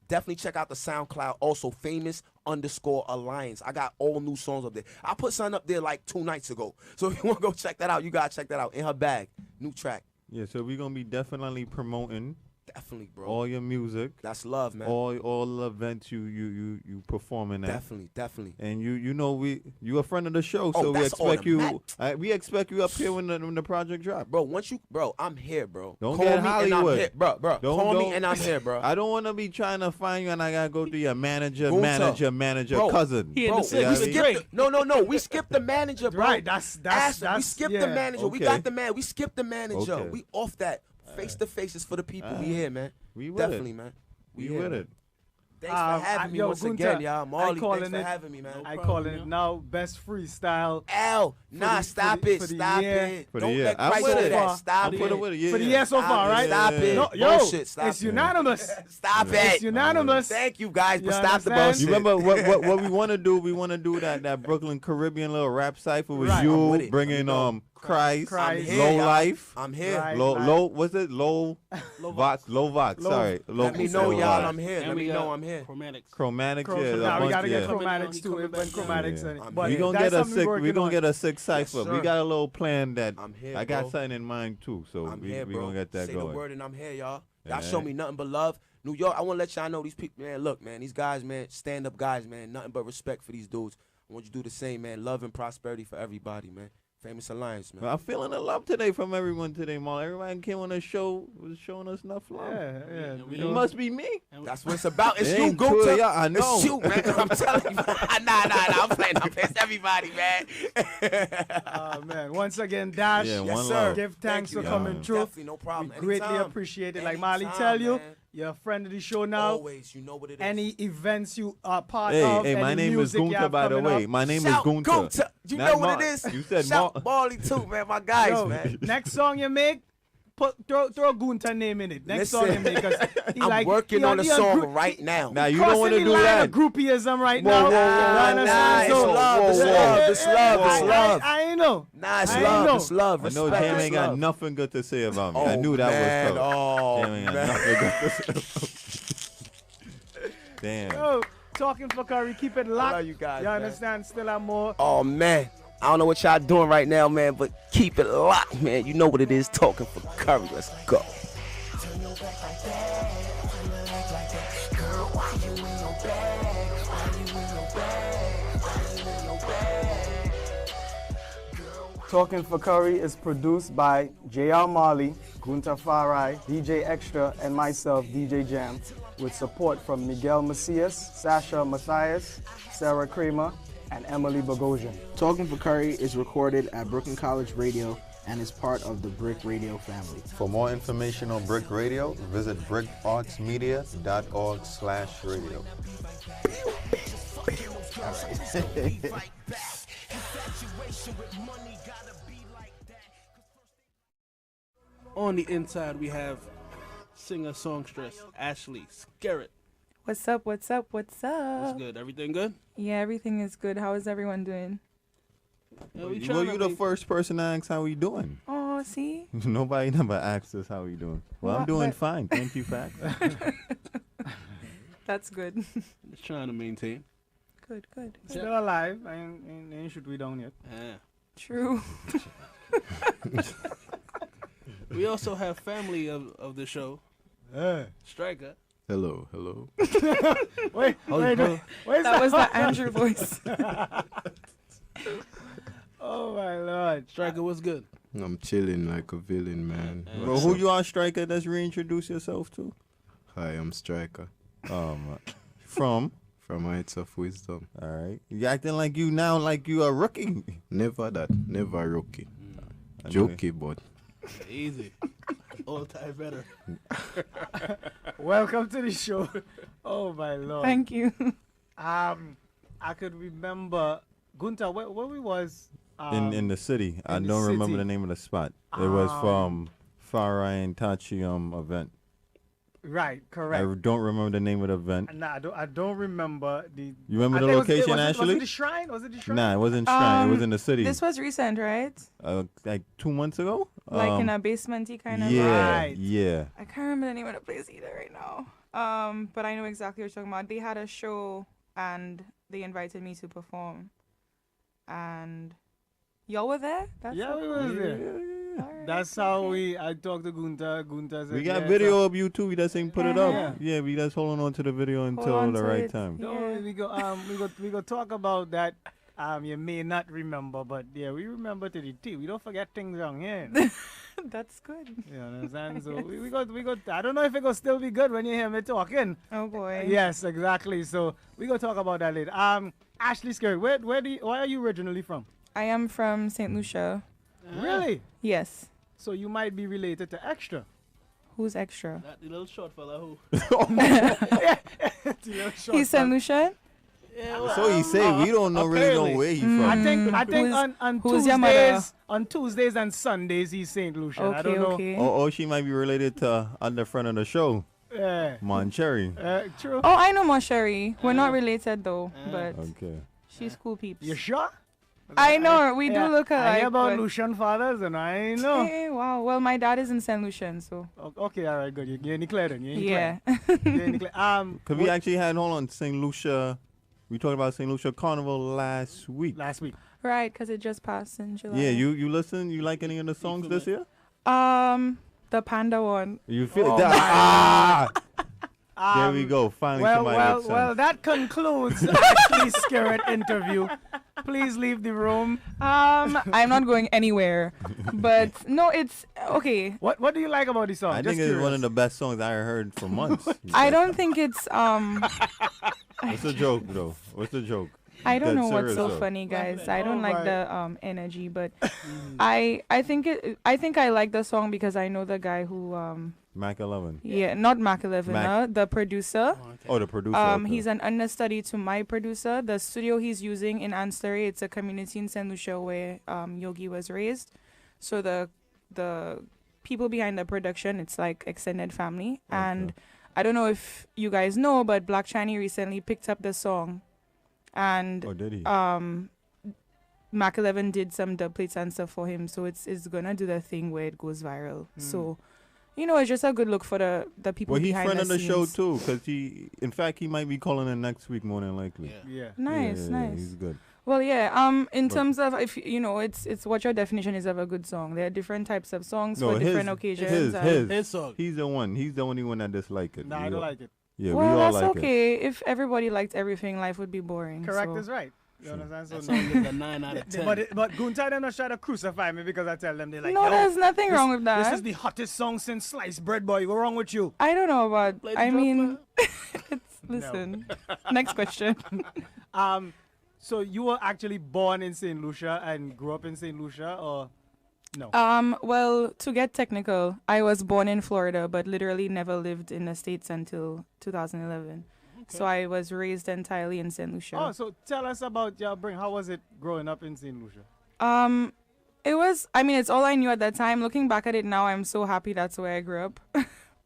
Definitely check out the SoundCloud. Also famous_alliance. I got all new songs up there. I put something up there like 2 nights ago. So if you want to go check that out, you gotta check that out. In her bag, new track. Yeah, so we're gonna be definitely promoting. Definitely, bro. All your music. That's love, man. All the events you performing at. Definitely. And you know you a friend of the show, Oh, so we that's expect you. automatic. We expect you up here when the project drop. Bro, I'm here, bro. Don't Call get me Hollywood, and I'm here, bro. Call me and I'm here, bro. I don't want to be trying to find you and I gotta go through your manager, Bro, cousin. Bro, we skipped we skipped the manager, bro. Right, that's we skipped the manager. We got the man. We skipped the manager. Okay. We off that. Face to face is for the people. We here, man. We with Definitely, it. man. We here, with man. it. Thanks for having me once again, y'all. Marley, thanks for having me, man. I calling it now best freestyle. Stop it. Stop it. Don't let I'm Christ with do it. that. Stop I'm it. with it. Yeah. For the year so far, right? Stop it. No, Bullshit. Stop it's it. unanimous. Stop it. It's unanimous. Thank you, guys, but You stop the understand? bullshit. You remember what we want to do? We want to do that Brooklyn Caribbean little rap cipher with Right, I'm with you it. bringing Christ, I'm here, Low y'all. Life. I'm here. Low, what's it? Low Vox. Sorry. Let me know, y'all. I'm here. Let me know I'm here. Chromatics. Yeah. Now we gotta get yeah. chromatics too. When chromatics, but we gonna that's get a something six. we're We gonna working get a six cipher. Yes, we sir. got a little plan that I'm here, I got bro. something in mind too. So I'm we here, bro. gonna get that Say going. the word and I'm here, y'all. Y'all Yeah. show me nothing but love. New York, I want to let y'all know these people, man. Look, man, these guys, man, stand-up guys, man. Nothing but respect for these dudes. I want you to do the same, man. Love and prosperity for everybody, man. Famous Alliance, man. Well, I'm feeling the love today from everyone today, Mal. Everybody came on the show was showing us enough love. Yeah. It must be me. That's what it's about. It's It you, ain't go true, to. yeah, I know. It's you, man. I'm telling you. Nah. I'm playing. It's everybody, man. Man, once again, Dash, Yeah, Yes, one sir. love. give thanks Thank for you, coming y'all. through. Definitely, no problem. We greatly Anytime. appreciate it. Like Molly Anytime, tell you, man. you're a friend of the show now. Always, you know what it is. Any events you are part Hey, of, my any name is music you Gunta, have by the coming way. up. My name Shout is Gunta. Gunta. You Not know what Mar- it is? You said Shout Mar- Marley too, man. My guys, Yo, man. next song you make, throw Gunta name in it. Next song you make, because I'm working on a song right now. Now you don't want to do that. Groupieism right Whoa, now. whoa, whoa, You understand? Nah, it's love. It's love. I know. Nah, it's I love. know. It's love. I know Respect, Jam it's ain't got love. nothing good to say about me. Oh, I knew that man. was tough. Oh, Jam ain't got man. nothing good to say about me. Damn. Yo, talking for Curry, keep it locked. love you guys, You man. understand? Still have more. Oh, man. I don't know what y'all doing right now, man, but keep it locked, man. You know what it is, talking for Curry. Let's go. Talking for Curry is produced by J.R. Marley, Gunta Farai, DJ Extra, and myself, DJ Jam, with support from Miguel Macias, Sasha Matthias, Sarah Kramer, and Emily Bogosian. Talking for Curry is recorded at Brooklyn College Radio and is part of the BRIC Radio family. For more information on BRIC Radio, visit bricartsmedia.org/radio. On the inside, we have singer songstress Ashley Scarrett. What's up? What's up? What's up? What's good? Everything good? Yeah, everything is good. How is everyone doing? Yeah, we Well, tryna you the make- first person to ask how we doing. Oh, see? Nobody never asked us how we doing. Well, I'm What- doing but- fine. Thank you for asking. That's good. Just trying to maintain. Good, good. Still alive. Ain't shoot we down yet. Yeah. True. We also have family of the show. Striker. Hello. Wait, That was the Andrew voice. Oh my Lord. Striker, what's good? I'm chilling like a villain, man. Well, who you are, Striker? Let's reintroduce yourself to. Hi, I'm Striker. From Heights of Wisdom. All right. You acting like you now like you a rookie. Never that. Never rookie. I know Jokey, but Easy. All time better. Welcome to the show. Oh my Lord. Thank you. I could remember Gunta where we was in the city. I the don't remember city. the name of the spot. It was from Farai and Tachi event. Right, correct. I don't remember the name of the event. Nah, I don't remember the. You remember I the think location, was Ashley? it the shrine? Was it the shrine? Nah, it wasn't Shrine. It was in the city. This was recent, right? Like 2 months ago. Like in a basement-y kind of. Yeah, Right. yeah. I can't remember the name of the place either right now. But I know exactly what you're talking about. They had a show and they invited me to perform. And y'all were there? Yeah, we was there. Alright, That's how I talked to Gunta. Gunta said, We got yeah, video so- of you too. We just ain't put it up. Yeah, we just holding on to the video until on the to right it. time. No, we go talk about that. You may not remember, but yeah, we remember to the T. We don't forget things wrong here. That's good. You understand? So we got. I don't know if it will still be good when you hear me talking. Oh boy. Yes, exactly. So we gonna talk about that later. Ashley Scurry, where are you originally from? I am from St. Lucia. Really? Yes. So you might be related to Extra. Who's Extra? That the little short fella who. He's St. Lucia? So he say we don't know really know where he from. I think on who's your mother? Tuesdays and Sundays he's St. Lucia. I don't know. Okay. Oh, she might be related to on the front of the show. Yeah. Moncherry. True. Oh, I know Mosherry. We're not related though, but Okay. she's cool peeps. You sure? I know, we do look alike. I hear about but- Lucian fathers, and I know. Hey, wow. Well, my dad is in St. Lucian, so. Okay, all right, good. You're in the clear then. Yeah. Because we actually had, hold on, St. Lucia. We talked about St. Lucia Carnival last week. Right, because it just passed in July. Yeah, you listen? You like any of the songs this year? The panda one. You feel Oh, that? There we go. Finally, somebody with sense. Well, that concludes the Spirit interview. Please leave the room. I'm not going anywhere. But no, it's okay. What do you like about the song? I think it's one of the best songs I heard for months. I don't think it's What's the joke, though? What's the joke? I don't Dead know what's serious, so though. funny, guys. I don't like the energy, but I think I like the song because I know the guy who Mac 11. yeah, not Mac 11, the producer. Oh, the producer. Okay. He's an understudy to my producer. The studio he's using in Anstare, it's a community in St. Lucia where Yogi was raised. So the people behind the production, it's like extended family. Okay. And I don't know if you guys know, but Black Shiny recently picked up the song. And did he? Mac 11 did some dub plates and stuff for him, so it's gonna do the thing where it goes viral. So, you know, it's just a good look for the people Well, he's behind friend the of the scenes. show too, because in fact, he might be calling in next week more than likely. Yeah. Nice, Yeah, nice. he's good. Well, yeah. In But- terms of if you know, it's what your definition is of a good song. There are different types of songs for different occasions. His song. He's the one. He's the only one that dislike it. Nah, I don't like it. Yeah, well, we all that's like it. okay. If everybody liked everything, life would be boring. Correct so. is right. You understand? So That song is a 9 out of 10. But Gunta them not try to crucify me because I tell them they like. No, yo, there's nothing wrong with that. This is the hottest song since sliced bread, boy. What's wrong with you? I don't know about. Play the I drum, mean, listen. Next question. So you were actually born in St. Lucia and grew up in St. Lucia, or no? Well, to get technical, I was born in Florida, but literally never lived in the States until 2011. So I was raised entirely in St. Lucia. Oh, so tell us about your bring. How was it growing up in St. Lucia? It was. I mean, it's all I knew at that time. Looking back at it now, I'm so happy that's where I grew up.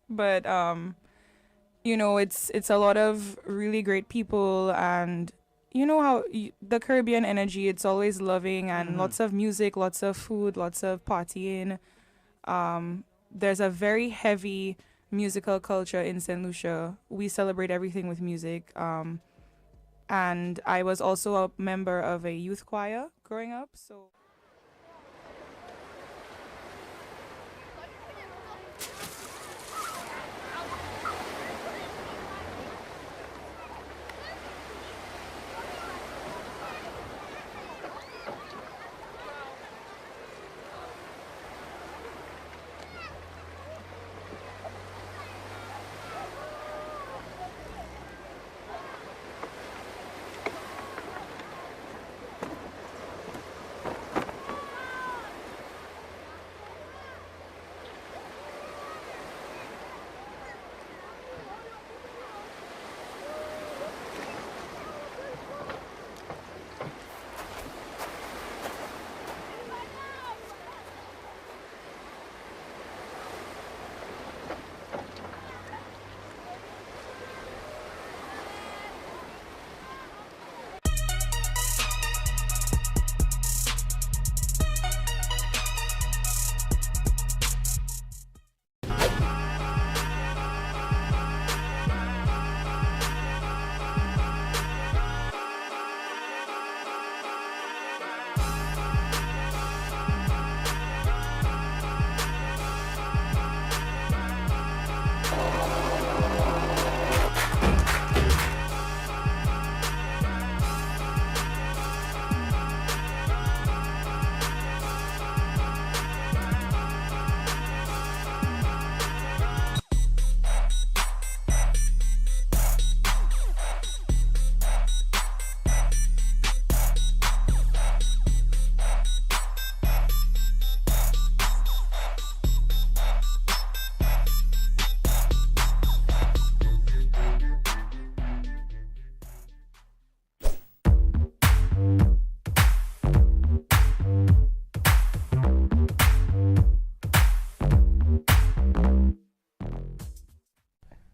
But you know, it's a lot of really great people, and you know how the Caribbean energy. It's always loving and lots of music, lots of food, lots of partying. There's a very heavy musical culture in St. Lucia. We celebrate everything with music. And I was also a member of a youth choir growing up. So.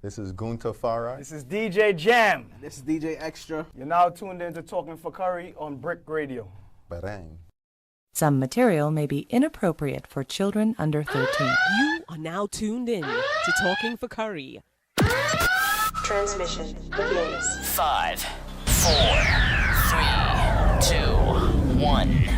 This is Gunta Farai. This is DJ Jam. This is DJ Extra. You're now tuned in to Talking for Curry on BRIC Radio. Barang. Some material may be inappropriate for children under 13. You are now tuned in to Talking for Curry. Transmission begins. 5, 4, 3, 2, 1.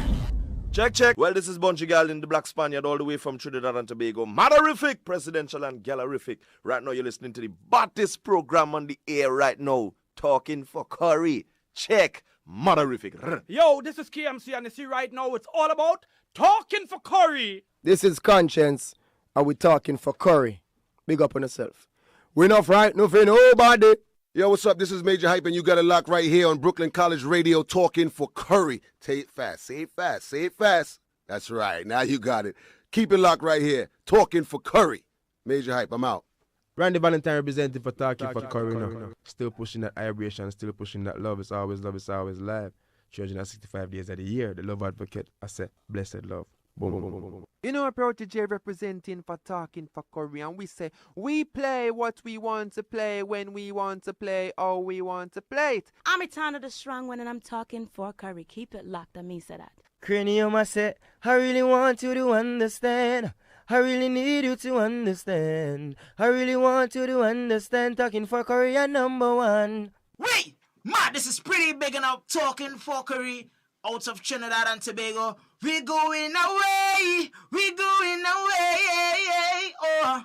Check. Well, this is Bunchy Gal in the Black Spaniard all the way from Trinidad and Tobago. Maderific, presidential and gallerific. Right now you're listening to the baddest program on the air right now. Talking for Curry. Check. Maderific. Yo, this is KMC, and you see right now it's all about talking for Curry. This is Conscience, and we talking for Curry. Big up on yourself. We enough right, no for nobody. Yo, what's up? This is Major Hype, and you got a lock right here on Brooklyn College Radio, talking for Curry. Say it fast, say it fast, say it fast. That's right, now you got it. Keep it locked right here, talking for Curry. Major Hype, I'm out. Randy Valentine representing for Talking for Curry now. Still pushing that vibration, still pushing that love. It's always live. 365 days of the year. The love advocate, I said, blessed love. Boom, boom, boom, boom, boom. You know, a protege representing for Talking for Curry, and we say, we play what we want to play, when we want to play, how we want to play it. I'm Etana the Strong One, and I'm talking for Curry. Keep it locked, and me say that. Cranium, I said, I really want you to understand. I really need you to understand. I really want you to understand. Talking for Curry, you're number one. Wait! Ma, this is pretty big and I'm talking for Curry. Out of Trinidad and Tobago. We going away. We going away. Oh.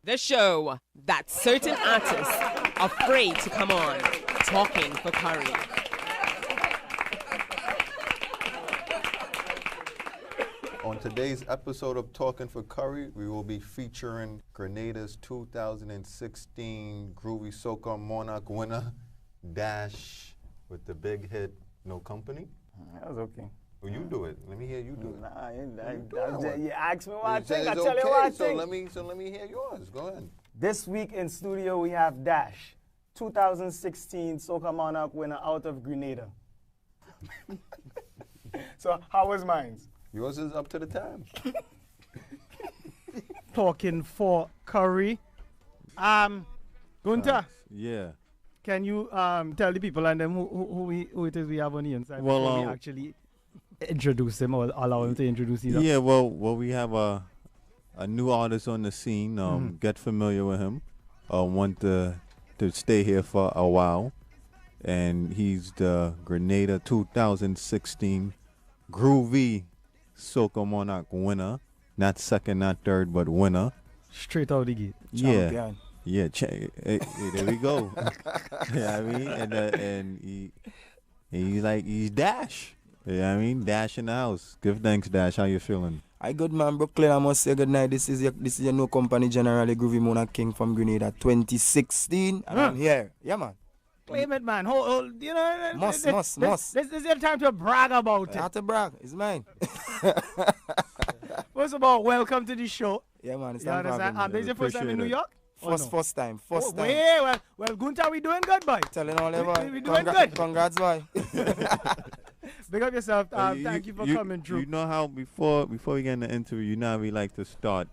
The show that certain artists are afraid to come on. Talking for Curry. On today's episode of Talking for Curry, we will be featuring Grenada's 2016 Groovy Soca Monarch winner, Dash, with the big hit No Company. That was okay. Well, you do it. Let me hear you do it. You asked me what I think. I It's tell you what I think. So let me hear yours. Go ahead. This week in studio we have Dash, 2016 Soca Monarch winner out of Grenada. So how was mine? Yours is up to the time. Talking for Curry. Gunter. Yeah. Can you tell the people and them who it is we have on the inside Well, before we actually introduce him or allow him to introduce himself? Yeah, well, we have a new artist on the scene. Get familiar with him. Want to stay here for a while. And he's the Grenada 2016 Groovy Soca Monarch winner. Not second, not third, but winner. Straight out the gate. Yeah. Yeah, hey, there we go. Yeah, I mean, and he's Dash. Yeah, I mean, Dash in the house. Give thanks, Dash. How you feeling? I good man, Brooklyn. I must say good night. This is your No Company General Groovy Monarch King from Grenada 2016. And I'm here. Yeah, man. Claim it, man. Hold, you know. Must. This is your time to brag about it. Not to brag. It's mine. First of all, welcome to the show. Yeah, man. It's you understand? This is your first time in New York? First time. Well, Gunter, we doing good, boy. Telling all everyone. We doing good. Congrats, boy. Big up yourself. Thank you for coming through. You know how before we get in the interview, you know how we like to start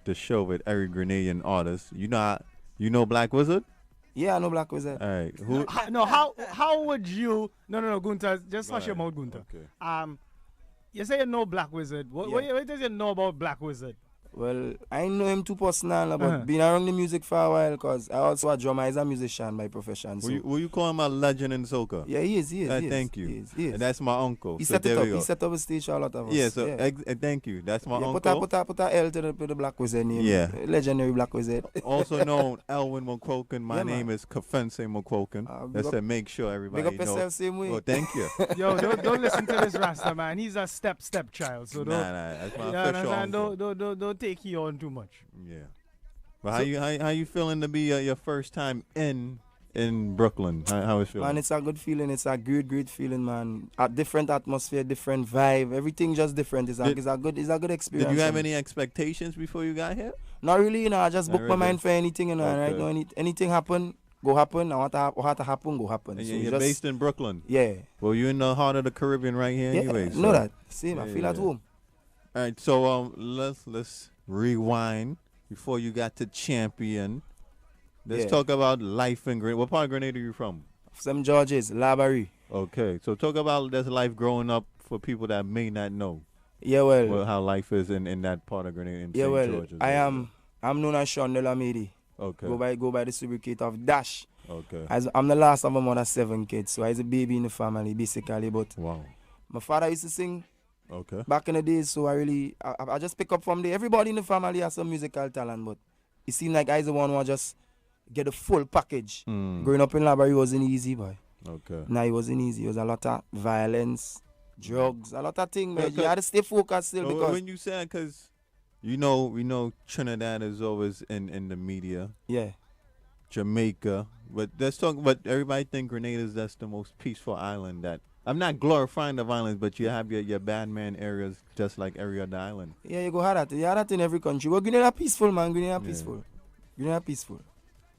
the show with every Grenadian artist. You know Black Wizard? Yeah, I know Black Wizard. All right. How would you? No, Gunter, just hush your mouth, Gunter. Okay. You say you know Black Wizard. What does you know about Black Wizard? Well, I know him too personal, but been around the music for a while because I also a drummer. He's a musician by profession. So. Will you call him a legend in soca? Yeah, he is. Thank you. He is. And that's my uncle. He set it up. He set up a stage for a lot of us. Yeah, so thank you. That's my uncle. Put a L to the Black Wizard name. Yeah. Legendary Black Wizard. Also known Elwin McQuoken. My name is Kafense McQuoken. That's to make sure everybody knows. Big up yourself same way. Oh, thank you. Yo, don't listen to this Rasta man. He's a step child. So don't. Nah, that's my official uncle. Don't take you on too much. Yeah. But how you feeling to be your first time in Brooklyn? How it feeling? Man, it's a good feeling. It's a great feeling, man. A different atmosphere, different vibe. Everything just different. It's a good experience. Did you have any expectations before you got here? Not really, you know. I just booked my mind for anything, you know. Okay. Right now, anything happen, go happen. What to happen, go happen. And so you're based in Brooklyn. Yeah. Well, you're in the heart of the Caribbean right here, anyway. Know that. Same. I feel at home. All right. So let's rewind before you got to champion. Let's talk about life in Grenada. What part of Grenada are you from? St. George's, Library. Okay, so talk about this life growing up for people that may not know. Yeah, well, how life is in that part of Grenada in yeah, St. well, George's. I'm known as Sean Delamedi. Okay. Go by the sobriquet of Dash. Okay. I'm the last of my mother's 7 kids, so I was a baby in the family basically. But wow, my father used to sing. Okay. Back in the days, so I just pick up from there. Everybody in the family has some musical talent, but it seemed like I was the one who just get the full package. Growing up in Library wasn't easy, boy. Okay. Nah, it wasn't easy. It was a lot of violence, drugs, a lot of things. Man. You had to stay focused still because when you say, because we know Trinidad is always in the media. Yeah. Jamaica, but let's talk. But everybody think Grenada that's the most peaceful island. That I'm not glorifying the violence, but you have your bad man areas just like every other island. Yeah, you go hard at it. You have that in every country. Well, Grenada peaceful, man. Grenada peaceful. Grenada peaceful.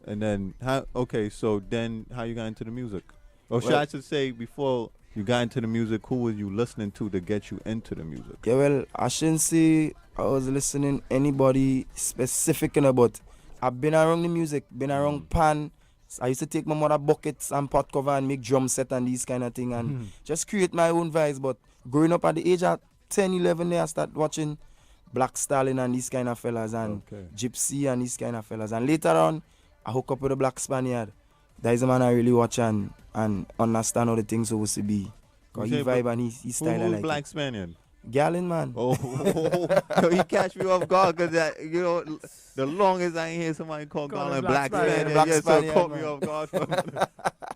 And then how? Okay, so then how you got into the music? Or should I just say before you got into the music, who was you listening to get you into the music? Yeah, well, I shouldn't say I was listening anybody specific, but I've been around the music, been around pan. I used to take my mother buckets and pot cover and make drum set and these kind of thing and just create my own vibes. But growing up at the age of 10, 11, I started watching Black Stallion and these kind of fellas and Gypsy and these kind of fellas. And later on, I hook up with a Black Spaniard. That is the man I really watch and understand how the things supposed to be. Because he vibe and he style who's like Black Spaniard? Gallon, man. Oh, he catch me off guard because the longest I ain't hear somebody call Garland Black Spaniard. So caught me off guard.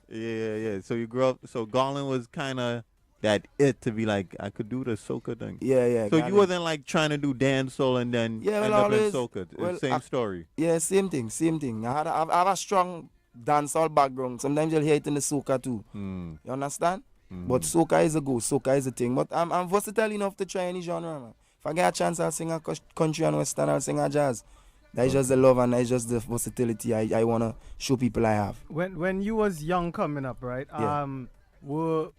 Yeah. So you grew up. So Garland was kind of that to be like I could do the soca thing. Yeah. So you wasn't like trying to do dancehall and then end up in soca. Same story. Yeah, same thing. I have a strong dancehall background. Sometimes you'll hear it in the soca too. You understand? But soca is a go. Soca is a thing. But I'm versatile enough to try any genre, man. If I get a chance, I'll sing a country and western. I'll sing a jazz. That's just the love and that's just the versatility I want to show people I have. When you was young coming up, right? Were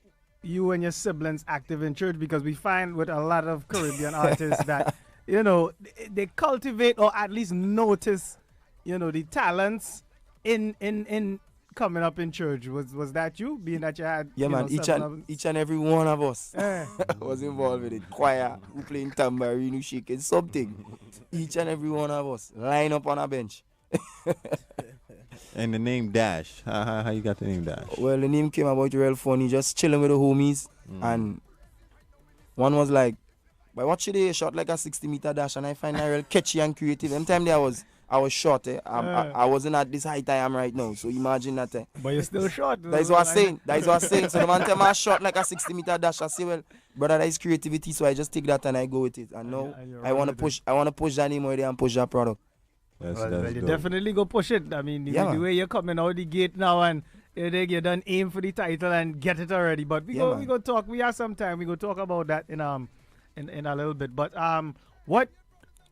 you and your siblings active in church? Because we find with a lot of Caribbean artists that, they cultivate or at least notice, the talents in coming up in church. Was that you, being that you had man, each and every one of us was involved with it. Choir, who playing tambourine, who shaking something. Each and every one of us line up on a bench. And the name Dash, how you got the name Dash? Well, the name came about real funny, just chilling with the homies, and one was like, "But what should they shot like a 60-meter dash?" And I find that real catchy and creative. Them time there I was short. I wasn't at this height I am right now. So imagine that. But you're still short. That's what I'm saying. So the man tell me I shot like a 60-meter dash. I say, well, brother, that is creativity. So I just take that and I go with it. And now I want to push that name over there and push that product. Well, you definitely go push it. I mean, the way you're coming out the gate now and you done aim for the title and get it already. But we go talk. We have some time. We go talk about that in a little bit. But what?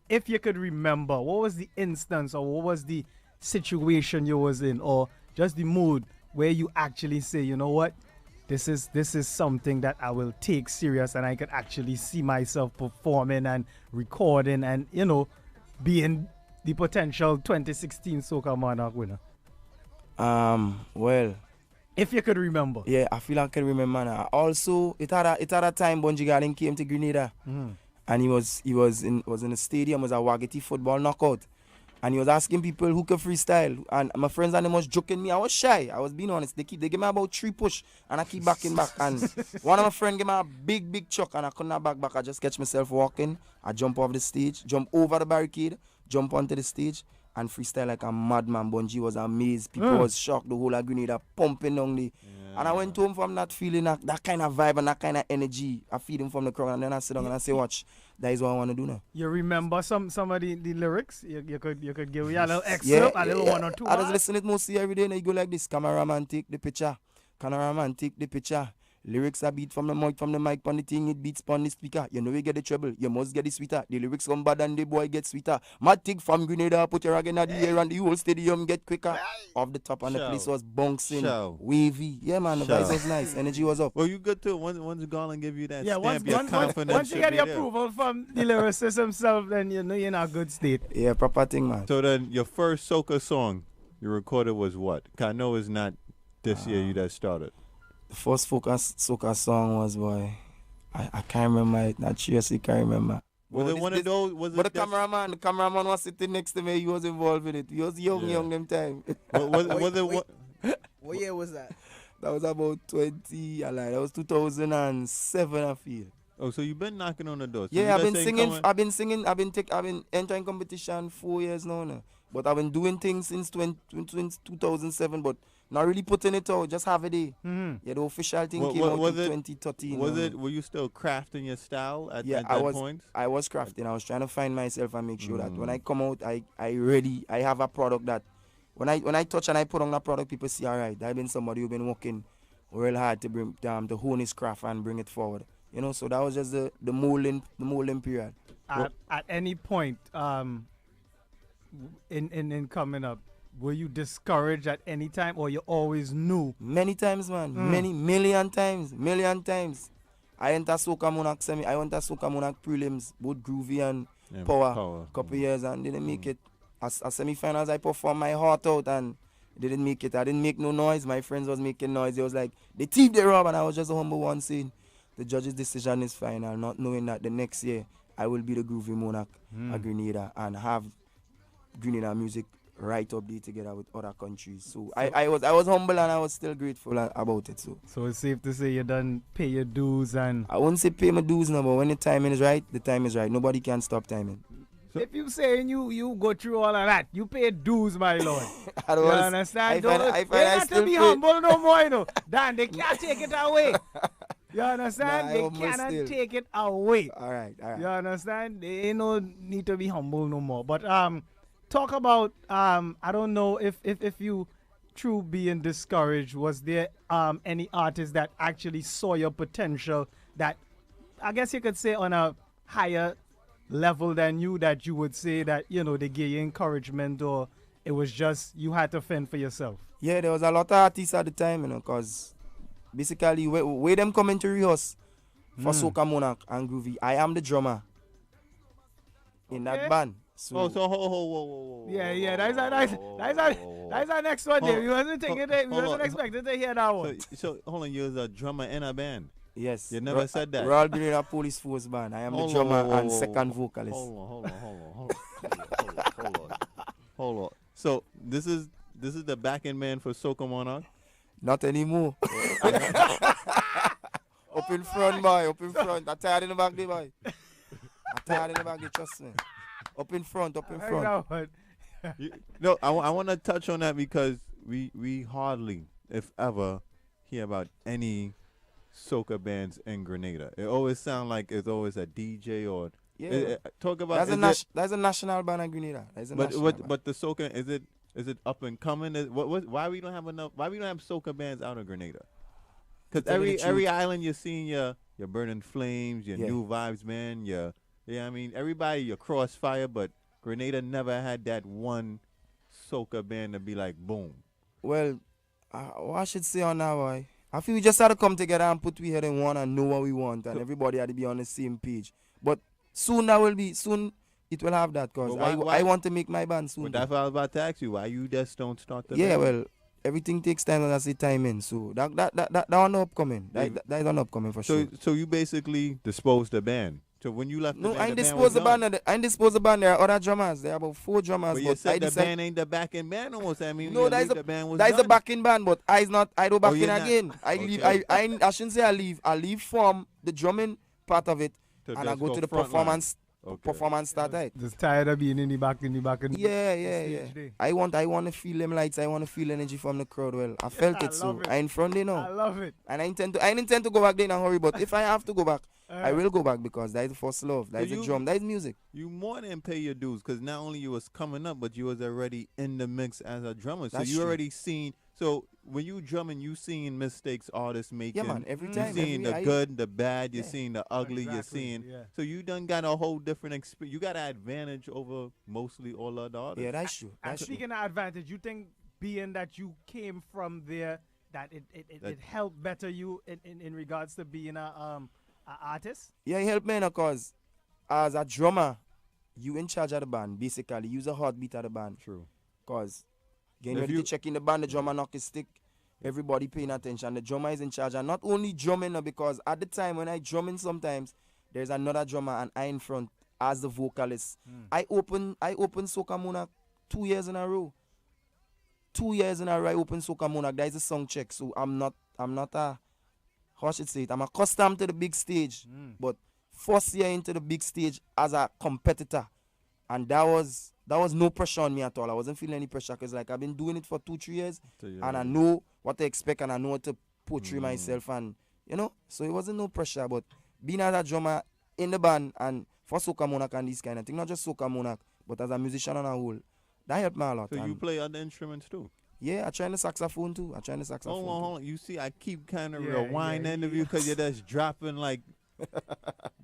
If you could remember, what was the instance or what was the situation you was in or just the mood where you actually say, you know what, this is something that I will take serious and I could actually see myself performing and recording and, being the potential 2016 Soca Monarch winner? Well, if you could remember. Yeah, I feel I can remember now. Also, it had a time Bunji Garden came to Grenada. And he was in the stadium, it was a Wagati football knockout. And he was asking people who could freestyle. And my friends and them was joking me. I was shy. I was being honest. They give me about 3 push and I keep backing back. And one of my friends gave me a big chuck and I couldn't back. I just catch myself walking. I jump off the stage, jump over the barricade, jump onto the stage and freestyle like a madman. Bunji was amazed. People was shocked. The whole of Grenada pumping on the... And I went home from that feeling, that kind of vibe and that kind of energy. I feed him from the crowd and then I sit down and I say, watch, that is what I want to do now. You remember some of the lyrics? You could give me a little excerpt, a little 1 or 2. I just listen to it mostly every day and you go like this. Cameraman, take the picture. Lyrics are beat from the mic on the thing, it beats on the speaker. You know you get the treble, you must get the sweeter. The lyrics come bad and the boy get sweeter. Mad thing from Grenada, put your rag in the air and the whole stadium get quicker. Off the top and the place was bouncing, wavy. Yeah man, the vibes was nice, energy was up. Well, you good too. Once Garland give you that stamp, once you get the approval from the lyricist himself, then you know you're in a good state. Yeah, proper thing man. So then your first soca song you recorded was what? I know it's not this year you that started? The first soca song was, boy, I can't remember it. Not seriously, can't remember. Was it one of those? But the cameraman was sitting next to me. He was involved with it. He was young them time. Was it what? What year was that? That was about 20. That was 2007. I feel. Oh, so you've been knocking on the door. So yeah, I've been singing. I've been entering competition 4 years now. But I've been doing things since 2007. But not really putting it out. Just have a day. Mm-hmm. Yeah, the official thing came out in 2013. Were you still crafting your style at that point? I was crafting. I was trying to find myself and make sure that when I come out, I have a product that when I touch and I put on that product, people see, all right, I've been somebody who's been working real hard to bring to hone his craft and bring it forward. So that was just the molding period. At any point, in coming up, were you discouraged at any time, or you always knew? Many times, man. Million times. I went to Soca Monarch prelims, both Groovy and Power. Couple years and didn't make it. As semi-finals, I performed my heart out and didn't make it. I didn't make no noise. My friends was making noise. It was like, they thief, they rob, and I was just a humble one saying, the judge's decision is final, not knowing that the next year I will be the Groovy Monarch at Grenada and have Grenada music right up there together with other countries. So I was humble and I was still grateful about it. So it's safe to say you done pay your dues and... I wouldn't say pay my dues now, but when the timing is right, the time is right. Nobody can stop timing. If you saying you go through all of that, you pay dues, my lord. You understand? I have to be humble no more, Dan, they can't take it away. You understand? They cannot take it away. All right. You understand? They ain't no need to be humble no more. But talk about I don't know if you through being discouraged, was there any artist that actually saw your potential that I guess you could say on a higher level than you, that you would say that they gave you encouragement, or it was just you had to fend for yourself? Yeah, there was a lot of artists at the time, because basically where them coming to rehearse for Soca Monarch and Groovy, I am the drummer in that band. So, whoa. Yeah, that's our next one there. We wasn't expecting to hear that one. So hold on, you're a drummer in a band. Yes. You never said that. Royal Grenada Police Force Band. I am the drummer and second vocalist. Hold on. So this is the backing man for Soca Monarch? Not anymore. Up in front, boy. Up in front. I'm tired in the back there, boy. Trust me. Up in front. No, I want to touch on that because we hardly, if ever, hear about any soca bands in Grenada. It always sounds like it's always a DJ or talk about that's a national band in Grenada. But the soca, is it up and coming? Why we don't have soca bands out of Grenada? Because every island you're seeing your Burning Flames, your New Vibes man, everybody, your Crossfire, but Grenada never had that one soca band to be like boom. Well, what I should say on that, boy, I feel we just had to come together and put we head in one and know what we want, and everybody had to be on the same page. But soon it will have that, because I want to make my band soon. But that's what I was about to ask you. Why you just don't start the band? Well, everything takes time, and I say time in. So that one upcoming. That is an upcoming for sure. So you basically disposed the band. So when you left the band, I ain't disposed the band. There are other drummers. There are about 4 drummers. But you said the band ain't the backing band almost. I mean, no, that is the backing band, but I don't back in again. I leave. I shouldn't say I leave. I leave from the drumming part of it, and I go to the performance. Performance start right. Just tired of being in the back. Yeah. I want to feel them lights. I want to feel energy from the crowd. Well, I felt it, so I in front there now. I love it. And I intend to go back there in a hurry. But if I have to go back, I will go back, because that is the first love. That is the drum. That is music. You more than pay your dues, because not only you was coming up, but you was already in the mix as a drummer. So you already seen. So when you drumming, you seeing mistakes artists making. Yeah, man. Every time. You seeing the good, the bad. You're seeing the ugly. Exactly. You're seeing. Yeah. So you done got a whole different experience. You got an advantage over mostly all other artists. Yeah, that's true. And speaking of advantage, you think being that you came from there, that it helped better you in regards to being a artist? Yeah, it helped me, because as a drummer, you in charge of the band. Basically, you're the heartbeat of the band. True. Because getting ready to check in the band, the drummer knock his stick. Everybody paying attention. The drummer is in charge, and not only drumming, because at the time when I drumming, sometimes there's another drummer and I in front as the vocalist. I open Soca Monarch 2 years in a row. 2 years in a row I open Soca Monarch. That is a song check. So I'm not a, how should I say it? I'm accustomed to the big stage, but first year into the big stage as a competitor, and that was no pressure on me at all. I wasn't feeling any pressure because like I've been doing it for 2-3 years, and I know what to expect and I know what to portray myself, and so it wasn't no pressure. But being as a drummer in the band and for Soca Monarch and these kind of things, not just Soca Monarch, but as a musician on a whole, that helped me a lot. So you play other instruments too? Yeah, I try the saxophone too. Hold on. You see, I keep kind of rewinding the interview because you're just dropping like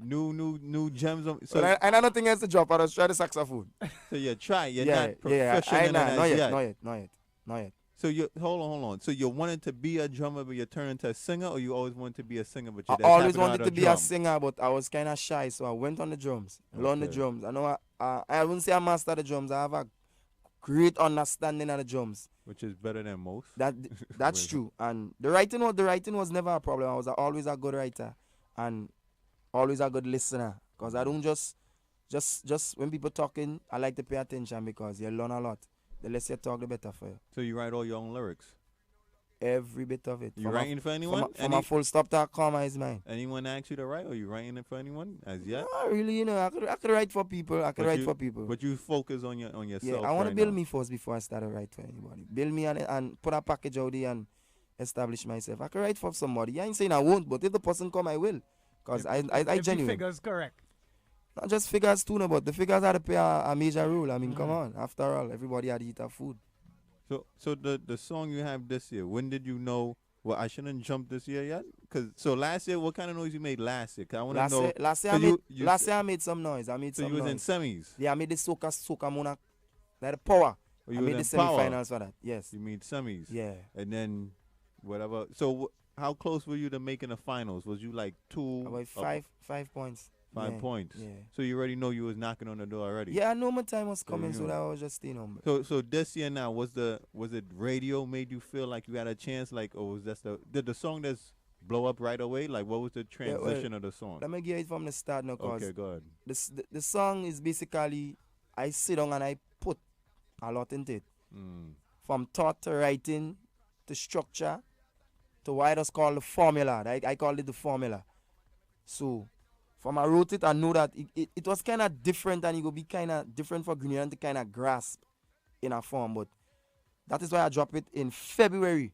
new gems. So I don't think it's a drop. I just try the saxophone. So you try. You're not professional. Not yet. So you hold on. So you wanted to be a drummer, but you turned into a singer, or you always wanted to be a singer, but you I always wanted to be a singer, but I was kind of shy, so I went on the drums, learned the drums. I know I wouldn't say I mastered the drums. I have a great understanding of the drums, which is better than most. That's true. And the writing was never a problem. I was always a good writer and always a good listener, because I don't just when people talking, I like to pay attention because you learn a lot. The less you talk, the better for you. So you write all your own lyrics? Every bit of it. You writing for anyone? From a full stop to a comma is mine. Anyone ask you to write, or you writing it for anyone as yet? Not really, I could write for people. But you focus on yourself. Yeah, I want to build me first before I start to write for anybody. Build me and put a package out there and establish myself. I could write for somebody. I ain't saying I won't, but if the person come, I will. Because I genuinely. The figures correct. Not just figures too, but the figures had to play a major role. I mean, come on. After all, everybody had to eat our food. So the song you have this year, when did you know? Well, I shouldn't jump this year yet. So last year, what kind of noise you made last year? Cause I want to know. Last year I made some noise. So you was in semis? Yeah, I made the Soca Monarch, like the power. I made the semi-finals for that. Yes. You made semis. Yeah. And then whatever. So how close were you to making the finals? Was you like about 5 points? 5 points. Yeah. So you already know you was knocking on the door already. Yeah, I know my time was coming, so that I was just staying on. So this year now, was it radio made you feel like you had a chance, like, or was that did the song just blow up right away? Like, what was the transition of the song? Let me get it from the start now, cause okay, go ahead. The song is basically I sit down and I put a lot into it, from thought to writing to structure to what I just call the formula. I call it the formula. So. From I wrote it, I know that it was kind of different, and it will be kind of different for Grenadian to kind of grasp in a form. But that is why I dropped it in February.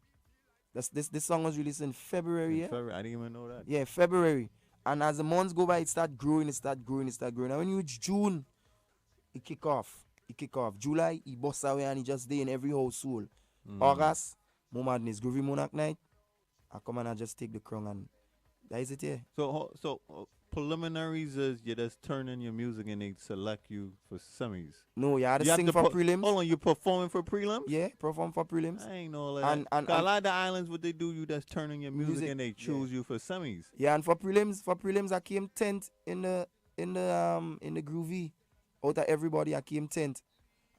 This song was released in February. February, I didn't even know that. Yeah, February. And as the months go by, it start growing. And when you reach June, it kick off. July, it busts away and it just day in every household. August, more madness. Groovy Monarch night, I come and I just take the crown, and that is it here. So preliminaries is you just turn in your music and they select you for semis. No, you had to sing for prelims. Hold on, you performing for prelims? Yeah, perform for prelims. I ain't know all that. And a lot of the islands, what they do, you just turn in your music and they choose you for semis. Yeah, and for prelims, I came 10th in the groovy. Out of everybody, I came 10th.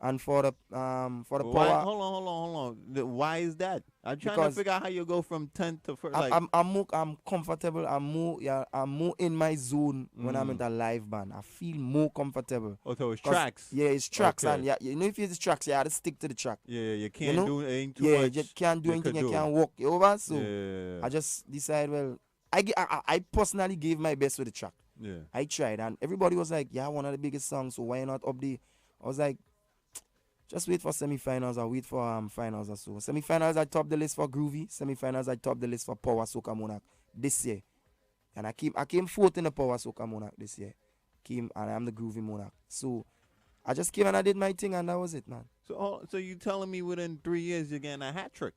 And for the power. Hold on. Why is that? I'm trying to figure out how you go from 10th to first. I'm comfortable. I'm more in my zone when I'm in the live band. I feel more comfortable. Oh, so it's tracks. Yeah, it's tracks, okay. and if it's tracks, you have to stick to the track. Yeah, you can't do anything too much. Yeah, you can't do anything. You can't walk over. So I just decided. Well, I personally gave my best with the track. Yeah, I tried, and everybody was like, "Yeah, one of the biggest songs. So why not up the?" I was like, just wait for semi-finals or wait for finals or so. Semi-finals, I top the list for Groovy. Semi-finals, I top the list for Power Soca Monarch this year. And I came fourth in the Power Soca Monarch this year. And I'm the Groovy Monarch. So I just came and I did my thing, and that was it, man. So you telling me within 3 years you're getting a hat trick?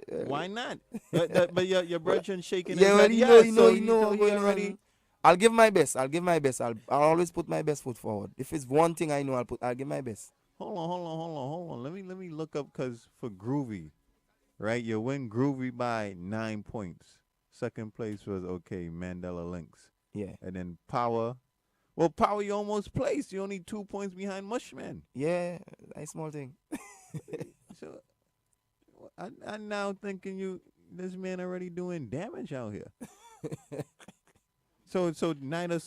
Why not? But your brethren shaking his head. You know. I'll give my best. I'll always put my best foot forward. If it's one thing I know, I'll give my best. Hold on. Let me look up, because for Groovy, right? You win Groovy by 9 points. Second place was Mandela Lynx. Yeah. And then Power. Well, Power, you almost placed. You're only 2 points behind Mushman. Yeah, that's small thing. So I'm now thinking this man already doing damage out here. So night of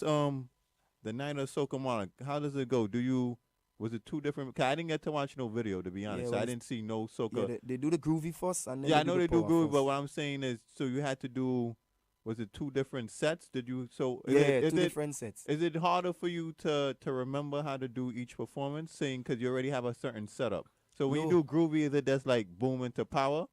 the night of Soca Monarch, how does it go? Was it two different? Cause I didn't get to watch no video, to be honest. well, I didn't see no Soca. Yeah, they do the groovy first, and then I know they do power groovy, first. but what I'm saying is, so you had to do. Was it two different sets? Did you? So two different sets. Is it harder for you to remember how to do each performance, saying because you already have a certain setup? So when you do groovy, is it just like boom into power?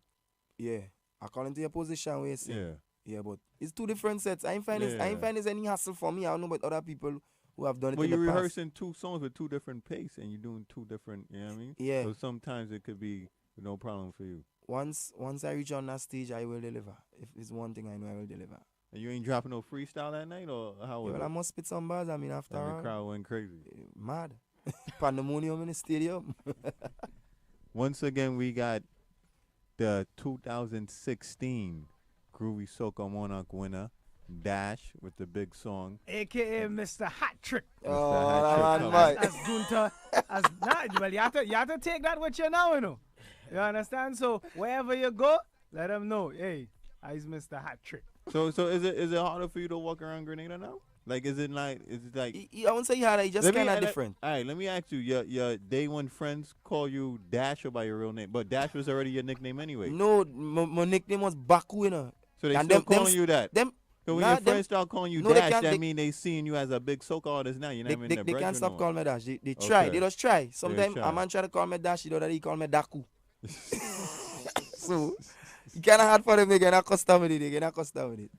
Yeah, according to your position, where you say. Yeah. Yeah, but it's two different sets. I ain't find it's any hassle for me. I don't know about other people who have done it. But in you're the past. rehearsing two songs with two different pace, and you're doing two different. You know what I mean? Yeah. So sometimes it could be no problem for you. Once I reach on that stage, I will deliver. If it's one thing I know, I will deliver. And you ain't dropping no freestyle that night, or how was Well, it? I must spit some bars. I mean, after And all, the crowd went crazy. Mad. Pandemonium in the stadium. Once again, we got the 2016 Groovy Soca Monarch winner, Dash, with the big song. AKA Mr. Hat Trick. As Gunter. Well, you have to take that with you now, you know. You understand? So wherever you go, let them know, hey, I's Mr. Hat Trick. So is it harder for you to walk around Grenada now? Like, is it like? I won't say harder. It's just kind of different. All right, let me ask you. Your day one friends call you Dash or by your real name, but Dash was already your nickname anyway. No, my nickname was Baku, you know. So they still calling you that. So when your friends start calling you no, Dash, that mean they seeing you as a big soca artist now. You're not even they can't stop calling me Dash. They try. They just try. Sometimes a man try to call me Dash, you know that he call me Daku. So you kind of hard for them. They get accustomed with it.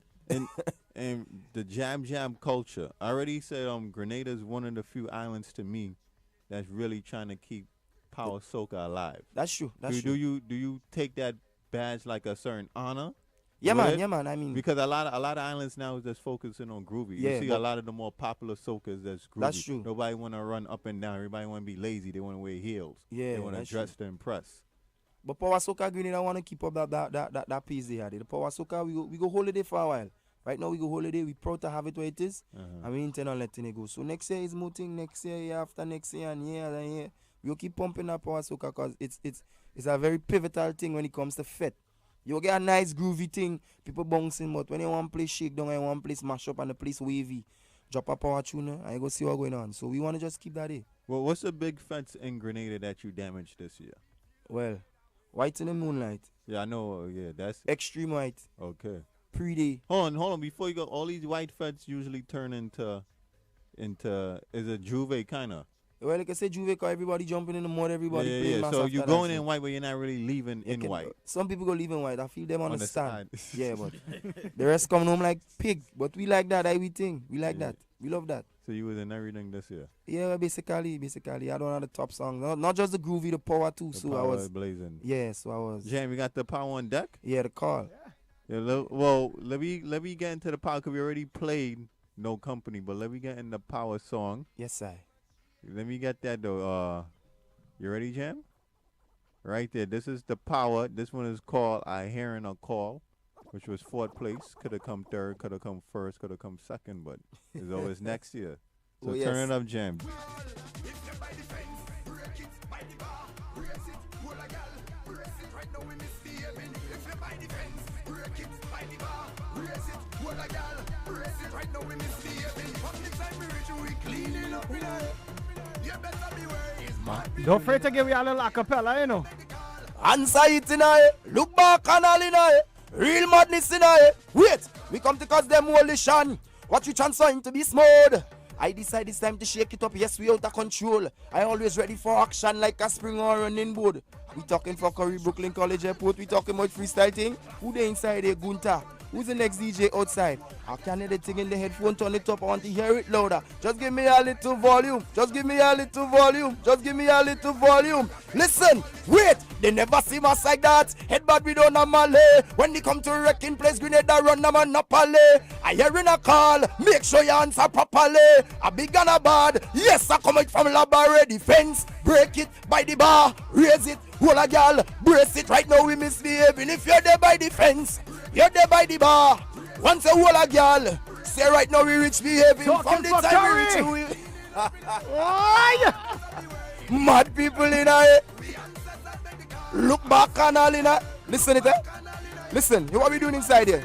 And the jam culture. I already said Grenada is one of the few islands to me that's really trying to keep power soca alive. That's true. Do you take that badge like a certain honor? Yeah, man. I mean, because a lot of islands now is just focusing on groovy. Yeah, you see a lot of the more popular soca's that's groovy. That's true. Nobody want to run up and down. Everybody want to be lazy. They want to wear heels. Yeah, they want to dress to impress. But power soca Grenada want to keep up that piece they had. The power soca we go holiday for a while. Right now we go holiday. We proud to have it where it is, and we intend on letting it go. So next year is more thing. Next year after next year and year and year, we'll keep pumping up power soca because it's a very pivotal thing when it comes to fete. You get a nice groovy thing, people bouncing, but when you want to play shakedown and you want to play smash up and the place wavy, drop a power tune and you go see what's going on. So we want to just keep that there. Well, what's the big fence in Grenada that you damaged this year? Well, White in the Moonlight. Yeah, I know. Yeah, that's Extreme White. Okay. Pre-day. Hold on. Before you go, all these white feds usually turn into is a Juve kind of. Well, like I said, Juve, cause everybody jumping in the mud, everybody playing mass. So you're going in white, but you're not really leaving in white. Some people go leave in white. I feel them on the stand. Yeah, but the rest come home like pig. But we like that. We think we like that. We love that. So you was in everything this year. Yeah, basically, I don't have the top songs. Not just the groovy, the power too. The so power I was blazing. Yeah, so I was. Jam, you got the power on deck. Yeah, the call. Yeah, let me get into the power because we already played No Company, but let me get in the power song. Yes, sir. Let me get that though. You ready, Jam? Right there. This is the power. This one is called I Hearing a Call, which was 4th place. Could have come 3rd, could have come 1st, could have come 2nd, but it's always next year. So Oh, yes. turn it up, Jam. Don't afraid to give you a little acapella, you know. Answer it in a look back and all in a real madness in a wait, we come to cause them coalition. What you transferring to be smooth? I decide it's time to shake it up. Yes, we out of control. I always ready for action like a spring or running board. We talking for Curry, Brooklyn College Airport. We talking about freestyle thing. Who they inside there, Gunta? Who's the next DJ outside? I can't hear the thing in the headphone. Turn it up. I want to hear it louder. Just give me a little volume. Just give me a little volume. Just give me a little volume. Listen, wait. They never see us like that. Headbad we don't normally. When they come to wrecking place, Grenada run them a Napoli. I hearing a call. Make sure you answer properly. A big and a bad. Yes, I come out from Labare defense. Break it by the bar. Raise it. Hold a gal. Brace it. Right now we misbehaving. If you're there by the fence, you're there by the bar. Once a hold a gal. Say right now we rich behaving. From the time we reach Mad people in a look back and all in a Listen it, Listen, what we doing inside here?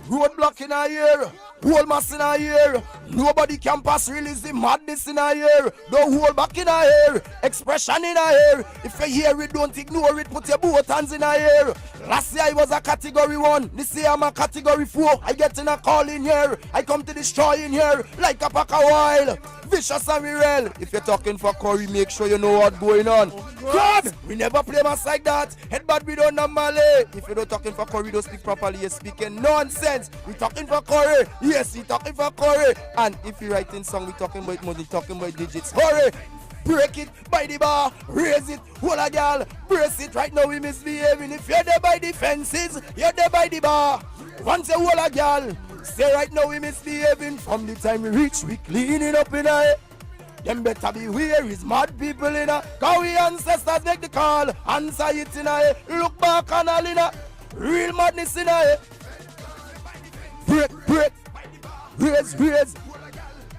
Roadblock in our ear, whole mass in our ear. Nobody can pass release the madness in our ear. Don't hold back in our ear, expression in our ear. If you hear it, don't ignore it, put your both hands in our ear. Last year I was a category 1, this year I'm a category 4. I get in a call in here, I come to destroy in here like a pack of wild. Vicious and real. If you're talking for Curry, make sure you know what's going on. God, we never play mass like that. Headbad we don't normally. If you're not talking for Curry, don't speak properly, you're speaking nonsense. We talking for Curry. Yes, we talking for Curry. And if you writing song, we talking about money, talking about digits. Hurry! Break it by the bar, raise it, hold a girl, brace it. Right now we misbehaving. If you're there by the fences, you're there by the bar. Once you hold a girl, say right now we misbehaving. From the time we reach, we clean it up in a. Them better beware, is mad people in a. Cause we ancestors make the call, answer it in a. Look back on all in a. Real madness in a. Break, raise.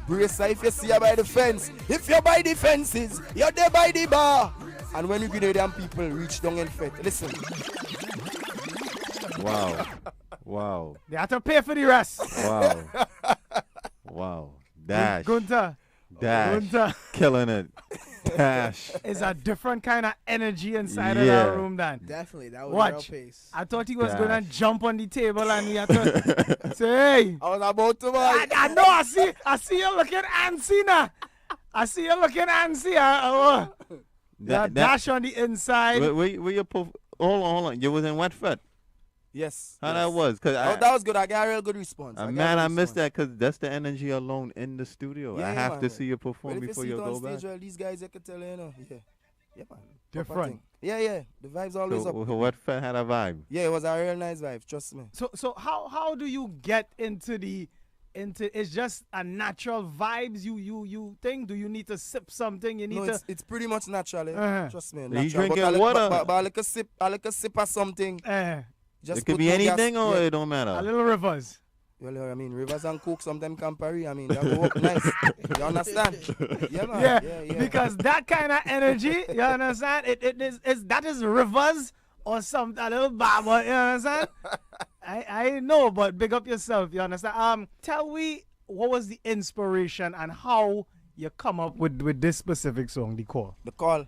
Brace if you see her by the fence. If you're by the fences, you're there by the bar. And when you Grenadian people reach down and fet, listen. Wow. They have to pay for the rest. Wow. Dash. Gunter. Killing it. Dash. It's a different kind of energy inside of that room, Dan. Definitely, that was Watch. real pace. I thought he was going to jump on the table and he had to say, hey. I was about to, man. I know, I see you looking antsy now. Dash on the inside. Where you hold on. You was in wet foot. Yes. How that was? That was good. I got a real good response. I missed that because that's the energy alone in the studio. Yeah, I have man. to see you perform before you go back. Well, these guys, I could tell you know. Yeah, man. Different. Yeah. The vibe's always up. What fan had a vibe? Yeah, it was a real nice vibe. Trust me. So how do you get into it's just a natural vibes you think? Do you need to sip something? It's pretty much natural. Trust me. You drinking water? But I like a sip of something. It could be anything or it don't matter. A little rivers. Well, I mean, rivers and coke sometimes can parry. I mean, that will work nice. You understand? Yeah, man. Yeah. Because that kind of energy, you understand? That is rivers or some a little baba, you understand? I know, but big up yourself, you understand? Tell me what was the inspiration and how you come up with this specific song, The Call? The Call.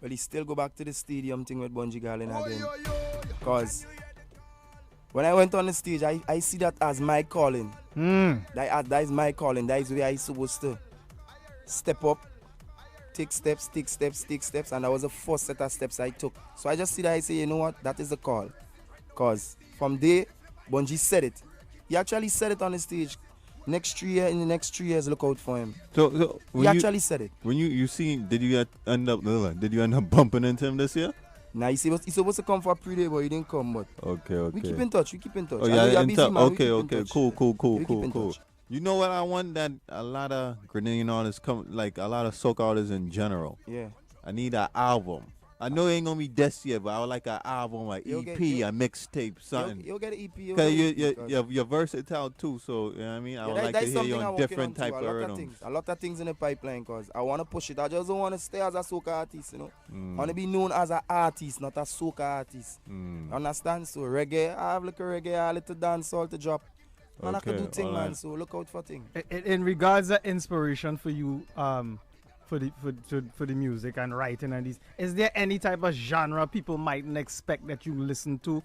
Well, he still go back to the stadium thing with Bunji Garlin again. Because when I went on the stage, I see that as my calling. That is my calling. That is where I supposed to step up, take steps, and that was the first set of steps I took. So I just see that I say, you know what, that is the call. Because from there, Bunji said it. He actually said it on the stage. In the next 3 years, look out for him. So he actually said it. When you see, did you end up bumping into him this year? Nah, he's supposed to come for a pre-day, but he didn't come. But okay. We keep in touch. Oh yeah, okay. Cool. You know what I want? That a lot of Grenadian artists come, like a lot of soca artists in general. Yeah. I need an album. I know it ain't gonna be this year, but I would like an album, like EP, a mixtape, something. You'll get an EP. Cause you're versatile too, so you know what I mean. I would like to hear you on different type of rhythms. A lot of things in the pipeline, cause I wanna push it. I just don't wanna stay as a soca artist, you know. I wanna be known as an artist, not a soca artist. Understand? So reggae, I have like a reggae, a little dancehall to drop. And I can do things, man. So look out for things. In regards to inspiration for you, for the music and writing and these, is there any type of genre people mightn't expect that you listen to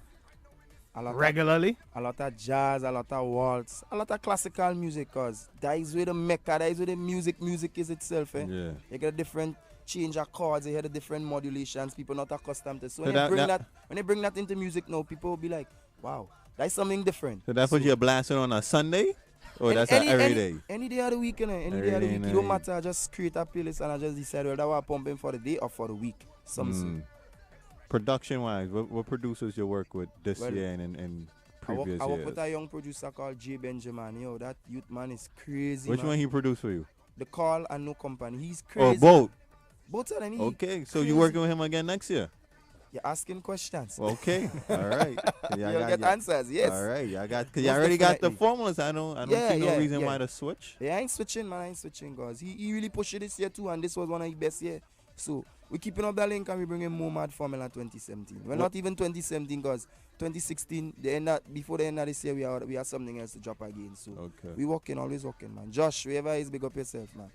regularly? A lot of jazz, a lot of waltz, a lot of classical music, cause that is where the mecca, that is where the music is itself. Yeah. You get a different change of chords, you hear the different modulations people not accustomed to. So when they bring that into music now, people will be like, wow, that's something different. So that's what you're blasting on a Sunday? Or that's every day? Any day of the week, any day of the week. It don't matter, I just create a playlist and I just decide whether I want to pump in for the day or for the week. Production wise, what producers you work with this year and previous years? I work with a young producer called J. Benjamin. Yo, that youth man is crazy. Which one he produced for you? The Call and No Company. He's crazy. Oh, both? Both of them. Okay, so you working with him again next year? You're asking questions. Okay, all right. You'll get answers, yes. All right, because you already got the formulas. I don't see no reason why to switch. Yeah, I ain't switching, man. Because he really pushed it this year too, and this was one of his best years. So we're keeping up that link and we're bringing more mad formula 2017. We're not even 2017 because 2016, before the end of this year, we have something else to drop again. So we working, always working, man. Josh, wherever is, big up yourself, man.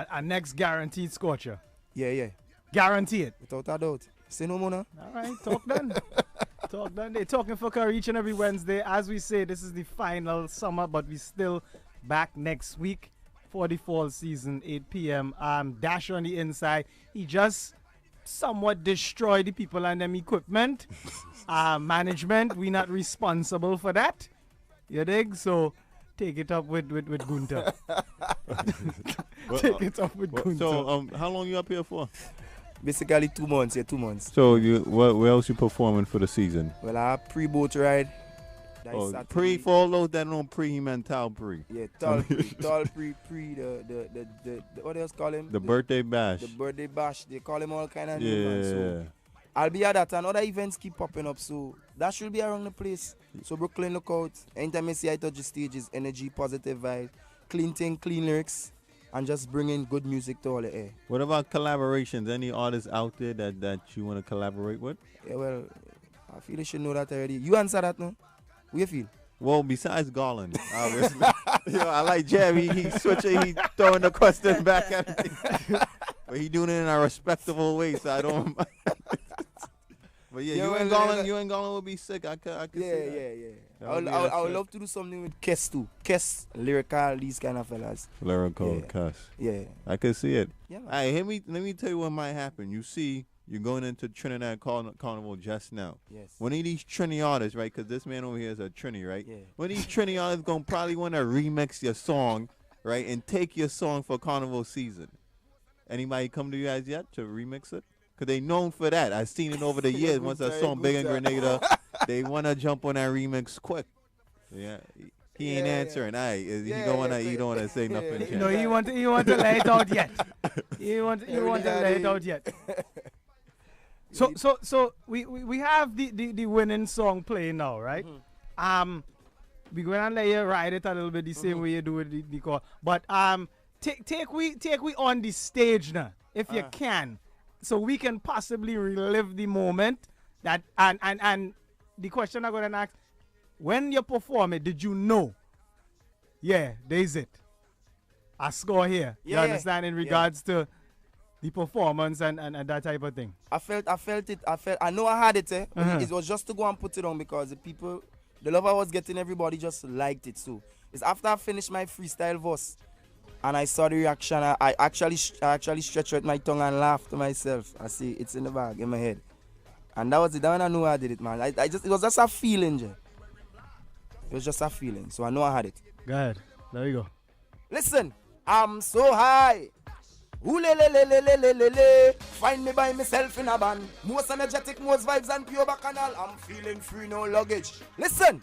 Our next guaranteed scorcher. Yeah. Guarantee it. Without a doubt. Say no more now. All right, talk done. Talk done. They're talking for Curry each and every Wednesday. As we say, this is the final summer, but we still back next week for the fall season, 8 p.m. Dash on the inside. He just somewhat destroyed the people and them equipment. Management, we not responsible for that. You dig? So take it up with Gunter. Take it up with Gunter. So how long you up here for? Basically 2 months, 2 months. So where else you performing for the season? Well, I have pre-boat ride. Pre for all those that don't mental pre. Yeah, tall pre, the what else call him? The birthday bash. The birthday bash. They call him all kind of names. Yeah. So I'll be at that, and other events keep popping up, so that should be around the place. So Brooklyn, look out. Anytime I see I touch the stages, energy, positive vibe, clean thing, clean lyrics, and just bringing good music to all the air. What about collaborations? Any artists out there that you want to collaborate with? Yeah, well, I feel you should know that already. You answer that now. What you feel? Well, besides Garland, obviously. I like Jam. He's switching. He's throwing the question back at me. But he doing it in a respectable way, so I don't. But yeah, you and Garland would be sick. I could see that. Yeah. I would love to do something with Kes too. Kes, lyrical, these kind of fellas. Lyrical, Kes. Yeah. I could see it. Yeah, all right, let me tell you what might happen. You see, you're going into Trinidad Carnival just now. Yes. One of these Trini artists, right? Because this man over here is a Trini, right? Yeah. One of these Trini artists gonna probably want to remix your song, right, and take your song for Carnival season. Anybody come to you guys yet to remix it? Because they known for that. I've seen it over the years. Once a song Big and Grenada, they want to jump on that remix quick. Yeah. He ain't answering. You don't want to say nothing. No, you want to lay it out yet. You want to lay it out yet. So we have the winning song playing now, right? We're gonna let you ride it a little bit the same way you do with the call. But take we on the stage now, if you can, so we can possibly relive the moment that and the question I'm gonna ask, when you perform it, did you know? Yeah, there's it. A score here. You understand in regards to the performance and that type of thing. I felt it. I know I had it. It was just to go and put it on because the love I was getting, everybody just liked it. So it's after I finished my freestyle verse and I saw the reaction. I actually stretched out my tongue and laughed to myself. I see it's in the bag in my head, and that was it. That when I knew I did it, man. It was just a feeling, Jay. It was just a feeling. So I know I had it. Go ahead. There you go. Listen, I'm so high. Ooh, le, le, le, le, le, le, le. Find me by myself in a band. Most energetic, most vibes and pure bacchanal. I'm feeling free, no luggage. Listen,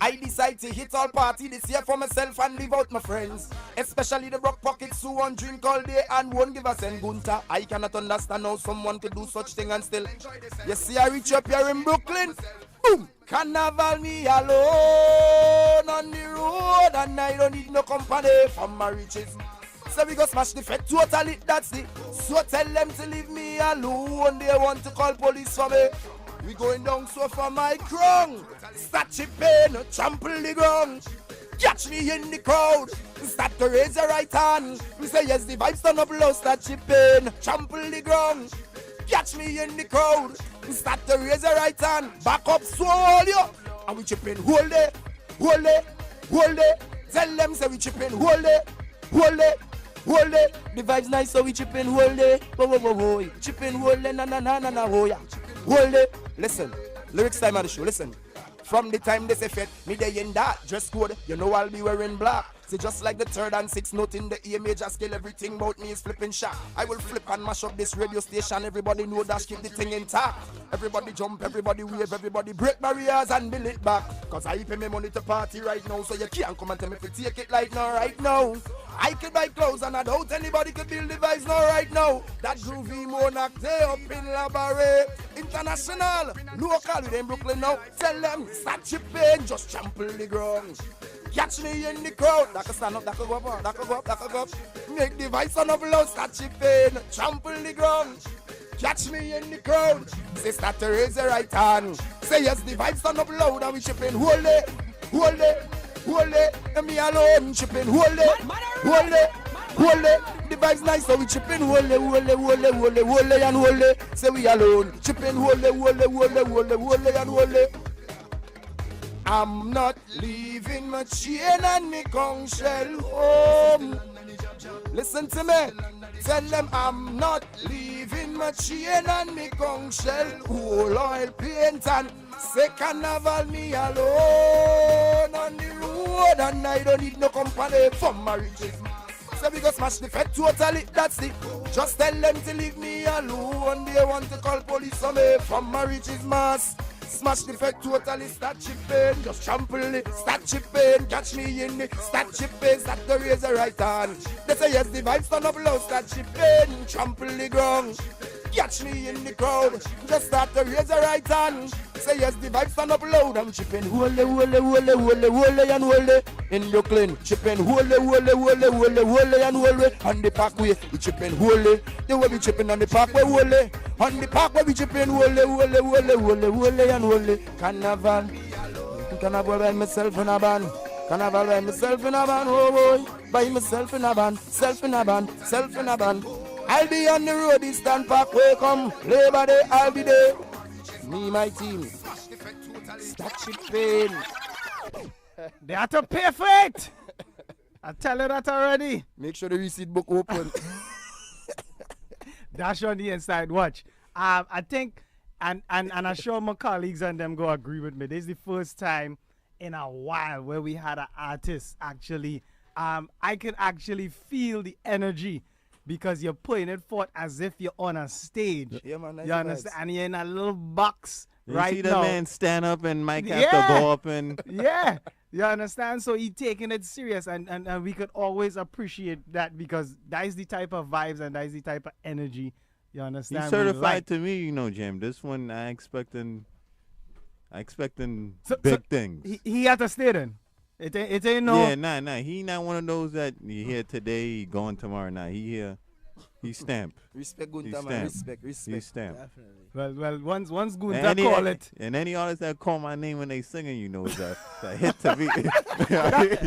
I decide to hit all party this year for myself and leave out my friends. Especially the broke pockets who won't drink all day and won't give a cent. Gunta, I cannot understand how someone could do such thing and still. You see, I reach up here in Brooklyn. Boom! Carnival me alone on the road and I don't need no company from my riches. So we go smash the fed totally, that's it. So tell them to leave me alone. They want to call police for me. We going down so for my crown. Start chipping, trample the ground. Catch me in the crowd. Start to raise your right hand. We say yes, the vibes turn up low. Start chipping, trample the ground. Catch me in the crowd. Start to raise your right hand. Back up slowly. And we chipping hold it, hold it, hold it. Tell them say we chipping hold it, hold it. Hold it, the vibes nice, so we chipping, hold it, whoa, chipping, hold it, na, oh yeah, hold it. Listen, lyrics time of the show, listen. From the time they say fit, me they in that dress code, you know I'll be wearing black. See just like the third and sixth note in the A major scale, everything about me is flipping shot. I will flip and mash up this radio station, everybody know that, keep the thing intact. Everybody jump, everybody wave, everybody break barriers and build it back. Cause I pay me money to party right now, so you can't come and tell me to take it like now, right now. I could buy clothes and I doubt anybody could build device now, right now. That groovy monarch, they up in Labarre. International, local with them Brooklyn now. Tell them, start chipping, just trample the ground. Catch me in the crowd. That can stand up, that can go up, that can go up, that can go up. Make the vice on up low, start chipping, trample the ground. Catch me in the crowd. Say start to raise the right hand. Say yes, the vibes stand up loud and we chipping. Hold it, hold it, hold it. And me alone chipping. Hold it, hold it, hold it. The vibes nice so we chipping. Hold it, hold it, hold it, hold it, hold it and hold it. Say we alone chipping. Hold it, hold it, hold it, hold it, hold it and hold it. I'm not leaving my chain and me conch shell home. Listen to me. Tell them I'm not leaving my chain and me conch shell. Whole oil paint and say carnival me alone on the road and I don't need no company from my riches. So we go smash the fed totally, that's it. Just tell them to leave me alone. They want to call police on me from my riches mass. Smash the fed totally, start chipping. Just trample it, start chipping. Catch me in it, start chipping. Start to raise the right hand. They say yes, the vibes turn up low, start chipping. Trample the ground. Catch me in the crowd. Just start to raise the right hand. Say yes, the vibes stand up loud. I'm chipping. Hold it, hold it, hold it, hold it, hold it, and hold it. In Brooklyn, chipping. Hold it, hold it, hold it, hold it, hold it, and hold it. On the parkway, we chipping. Hold it. They will be chipping on the parkway. Hold it. On the parkway, we chipping. Hold it, hold it, hold it, hold it, hold it, and hold it. Carnival. Carnival by myself in a band. Carnival by myself in a band. Oh boy. By myself in a band. Self in a band. Self in a band. I'll be on the road, Eastern Parkway, come Labor Day, I'll be there. Me, my team. Stop chipping. They have to pay for it. I tell you that already. Make sure the receipt book open. Dash on the inside, watch. I think, and I'm sure my colleagues and them go agree with me. This is the first time in a while where we had an artist actually, I can actually feel the energy. Because you're putting it forth as if you're on a stage. Yeah, man, nice you understand? And you're in a little box you right see now. the man stand up and Mike have to go up and... Yeah, you understand? So he's taking it serious. And we could always appreciate that because that is the type of vibes and that is the type of energy. You understand? He's certified to me, you know, Jam. This one I expecting big things. He had to stay then. It ain't no. Yeah, nah. He not one of those that you here today, he going tomorrow. Nah, he here. He stamped. Respect Gunta, man. Respect. He stamped. Definitely. Well, once Gunta call it. And any artist that call my name when they singing, you know, is a hit to me.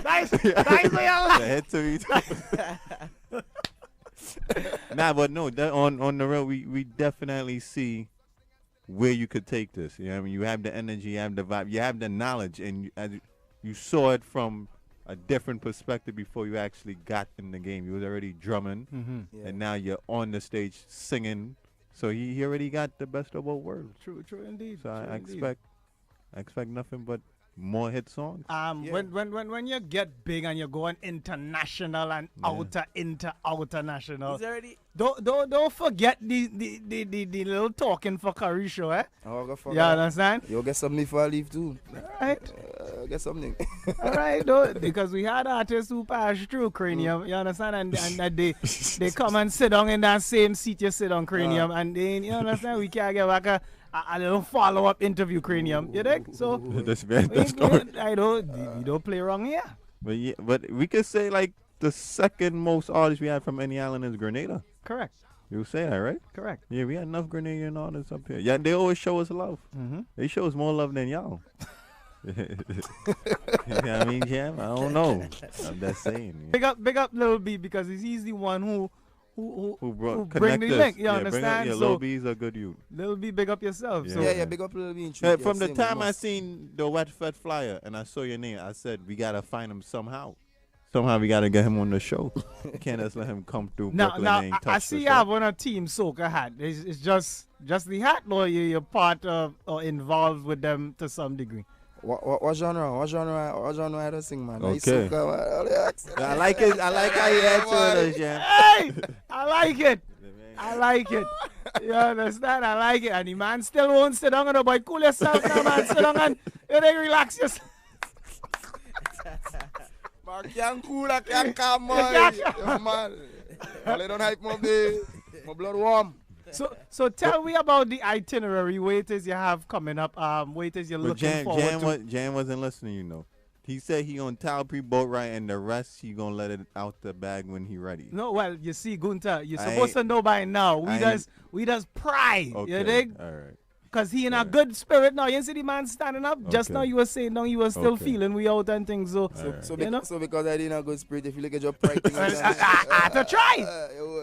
Nice. A hit to me. Nah, but no, on the road, we definitely see where you could take this. You know what I mean? You have the energy, you have the vibe, you have the knowledge, and you saw it from a different perspective before you actually got in the game. You was already drumming, and now you're on the stage singing. So he already got the best of both worlds. True indeed. So I expect nothing but more hit songs. When you get big and you're going international and outer national, don't forget the little talking for Curry show, eh? You understand? You'll get something before I leave too. Right. Get something. All right, though, because we had artists who passed through Cranium, you understand, and they come and sit down in that same seat you sit on Cranium, and then, you understand, we can't get back a little follow-up interview Cranium, you think? So that's bad. Story. You don't play wrong here. But we could say like the second most artists we had from any island is Grenada. Correct. You say that, right? Correct. Yeah, we had enough Grenadian artists up here. Yeah, they always show us love. They show us more love than y'all. You know what I mean, Jam? I don't know. I'm just saying. Yeah. Big up Lil B because he's the one who bring the us. link. You understand? Yeah, Lil B's a good youth. Lil B, big up yourself. Yeah, So big up Lil B. From the time I seen the Wet Fed flyer and I saw your name, I said we gotta find him somehow. Somehow we gotta get him on the show. Can't just let him come through Brooklyn and touch I see you have on a Team Soca hat. It's just the hat, or you're part of or involved with them to some degree. What genre? What genre I don't sing, man? Okay. I like it. I like how you answer it, Jam. Hey, I like it. You understand? I like it. And the man still won't sit down, boy. Cool yourself now, man. Sit down and you then relax yourself. Man, can't cool, I can't calm, man. I don't hype my baby. My blood warm. So tell me about the itinerary. What it is you have coming up? What it is you're looking forward to? Jan wasn't listening, you know. He said he on Tile pre-boat right, and the rest he gonna let it out the bag when he ready. No, well, you see, Gunter, you're supposed to know by now. We does pry. Okay. You dig? All right. Because he in a good spirit now. You see the man standing up. Just Okay. now you were saying no, you were still feeling we out and things. So, So you know? because I didn't have good spirit, if you look at your pride thing, I have to try.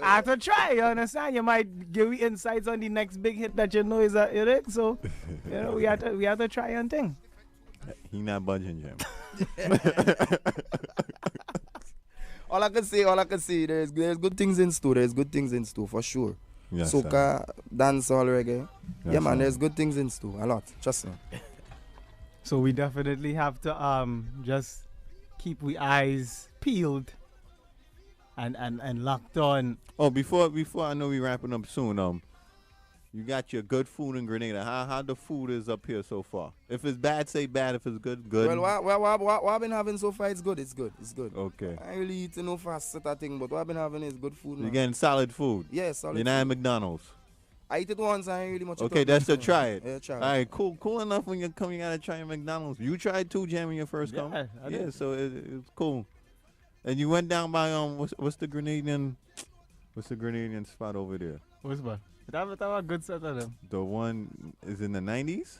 I have to try. You understand? You might give me insights on the next big hit that you know is a hit. So, you know, we have to try and thing. He not budging, Jim. all I can say, there's good things in store. There's good things in store for sure. Yes, Soca, dancehall, reggae. Yes, Yeah, man, sir. there's good things in store. A lot. Trust me. So we definitely have to just keep we eyes peeled and locked on. Oh, before I know we wrapping up soon. You got your good food in Grenada. How the food is up here so far? If it's bad, say bad. If it's good, good. Well, what I've been having so far, it's good. It's good. Okay. I ain't really eating no fast set of thing, but what I've been having is good food. You're man. getting solid food. Yeah, solid You're not at food. McDonald's. I eat it once. I ain't really much. Okay, that's to try it. Yeah, try it. All right, cool enough. When you come, you gotta try McDonald's. You tried too, Jam, when you first come. I did. So it's cool. And you went down by what's the Grenadian spot over there? What's one? That was a good set of them. The one is in the 90s?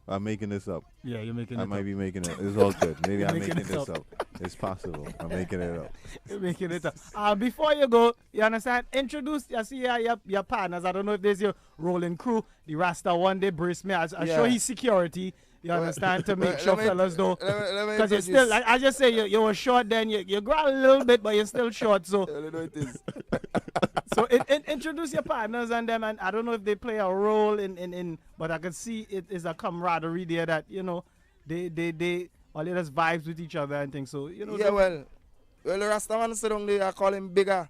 I'm making this up. Yeah, you're making it I up. might be making it. It's all good. Maybe You're I'm making making it this up. up. It's possible. I'm making it up. You're making it up. Before you go, you understand? Introduce, you see your partners. I don't know if there's your rolling crew. The Rasta one, they brace me. I show his security. You understand? To make sure fellas know. Because you're still, like I just say, you were short then. You grow a little bit, but you're still short. So, so introduce your partners and them. And I don't know if they play a role in but I can see it is a camaraderie there that, you know, they all they just vibes with each other and things. So, you know. Yeah, well, the Rasta man sit down there, I call him bigger.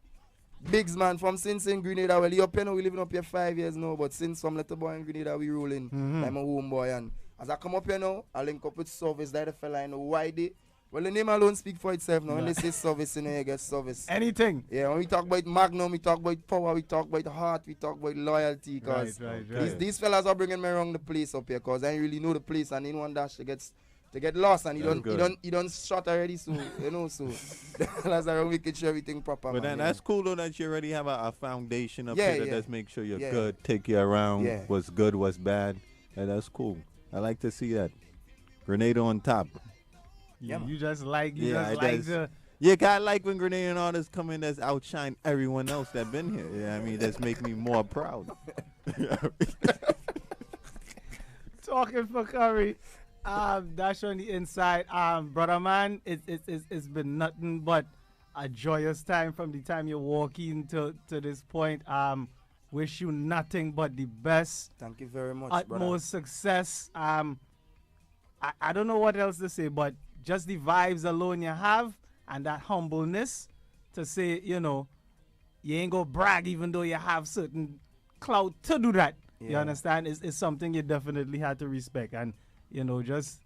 Bigs man from since in Grenada. Well, he up here now, we living up here 5 years now, but since some little boy in Grenada, we rolling. I'm a homeboy, and as I come up here now, I link up with service. That the fella I know why they. Well, the name alone speak for itself now. When they say service, you know, you get service. Anything. Yeah, when we talk about Magnum, we talk about power, we talk about heart, we talk about loyalty. Cause Right. these fellas are bringing me around the place up here, cause I ain't really know the place, and in one dash they get lost, and you don't shot already, so you know, so the fellas are making sure everything proper. But man, that's cool though that you already have a foundation up Yeah, here that yeah. does make sure you're Yeah. good, take you around, Yeah. what's good, what's bad. And that's cool. I like to see that. Grenada on top. You just like Yeah, 'cause I like when Grenadian artists come in that's outshine everyone else that been here. Yeah, I mean that's make me more proud. Talking for Curry. Dash on the inside. Brother man, it's been nothing but a joyous time from the time you walk into to this point. Wish you nothing but the best. Thank you very much, utmost success. I don't know what else to say, but just the vibes alone you have and that humbleness to say, you know, you ain't gonna brag even though you have certain clout to do that. You Yeah. understand? It's something you definitely had to respect, and you know, just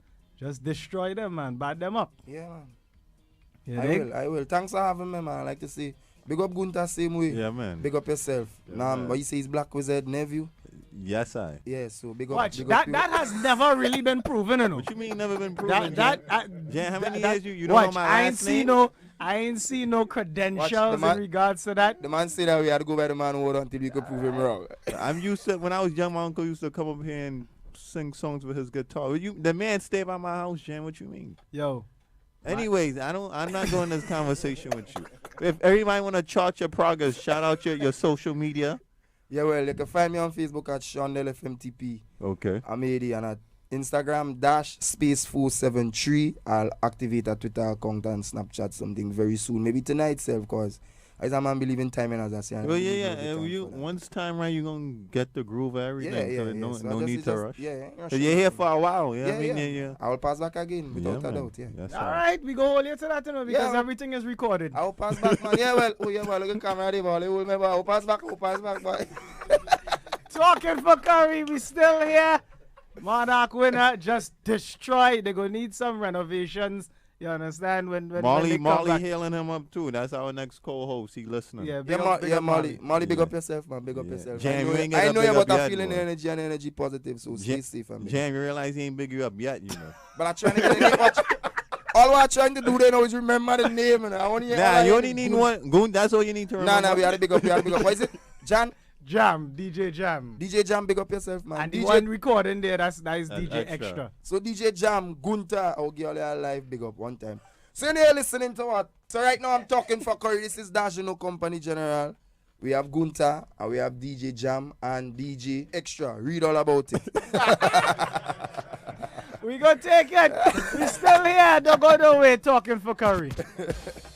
destroy them, man, bad them up. Yeah, man. You I dig? will, I will. Thanks for having me, man. I like to say, big up Gunta same way. Yeah, man. Big up yourself. man. But you say he's Black Wizard nephew. Yes, I. Yeah, so big up. Watch, big that up has never really been proven, you know. What you mean never been proven? Jan, how many years you don't watch, know my I ain't last see name? I ain't see no credentials Watch, the man- in regards to that. The man said that we had to go by the man word until we could prove him wrong. I'm used to when I was young. My uncle used to come up here and sing songs with his guitar. The man stayed by my house, Jan. What you mean? Yo. Anyways, I'm not going this conversation with you. If everybody want to chart your progress, shout out your social media. Yeah, well, you can find me on Facebook at SeanDellFMTP. Okay. I'm AD, and at Instagram _space473. I'll activate a Twitter account and Snapchat something very soon. Maybe tonight, self, because as a man believe in timing, as I say. Well, yeah. Once time right, you're gonna get the groove of everything. Yeah, so yeah. no, So no I need just- to just- rush. yeah, yeah. 'Cause you're here for a while. Yeah, Yeah, I mean, yeah. yeah. I will pass back again without a man. doubt. Yeah. That's All right, we go hold you to that, you know, because Yeah. everything is recorded. I'll pass back, man. Yeah, well, look at camera, there, boy. I'll pass back, boy. Talking for Curry, we still here. Monarch winner just destroyed. They're gonna need some renovations You understand? When Marley they come back, hailing him up too. That's our next co-host. He listening. Yeah, Marley, big up yourself, man. Big up yourself. Jam, I know you're about feeling energy and energy positive, so stay safe, man. Jam, you realize he ain't big you up yet, you know. But I'm trying to get a name. All I'm trying to do there now is remember the name, and I want you. Nah, you only need one. Goon, that's all you need to remember. Nah, we had to big up. What is it? Jan? Jam, DJ Jam. DJ Jam, big up yourself, man. And DJ, the one recording there, that's DJ Extra. So DJ Jam, Gunta, I'll give you live big up one time. So you're listening to what? So right now I'm talking for Curry. This is Dash No Company General. We have Gunta, and we have DJ Jam and DJ Extra. Read all about it. We gonna take it. We still here. Don't go nowhere talking for Curry.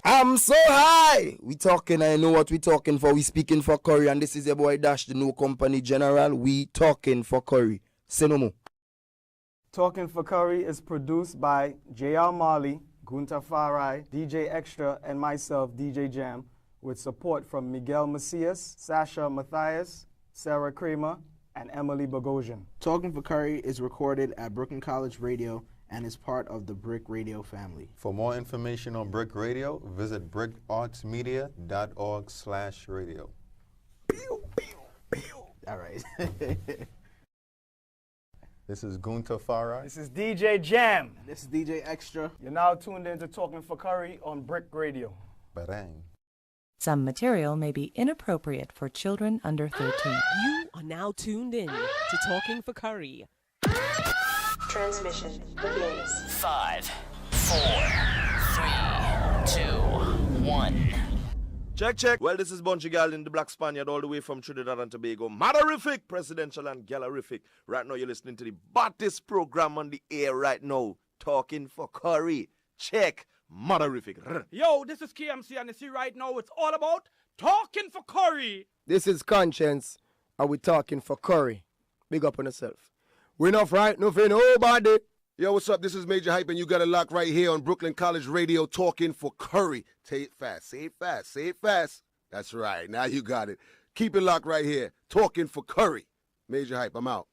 I'm so high. We talking, I know what we talking for. We speaking for Curry, and this is your boy Dash, the No Company General. We talking for Curry. Say no more. Talking for Curry is produced by J.R. Marley, Gunta Farai, DJ Extra, and myself, DJ Jam, with support from Miguel Macias, Sasha Matthias, Sarah Kramer, and Emily Bogosian. Talking for Curry is recorded at Brooklyn College Radio and is part of the BRIC Radio family. For more information on BRIC Radio, visit bricartsmedia.org/radio. All right. This is Gunta Farai. This is DJ Jam. This is DJ Extra. You're now tuned in to Talking for Curry on BRIC Radio. Barang. Some material may be inappropriate for children under 13. You are now tuned in to Talking for Curry. Transmission begins. 5, 4, 3, 2, 1. Check. Well, this is Bunchy Gal in the Black Spaniard all the way from Trinidad and Tobago. Maderific, presidential and gallerific. Right now you're listening to the baddest program on the air right now. Talking for Curry. Check. Maderific. Yo, this is KMC, and you see right now it's all about Talking for Curry. This is Conscience, and we talking for Curry. Big up on yourself. We enough right, no for nobody. Yo, what's up? This is Major Hype, and you got a lock right here on Brooklyn College Radio, talking for Curry. Say it fast, say it fast, say it fast. That's right, now you got it. Keep it locked right here, talking for Curry. Major Hype, I'm out.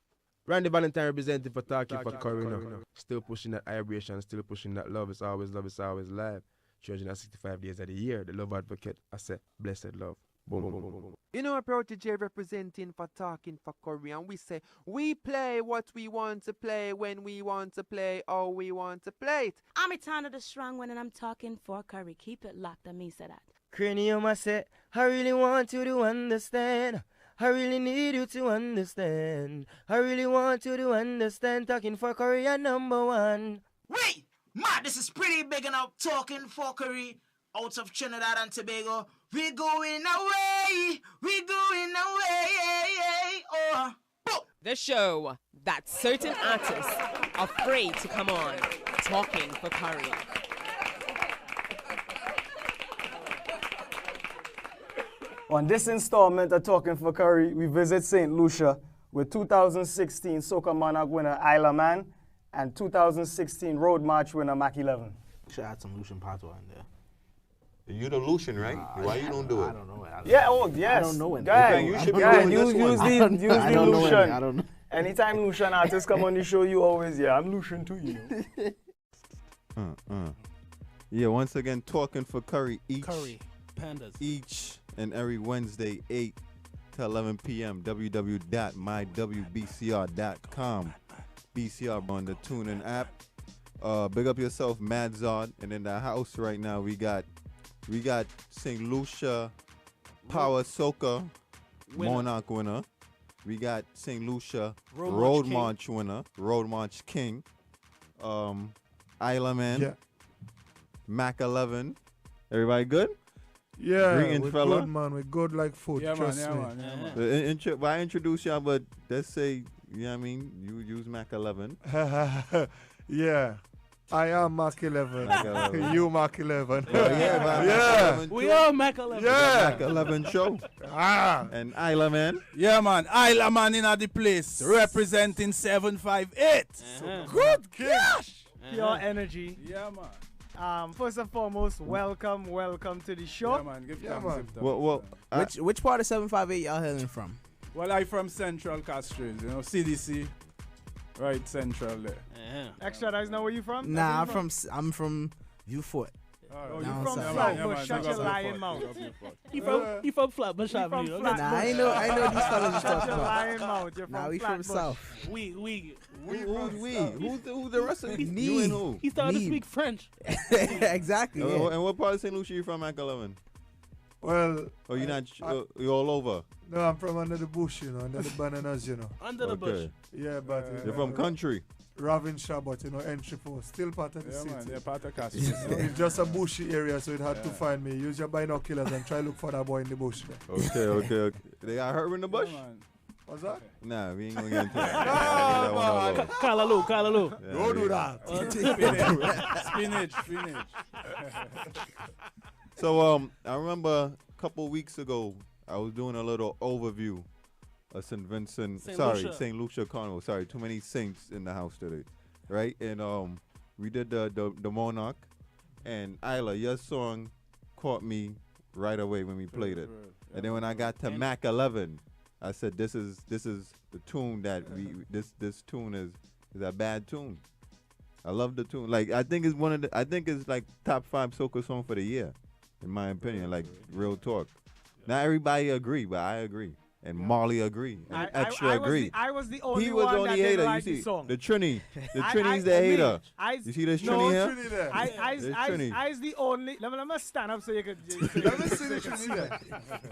Randy Valentine representing for Talking for Curry now. Still pushing that vibration, still pushing that love. It's always love, it's always live. 365 days of the year. The love advocate, I say, blessed love. Boom, boom, boom, boom, boom. You know, Protege representing for Talking for Curry, and we say we play what we want to play when we want to play, how we want to play it. I'm Etana the Strong One, and I'm talking for Curry. Keep it locked. And me say that. Cranium, I say, I really want you to understand. I really need you to understand. I really want you to understand. Talking for Curry, you're number one. Wait, man, this is pretty big enough. Talking for Curry, out of Trinidad and Tobago. We going away. We going away. Oh. The show that certain artists are afraid to come on. Talking for Curry. On this installment of Talking for Curry, we visit St. Lucia with 2016 Soca Monarch winner Isla Man and 2016 Road March winner Mac 11. Should add some Lucian Pato in there. You the Lucian, right? Why you don't do it? I don't know it. Yes. I don't know it. Guy, you should be doing this one. use I the don't Lucian. know it. I don't know. Anytime Lucian artists come on the show, you always, I'm Lucian too, you know. Yeah, once again, Talking for Curry Curry, Pandas. each and every Wednesday, 8 to 11 p.m. www.mywbcr.com. BCR on the TuneIn app. Big up yourself, Madzard. And in the house right now, we got St. Lucia Power Soca Monarch winner. We got St. Lucia Road March winner, Road March King. Isla Man, Mac 11. Everybody good? Yeah, Greetings, we're fella. good, man. We're good like food. Trust me. If I introduce y'all, but let's say, you know what I mean, you use Mac 11. Yeah. I am Mac 11. Mac 11. You Mac 11. Yeah, man. Yeah. 11 We all Mac 11. Yeah. Mac 11 show. And Isla Man. Yeah, man. Isla Man in the place. Representing 758. Good gosh. Pure energy. Yeah, man. First and foremost, welcome to the show. Yeah, man. Give thanks. Well, which part of 758 y'all hailing from? Well, I from Central Castries, CDC. Right, Central there. Extra, that's not where you from? Nah, I'm from Beaufort. Oh, you from Flatbush, shut your lying mouth. He from Flatbush, Nah, I know these fellas you talking about. Lying mouth. You're Nah, from we from Flatbush. South. Who's the rest of you? Me. You and who? He started to speak French. Exactly. Yeah. And what part of St. Lucia you from, Mac 11? Well, Oh, you're not. You're all over. no, I'm from under the bush, you know, under the bananas, you know. Under the bush. Yeah, but You're from country. Ravenshaw, but you know, entry for still part of the city. Man, they're part of Castro. It's just a bushy area, so it had to find me. Use your binoculars and try look for that boy in the bush. Okay. They got her in the bush? What's that? Nah, we ain't gonna get into that. Kalaloo. Yeah, Don't do that. Spinach. So I remember a couple weeks ago I was doing a little overview of St. Vincent. St. Lucia Carnival. Sorry, too many saints in the house today, right? And we did the Monarch, and Isla, your song caught me right away when we played it. And then when I got to Mac 11, I said, "This is the tune that this tune is a bad tune." I love the tune. Like I think it's like top 5 soca song for the year, in my opinion. Like real talk. Not everybody agree, but I agree. And Marley agree. And Extra agree. I was the only He was one the only that hater. didn't like You see, the song. the Trini's the hater. You see this Trini here? I's the only. Let me stand up so you can. Let me see the Trini there.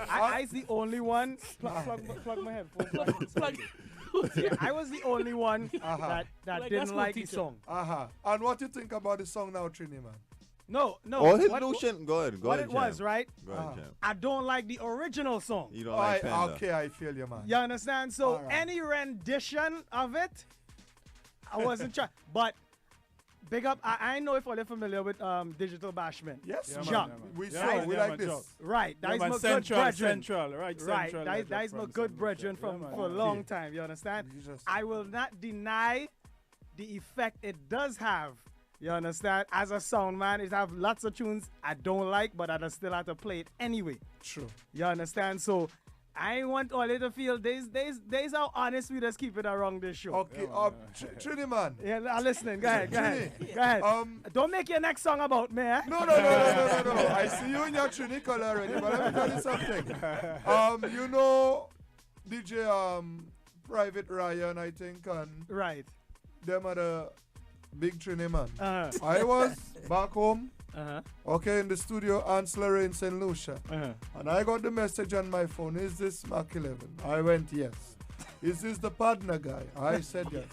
I's the only one. Plug my headphones. Plug. Yeah, I was the only one that didn't like the song. And what you think about the song now, Trini, man? No. Oh, his notion. Go ahead. What it was, Jam. right? Go ahead, Jam. I don't like the original song. You don't like Panda. Okay, I feel you, man. You understand? So any rendition of it, I wasn't trying. But big up. I know if you're familiar with Digital Bashment. Yes, Jump. We like this. Right. That is my good brethren. Right. That is my good brethren for a long time. You understand? I will not deny the effect it does have. You understand? As a sound man, it have lots of tunes I don't like, but I still have to play it anyway. True. You understand? So I want all you to feel there's how honest we just keep it around this show. Okay, Trini, man. Yeah, I'm listening. Go ahead. Don't make your next song about me, eh? No. I see you in your Trini color already, but let me tell you something. You know DJ Private Ryan, I think, and right. Them are the big Trini, man. I was back home, okay, in the studio, Ancillary in St. Lucia. And I got the message on my phone, is this Mac 11? I went, yes. Is this the partner guy? I said, yes.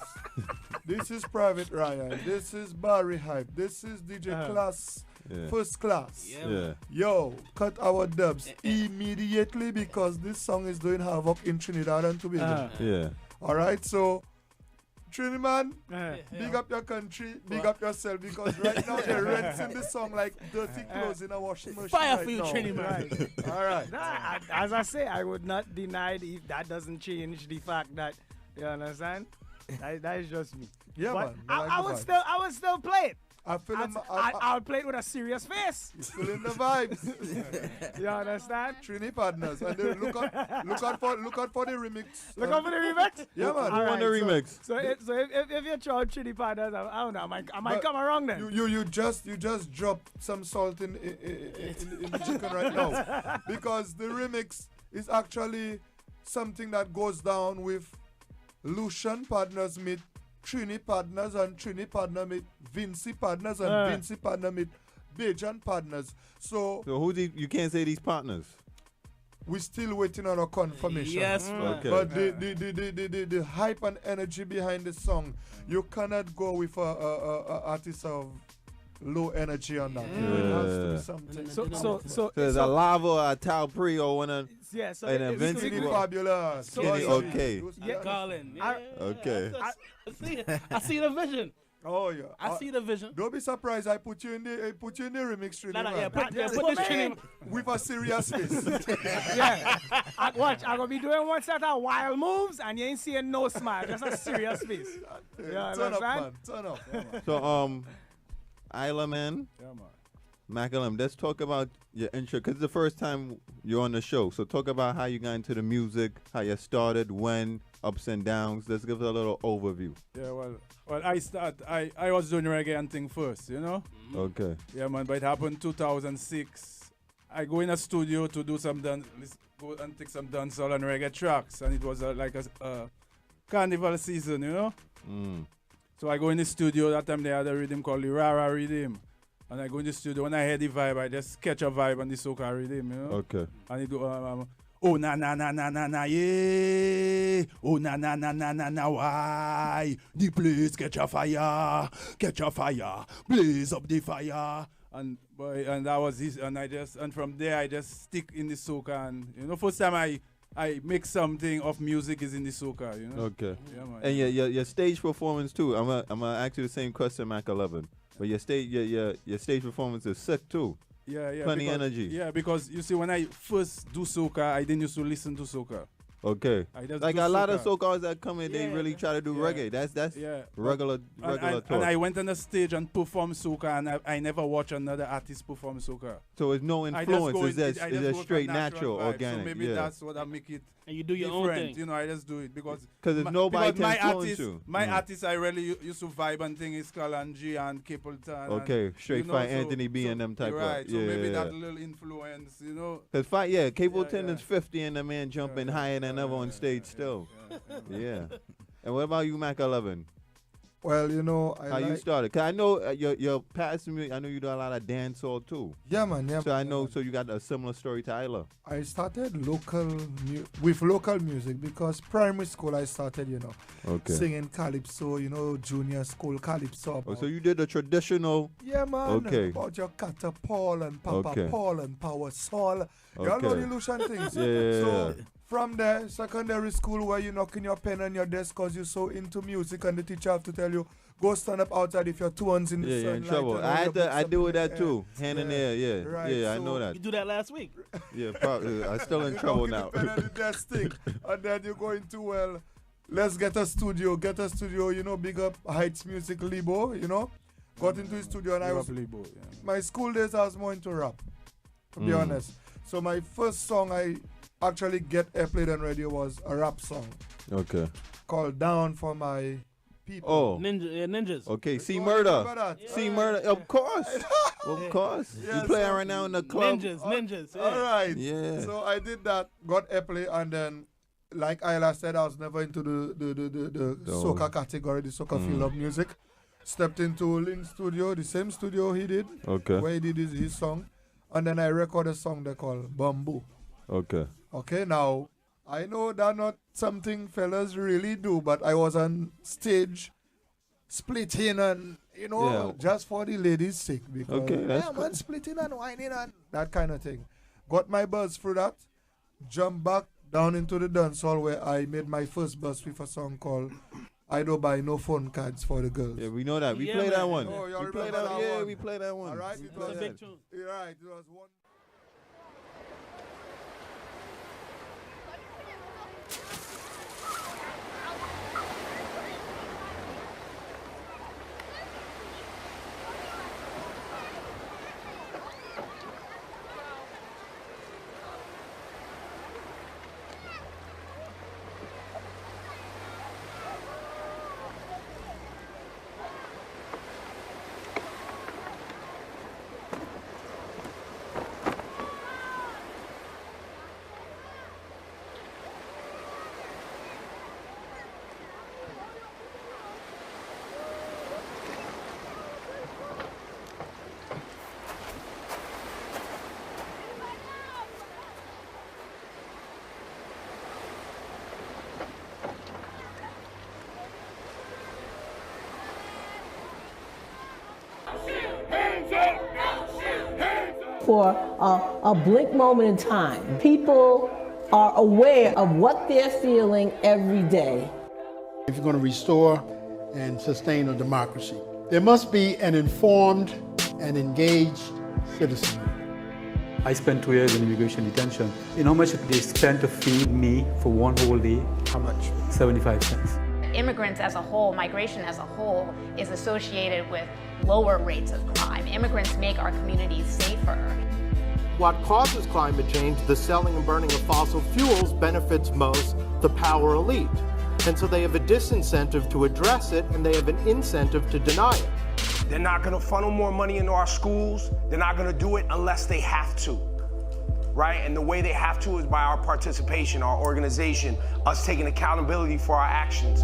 This is Private Ryan. This is Barry Hype. This is DJ Class, First Class. Yeah. Yo, cut our dubs immediately because this song is doing havoc in Trinidad and Tobago. Yeah. All right, so Trini, man, big up your country, big up yourself, because right now they're rinsing this song like dirty clothes in a washing machine. Fire right for you, now. Trini, man. All right. Nah, as I say, I would not deny that doesn't change the fact that, you understand? That is just me. Yeah, but man. I would still play it. I'll play it with a serious face. You're feeling the vibes. You understand? Trini partners. And then look out for the remix. Look out for the remix? Yeah, man. Who won the remix? So if you try Trini partners, I don't know, I might come around then. You just dropped some salt in the chicken right now. Because the remix is actually something that goes down with Lucian partners meet Trini partners, and Trini partner meet Vinci partners, and Vinci partner meet Bajan partners. So who you can't say these partners? We're still waiting on a confirmation. Yes, okay. But the hype and energy behind the song, you cannot go with a artist of low energy on that. It has to be something. So there's a Lava, a Tal Pri, or one of an Invincible. Fabulous. Okay. Colin. Okay. I see the vision. Oh yeah. I see the vision. Don't be surprised. I put you in the remix, Trini. Put this Trini with a serious face. Yeah. Watch. I'm gonna be doing one set of wild moves, and you ain't seeing no smile, just a serious face. Turn up, man. Turn up. So Isla, man. Yeah, man. Macalum, let's talk about your intro, because it's the first time you're on the show. So talk about how you got into the music, how you started, when, ups and downs. Let's give us a little overview. Yeah, well, I was doing reggae and thing first, you know? Okay. Yeah, man, but it happened 2006. I go in a studio to do some go and take some dancehall and reggae tracks, and it was like a carnival season, you know? So I go in the studio. That time they had a rhythm called the Rara rhythm. And I go in the studio. When I hear the vibe, I just catch a vibe on the soca rhythm, you know? Okay. And it go, oh, na, na, na, na, na, na, yeah. Oh, na, na, na, na, na, na, why? The place catch a fire, blaze up the fire. And that was his, and from there I just stick in the soca. And, you know, first time I make something of music is in the soca, you know? Okay. Yeah, man. And your stage performance too. I'm gonna ask you the same question, Mac 11. But your stage performance is sick too. Yeah. Plenty energy. Yeah, because you see, when I first do soca, I didn't used to listen to soca. Okay. Like a lot of soca that come in, they really try to do reggae. That's regular talk. And I went on the stage and performed soca, and I never watched another artist perform soca. So it's no influence. It's just straight natural, vibe. organic. So maybe that's what I make it. And you do your different, own thing. You know, I just do it because there's nobody to influence you. My artist, I really used to vibe and thing is Kalanji and Capleton. Okay, straight fight Anthony B and them type right, of. so maybe that little influence, you know. Cause Capleton is 50 and the man jumping higher than ever on stage still. Yeah. And what about you, Mac 11? Well, you know, how you started? Cause I know your past music. I know you do a lot of dancehall too. Yeah, man. Yeah. So I know. So you got a similar story to Isla. I started with local music because primary school I started, you know, singing calypso. You know, junior school calypso. Oh, so you did the traditional. Yeah, man. Okay. About your Kata Paul and Papa Paul and Power Soul. You all know the Lucian things. Yeah. So from there, secondary school where you knocking your pen on your desk because you're so into music and the teacher have to tell you, go stand up outside if your two hands in the sun. Yeah, in trouble. I do that too. Hand in there, yeah. Right, yeah, so I know that. You do that last week. Yeah, probably. I'm still in trouble now. Pen on the desk thing. And then you're going to, well, let's get a studio, you know, big up Heights Music Libo, you know. Got into the studio and I was, Libo, my school days I was more into rap, to be honest. So my first song I actually get played on radio was a rap song. Okay. Called Down for My People. Oh. Ninjas. Okay, C Murder. C Murder, of course. Of course. Yeah, you play right now in the club. Ninjas. Yeah. All right. Yeah. So I did that, got play, and then, like Isla said, I was never into the soca category, the soca field of music. Stepped into Lynn's studio, the same studio he did. Okay. Where he did his song. And then I recorded a song they call Bamboo. Okay. Okay, now, I know that's not something fellas really do, but I was on stage splitting and, you know, just for the ladies' sake. Because, man, splitting and whining and that kind of thing. Got my buzz through that, jumped back down into the dance hall where I made my first buzz with a song called I Don't Buy No Phone Cards for the Girls. Yeah, we know that. We play that one. Oh, we play that one. Yeah, we play that one. All right, it was a big tune. Right, it was one. For a blink moment in time, people are aware of what they're feeling every day. If you're going to restore and sustain a democracy, there must be an informed and engaged citizen. I spent 2 years in immigration detention. You know how much they spent to feed me for one whole day? How much? 75 cents. immigrants as a whole, migration as a whole, is associated with lower rates of crime. Immigrants make our communities safer. What causes climate change, the selling and burning of fossil fuels, benefits most the power elite. And so they have a disincentive to address it, and they have an incentive to deny it. They're not going to funnel more money into our schools. They're not going to do it unless they have to, right? And the way they have to is by our participation, our organization, us taking accountability for our actions.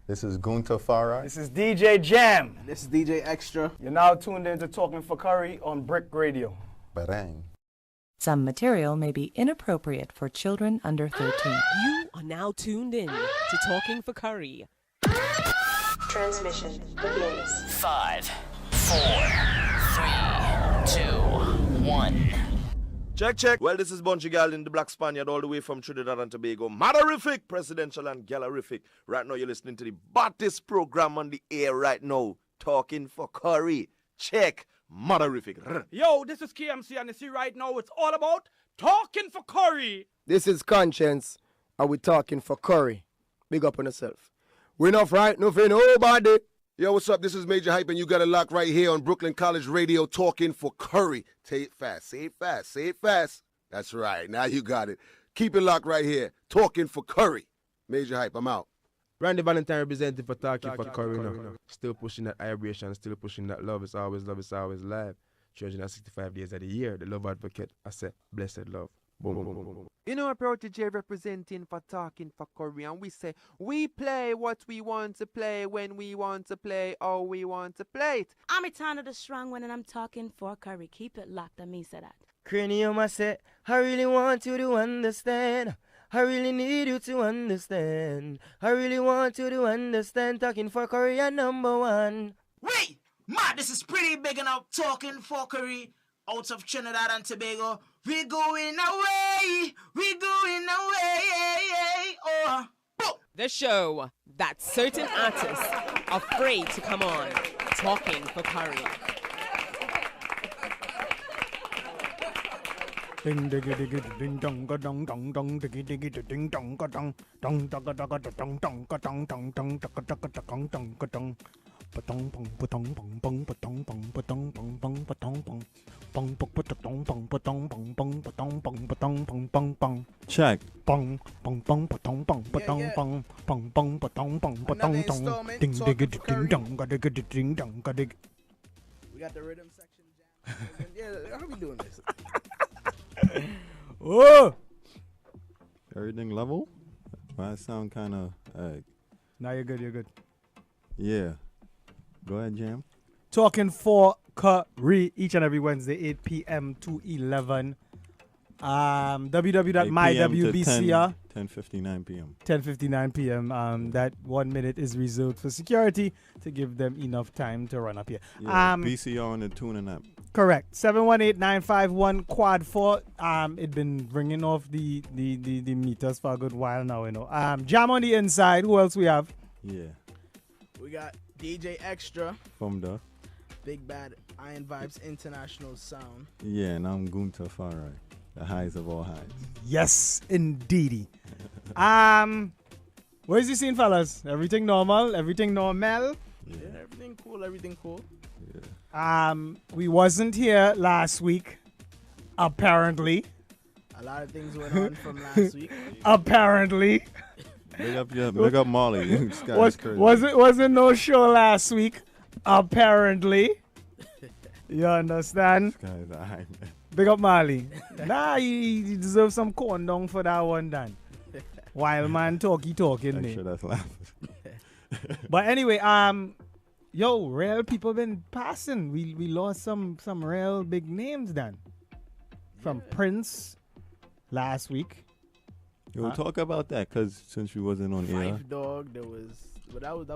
This is Gunta Farai. This is DJ Jam. This is DJ Extra. You're now tuned in to Talking for Curry on BRIC Radio. Barang. Some material may be inappropriate for children under 13. You are now tuned in to Talking for Curry. Transmission begins. 5, 4, 3, 2, 1. Check. Well, this is Bunchy Gal in the Black Spaniard all the way from Trinidad and Tobago. Maderific, presidential and gallerific. Right now you're listening to the baddest program on the air right now. Talking for Curry. Check. Maderific. Yo, this is KMC and you see right now it's all about Talking for Curry. This is Conscience, and we talking for Curry. Big up on yourself. We enough right, no for nobody. Yo, what's up? This is Major Hype, and you got it locked right here on Brooklyn College Radio, talking for Curry. Say it fast, say it fast, say it fast. That's right. Now you got it. Keep it locked right here, talking for Curry. Major Hype, I'm out. Randy Valentine representing for Talking for Curry now. Still pushing that vibration, still pushing that love. It's always love, it's always live. 365 days of the year. The love advocate, I say, blessed love. Boom, boom, boom, boom, boom. You know, Protege representing for Talking for Curry, and we say, we play what we want to play, when we want to play, how we want to play it. I'm Etana the Strong One, and I'm talking for Curry. Keep it locked, and me say that. Cranium, I said, I really want you to understand. I really need you to understand. I really want you to understand. Talking for Curry, you're number one. Wait! Ma, this is pretty big and I'm talking for Curry. Out of Trinidad and Tobago. We going away. We going away. Oh. The show that certain artists are afraid to come on. Talking for Curry. Ding diggy diggy ding dong ga dong dong dong diggy diggy ding dong ga dong dong da ga dong dong ga dong dong dong da ga dong dong ga dong patong pong patong pong pong patong pong patong pong pong patong pong pong pong patong pong patong pong pong patong pong patong pong pong pong Check. Pong pong pong patong pong patong pong pong pong patong pong patong dong ding diggy ding dong ga diggy ding dong ga dig. We got the rhythm section jam. Yeah, how we doing this? Oh! Everything level? I sound kind of... Now you're good. Yeah. Go ahead, Jam. Talking for Curry each and every Wednesday, 8 p.m. to 11. www.mywbc. 10:59 p.m. 10:59 p.m. That 1 minute is reserved for security to give them enough time to run up here. Yeah, BCR on the tuning app. Correct. 718-951 quad 4. It been ringing off the meters for a good while now, you know. Jam on the inside. Who else we have? Yeah. We got DJ Extra. From the Big Bad Iron Vibes International Sound. Yeah, and I'm Gunta Farai. The highs of all highs. Yes, indeedy. Where's the scene, fellas? Everything normal? Everything normal? Yeah, everything cool. Yeah. We wasn't here last week, apparently. A lot of things went on from last week. Apparently. Big up Molly. This guy's crazy. Wasn't no show last week, apparently. You understand? This guy's a high man. Big up Marley. Nah, he deserves some corn down for that one, Dan. Wild man talking. I'm sure that's laughing. But anyway, yo, real people been passing. We lost some real big names, Dan. From Prince last week. We'll talk about that, because since we wasn't on air. Five Dog, that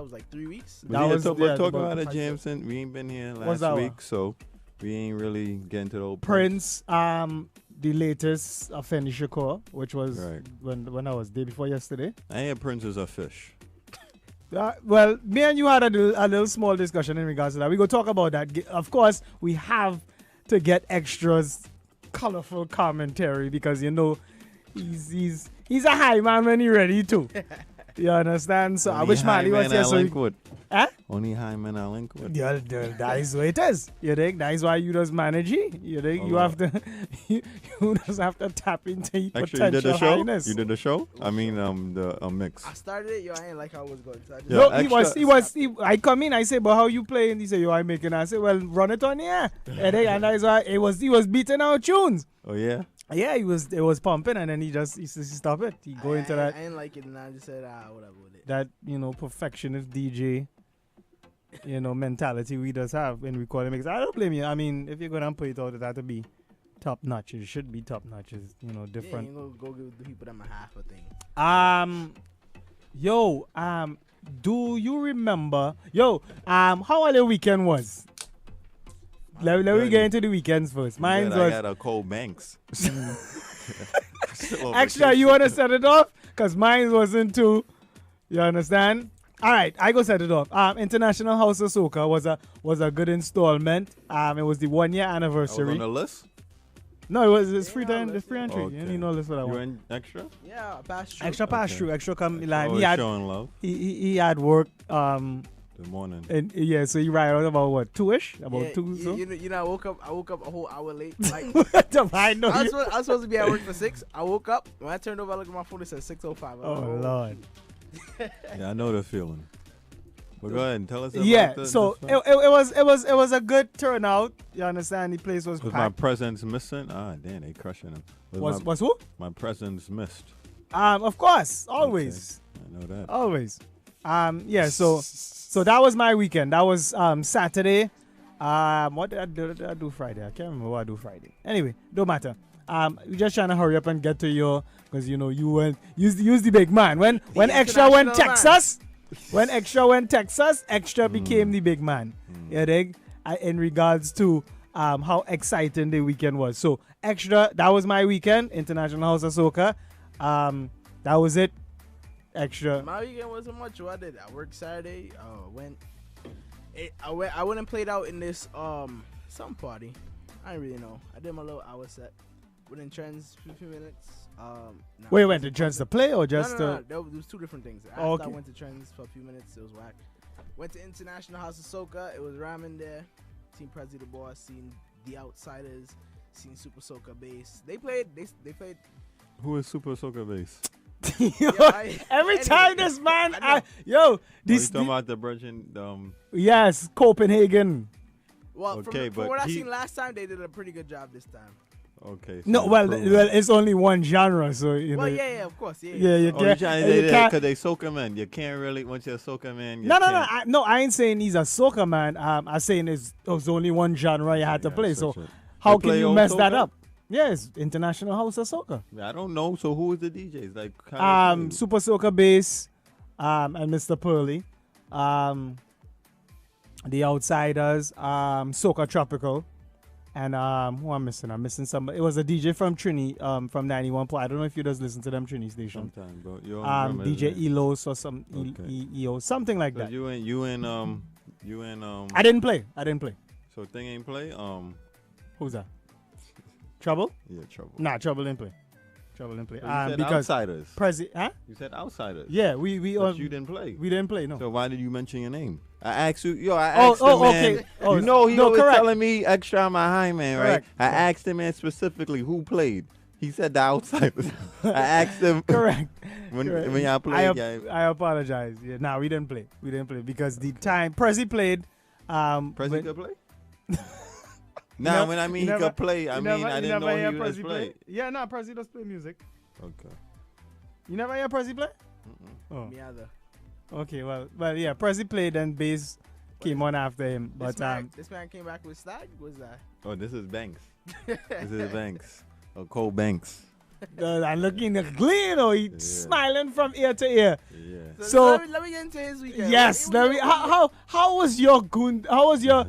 was like 3 weeks. Talk about it, Jameson. We ain't been here last week, so we ain't really getting to the old Prince. The latest finisher core, which was right. when I was day before yesterday. I hear Prince is a fish. Well, me and you had a little small discussion in regards to that. We go talk about that. Of course, we have to get extras, colorful commentary because he's a high man when he's ready to. You understand? So I wish Mali was here. Only high men I link with. Yeah, that is what it is. You think that is why you just manage it? You think you have to? You just have to tap into your Actually, potential you did the show. highness. You did the show. I mean, the mix. I started it. Yo, I ain't like how it was going. So I just No, I come in. I say, but how you playing? He say, yo, I making. I say, well, run it on here. And that is why he was beating out tunes. Oh yeah. Yeah, it was pumping, and then he stopped it. He go into that. I ain't like it, and I just said, whatever with it. That perfectionist DJ, mentality we just have when we call it mix. I don't blame you. I mean, if you're gonna put it out, it has to be top notch. It should be top notch. It's different. Yeah, you go give the people them a half a thing. Do you remember? How was the weekend was? Let me get into the weekends first. Mine was. I got a cold Banks. Extra, you want to set it off? Because mine wasn't too. You understand? All right, I go set it off. International House of Soca was a good installment. It was the 1 year anniversary. On the list? No, it's free time. It's free entry. Okay. You need no list for that You one. in extra? Yeah, pass through. Extra pass through. Extra come like Always showing love. He had work. Good morning. And yeah, so he ride out about what 2ish? About 2. So I woke up a whole hour late. Like I know. I was supposed to be at work for 6. I woke up. When I turned over, I looked at my phone. It said 6:05. Oh Lord. Yeah, I know the feeling. But go ahead and tell us about it was a good turnout. You understand? The place was Was packed. my presence missing? Damn, they crushing him. Was who? My presence missed. Of course, always. Okay. I know that. Always. So that was my weekend. That was Saturday. What did I do Friday? I can't remember what I do Friday. Anyway, don't matter. We're just trying to hurry up and get to your, because you went use the big man. When Extra went Texas, Extra became the big man. You dig? In regards to how exciting the weekend was. So Extra, that was my weekend. International House of Soca. That was it. Extra. My weekend wasn't much. What I did, I worked Saturday. I went and played out in this some party. I didn't really know. I did my little hour set. Went in trends 15 minutes. Wait, went to trends to play or just no. There was 2 different things. After okay. I went to trends for a few minutes, it was whack. Went to International House of Soca. It was Ramen there. Seen Prezi the Boss. Seen The Outsiders. Seen Super Soca Bass. They played. Who is Super Soca Bass? Every time this man, you talking about the Virgin? Yes, Copenhagen. Well, from what I seen last time, they did a pretty good job this time. Okay. So well, it's only one genre, so you know. Well, yeah, of course, yeah. You can't. Because they soca man, you can't really. Once you're a soca man, no. I ain't saying he's a soca man. I'm saying it's only one genre you had to play. So how can you mess that up? Yes, International House of Soca. I don't know. So who is the DJs? Like Super Soca Bass, and Mr. Pearly, The Outsiders, Soca Tropical, and who I'm missing? I'm missing somebody. It was a DJ from Trini, from 91. I don't know if you just listen to them Trini station. Sometime, bro. DJ Elos or some EO, something like that. You and I didn't play. So thing ain't play. Who's that? Trouble? Yeah, Trouble. Nah, Trouble didn't play. You said because Outsiders. Huh? You said Outsiders. Yeah, but you didn't play. We didn't play, no. So why did you mention your name? I asked you. I asked the man. Okay. Oh, he was correct. telling me Extra my high man, right? Correct. I asked him man specifically who played. He said the Outsiders. I asked him. Correct. When y'all played, I apologize. Yeah, nah, we didn't play. Because the time Prezi played. Prezi could play? Nah, when I mean he could play, I didn't know he was play. Yeah, no, Prezi does play music. Okay. You never hear Prezi play? Oh. Me either. Okay, well, yeah, Prezi played and bass came on after him. But this man came back with Stag. What's that? Oh, this is Banks. This is Banks. Cole Banks. I'm looking at Glenn, he's smiling from ear to ear. Yeah. So let me get into his weekend. Yes, how was your goon? How was your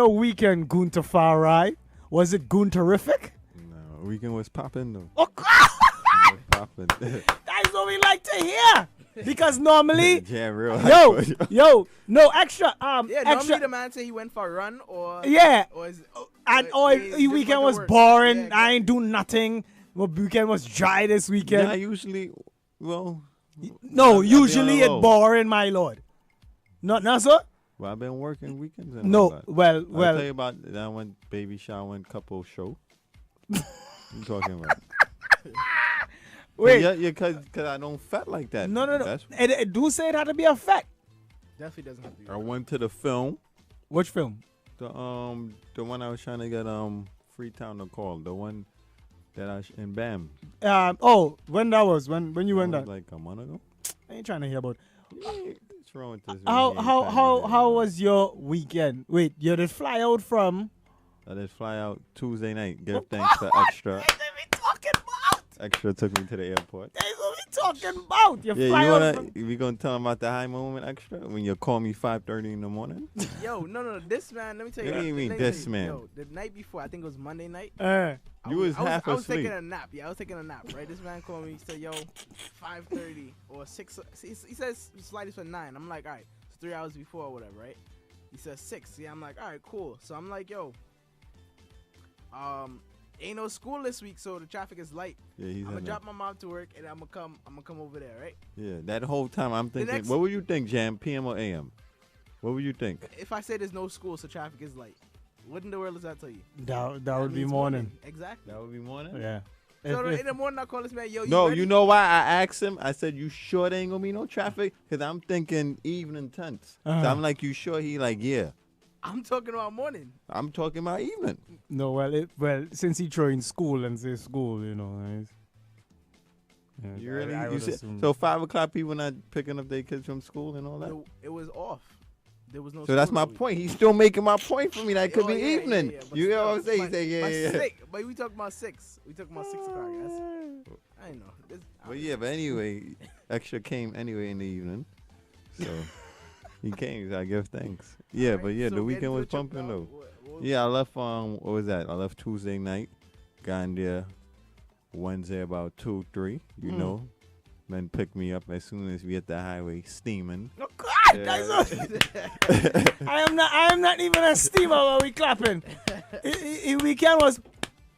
weekend, Gunter Farai? Was it Gunterific? No, weekend was popping though. Oh, popping. That's what we like to hear. Because normally, Jam real. no extra. Yeah, extra. normally the man say he went for a run or Yeah. or is, And weekend was work. boring. Yeah, I ain't do nothing. My weekend was dry this weekend. Yeah, usually, well. No, I've usually been it's alone. boring, my lord. Not so. Well, I've been working weekends. And No, all that. well. I'll tell you about that one baby shower and couple show. You talking about? Wait. Yeah, because I don't fat like that. No. That's, It do say it had to be a fact. Definitely doesn't have to be. I went to the film. Which film? The one I was trying to get Freetown to call. The one that I in BAM. When that was when you went That that? was like a month ago. I ain't trying to hear about. What's wrong with this? How was your weekend? Wait, you did fly out from? I did fly out Tuesday night. Give thanks to Extra. Extra took me to the airport. That's what we talking about. You Yeah, fly out from. we gonna tell them about the high moment, Extra, when you call me 5:30 in the morning. Yo, no, this man. Let me tell you. What do you mean, let me this tell you, man? Yo, the night before, I think it was Monday night. You was half I was asleep. taking a nap. Yeah, I was taking a nap. Right, this man called me. He said, "Yo, 5:30 or 6." He says slightest for 9. I'm like, all right, it's 3 hours before or whatever, right? He says 6. Yeah, I'm like, all right, cool. So I'm like, yo, ain't no school this week, so the traffic is light. Yeah, he's I'm gonna in drop my mom to work and I'm gonna come over there, right? Yeah, that whole time I'm thinking, next- what would you think, Jam? PM or AM? What would you think? If I say there's no school, so traffic is light, what in the world does that tell you? That would be means morning. Exactly. That would be morning? Yeah. So in the morning I call this man, yo, No, ready? you know why I asked him? I said, you sure there ain't gonna be no traffic? Because I'm thinking evening tense. So I'm like, you sure? He like, yeah. I'm talking about morning. I'm talking about evening. No, well, since he throw in school and say school, you know. You really? I You would said, assume. so 5 o'clock people not picking up their kids from school and all that? It was off. There was no. So that's school my that week. point. He's still making my point for me. That could Oh, be yeah, evening. yeah, but You know still, what I'm saying? He but- said, yeah, but yeah. six- But we talking about 6. We talking about 6 o'clock. I know. But yeah, but anyway, Extra came anyway in the evening. So he came, so I give thanks. Yeah, but yeah, so the get weekend into was the trip pumping now. though. What- Yeah, I left what was that? I left Tuesday night, got in there Wednesday about 2, 3, you know. Then picked me up as soon as we hit the highway steaming. Oh God, that's I am not even a steamer when we clapping. Weekend was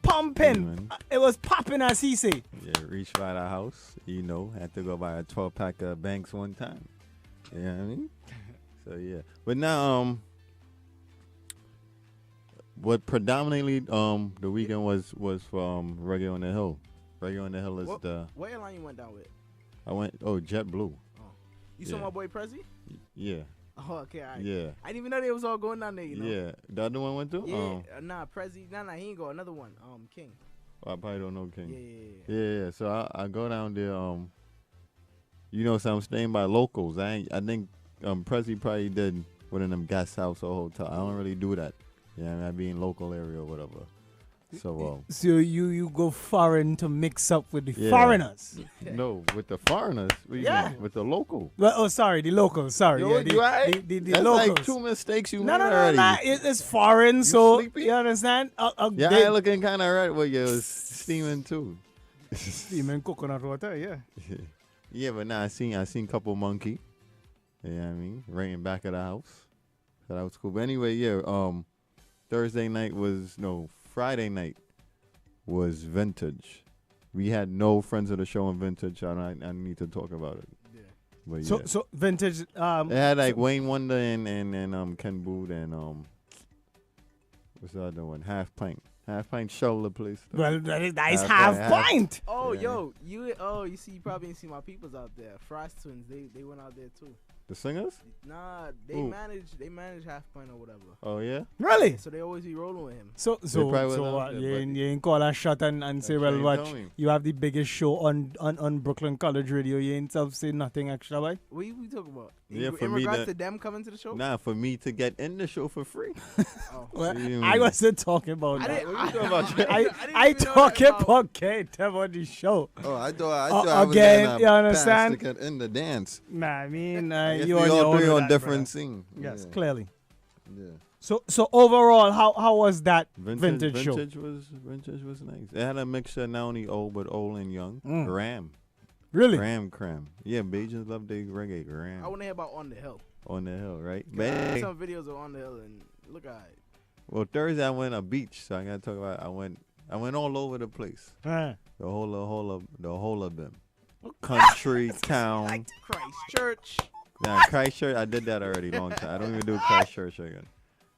pumping. It was popping, as he say. Yeah, reached by the house, you know, had to go buy a 12-pack of Banks one time. You know what I mean? So yeah. But now what predominantly the weekend was from Reggae on the Hill. Reggae on the Hill is What airline you went down with? I went JetBlue. You saw my boy Prezi? Yeah. Oh, okay, all right. Yeah. I didn't even know they was all going down there, you know? Yeah. The other one went to? Yeah, nah, Prezi. Nah, he ain't go. Another one, King. I probably don't know King. Yeah. So I go down there, you know, so I'm staying by locals. I think Prezi probably did one of them guest house or hotel. I don't really do that. Yeah, I be in local area or whatever. So So you go foreign to mix up with the yeah. foreigners? No, with the foreigners. What do you mean? With the local. Well, sorry, the locals. Sorry, Yo, yeah, you alright? the That's locals. like 2 mistakes you No, made no, already. no. It's foreign, so sleepy? you understand? Yeah, I looking kind of right. Well, you was steaming too. Steaming coconut water, yeah. Yeah, but nah, I seen couple monkey. You know what I mean? Right in back of the house. So that was cool. But anyway, yeah, Friday night was Vintage. We had no friends of the show in Vintage. I need to talk about it. Yeah. But yeah. So Vintage. It had like Wayne Wonder and Ken Boot and what's the other one? Half Pint. Half Pint show the place. Well, that is half pint. Oh, Yeah. yo, you see, you probably didn't see my peoples out there. Frost Twins, they went out there too. The singers? Nah, they Who? manage Half Pint or whatever. Oh yeah. Really? So they always be rolling with him. So probably was what? out there, You but- ain't call a shot and say, well, ain't watch, tell me. you have the biggest show on Brooklyn College Radio. You ain't say nothing extra, boy. What we talking about? Yeah, in for me regards to- to them coming to the show? Nah, for me to get in the show for free. Well, What do you I mean? wasn't talking about I that. didn't- What you talking about? I talking about them on the show. Oh, I thought I was again, getting a you pass understand? to get in the dance. Nah, I mean, I guess you we on all your own three with on that, different brother. scene. Yes, Yeah. clearly. Yeah. So overall, how was that vintage show? Vintage was nice. It had a mixture not only old but old and young. Ram. Really? Cram. Yeah, Bajans love their reggae. Cram. I want to hear about On the Hill. On the Hill, right? I Man. some videos of On the Hill and look at it. Well, Thursday I went a beach, so I gotta talk about. I went all over the place. The whole of them. Country, town. Like Christchurch. Nah, Christchurch. I did that already, long time. I don't even do Christchurch again.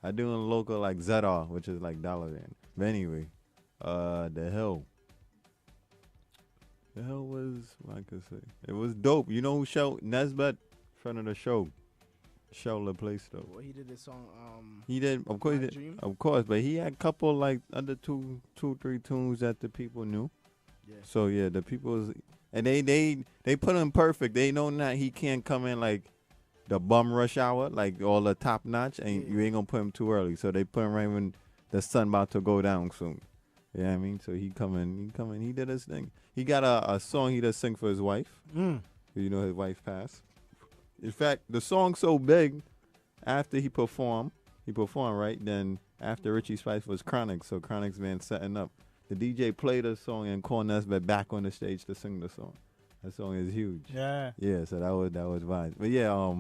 I do in local like ZR, which is like dollar then. But anyway, the Hill. The Hill was, what I could say, it was dope. You know who showed Nesbeth, friend of the show, showed the place though. Well, he did this song. He did, of course, of course, but he had a couple like under two, 3 tunes that the people knew. Yeah. So yeah, the people, and they put him perfect. They know that he can't come in like the bum rush hour, like all the top notch, and you ain't gonna put him too early. So they put him right when the sun about to go down soon. You know what I mean? So he did his thing. He got a song he does sing for his wife. You know his wife passed. In fact, the song's so big, after he performed, right? Then after Richie Spice was Chronic, so Chronic's been setting up. The DJ played the song and called Nesbeth back on the stage to sing the song. That song is huge. Yeah. Yeah, so that was vibes. But yeah,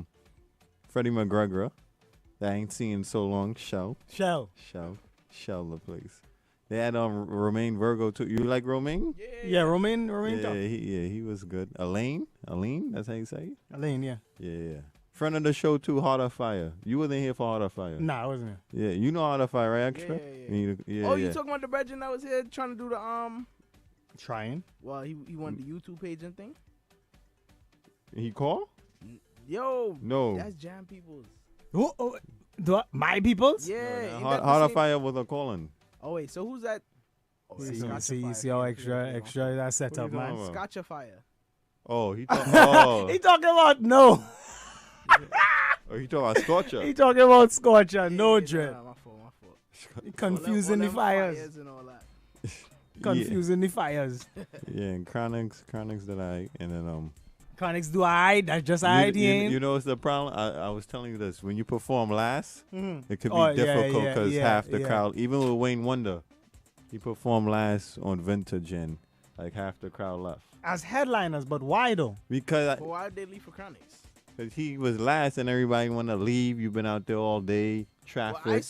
Freddie McGregor, that I ain't seen in so long, Shell the place. They had Romaine Virgo too. You like Romaine? Yeah, Romaine. Yeah, he was good. Elaine, that's how you say it? Elaine, yeah. Yeah. Friend of the show too, Heart of Fire. You wasn't here for Heart of Fire. Nah, I wasn't here. Yeah, you know Heart of Fire, right, Extra? Yeah. You talking about the brethren that was here trying to do the Trying? Well, he wanted the YouTube page and thing. He called? Yo. No. That's Jam Peoples. My Peoples? Yeah. Heart of Fire was a calling. Oh wait, so who's that? Oh, see how extra that set up, man. Scotcha Fire. Oh, he talking. He talking about no. Oh, he talking about Scorcher. He talking about Scorcher, no dread. My fault. Confusing the fires. And all that. Confusing the fires. Yeah, and Chronix that I and then Chronix do I? That's just I. You know what's the problem? I was telling you this. When you perform last, it could be Oh, difficult because half the yeah. crowd, even with Wayne Wonder, he performed last on Vintage and like half the crowd left. As headliners, but why though? Because Why did they leave for Chronix? he was last and everybody want to leave. You've been out there all day, traffic. Well, I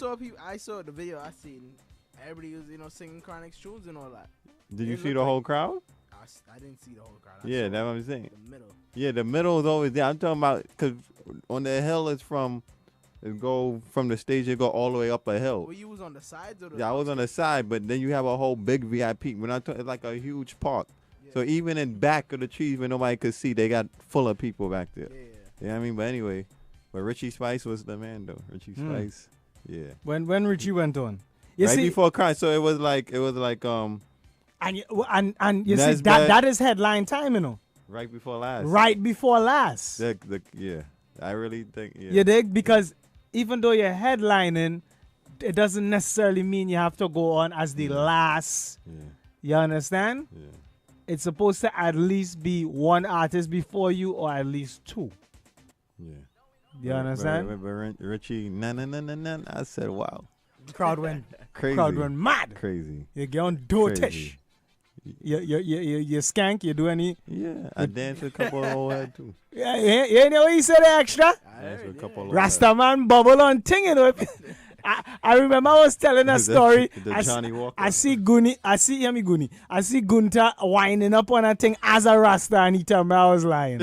saw the video I seen. Everybody was singing Chronix tunes and all that. Did you see the whole crowd? I didn't see the whole crowd. Yeah, that's what I'm saying. The middle. Yeah, the middle is always there. I'm talking about because on the hill it go from the stage, it go all the way up a hill. Well, you was on the sides or the Yeah, I was on the side, but then you have a whole big VIP. When I talk, it's like a huge park. Yeah. So even in back of the trees where nobody could see, they got full of people back there. Yeah. You know what I mean? But anyway, Richie Spice was the man though. Richie Spice. Yeah. When Richie went on. Right before Christ. So it was like and you see that is headline time, you know. Right before last. Right before last. Yeah. I really think You dig? Because even though you're headlining, it doesn't necessarily mean you have to go on as the last. Yeah. You understand? Yeah. It's supposed to at least be one artist before you or at least two. Yeah. You understand? But Richie, nah. I said, wow. Crowd went crazy. Crowd went mad. Crazy. You get on dotish. You skank, you do any? Yeah, I danced with a couple of old head too. Yeah, you know what he said extra? I danced with a couple of Rastaman bubble on thing, you know. I remember I was telling a story. Johnny Walker. I see Gunta winding up on a thing as a Rasta, and he told me I was lying.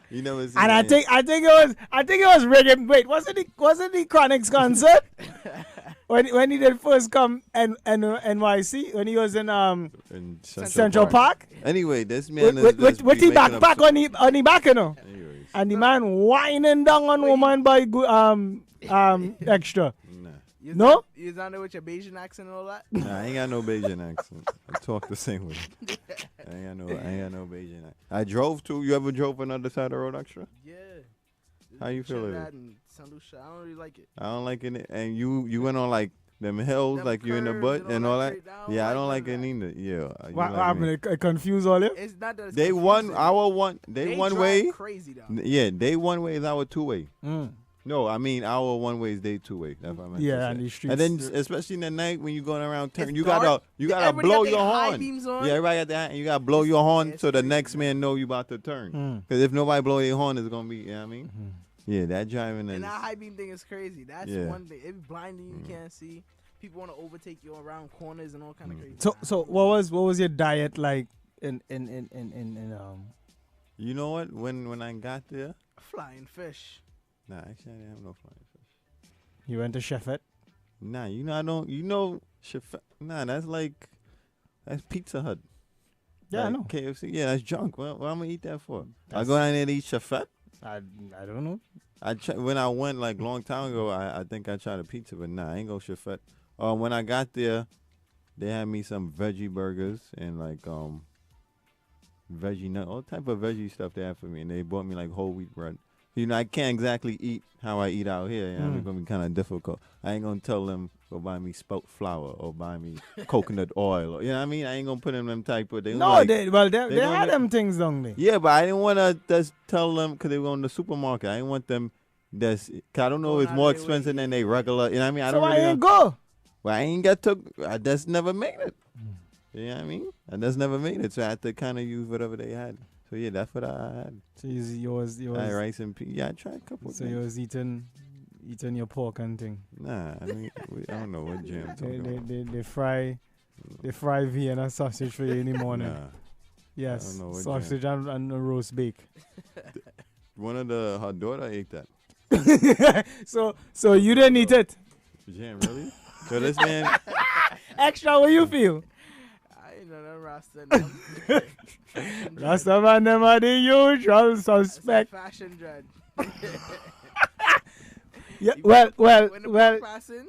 You never seen and I think it was reggae. Wait, was it the Chronix concert? when he did first come and NYC when he was in Central Park. Anyway, this man with the backpack on the back, you know. Anyways. And the man whining down on woman by extra. No? You down there with your Bayesian accent and all that? Nah, I ain't got no Bayesian accent. I talk the same way. I ain't got no Bayesian accent. I drove too. You ever drove on the other side of the road, Extra? Yeah. How you feel it? I don't really like it. I don't like it. And you went on like them hills, like you in the butt and all that. Yeah, I don't like it either. Yeah. What happened? Confuse all it? It's not that it's they won our one. They one way. Crazy though. Yeah, they one way is our two way. No, I mean our one way is they two way. That's what I meant to say. on these streets. And then especially in the night when you're going around turn, It's you dark. gotta Everybody blow got your their high horn. beams on. Yeah, everybody got that, and you gotta blow your horn so the next man know you about to turn. Because if nobody blow their horn, it's gonna be. You know what I mean? Yeah, that driving And is. that high beam thing is crazy. That's Yeah. one thing. It's blinding you. You can't see. People want to overtake you around corners and all kind of crazy. So what was your diet like in You know what? When I got there, flying fish. nah, actually I didn't have no flying fish. You went to Chefette? Nah, you know I don't. You know, nah, that's Pizza Hut. Yeah, I Like know. KFC. Yeah, that's junk. What I'm gonna eat that for? I That's- go down there to eat Chefette. I don't know. When I went like long time ago, I think I tried a pizza, but nah, I ain't go Chefette. When I got there, they had me some veggie burgers and like veggie nut, all type of veggie stuff they had for me, and they bought me like whole wheat bread. You know, I can't exactly eat how I eat out here. You know, it's gonna be kind of difficult. I ain't gonna tell them go buy me spelt flour or buy me coconut oil. Or, you know what I mean? I ain't gonna put in them type of. They They had them things down there. Yeah, but I didn't want to just tell them because they were in the supermarket. I didn't want them. Cause I don't know if it's more expensive than they regular. You know what I mean? I So don't really why ain't know. go? Well, I ain't got to. I just never made it. You know what I mean? I just never made it, so I had to kind of use whatever they had. So yeah, that's what I had. So you was I had rice and peas. Yeah, I tried a couple. So you was eating your pork and thing. Nah, I mean, I don't know what jam. They fry Vienna sausage for you in the morning. Nah, Yes, I don't know what sausage and a roast bake. One of her daughter ate that. So you didn't eat it. Jam, really? So this man. Extra, what you feel? I ain't know that Rasta. Rasta man, them are the usual suspect. Fashion dread. Yeah, When the well. book passing,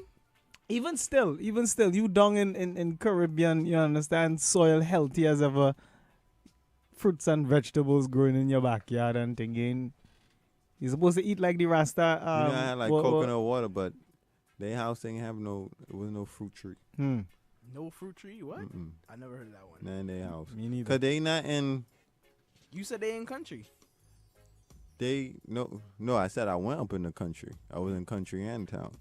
Even still, you down in Caribbean, you understand, soil healthy as ever. Fruits and vegetables growing in your backyard and thinking. You're supposed to eat like the Rasta. I had like coconut water, but their house ain't have it was no fruit tree. no fruit tree. What? I never heard of that one. Not in their house. Me neither. Cause they not in. You said they in country. No. I said I went up in the country. I was in country and town,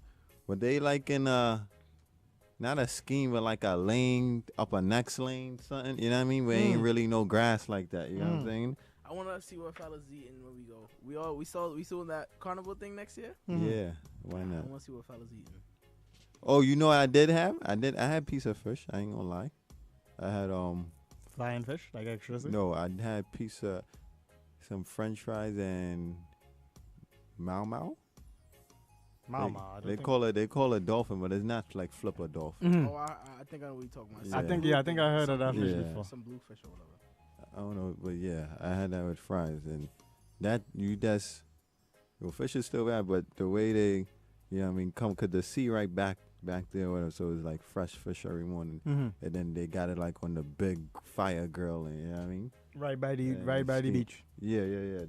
but they like in not a scheme, but like a lane up a next lane, something. You know what I mean? Where ain't really no grass like that. You know what I'm saying? I want to see what fellas eating when we go. We saw that carnival thing next year. Yeah, why not? I want to see what fellas eating. Oh, you know what I did have? I had piece of fish. I ain't gonna lie. I had flying fish, like extra. No, I had piece of some French fries and Mau. They call it dolphin, but it's not like flipper dolphin. Oh, I think I know what you're talking about. I think I heard of that fish Yeah. before. Some bluefish or whatever. I don't know, but yeah, I had that with fries, and fish is still bad, but the way they, you know what I mean, come, cause the sea right back there, whatever, so it's like fresh fish every morning, and then they got it like on the big fire grill, and you know what I mean, Right by the beach. Yeah,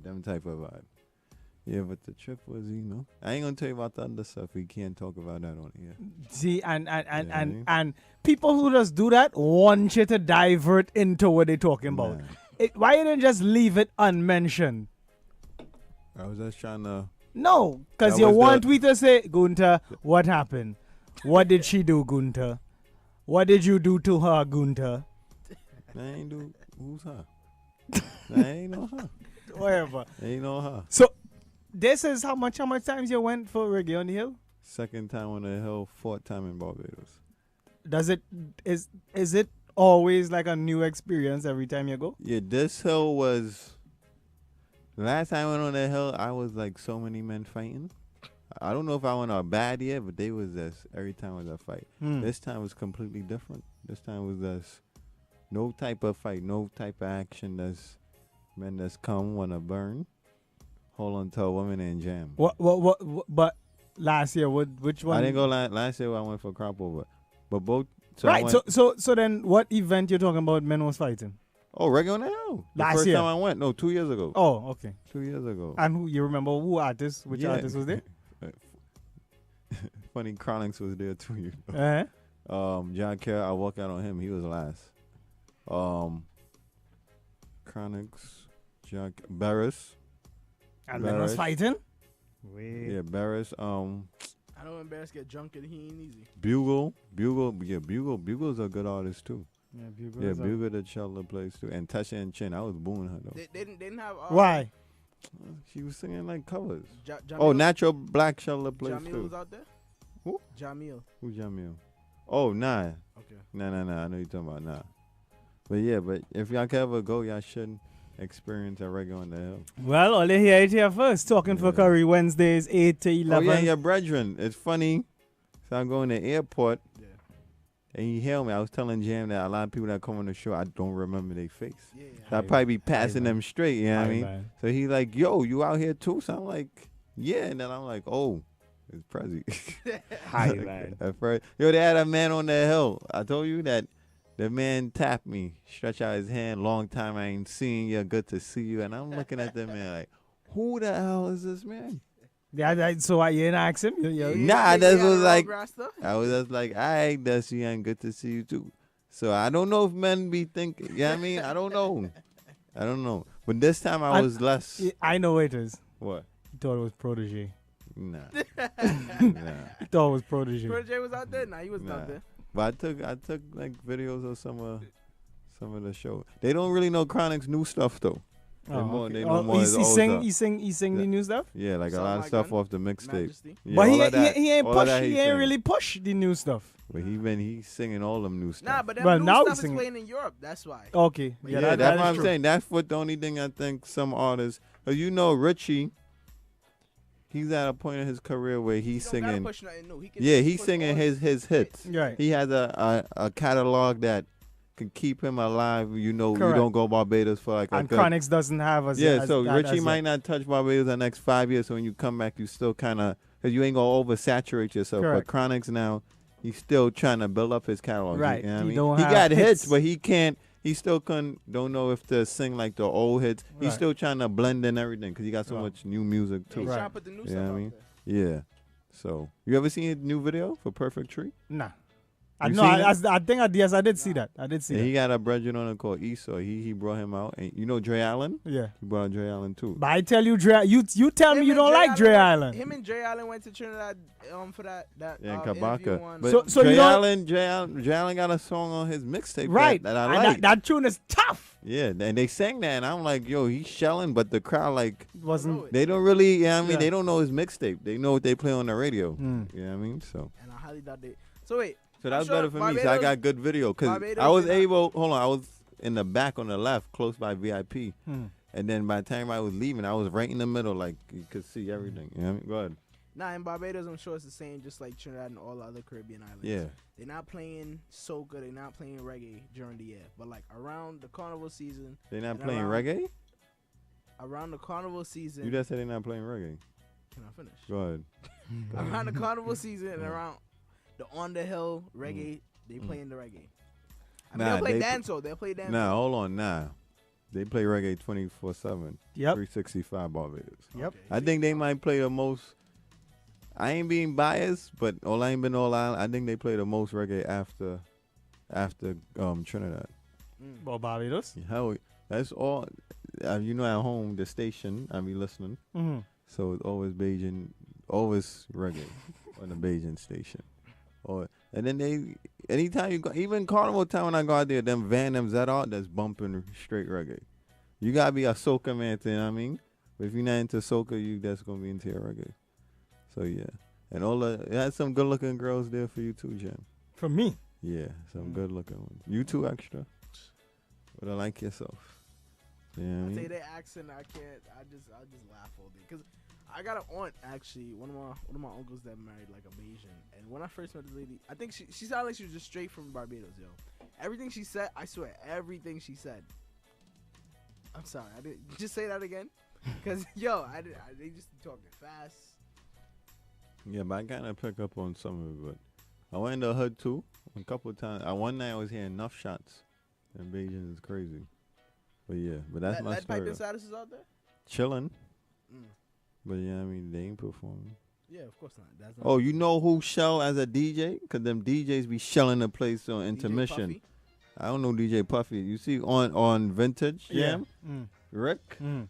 them type of vibe. Yeah, but the trip was, I ain't gonna tell you about the other stuff. We can't talk about that on here. See, and people who just do that want you to divert into what they're talking about. Why you didn't just leave it unmentioned? I was just trying to. No, because you want me to say, Gunter, what happened? What did she do, Gunter? What did you do to her, Gunter? I ain't do. Who's her? I ain't know her. Whatever. Ain't know her. So, this is how much times you went for reggae on the hill? Second time on the hill, fourth time in Barbados. Is it always like a new experience every time you go? Yeah, this hill was. Last time I went on the hill, I was like so many men fighting. I don't know if I went on a bad year, but they was just every time was a fight. This time was completely different. This time was just no type of fight, no type of action. That's men that's come wanna burn, hold on to a woman and jam. What? But last year, which one? I didn't go last year. I went for crop over, but both. So then, what event you're talking about? Men was fighting. Oh, reggae on the hill. Last first year. time I went. No, 2 years ago. Oh, okay. 2 years ago. And who you remember? Who artist? Which artist was there? Funny Chronix was there too. John Kerr, I walked out on him. He was last. Chronix, John Barris. And men was fighting? Yeah, Barris. I know when Barris get drunk and he ain't easy. Bugle. Bugle's a good artist too. Yeah, Bugle. Yeah, Bugle the cello plays too. And Tasha and Chin, I was booing her though. They didn't have. Why? She was singing like covers. Jamil, Natural Black cello plays Jamil too. was out there. Who? Jamil. Who's Jamil? Oh, nah. Okay. Nah. I know you're talking about nah. But yeah, but if y'all can ever go, y'all shouldn't experience a reggae on the hill. Well, all you hear it here first. Talking for Curry Wednesdays 8 to 11. Oh yeah, your brethren. It's funny. So I'm going to the airport. Yeah. And he hailed me. I was telling Jam that a lot of people that come on the show, I don't remember their face. Yeah. So I'll probably be passing them straight, you know what I mean? Man. So he like, yo, you out here too? So I'm like, yeah. And then I'm like, oh, it's Prezi. Hi, man. At first, yo, they had a man on the hill. I told you that the man tapped me, stretch out his hand, long time I ain't seen you, good to see you. And I'm looking at the man like, who the hell is this man? Yeah, so what, you didn't ask him? Nah, that was like, I was just like, all right, that's you, and good to see you too. So I don't know if men be thinking, you know what I mean? I don't know. But this time I was less. I know it is. What? He thought it was Protege. Nah. He thought it was Protege. Protege was out there? Nah, he wasn't out there. But I took like videos of some of the show. They don't really know Chronic's new stuff though. They know more his old stuff. He sing the new stuff? Yeah, like a lot of stuff off the mixtape. Yeah, but he ain't really push the new stuff. But he's singing all them new stuff. Nah, but that new stuff is playing in Europe. That's why. Okay. Yeah, that's what I'm saying. That's what the only thing I think some artists, cause you know Richie, he's at a point in his career where he's singing. Push nothing new. He's singing his hits. Right. He has a catalog that can keep him alive. You know, Correct. You don't go Barbados for like and Chronix doesn't have so Richie might not touch Barbados the next 5 years. So when you come back, you still kind of, because you ain't gonna oversaturate yourself. Correct. But Chronix now, he's still trying to build up his catalog. Right. You know what I He mean? don't He have got hits, hits. but he can't. He still don't know if to sing like the old hits. He's Right. still trying to blend in everything because he got so much new music too. He's trying to put the new You stuff know what I out mean? there. Yeah. So you ever seen a new video for Perfect Tree? Nah. You No, seen it? I think I did see that. I did see Yeah, that. he got a brethren on it called Esau. He brought him out. And you know Dre Allen? Yeah. He brought out Dre Allen too. But I tell you, you tell me you don't like Dre Island. Him and Dre Island went to Trinidad for that Yeah, in interview Kabaka. on- But So Dre you don't- Allen got a song on his mixtape Right. that I And like. that tune is tough. Yeah, and they sang that, and I'm like, yo, he's shelling, but the crowd like Wasn't. they don't really, you know what I mean? Yeah. They don't know his mixtape. They know what they play on the radio. Mm. You know what I mean? So And I highly doubt they. So wait. so that's I'm sure better for me. So I Barbados- got good video because Barbados I was did not- able. Hold on, I was in the back on the left, close by VIP, Hmm. and then by the time I was leaving, I was right in the middle, like you could see everything. You know what I mean? Go ahead. Nah, in Barbados, I'm sure it's the same, just like Trinidad and all the other Caribbean islands. Yeah. They're not playing soca, they're not playing reggae during the year. But like around the carnival season. They're not and playing around- reggae. Around the carnival season. You just said they're not playing reggae. Can I finish? Go ahead. Around the carnival season and around the on the hill reggae, they Mm. playing the reggae. I mean, Nah, they'll play they- dancehall. They'll play dancehall. Nah, hold on, nah. They play reggae 24/7. Yep. 365 Barbados. Yep. I think they might play the most. I ain't being biased, but all I ain't been all island. I think they play the most reggae after Trinidad. Well, Barbados. Hell, that's all. You know, at home the station I be listening, Mhm. so it's always Beijing, always reggae on the Beijing station. And then anytime you go, even Carnival Town when I go out there, them Van them Zedart that's bumping straight reggae. You gotta be a soca man, you know what I mean? But if you're not into soca, you that's gonna be into your reggae. So yeah, and it had some good looking girls there for you too, Jim. For me. Yeah, some good looking ones. You too extra. But I like yourself. Yeah, you know what I I mean? say their accent, I can't. I just laugh all day because I got an aunt actually. One of my uncles that married like a Bayesian, and when I first met the lady, I think she sounded like she was just straight from Barbados, yo. Everything she said, I swear, everything she said. I'm sorry, I didn't just say that again, because yo, they just talking fast. Yeah, but I kind of pick up on some of it. But I went in the hood too a couple of times. One night I was hearing enough shots, and Beijing is crazy. But yeah, but that's my Lead Pipe story. and Status is out there. Chilling. Mm. But yeah, I mean they ain't performing. Yeah, of course not. That's not Oh, you know who shell as a DJ? Cause them DJs be shelling the place on intermission. Puffy? I don't know DJ Puffy. You see on Vintage Yeah. Jam, Mm. Rick. Mm.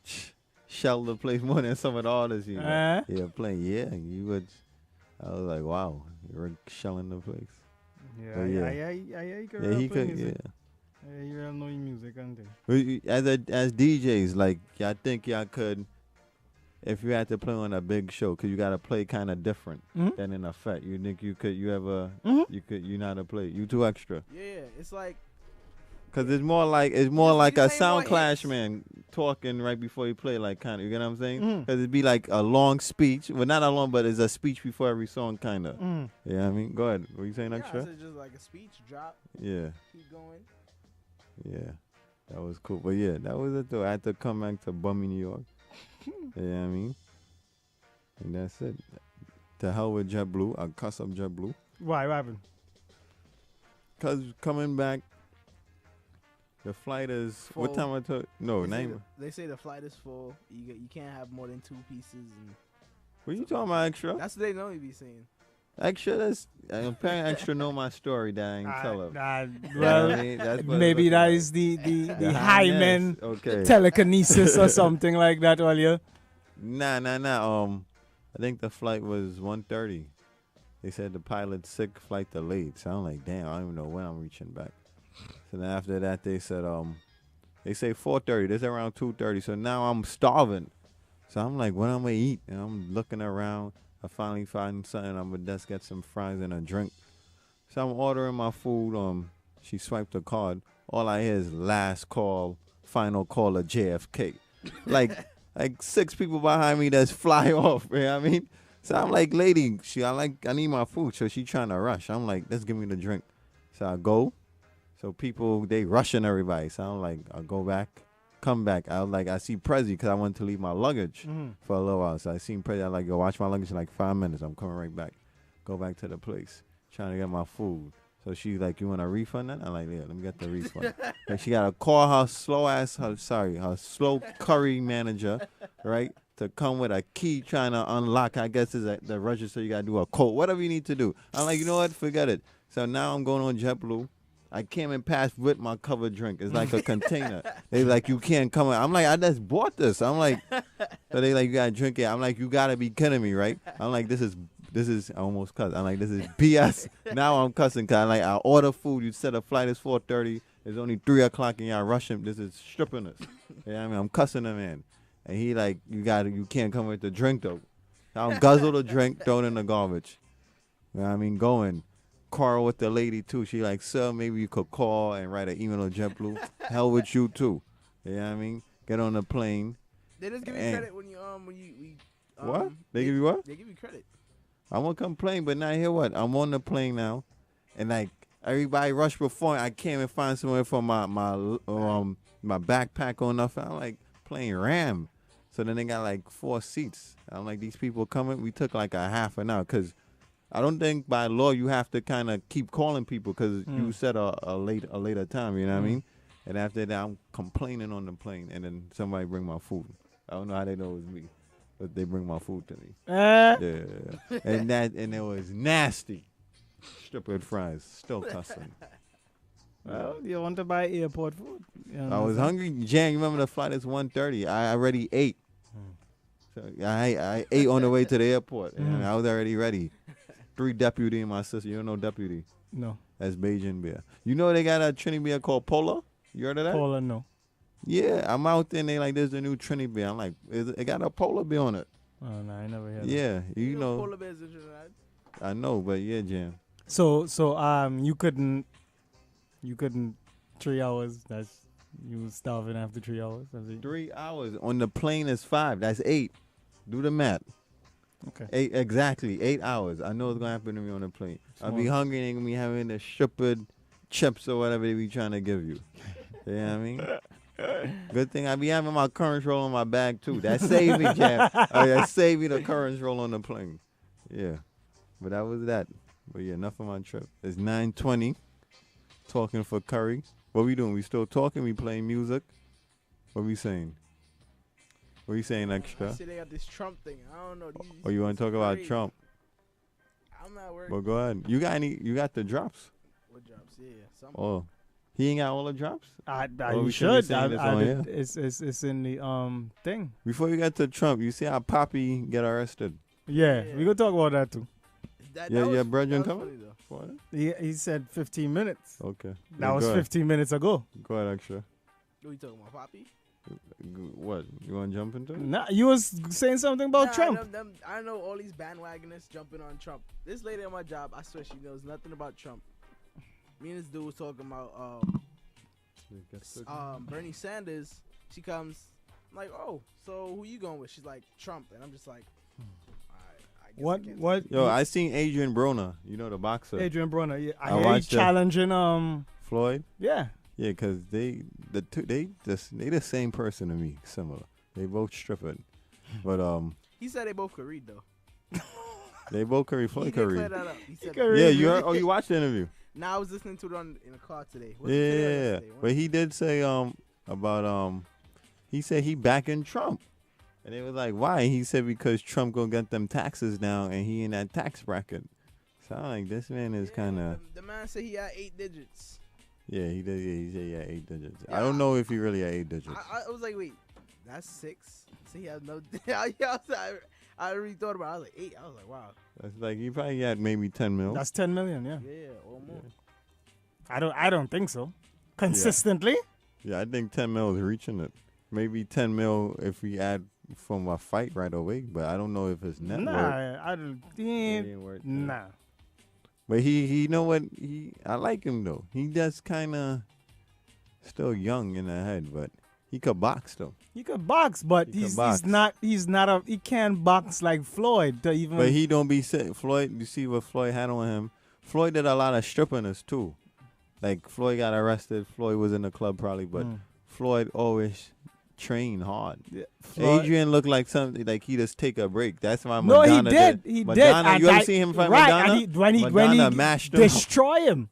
shell the place more than some of the artists, you know. Uh-huh. Yeah, playing. Yeah, you would. I was like, wow, you're shelling the place. Yeah, But he could yeah, he play could. music. Yeah. Yeah, he real know music and thing. As DJs, like y'all think y'all could, if you had to play on a big show, cause you gotta play kind of different than in Effect. You think you could? You ever? You could? You know how to play? You too extra? Yeah, it's like. Cause it's more like a play sound more clash hits. man talking right before you play, like kind of. You get what I'm saying? Cause it'd be like a long speech, well not a long, but it's a speech before every song, kind of. Yeah, I mean, go ahead. What you saying, extra? Yeah, just like a speech drop. Yeah. Keep going. Yeah, that was cool. But yeah, that was it though. I had to come back to bummy New York. Yeah, I mean, and that's it. To hell with JetBlue. I cuss up JetBlue. Why? What happened? Cause coming back, the flight is Full. what time I took? No, They say name. They say the flight is full. You can't have more than 2 pieces. And What you talking about, extra? that's what they normally be saying. Extra, that's apparently extra know my story that I ain't tell him. Well, maybe that is the hymen telekinesis or something like that, earlier. Nah. I think the flight was 1:30. They said the pilot's sick, flight delayed. So I'm like, damn, I don't even know when I'm reaching back. So then after that, they said, they say 4:30. This around 2:30. So now I'm starving. So I'm like, what am I gonna eat? And I'm looking around. I finally find something. I'm gonna just get some fries and a drink. So I'm ordering my food. She swiped the card. All I hear is last call, final call of JFK. like 6 people behind me that's fly off. You know what I mean? So I'm like, lady, I need my food. So she trying to rush. I'm like, let's give me the drink. So I go. So people, they rushing everybody. So I'm like, I'll go back, come back. I see Prezi because I wanted to leave my luggage for a little while. So I seen Prezi. I like, go watch my luggage in like 5 minutes. I'm coming right back. Go back to the place, trying to get my food. So she's like, you want a refund then? I'm like, yeah, let me get the refund. Like she got to call her slow curry manager, right? To come with a key trying to unlock, I guess is the register. You got to do a code, whatever you need to do. I'm like, you know what? Forget it. So now I'm going on JetBlue. I came and passed with my covered drink. It's like a container. They like, you can't come in. I'm like, I just bought this. I'm like, so they like, you got to drink it. I'm like, you got to be kidding me, right? I'm like, this is, I almost cussed. I'm like, this is BS. Now I'm cussing because I order food. You said the flight is 4:30. It's only 3 o'clock and y'all rushing. This is stripping us. You know what I mean? I'm cussing him in. And he like, you can't come with the drink though. I'll guzzle the drink, throw it in the garbage. You know what I mean? Going. Quarrel with the lady too. She like, sir, maybe you could call and write an email on JetBlue. Hell with you too. You know what I mean? Get on the plane. They just give you credit when you what? They give you what? They give you credit. I won't complain, but now hear what? I'm on the plane now, and like everybody rushed before I came and find somewhere for my backpack or nothing. I'm like playing Ram. So then they got like 4 seats. I'm like, these people coming. We took like a half an hour because I don't think by law you have to kind of keep calling people because you set a later time. You know what I mean? And after that, I'm complaining on the plane, and then somebody bring my food. I don't know how they know it was me, but they bring my food to me. Yeah, and it was nasty. Stupid fries, still cussing. Well, you want to buy airport food? I was hungry. Jan, you remember the flight is 1:30. I already ate. So I ate on the way to the airport, and I was already ready. 3 deputy and my sister. You don't know deputy? No. That's Beijing beer. You know they got a Trinity beer called Polar? You heard of that? Polar, no. Yeah, I'm out there and they like, there's a new Trinity beer. I'm like, it got a polar bear on it. Oh, no, I never heard Yeah, that. you know. Polar bears in Trinidad. I know, but yeah, Jam. So you couldn't 3 hours. That's you was starving after 3 hours. 3 hours on the plane is 5. That's 8. Do the math. Okay. 8 exactly. 8 hours. I know it's gonna happen to me on the plane. I'll be hungry and they gonna be having the stupid chips or whatever they be trying to give you. You know what I mean? Good thing I be having my currents roll on my bag too. That saved me, Jam. That saved me the currents roll on the plane. Yeah. But that was that. But yeah, enough of my trip. It's 9:20. Talking for Curry. What we doing? We still talking? We playing music? What we saying? What you saying, extra? I see they got this Trump thing. I don't know. Oh, you want to talk about Trump? I'm not working. Well, go ahead. You got the drops? What drops? Yeah. Oh, He ain't got all the drops? You should. It's in the thing. Before you get to Trump, you see how Poppy get arrested? Yeah, we gonna talk about that too. Your brethren coming? He said 15 minutes. Okay. That was 15 minutes ago. Go ahead, extra. What are you talking about, Poppy? What? You want to jump into it? Nah, you was saying something about Trump. I know all these bandwagoners jumping on Trump. This lady at my job, I swear she knows nothing about Trump. Me and this dude was talking about Bernie Sanders. She comes, I'm like, oh, so who you going with? She's like, Trump. And I'm just like, What? Yo, I seen Adrian Broner. You know the boxer. Adrian Broner. Yeah, I hear he's watched challenging Floyd. Yeah. Yeah, cause they the same person to me, similar. They both stripping, but He said they both could read though. They both could read. Floyd could read. He said Yeah, you watched the interview. Now I was listening to it in the car today. Yeah, but he did say about he said he backing Trump. And they was like, why? He said because Trump gonna get them taxes down and he in that tax bracket. So I'm like, this man is kind of. The man said he had 8 digits. Yeah, he did. Yeah, he said he had 8 digits. Yeah. I don't know if he really had 8 digits. I was like, wait, that's 6. So he has no. I really thought about it. I was like 8. I was like, wow. That's like he probably had maybe 10 mil. That's 10 million. Yeah. Yeah, or more. Yeah. I don't think so. Consistently. Yeah, I think 10 mil is reaching it. Maybe 10 mil if we add from a fight right away, but I don't know if it's net Nah, worth. I don't. Nah. But he know what I like him though. He just kind of still young in the head, but he could box though. He could box, but he's not he can't box like Floyd to even. But he don't be sick. Floyd, you see what Floyd had on him. Floyd did a lot of strippiness too. Like Floyd got arrested. Floyd was in the club probably, but Floyd always train hard. Yeah, Adrian looked like something like he just take a break. That's why Madonna did. He Madonna, did. You ever see him fight Madonna? When he mashed him. Destroy him.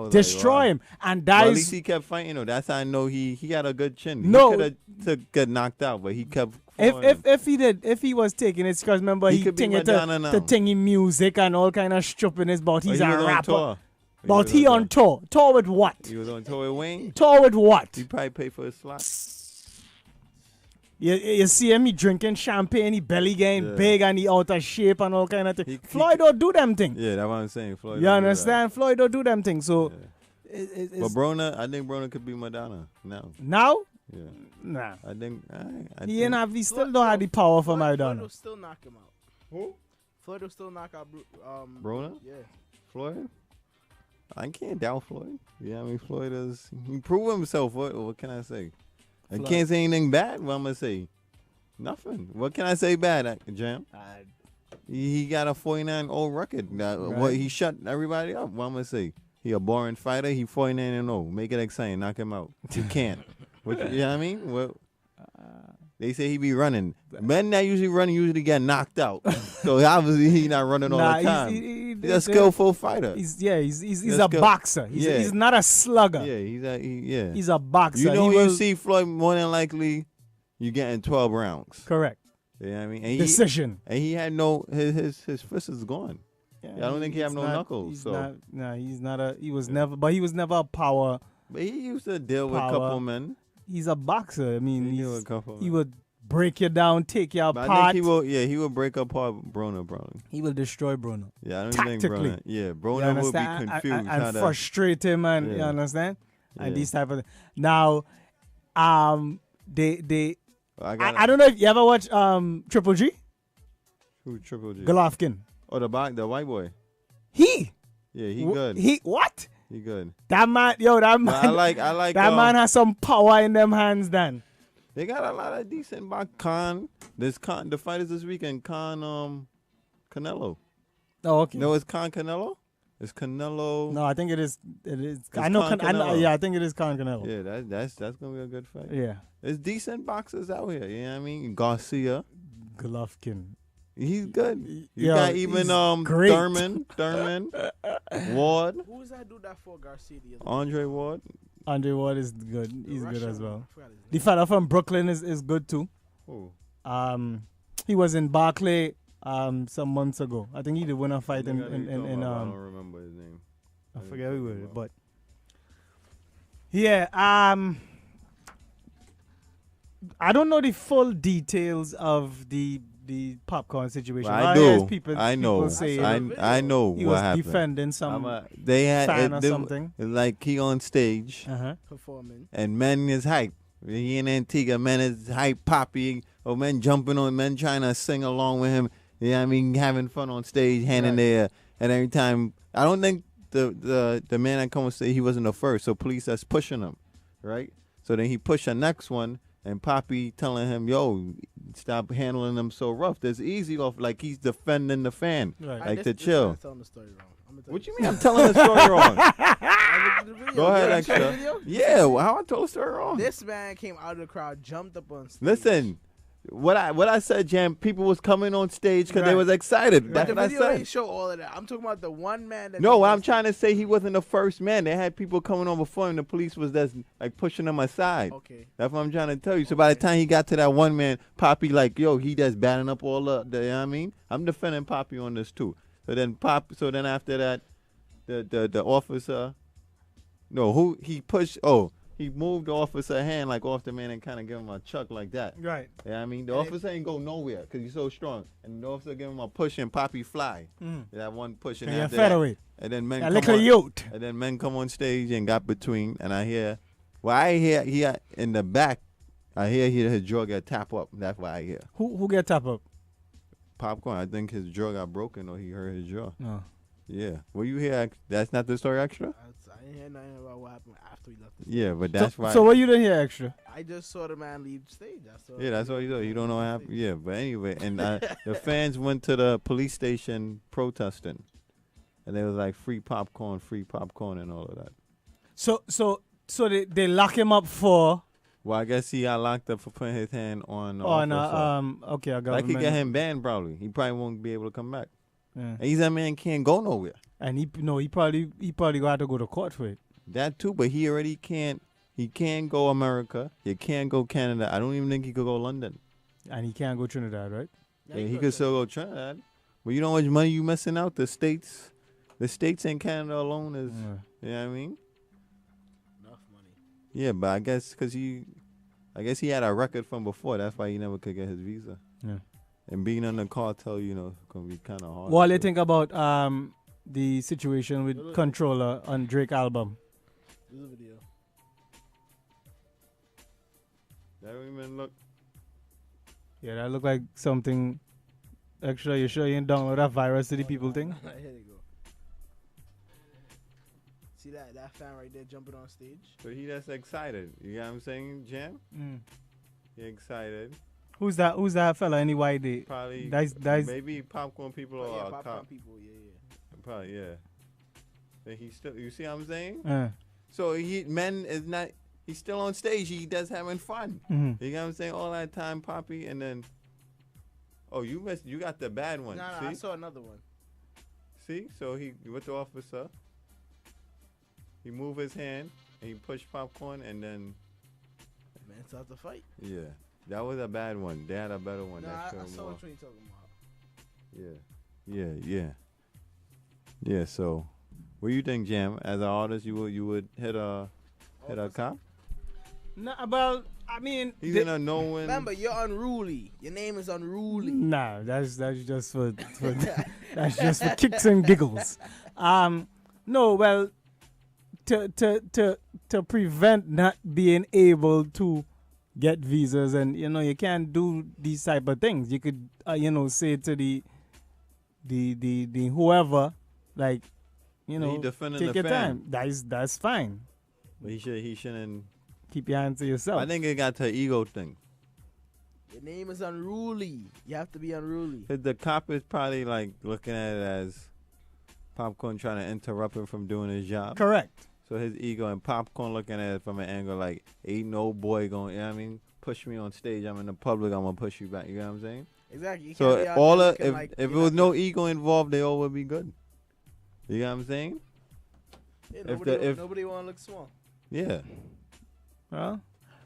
Destroy him. And that at least he kept fighting though. That's how I know he had a good chin. No, he could have get knocked out, but he kept. If he was taking it, because remember he tingy to tingy music and all kind of stupidness. But he's a rapper. But he on tour. Tour with what? He was on tour with Wayne. Tour with what? He probably paid for his slot. You see him, he drinking champagne, he belly getting big and he out of shape and all kind of things. Floyd don't do them things. Yeah, that's what I'm saying. Floyd. You understand? Floyd don't do them things. So, but Broner, I think Broner could be Madonna now. Now? Yeah. Nah. I think. He still don't have the power for Madonna. Floyd will still knock him out. Who? Floyd will still knock out Broner? Yeah. Floyd? I can't doubt Floyd. Yeah, I mean Floyd is he proved himself. What can I say? I can't say anything bad. What I'm gonna say? Nothing. What can I say bad, Jam? He got a 49-0 record. What he shut everybody up. What I'm gonna say? He a boring fighter. He 49-0. Make it exciting. Knock him out. You can't. You know what I mean? Well, they say he be running. Men that usually run usually get knocked out. So obviously he not running all the time. He's a skillful fighter. He's a boxer. He's not a slugger. Yeah, he's a boxer. You know, you see Floyd more than likely you getting 12 rounds. Correct. Yeah, you know what I mean, and decision. And he had his fist is gone. Yeah, I don't think he have no knuckles. He's not. He was never a power. But he used to deal with a couple men. He's a boxer. I mean, he would break you down, take you apart. I think he will break apart Broner probably. He will destroy Broner. Yeah, I don't think Broner. Yeah, Broner will be confused and frustrate him, and you understand? And these type of things. Now, they. I don't know if you ever watch Triple G. Who Triple G? Golovkin. Oh, the white boy. Yeah, he good. He what? He good. That man, that man. I like that man has some power in them hands. Then they got a lot of decent box. The fighters this weekend. Canelo. Oh, okay. No, it's Canelo. It's Canelo. No, I think it is. I know. I think it is Canelo. Yeah, that's gonna be a good fight. Yeah, there's decent boxers out here. You know what I mean? Garcia, Golovkin. He's good. You got even Thurman, Ward. Who was that dude that fought Garcia the other day? Andre Ward. Andre Ward is good. He's good as well. The fella from Brooklyn is good too. Who? He was in Barclay some months ago. I think he did win a fight in I don't remember his name. I forget who it was, but Yeah. I don't know the full details of the popcorn situation. Well, I All hear is do. people, I know. People say I know he what was happened. defending some they had fan or something. Like he on stage, Performing. and men is hype. He in Antigua, men is hype, poppy, or men jumping on, men trying to sing along with him. Yeah, I mean, having fun on stage, hand in there, and every time. I don't think the man that come and say he wasn't the first, so police that's pushing him, right? So then he pushed the next one, and Poppy telling him, "Yo, stop handling them so rough. There's easy off, like he's defending the fan, like to chill." I'm telling the story wrong. What you mean I'm telling the story wrong? Go ahead, Yeah, extra. video? Yeah, well, how I told the story wrong? This man came out of the crowd, jumped up on stage. Listen, what I said, Jam, people was coming on stage because they Right. was excited. But That's the what I video said. ain't show all of that. I'm talking about the one man that. No, I'm trying to say he wasn't the first man. They had people coming on before him. The police was just like pushing him aside. Okay. That's what I'm trying to tell you. So by the time he got to that one man, Poppy like, yo, he just batting up all the you know what I mean? I'm defending Poppy on this too. So then after that, the officer, he moved the officer hand like off the man and kind of give him a chuck like that. Right. Yeah, I mean, the officer ain't go nowhere because he's so strong. And the officer give him a push and Poppy fly. That one push. And Yeah, after featherweight. that, and then men A come little on, youth. and then men come on stage and got between. And I hear he in the back, I hear his jaw got tap up. That's what I hear. Who get tap up? Popcorn, I think his jaw got broken or he hurt his jaw. No. Yeah. Well, you hear, that's not the story extra? I didn't hear nothing about what happened after he left. Yeah, but that's why. So what you didn't hear extra? I just saw the man leave stage. Yeah, that's what you do. You don't know what happened. Yeah, but anyway, and the fans went to the police station protesting, and they was like free popcorn, and all of that. So they lock him up for. Well, I guess he got locked up for putting his hand on. Okay, I got. Like he get him banned probably. He probably won't be able to come back. Yeah. And he's that man can't go nowhere. And he probably got to go to court for it. That too, but he already can't. He can't go America. He can't go Canada. I don't even think he could go London. And he can't go Trinidad, right? Yeah, he could still go Trinidad. But you know how much money you missing out? The states and Canada alone is. You know what I mean? Enough money. Yeah, but I guess because he had a record from before. That's why he never could get his visa. Yeah. And being on the cartel, gonna be kind of hard. What do you think about the situation with Controller on Drake album? There's a video. That don't even look. Yeah, that look like something extra. You sure you didn't download that virus to the people thing? Here they go. See that fan right there jumping on stage? So he just excited. You know what I'm saying, Jam? He excited. Who's that fella anyway? Probably that's maybe popcorn people or yeah, a popcorn cop. people, yeah. Probably, yeah. Then he still, you see what I'm saying? Yeah. So he's still on stage. He does having fun. Mhm. You know what I'm saying? All that time, Poppy, and then, you got the bad one. No, see? I saw another one. See? So he, with the officer, he moved his hand, and he pushed popcorn, and then. Man, it's out to fight. Yeah. That was a bad one. They had a better one. No, that I showed saw more. which one you talking about. Yeah. Yeah, so what do you think, Jam? As an artist, you would hit a cop? No, well, I mean, He's in a no-win. Remember, you're unruly. Your name is unruly. Nah, that's just for that's just for kicks and giggles. No, well, to prevent not being able to get visas, and you can't do these type of things. You could say to the whoever, like, He defending take the your fan. time. That's fine. But he shouldn't keep your hands to yourself. I think it got to an ego thing. Your name is unruly. You have to be unruly. 'Cause the cop is probably like looking at it as Popcorn trying to interrupt him from doing his job. Correct. So his ego and Popcorn looking at it from an angle like, ain't no boy going, you know what I mean? Push me on stage. I'm in the public. I'm going to push you back. You know what I'm saying? Exactly. You can't So be out all there of, looking if like it you're was not- no ego involved, they all would be good. You know what I'm saying? Yeah, If nobody want to look small. Yeah. Well,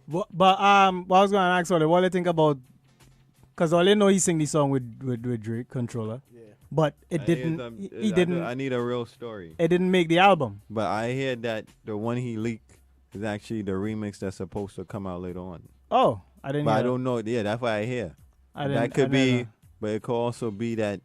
but what I was going to ask, what do you think about? Because all you know, he sing the song with Drake, Controller. Yeah. But it didn't. He didn't. I need a real story. It didn't make the album. But I hear that the one he leaked is actually the remix that's supposed to come out later on. Oh, I didn't. But hear I that. don't know. Yeah, that's why I hear. I But didn't it could also be that.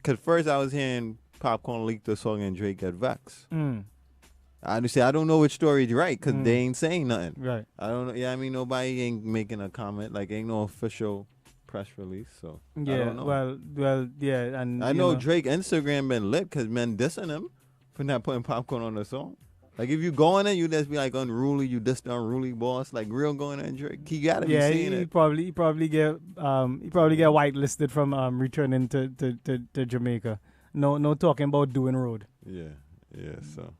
Cause first I was hearing Popcorn leak the song and Drake got vexed. I understand. I don't know which story is right because they ain't saying nothing. Right. I don't know. Yeah, I mean nobody ain't making a comment. Like ain't no official press release. So I Yeah. don't know. Well, yeah, and I you know Drake Instagram been lit because men dissing him for not putting Popcorn on the song. Like if you go in there, you just be like unruly. You just the unruly boss. Like real going in Drake. He gotta be seeing he it. probably get whitelisted from returning to Jamaica. No talking about doing road. Yeah. So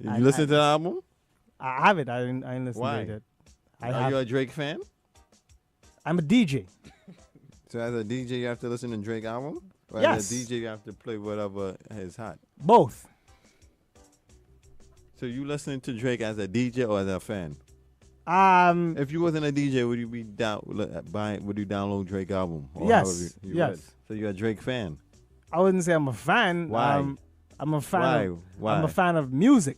you listen to the album? I have it. I didn't listen Why? to it. Are you a Drake fan? I'm a DJ. So as a DJ, you have to listen to Drake album? Or Yes. as a DJ, you have to play whatever is hot? Both. So you listening to Drake as a DJ or as a fan? If you wasn't a DJ, would you be would you download Drake album? Or Yes, however you yes. would? So you're a Drake fan? I wouldn't say I'm a fan. Why? I'm a fan. Why? I'm a fan of music.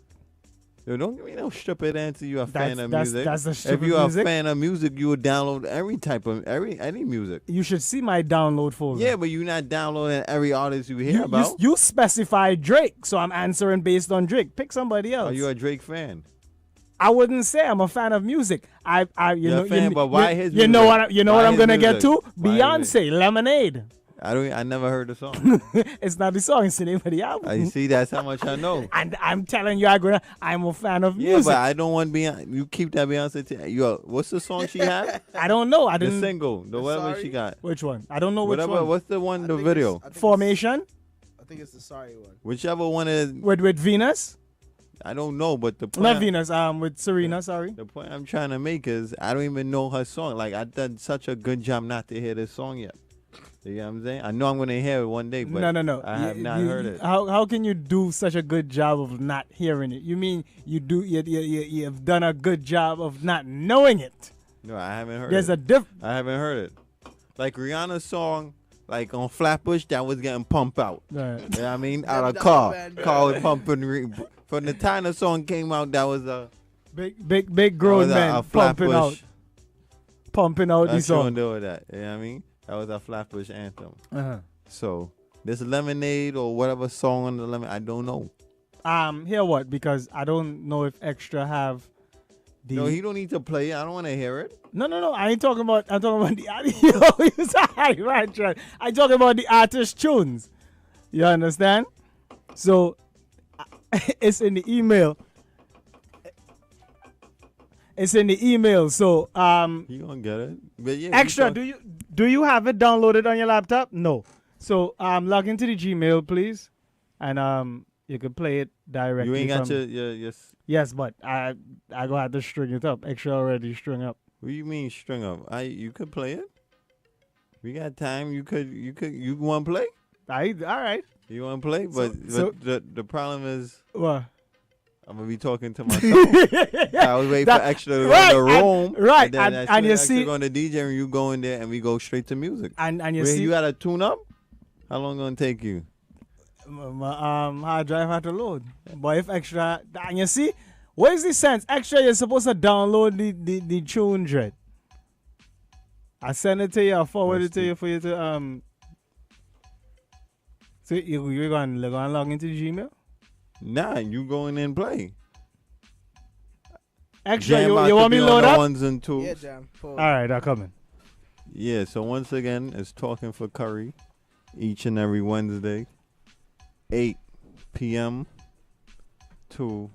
Yo, don't give me no stupid answer. You a fan of That's- music? that's a If stupid you're music. a fan of music, you would download any music. You should see my download folder. Yeah, but you're not downloading every artist you hear about. You specify Drake, so I'm answering based on Drake. Pick somebody else. Are you a Drake fan? I wouldn't say I'm a fan of music. You're a fan, but why his You know music? what? You know Why what I'm his gonna get to? music? Why his Beyonce, Lemonade. I never heard the song. It's not the song. It's the name of the album. I see. That's how much I know. And I'm telling you, I'm a fan of Yeah, music. but I don't want Beyonce. You keep that Beyonce. What's the song she had? I don't know. I didn't. The single, the whatever she got. Which one? I don't know which Whatever. one. What's the one? The video. Formation. I think it's the sorry one. Whichever one is. With Venus. I don't know, but the point Not Venus. With Serena. Sorry. The point I'm trying to make is I don't even know her song. Like I done such a good job not to hear this song yet. You know what I'm saying? I know I'm gonna hear it one day, but No. I have not heard it. How can you do such a good job of not hearing it? You mean you've done a good job of not knowing it? No, I haven't heard There's it. a diff. I haven't heard it. Like Rihanna's song, like on Flatbush, that was getting pumped out. Right. You know what I mean? Out of car was pumping. From the time the song came out, that was a big grown men pumping out the That's song. what do with that. You know what I mean? That was a Flatbush anthem. Uh-huh. So this Lemonade or whatever song on the lemon, I don't know. Hear what? Because I don't know if Extra have the. No, he don't need to play it. I don't want to hear it. No. I ain't talking about. I'm talking about the. Right. I'm talking about the artist tunes. You understand? So it's in the email. It's in the email. So You gonna get it? But yeah, Extra, do you have it downloaded on your laptop? No. So log into the Gmail, please, and you can play it directly. You ain't got from- your. Yes, but I gonna have to string it up. Extra already string up. What do you mean string up? You could play it. We got time. You want to play? All right. You want to play? But So- the problem is. What? I'm gonna be talking to myself. I was waiting for Extra to right, go in the room. right, And, and then you Extra see- go on the DJ and you go in there and we go straight to music. And you Wait, see- you gotta tune up. How long gonna take you? My hard drive had to load. But if Extra, and you see, what is the sense? Extra, you're supposed to download the tune, Dread. I send it to you. I forward it to you for you to So you're going to log into Gmail? Nah, you go in and play. Extra, Jam you out want to me be to on load the up? ones and twos. Yeah, Jam. All right, I'm coming. Yeah, so once again, it's Talking for Curry each and every Wednesday, 8 p.m. to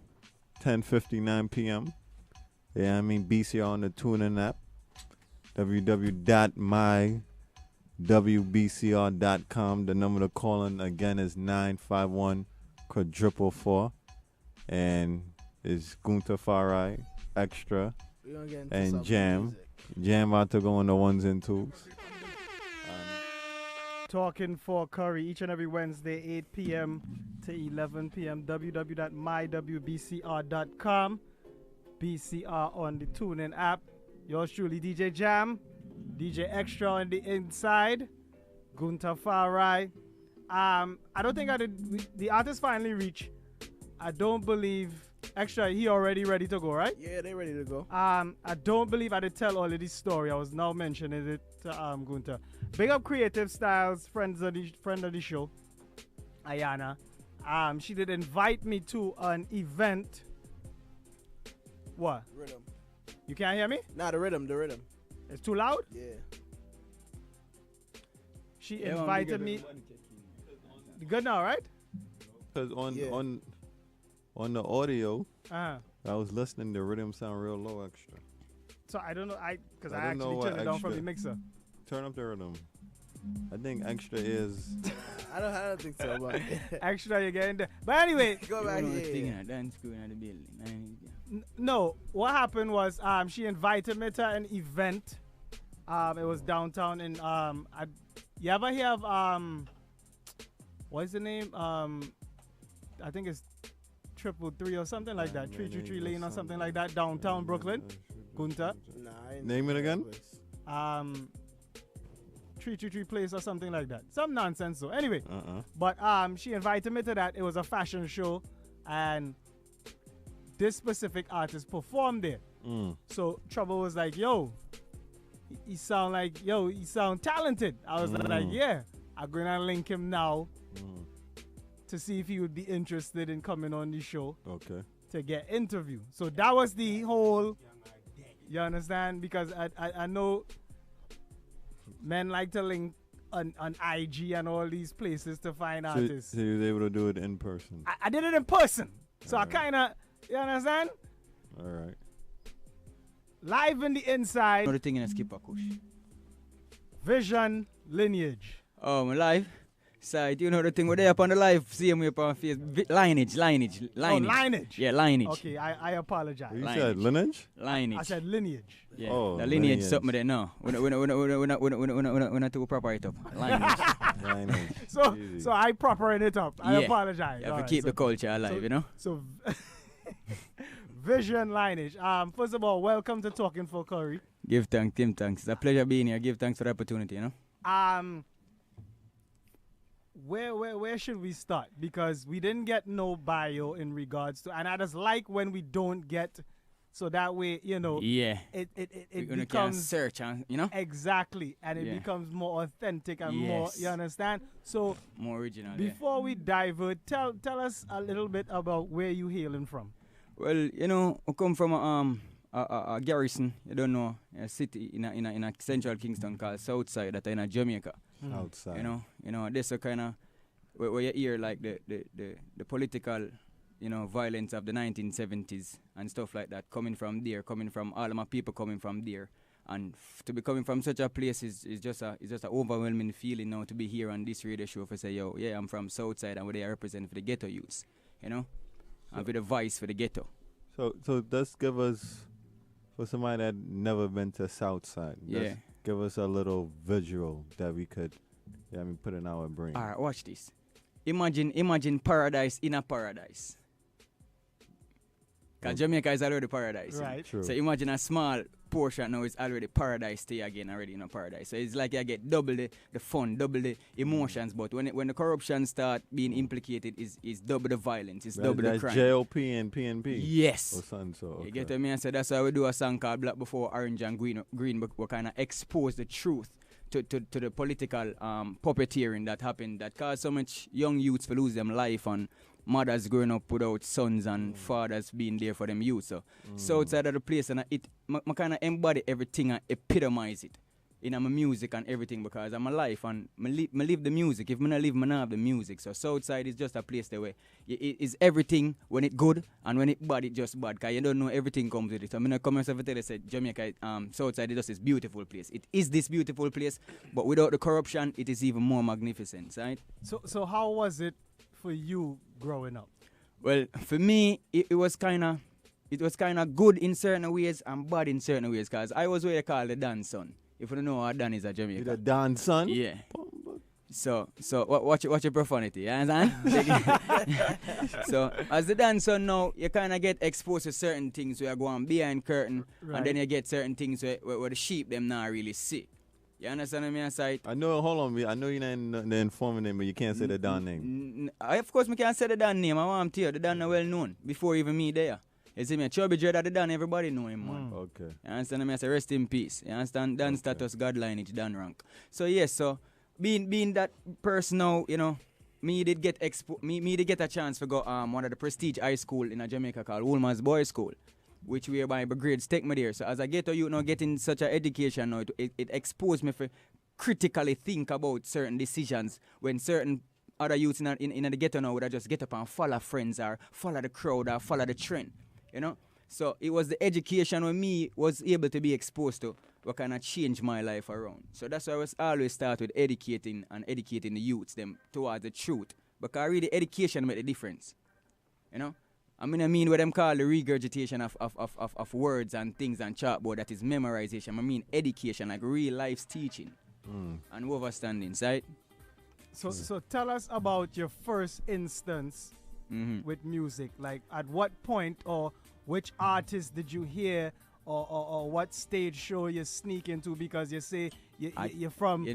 10:59 p.m. Yeah, I mean, BCR on the TuneIn app, www.mywbcr.com. The number to call in again is 951-444. And it's Gunta Farai, Extra, We gonna get into and some Jam. music. Jam about to go on the ones and twos. Talking for Curry each and every Wednesday, 8 p.m. to 11 p.m. www.mywbcr.com. BCR on the TuneIn app. Yours truly, DJ Jam. DJ Extra on the inside. Gunta Farai. I don't think the artist finally reached. I don't believe Extra, he already ready to go, right? Yeah, they ready to go. I don't believe I did tell all of this story. I was now mentioning it to Gunter. Big up Creative Styles, friend of the show, Ayana. She did invite me to an event. What? Rhythm. You can't hear me? Nah, the rhythm. It's too loud? Yeah. She invited me. Good now, right? Because on the audio, Uh-huh. I was listening, the rhythm sound real low extra. So I don't know, because I don't know actually what turned it down from extra. the mixer. Turn up the rhythm. I think extra is. I don't think so, but Extra, you getting there. But anyway, go back here. No, what happened was she invited me to an event. It was downtown in you ever hear of what's the name? I think it's 333 or something like that. 333 Lane or something like that, downtown Brooklyn. Gunter. Nah, Name it again? 333 Place or something like that. Some nonsense though. Anyway, but she invited me to that. It was a fashion show, and this specific artist performed there. So Trouble was like, "Yo, he sound talented." I was like, "Yeah, I'm gonna link him now to see if he would be interested in coming on the show." Okay. To get interview. So that was the whole. You understand? Because I know men like to link on IG and all these places to find artists. So you was able to do it in person. I did it in person. So I kind of, you understand? All right. Live in the inside. Another thing in a skipper kush. Vision Lineage. Oh, my live? Side, you know the thing where they up on the live, see me up on Facebook. Lineage. Oh, lineage. Yeah, lineage. Okay, I apologize. You said lineage? Lineage. I said lineage. Yeah, Oh, the lineage lineage. something there. No, we're not too proper it up. Lineage. So I propering it up. I apologize. You have to Alright, keep the culture alive, you know? So Vision Lineage. First of all, welcome to Talking for Curry. Give thanks. It's a pleasure being here. Give thanks for the opportunity, you know? Where should we start? Because we didn't get no bio in regards to, and I just like when we don't get, so that way, you know, Yeah. it We're gonna becomes search and, you know? Exactly, and it Yeah. becomes more authentic and more, Yes. you understand? So More original, yeah. before we divert, tell us a little bit about where you hailing from. Well, you know, I come from a garrison, you don't know, a city in a central Kingston called Southside that in Jamaica. Outside. You know, this a kind of where you hear like the political, you know, violence of the 1970s and stuff like that coming from all of my people coming from there. And to be coming from such a place is just an overwhelming feeling now to be here on this radio show for say, yo, yeah, I'm from Southside and what they represent for the ghetto youth, you know, and for the voice for the ghetto. So let's give us, for somebody that never been to Southside, let's give us a little visual that we could, put in our brain. All right, watch this. Imagine paradise in a paradise. Because Jamaica is already paradise. Right. True. So imagine a small portion now is already paradise to you again already in a paradise. So it's like you get double the fun, double the emotions. But when the corruption start being implicated, is double the violence, it's double the crime. That's JOP and PNP. Yes. Or something, so, okay. You get what I mean? So that's why we do a song called Black Before Orange and Green, but we kind of expose the truth to the political puppeteering that happened that caused so much young youths to lose them life and mothers growing up without sons and fathers being there for them youth. So outside of the place, and I kind of embody everything and epitomize it in my music and everything because I'm alive and I live the music. If I not live, I not have the music. So Southside is just a place that way it is everything when it good and when it bad, it just bad. Because you don't know everything comes with it. So I'm going to come myself and tell you, say, Jamaica, Southside is just this beautiful place. It is this beautiful place, but without the corruption, it is even more magnificent, right? So how was it for you growing up? Well, for me, it was kind of good in certain ways and bad in certain ways because I was what they call the dance son. If you don't know what Dan is a Jamaica. You the dance son? Yeah. So watch your profanity, you understand? So as the dancer now, you kind of get exposed to certain things where you go on behind curtain, Right. and then you get certain things where the sheep them not really see. You understand what I mean? Site. I know, hold on, I know you're not the informant name, but you can't say the Don name. Of course, I can't say the Don name. I want him to you. The Don are well known before even me there. You see me? Chubby Dread at the Don, everybody know him, man. Okay. You understand what I say? Rest in peace. You understand? Don status, God lineage, Don rank. So, yes, so being that person now, you know, me did get a chance to go one of the prestige high school in Jamaica called Woolman's Boys School, which whereby grades take me there. So as I get to you know getting such an education now, it exposed me for critically think about certain decisions when certain other youths in the ghetto now would I just get up and follow friends or follow the crowd or follow the trend, you know. So it was the education when me was able to be exposed to what kind of changed my life around. So that's why I was always start with educating the youths them towards the truth. Because really education made a difference. You know? I mean what them call the regurgitation of words and things and chalkboard, that is memorization. I mean education, like real life's teaching and understanding, right? So tell us about your first instance with music. Like at what point or which artist did you hear or what stage show you sneak into, because you say you're from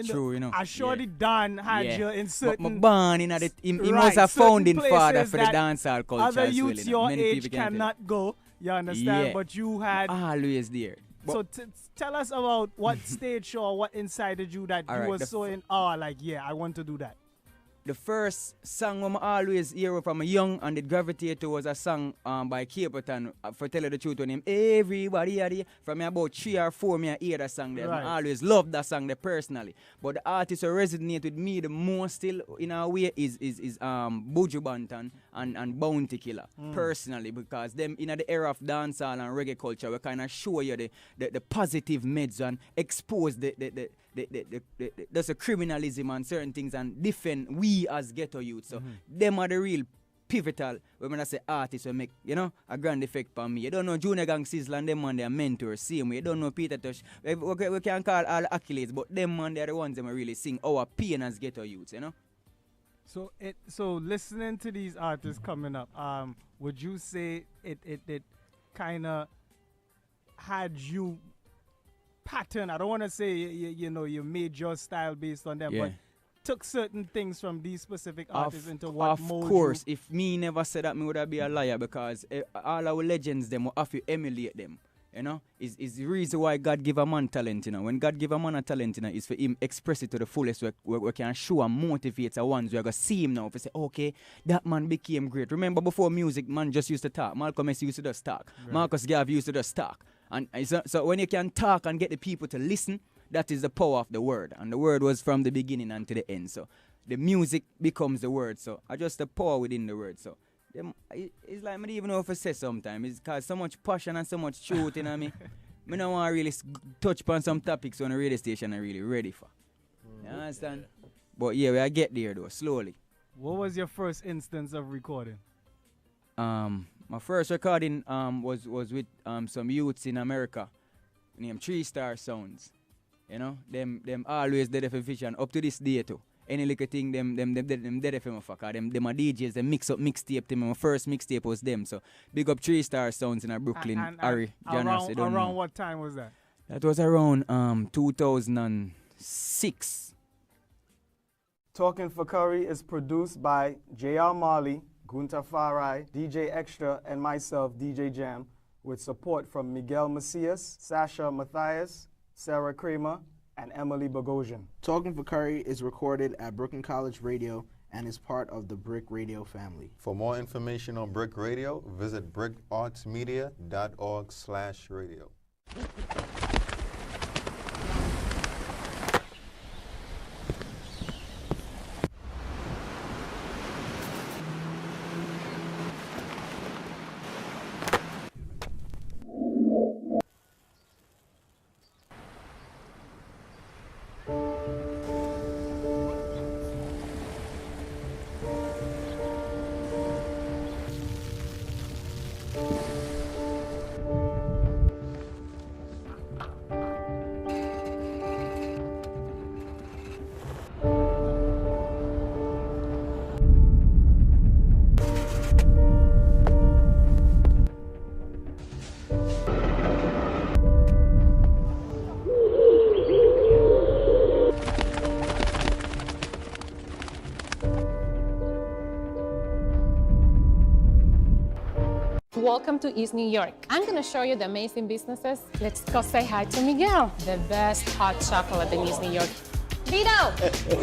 true, you know. I surely Don had you in certain. But born in he was a founding father for the that dancehall culture. Other as youths well, your age cannot go. You understand? Yeah. But you had always there. So tell us about what stage show or what incited you that you were so in awe, like, yeah, I want to do that. The first song I always hear from a young and it gravitate to was a song by Capleton, for tell you the truth, when him everybody had it. From me about 3 or 4 me I hear that song there. Right. I always love that song there personally. But the artist who resonate with me the most still in a way is Buju Banton and Bounty Killer personally, because them in the era of dancehall and reggae culture we kind of show you the positive meds and expose the criminalism and certain things and defend we as ghetto youth. So them are the real pivotal when I say artists will make, you know, a grand effect on me. You don't know Junior Gang Sizzle and them man they are mentors, same way. You don't know Peter Tosh. We can call all accolades, but them man they are the ones that really sing our pain as ghetto youths, you know. So listening to these artists coming up, would you say it kind of had you pattern? I don't want to say you made your style based on them, but took certain things from these specific artists into what mold Of course, you? if me never said that, me would be a liar, because all our legends them will have to emulate them. You know, is the reason why God give a man talent. You know, when God give a man a talent, you know, is for him express it to the fullest. We can show and motivate the ones we are gonna see him now. If we say, okay, that man became great. Remember before music, man just used to talk. Malcolm X used to just talk. Right. Marcus Garvey used to just talk. And so when you can talk and get the people to listen, that is the power of the word. And the word was from the beginning and to the end. So the music becomes the word. So I just the power within the word. So it's like I don't even know if I say sometimes. It's cause so much passion and so much truth in me. I don't want to really touch upon some topics on the radio station I'm really ready for. You understand? But yeah, I get there though, slowly. What was your first instance of recording? My first recording was with some youths in America named 3 Star Sounds. You know, them always dead for vision up to this day too. Any little thing them dead for my fucker. Them are DJs, they mix up mixtape to me. My first mixtape was them. So big up 3 Star Sounds in Brooklyn, Harry. Around what time was that? That was around 2006. Talking for Curry is produced by J.R. Marley, Gunta Farai, DJ Extra, and myself, DJ Jam, with support from Miguel Macias, Sasha Matthias, Sarah Kramer, and Emily Bogosian. Talking for Curry is recorded at Brooklyn College Radio and is part of the BRIC Radio family. For more information on BRIC Radio, visit bricartsmedia.org/radio. Welcome to East New York. I'm gonna show you the amazing businesses. Let's go say hi to Miguel, the best hot chocolate in East New York. Vito!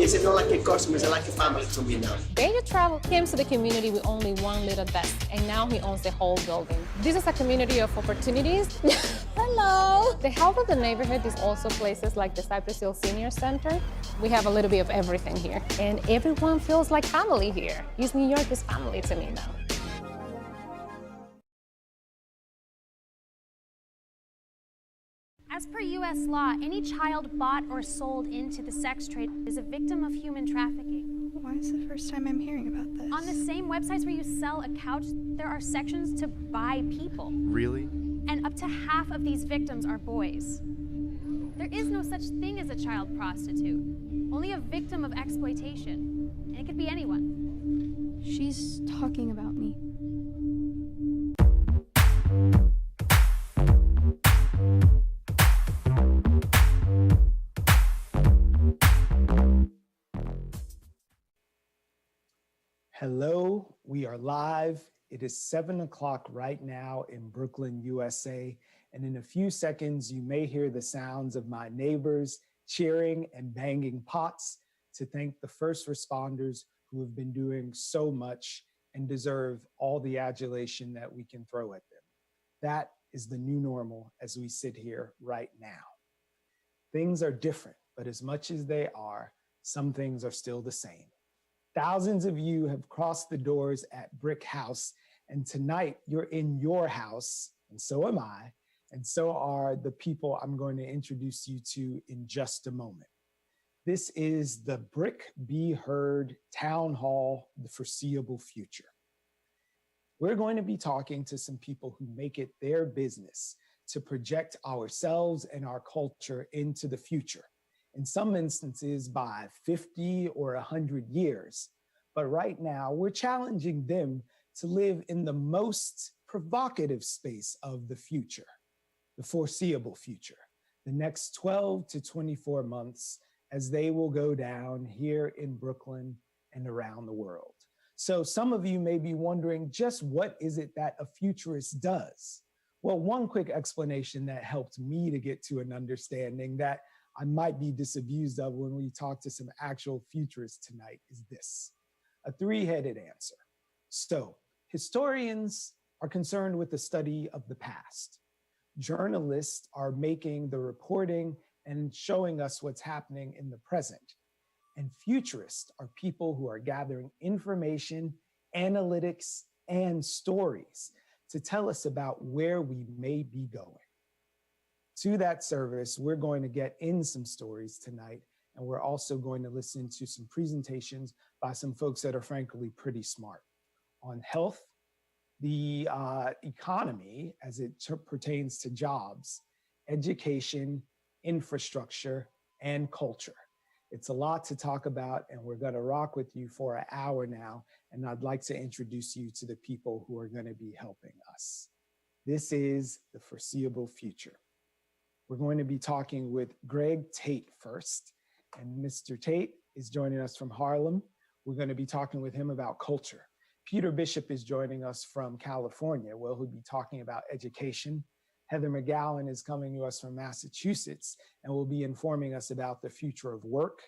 Is it not like your customers? They're like a family to me now. Day You Travel came to the community with only one little desk, and now he owns the whole building. This is a community of opportunities. Hello! The health of the neighborhood is also places like the Cypress Hill Senior Center. We have a little bit of everything here, and everyone feels like family here. East New York is family to me now. As per U.S. law, any child bought or sold into the sex trade is a victim of human trafficking. Why is the first time I'm hearing about this? On the same websites where you sell a couch, there are sections to buy people. Really? And up to half of these victims are boys. There is no such thing as a child prostitute, only a victim of exploitation. And it could be anyone. She's talking about me. Hello, we are live. It is 7 o'clock right now in Brooklyn, USA. And in a few seconds, you may hear the sounds of my neighbors cheering and banging pots to thank the first responders who have been doing so much and deserve all the adulation that we can throw at them. That is the new normal as we sit here right now. Things are different, but as much as they are, some things are still the same. Thousands of you have crossed the doors at BRIC House, and tonight you're in your house, and so am I, and so are the people I'm going to introduce you to in just a moment. This is the BRIC Be Heard Town Hall, the foreseeable future. We're going to be talking to some people who make it their business to project ourselves and our culture into the future. In some instances by 50 or 100 years. But right now, we're challenging them to live in the most provocative space of the future, the foreseeable future, the next 12 to 24 months as they will go down here in Brooklyn and around the world. So some of you may be wondering, just what is it that a futurist does? Well, one quick explanation that helped me to get to an understanding that I might be disabused of when we talk to some actual futurists tonight is this, a three-headed answer. So historians are concerned with the study of the past. Journalists are making the reporting and showing us what's happening in the present. And futurists are people who are gathering information, analytics, and stories to tell us about where we may be going. To that service, we're going to get in some stories tonight, and we're also going to listen to some presentations by some folks that are frankly pretty smart on health, the economy as it pertains to jobs, education, infrastructure, and culture. It's a lot to talk about, and we're going to rock with you for an hour now, and I'd like to introduce you to the people who are going to be helping us. This is the foreseeable future. We're going to be talking with Greg Tate first, and Mr. Tate is joining us from Harlem. We're going to be talking with him about culture. Peter Bishop is joining us from California, where he'll be talking about education. Heather McGowan is coming to us from Massachusetts and will be informing us about the future of work.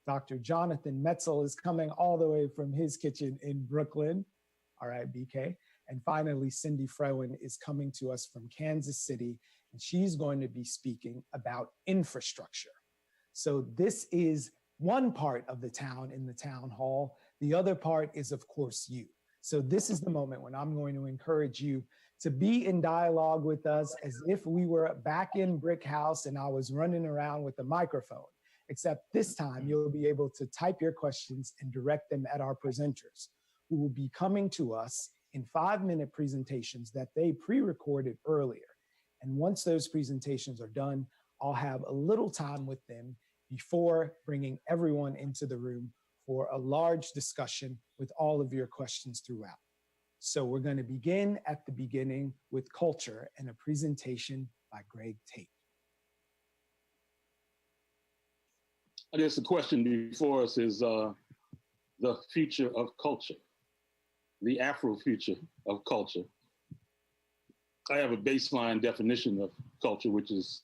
Dr. Jonathan Metzel is coming all the way from his kitchen in Brooklyn. All right, BK. And finally, Cindy Frewen is coming to us from Kansas City, and she's going to be speaking about infrastructure. So this is one part of the town in the town hall. The other part is, of course, you. So this is the moment when I'm going to encourage you to be in dialogue with us as if we were back in BRIC House and I was running around with a microphone, except this time you'll be able to type your questions and direct them at our presenters, who will be coming to us in 5-minute presentations that they pre-recorded earlier. And once those presentations are done, I'll have a little time with them before bringing everyone into the room for a large discussion with all of your questions throughout. So we're going to begin at the beginning with culture and a presentation by Greg Tate. I guess the question before us is the future of culture, the Afro future of culture. I have a baseline definition of culture, which is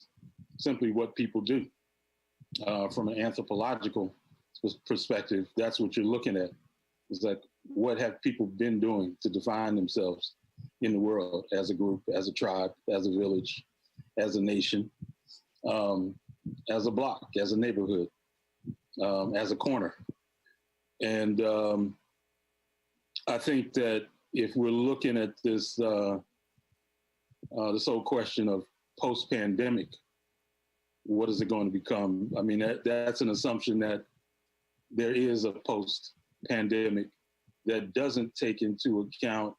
simply what people do. From an anthropological perspective, that's what you're looking at. It's like, what have people been doing to define themselves in the world as a group, as a tribe, as a village, as a nation, as a block, as a neighborhood, as a corner. And I think that if we're looking at this, this whole question of post-pandemic, what is it going to become? I mean, that's an assumption that there is a post-pandemic that doesn't take into account,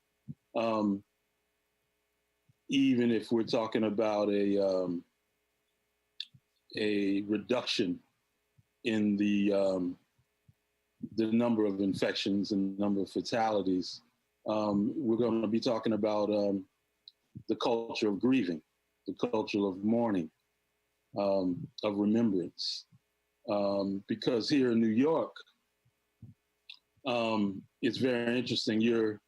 even if we're talking about a reduction in the number of infections and number of fatalities, we're going to be talking about the culture of grieving, the culture of mourning, of remembrance. Because here in New York, it's very interesting. You're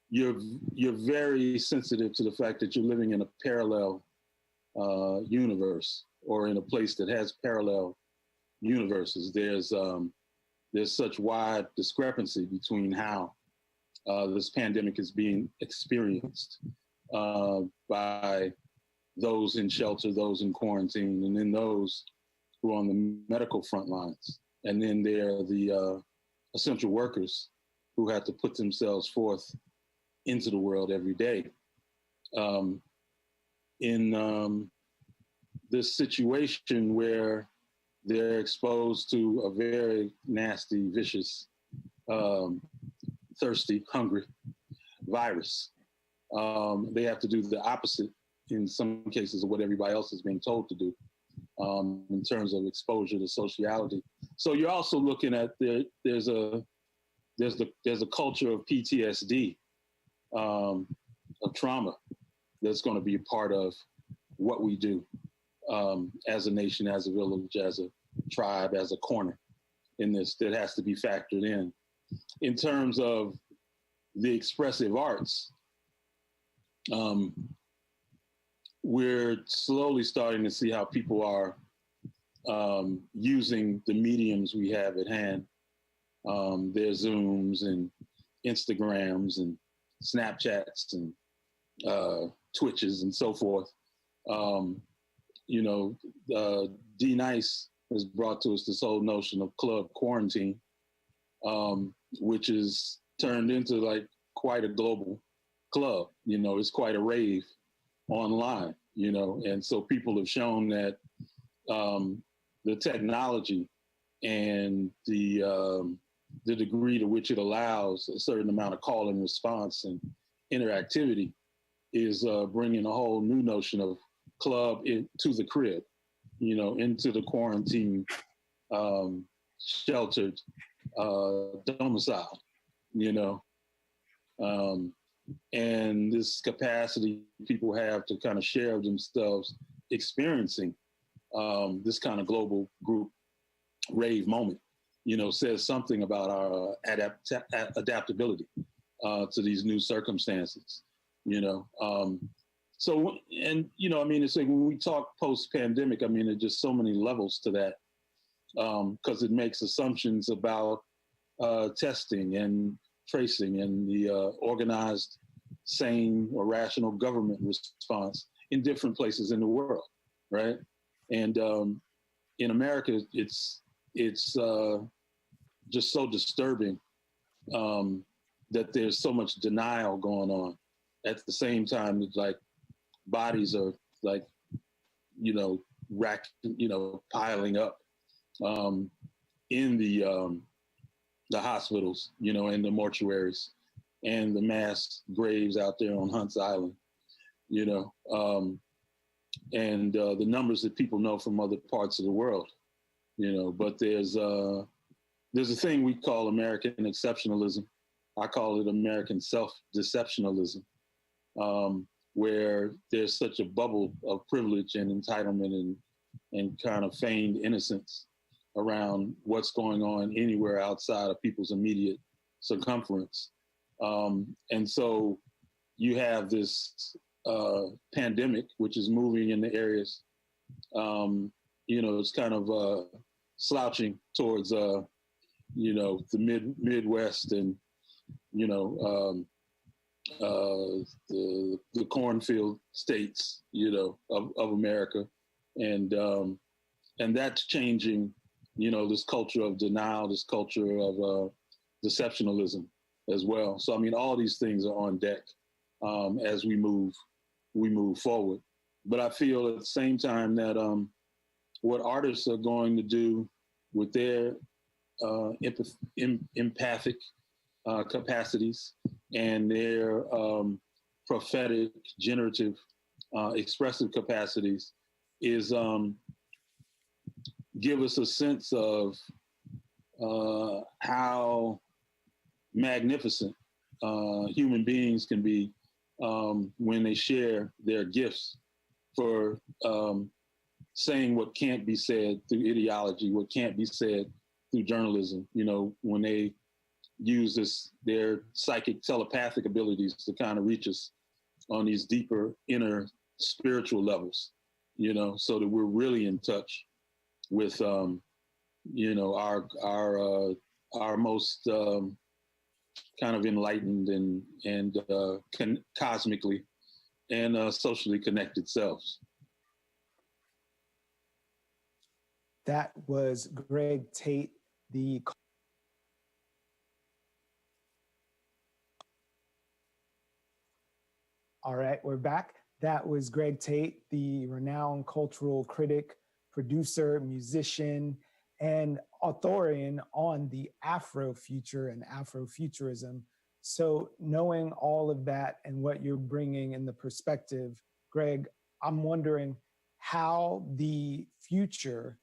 very sensitive to the fact that you're living in a parallel universe, or in a place that has parallel universes. There's such wide discrepancy between how this pandemic is being experienced by those in shelter, those in quarantine, and then those who are on the medical front lines. And then there are the essential workers who have to put themselves forth into the world every day. In this situation where they're exposed to a very nasty, vicious, thirsty, hungry virus, they have to do the opposite in some cases of what everybody else is being told to do, in terms of exposure to sociality. So you're also looking at there's a culture of PTSD, of trauma, that's going to be a part of what we do as a nation, as a village, as a tribe, as a corner in this, that has to be factored in. In terms of the expressive arts, we're slowly starting to see how people are using the mediums we have at hand. There's Zooms and Instagrams and Snapchats and Twitches and so forth. D Nice has brought to us this whole notion of club quarantine, which is turned into like quite a global club. It's quite a rave online, and so people have shown that the technology and the degree to which it allows a certain amount of call and response and interactivity is bringing a whole new notion of club into the crib, into the quarantine, sheltered domicile, and this capacity people have to kind of share themselves experiencing this kind of global group rave moment, says something about our adaptability to these new circumstances, So, it's like when we talk post-pandemic, there's just so many levels to that, because it makes assumptions about testing and tracing and the organized, sane or rational government response in different places in the world, right? And in America, it's just so disturbing that there's so much denial going on. At the same time, it's like bodies are like, piling up in the hospitals, and the mortuaries and the mass graves out there on Hunt's Island, and the numbers that people know from other parts of the world, but there's a thing we call American exceptionalism. I call it American self-deceptionalism, where there's such a bubble of privilege and entitlement and kind of feigned innocence around what's going on anywhere outside of people's immediate circumference. And so you have this pandemic, which is moving in the areas, it's kind of slouching towards, the Midwest and, the cornfield states, of America. And that's changing, this culture of denial, this culture of deceptionalism as well. So, I mean, all these things are on deck as we move forward. But I feel at the same time that what artists are going to do with their empathic capacities and their prophetic, generative, expressive capacities is give us a sense of how magnificent human beings can be when they share their gifts for saying what can't be said through ideology, what can't be said through journalism, when they use their psychic telepathic abilities to kind of reach us on these deeper inner spiritual levels, so that we're really in touch with, our most kind of enlightened and cosmically and socially connected selves. That was Greg Tate, All right, we're back. That was Greg Tate, the renowned cultural critic, producer, musician, and authorian on the Afrofuture and Afrofuturism. So knowing all of that and what you're bringing in the perspective, Greg, I'm wondering how the future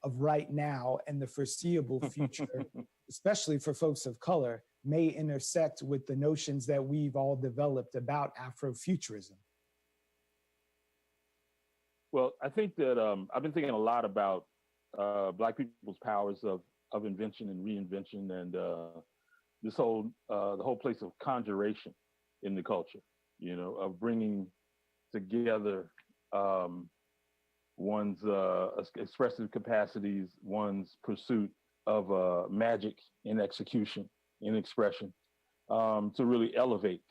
of right now and the foreseeable future, especially for folks of color, may intersect with the notions that we've all developed about Afrofuturism. Well, I think that I've been thinking a lot about Black people's powers of invention and reinvention, and this whole the whole place of conjuration in the culture, of bringing together one's expressive capacities, one's pursuit of magic in execution, in expression, to really elevate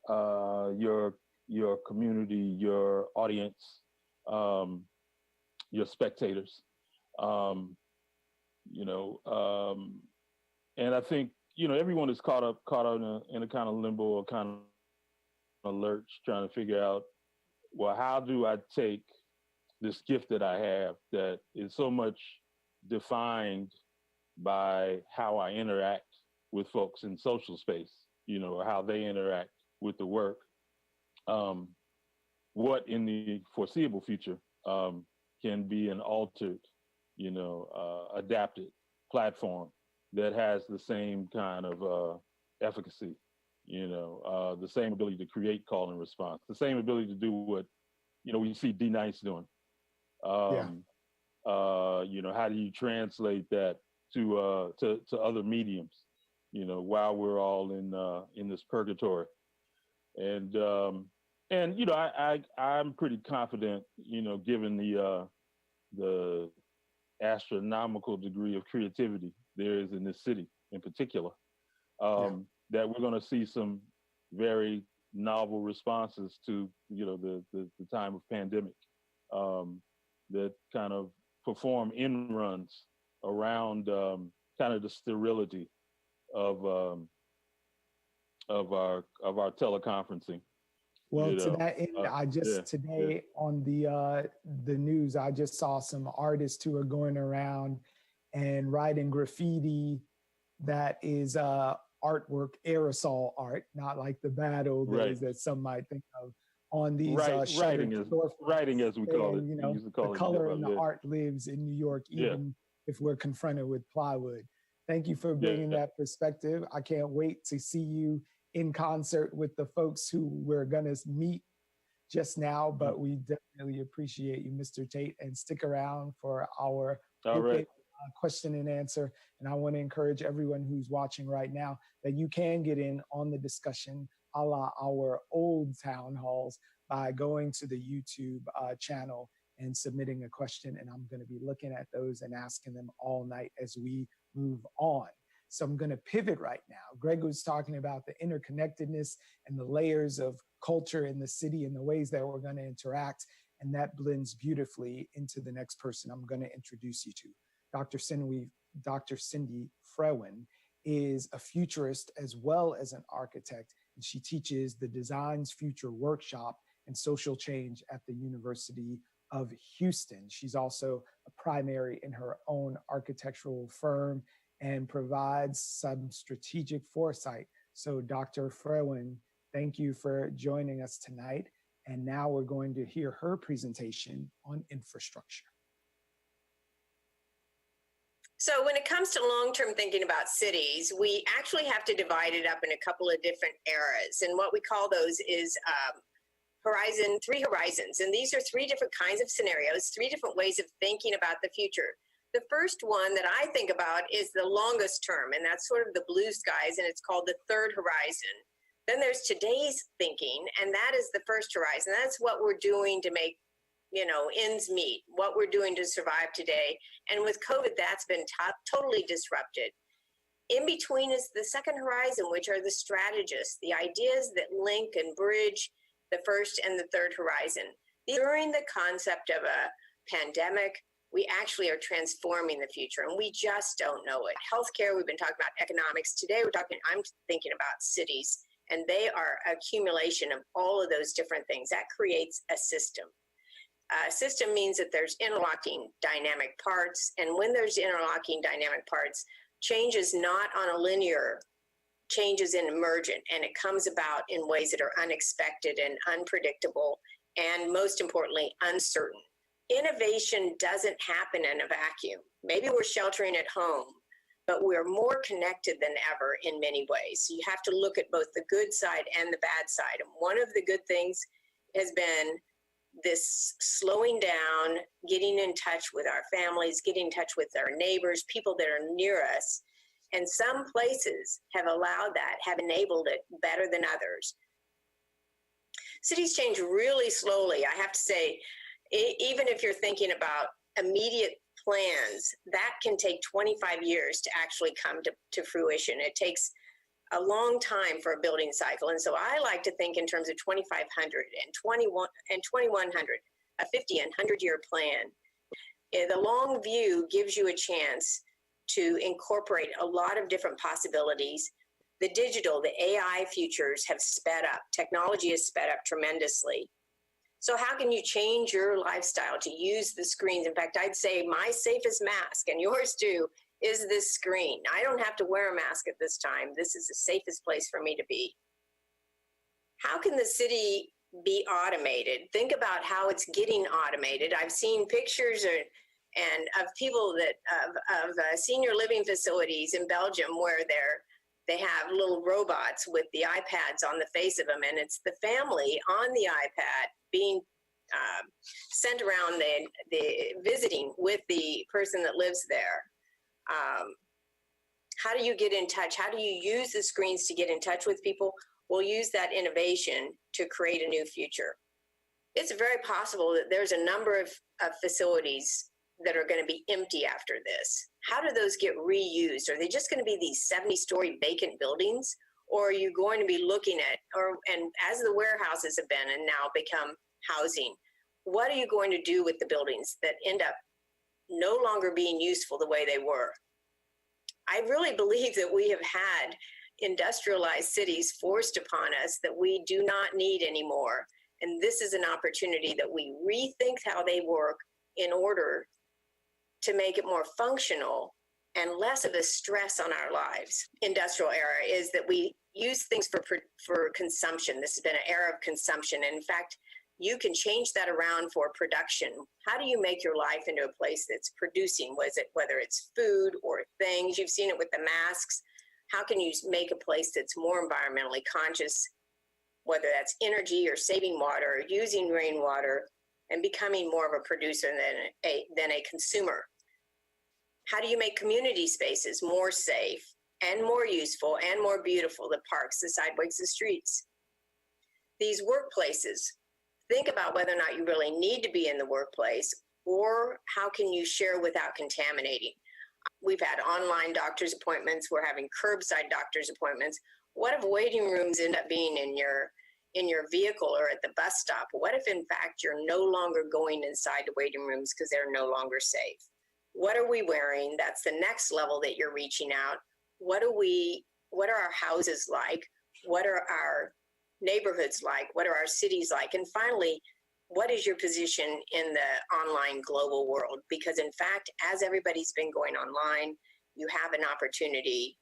your community, your audience, your spectators, and I think everyone is caught in a kind of limbo or kind of lurch, trying to figure out, well, how do I take this gift that I have that is so much defined by how I interact with folks in social space, or how they interact with the work. What in the foreseeable future can be an altered, adapted platform that has the same kind of efficacy, the same ability to create call and response, the same ability to do what, we see D Nice doing. How do you translate that to other mediums, while we're all in this purgatory? And I'm pretty confident, given the astronomical degree of creativity there is in this city in particular, that we're going to see some very novel responses to, the time of pandemic, that kind of perform in-runs around kind of the sterility of our teleconferencing. Well, to that end, I just today on the news, I just saw some artists who are going around and writing graffiti that is artwork, aerosol art, not like the bad old days that some might think of, on these writing as we call it. The color and the art lives in New York, even if we're confronted with plywood. Thank you for bringing that perspective. I can't wait to see you in concert with the folks who we're going to meet just now, but we definitely appreciate you, Mr. Tate, and stick around for our question and answer. And I want to encourage everyone who's watching right now that you can get in on the discussion a la our old town halls by going to the YouTube channel and submitting a question. And I'm going to be looking at those and asking them all night as we move on. So I'm going to pivot right now. Greg was talking about the interconnectedness and the layers of culture in the city and the ways that we're going to interact. And that blends beautifully into the next person I'm going to introduce you to. Dr. Cindy Frewen is a futurist as well as an architect, and she teaches the Designs Future Workshop and Social Change at the University of Houston. She's also a primary in her own architectural firm and provides some strategic foresight. So Dr. Frewen, thank you for joining us tonight. And now we're going to hear her presentation on infrastructure. So when it comes to long-term thinking about cities, we actually have to divide it up in a couple of different eras. And what we call those is three horizons. And these are three different kinds of scenarios, three different ways of thinking about the future. The first one that I think about is the longest term, and that's sort of the blue skies, and it's called the third horizon. Then there's today's thinking, and that is the first horizon. That's what we're doing to make, ends meet, what we're doing to survive today. And with COVID, that's been totally disrupted. In between is the second horizon, which are the strategists, the ideas that link and bridge the first and the third horizon. During the concept of a pandemic, we actually are transforming the future, and we just don't know it. Healthcare, we've been talking about economics. Today, I'm thinking about cities, and they are accumulation of all of those different things. That creates a system. A system means that there's interlocking dynamic parts, and when there's interlocking dynamic parts, change is not on a linear, change is in emergent, and it comes about in ways that are unexpected and unpredictable, and most importantly, uncertain. Innovation doesn't happen in a vacuum. Maybe we're sheltering at home, but we're more connected than ever in many ways. So you have to look at both the good side and the bad side. And one of the good things has been this slowing down, getting in touch with our families, getting in touch with our neighbors, people that are near us. And some places have allowed that, have enabled it better than others. Cities change really slowly. I have to say, even if you're thinking about immediate plans, that can take 25 years to actually come to fruition. It takes a long time for a building cycle. And so I like to think in terms of 2,500 and 2,100, a 50 and 100-year plan. The long view gives you a chance to incorporate a lot of different possibilities. The digital, the AI futures have sped up. Technology has sped up tremendously. So how can you change your lifestyle to use the screens? In fact, I'd say my safest mask, and yours too, is this screen. I don't have to wear a mask at this time. This is the safest place for me to be. How can the city be automated? Think about how it's getting automated. I've seen pictures of people of senior living facilities in Belgium where they have little robots with the iPads on the face of them, and it's the family on the iPad being sent around the visiting with the person that lives there. How do you get in touch? How do you use the screens to get in touch with people? We'll use that innovation to create a new future. It's very possible that there's a number of facilities that are going to be empty after this. How do those get reused? Are they just going to be these 70-story vacant buildings? Or are you going to be looking at, and as the warehouses have been and now become housing, what are you going to do with the buildings that end up no longer being useful the way they were? I really believe that we have had industrialized cities forced upon us that we do not need anymore. And this is an opportunity that we rethink how they work in order to make it more functional and less of a stress on our lives. Industrial era is that we use things for consumption. This has been an era of consumption. And in fact, you can change that around for production. How do you make your life into a place that's producing? Whether it's food or things? You've seen it with the masks. How can you make a place that's more environmentally conscious, whether that's energy or saving water, or using rainwater, and becoming more of a producer than a consumer? How do you make community spaces more safe and more useful and more beautiful? The parks, the sidewalks, the streets. These workplaces, Think about whether or not you really need to be in the workplace, or how can you share without contaminating. We've had online doctor's appointments. We're having curbside doctor's appointments. What if waiting rooms end up being in your vehicle or at the bus stop? What if in fact you're no longer going inside the waiting rooms because they're no longer safe? What are we wearing? That's the next level that you're reaching out. What are our houses like? What are our neighborhoods like? What are our cities like? And finally, what is your position in the online global world? Because in fact, as everybody's been going online, you have an opportunity.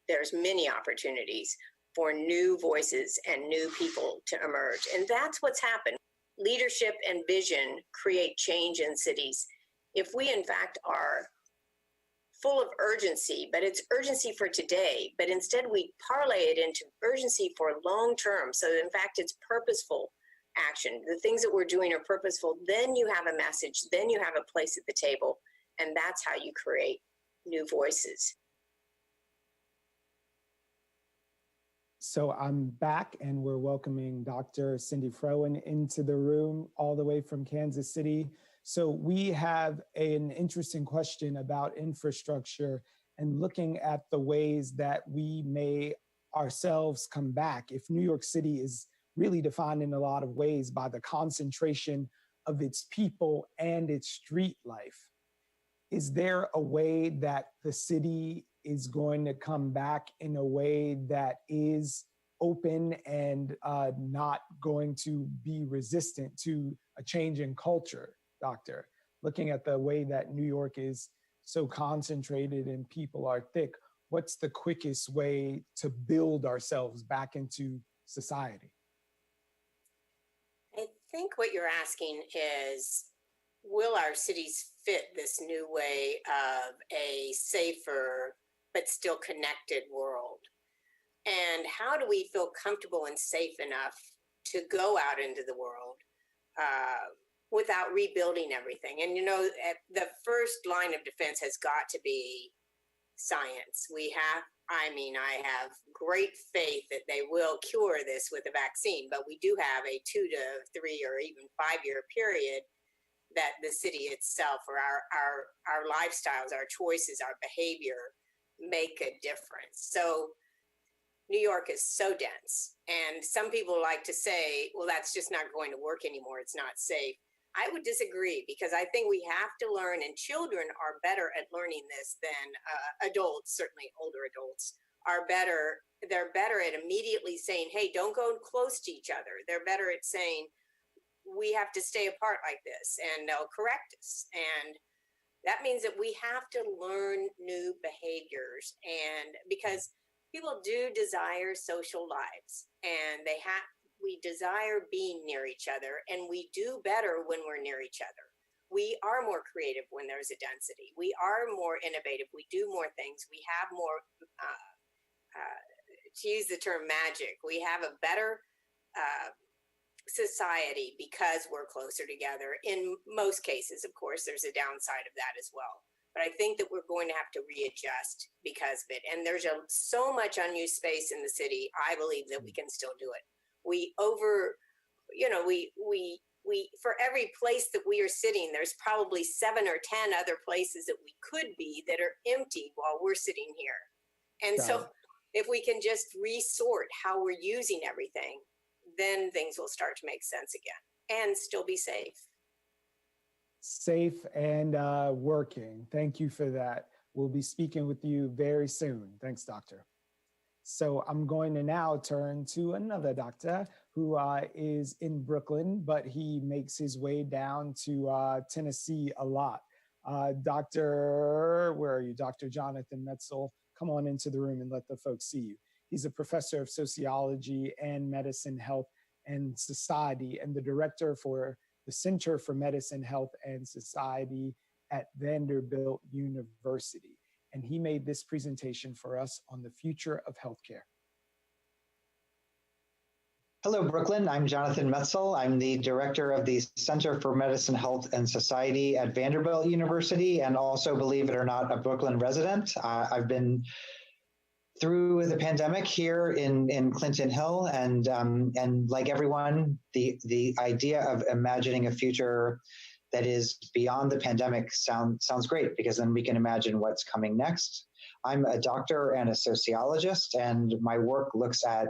There's many opportunities for new voices and new people to emerge. And that's what's happened. Leadership and vision create change in cities. If we in fact are full of urgency, but it's urgency for today, but instead we parlay it into urgency for long term. So in fact, it's purposeful action. The things that we're doing are purposeful. Then you have a message, then you have a place at the table. And that's how you create new voices. So I'm back, and we're welcoming Dr. Cindy Frowen into the room all the way from Kansas City. So we have an interesting question about infrastructure and looking at the ways that we may ourselves come back. If New York City is really defined in a lot of ways by the concentration of its people and its street life, is there a way that the city is going to come back in a way that is open and not going to be resistant to a change in culture, Doctor? Looking at the way that New York is so concentrated and people are thick, what's the quickest way to build ourselves back into society? I think what you're asking is, will our cities fit this new way of a safer but still connected world? And how do we feel comfortable and safe enough to go out into the world without rebuilding everything? And you know, the first line of defense has got to be science. I have great faith that they will cure this with a vaccine, but we do have a 2 to 3 or even 5-year period that the city itself, or our lifestyles, our choices, our behavior make a difference. So New York is so dense, and some people like to say, well, that's just not going to work anymore, it's not safe. I would disagree, because I think we have to learn, and children are better at learning this than adults, certainly older adults are better. They're better at immediately saying, hey, don't go close to each other. They're better at saying, we have to stay apart like this, and they'll correct us. And that means that we have to learn new behaviors, and because people do desire social lives, and we desire being near each other, and we do better when we're near each other. We are more creative when there's a density. We are more innovative. We do more things. We have more, to use the term magic, we have a better society because we're closer together. In most cases, of course, there's a downside of that as well. But I think that we're going to have to readjust because of it. And there's so much unused space in the city. I believe that we can still do it. We for every place that we are sitting, there's probably 7 or 10 other places that we could be that are empty while we're sitting here. And so if we can just resort how we're using everything, then things will start to make sense again and still be safe. Safe and working. Thank you for that. We'll be speaking with you very soon. Thanks, Doctor. So I'm going to now turn to another doctor who is in Brooklyn, but he makes his way down to Tennessee a lot. Where are you? Dr. Jonathan Metzl, come on into the room and let the folks see you. He's a professor of sociology and medicine, health, and society, and the director for the Center for Medicine, Health, and Society at Vanderbilt University. And he made this presentation for us on the future of healthcare. Hello, Brooklyn. I'm Jonathan Metzl. I'm the director of the Center for Medicine, Health, and Society at Vanderbilt University, and also, believe it or not, a Brooklyn resident. I've been through the pandemic here in Clinton Hill, and like everyone, the idea of imagining a future that is beyond the pandemic sounds great, because then we can imagine what's coming next. I'm a doctor and a sociologist, and my work looks at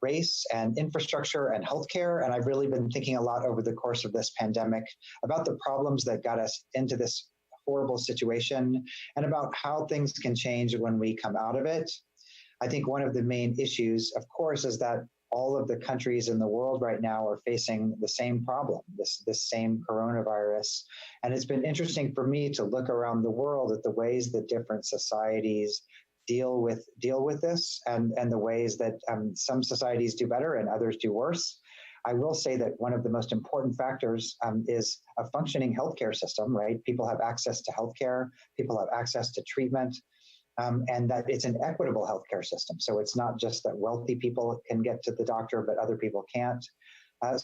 race and infrastructure and healthcare. And I've really been thinking a lot over the course of this pandemic about the problems that got us into this horrible situation and about how things can change when we come out of it. I think one of the main issues, of course, is that all of the countries in the world right now are facing the same problem, this same coronavirus. And it's been interesting for me to look around the world at the ways that different societies deal with this, and the ways that some societies do better and others do worse. I will say that one of the most important factors is a functioning healthcare system, right? People have access to healthcare, people have access to treatment, and that it's an equitable healthcare system. So it's not just that wealthy people can get to the doctor, but other people can't.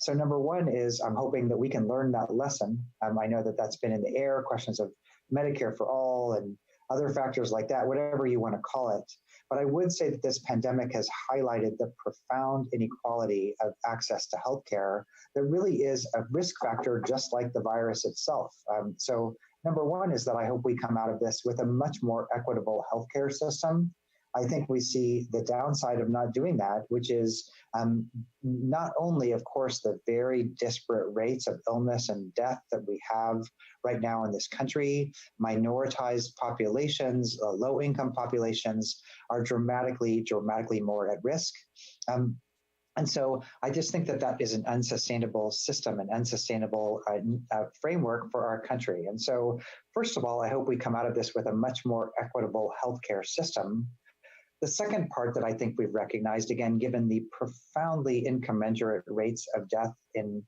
So number one is I'm hoping that we can learn that lesson. I know that that's been in the air, questions of Medicare for all and other factors like that, whatever you want to call it. But I would say that this pandemic has highlighted the profound inequality of access to healthcare that really is a risk factor, just like the virus itself. So number one is that I hope we come out of this with a much more equitable healthcare system. I think we see the downside of not doing that, which is not only, of course, the very disparate rates of illness and death that we have right now in this country. Minoritized populations, low-income populations are dramatically more at risk. And so I just think that that is an unsustainable system, an unsustainable framework for our country. And so, first of all, I hope we come out of this with a much more equitable healthcare system. The second part that I think we've recognized, again, given the profoundly incommensurate rates of death in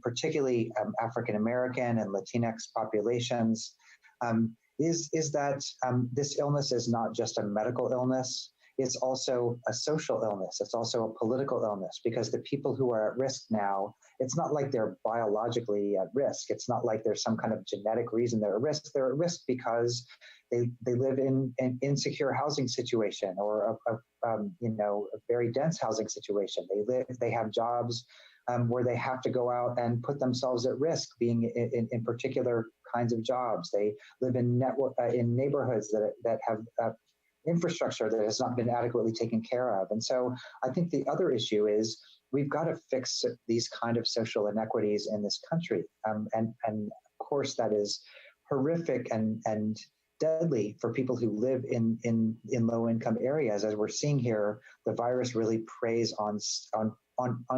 particularly African-American and Latinx populations, is that this illness is not just a medical illness. It's also a social illness. It's also a political illness, because the people who are at risk now, it's not like they're biologically at risk. It's not like there's some kind of genetic reason they're at risk. They're at risk because they live in an insecure housing situation or a very dense housing situation. They have jobs where they have to go out and put themselves at risk, being in particular kinds of jobs. They live in neighborhoods that have infrastructure that has not been adequately taken care of. And so I think the other issue is we've got to fix these kind of social inequities in this country. And of course, that is horrific and deadly for people who live in low-income areas. As we're seeing here, the virus really preys on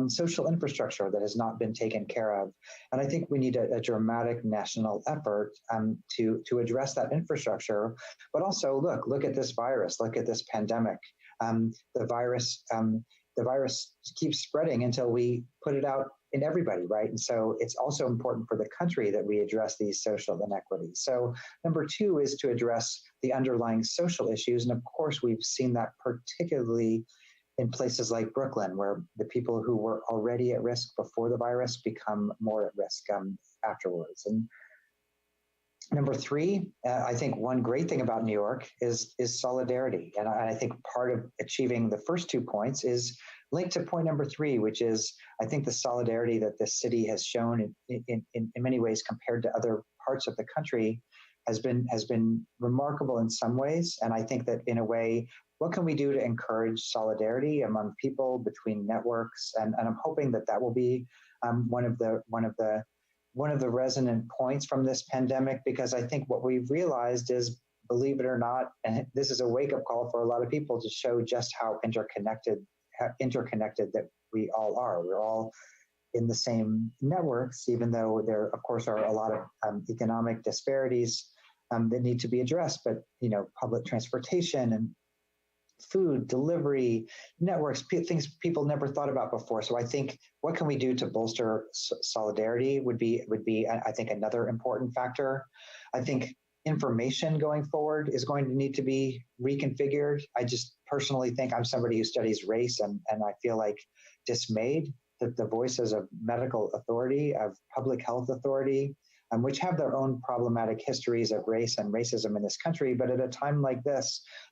social infrastructure that has not been taken care of. And I think we need a dramatic national effort to address that infrastructure. But also, look at this virus, look at this pandemic. The virus keeps spreading until we put it out in everybody, right? And so it's also important for the country that we address these social inequities. So number two is to address the underlying social issues. And of course, we've seen that particularly in places like Brooklyn, where the people who were already at risk before the virus become more at risk afterwards. And number three, I think one great thing about New York is solidarity. And I think part of achieving the first 2 points is linked to point number three, which is, I think, the solidarity that this city has shown in many ways compared to other parts of the country has been remarkable in some ways. And I think that in a way, what can we do to encourage solidarity among people, between networks? And I'm hoping that that will be one of the resonant points from this pandemic, because I think what we've realized is, believe it or not, and this is a wake-up call for a lot of people to show just how interconnected that we all are. We're all in the same networks, even though there, of course, are a lot of economic disparities that need to be addressed. But public transportation and food delivery networks, things people never thought about before. So I think what can we do to bolster solidarity would be I think another important factor. I think information going forward is going to need to be reconfigured. I just personally think, I'm somebody who studies race, and I feel like dismayed that the voices of medical authority, of public health authority, which have their own problematic histories of race and racism in this country, but at a time like this,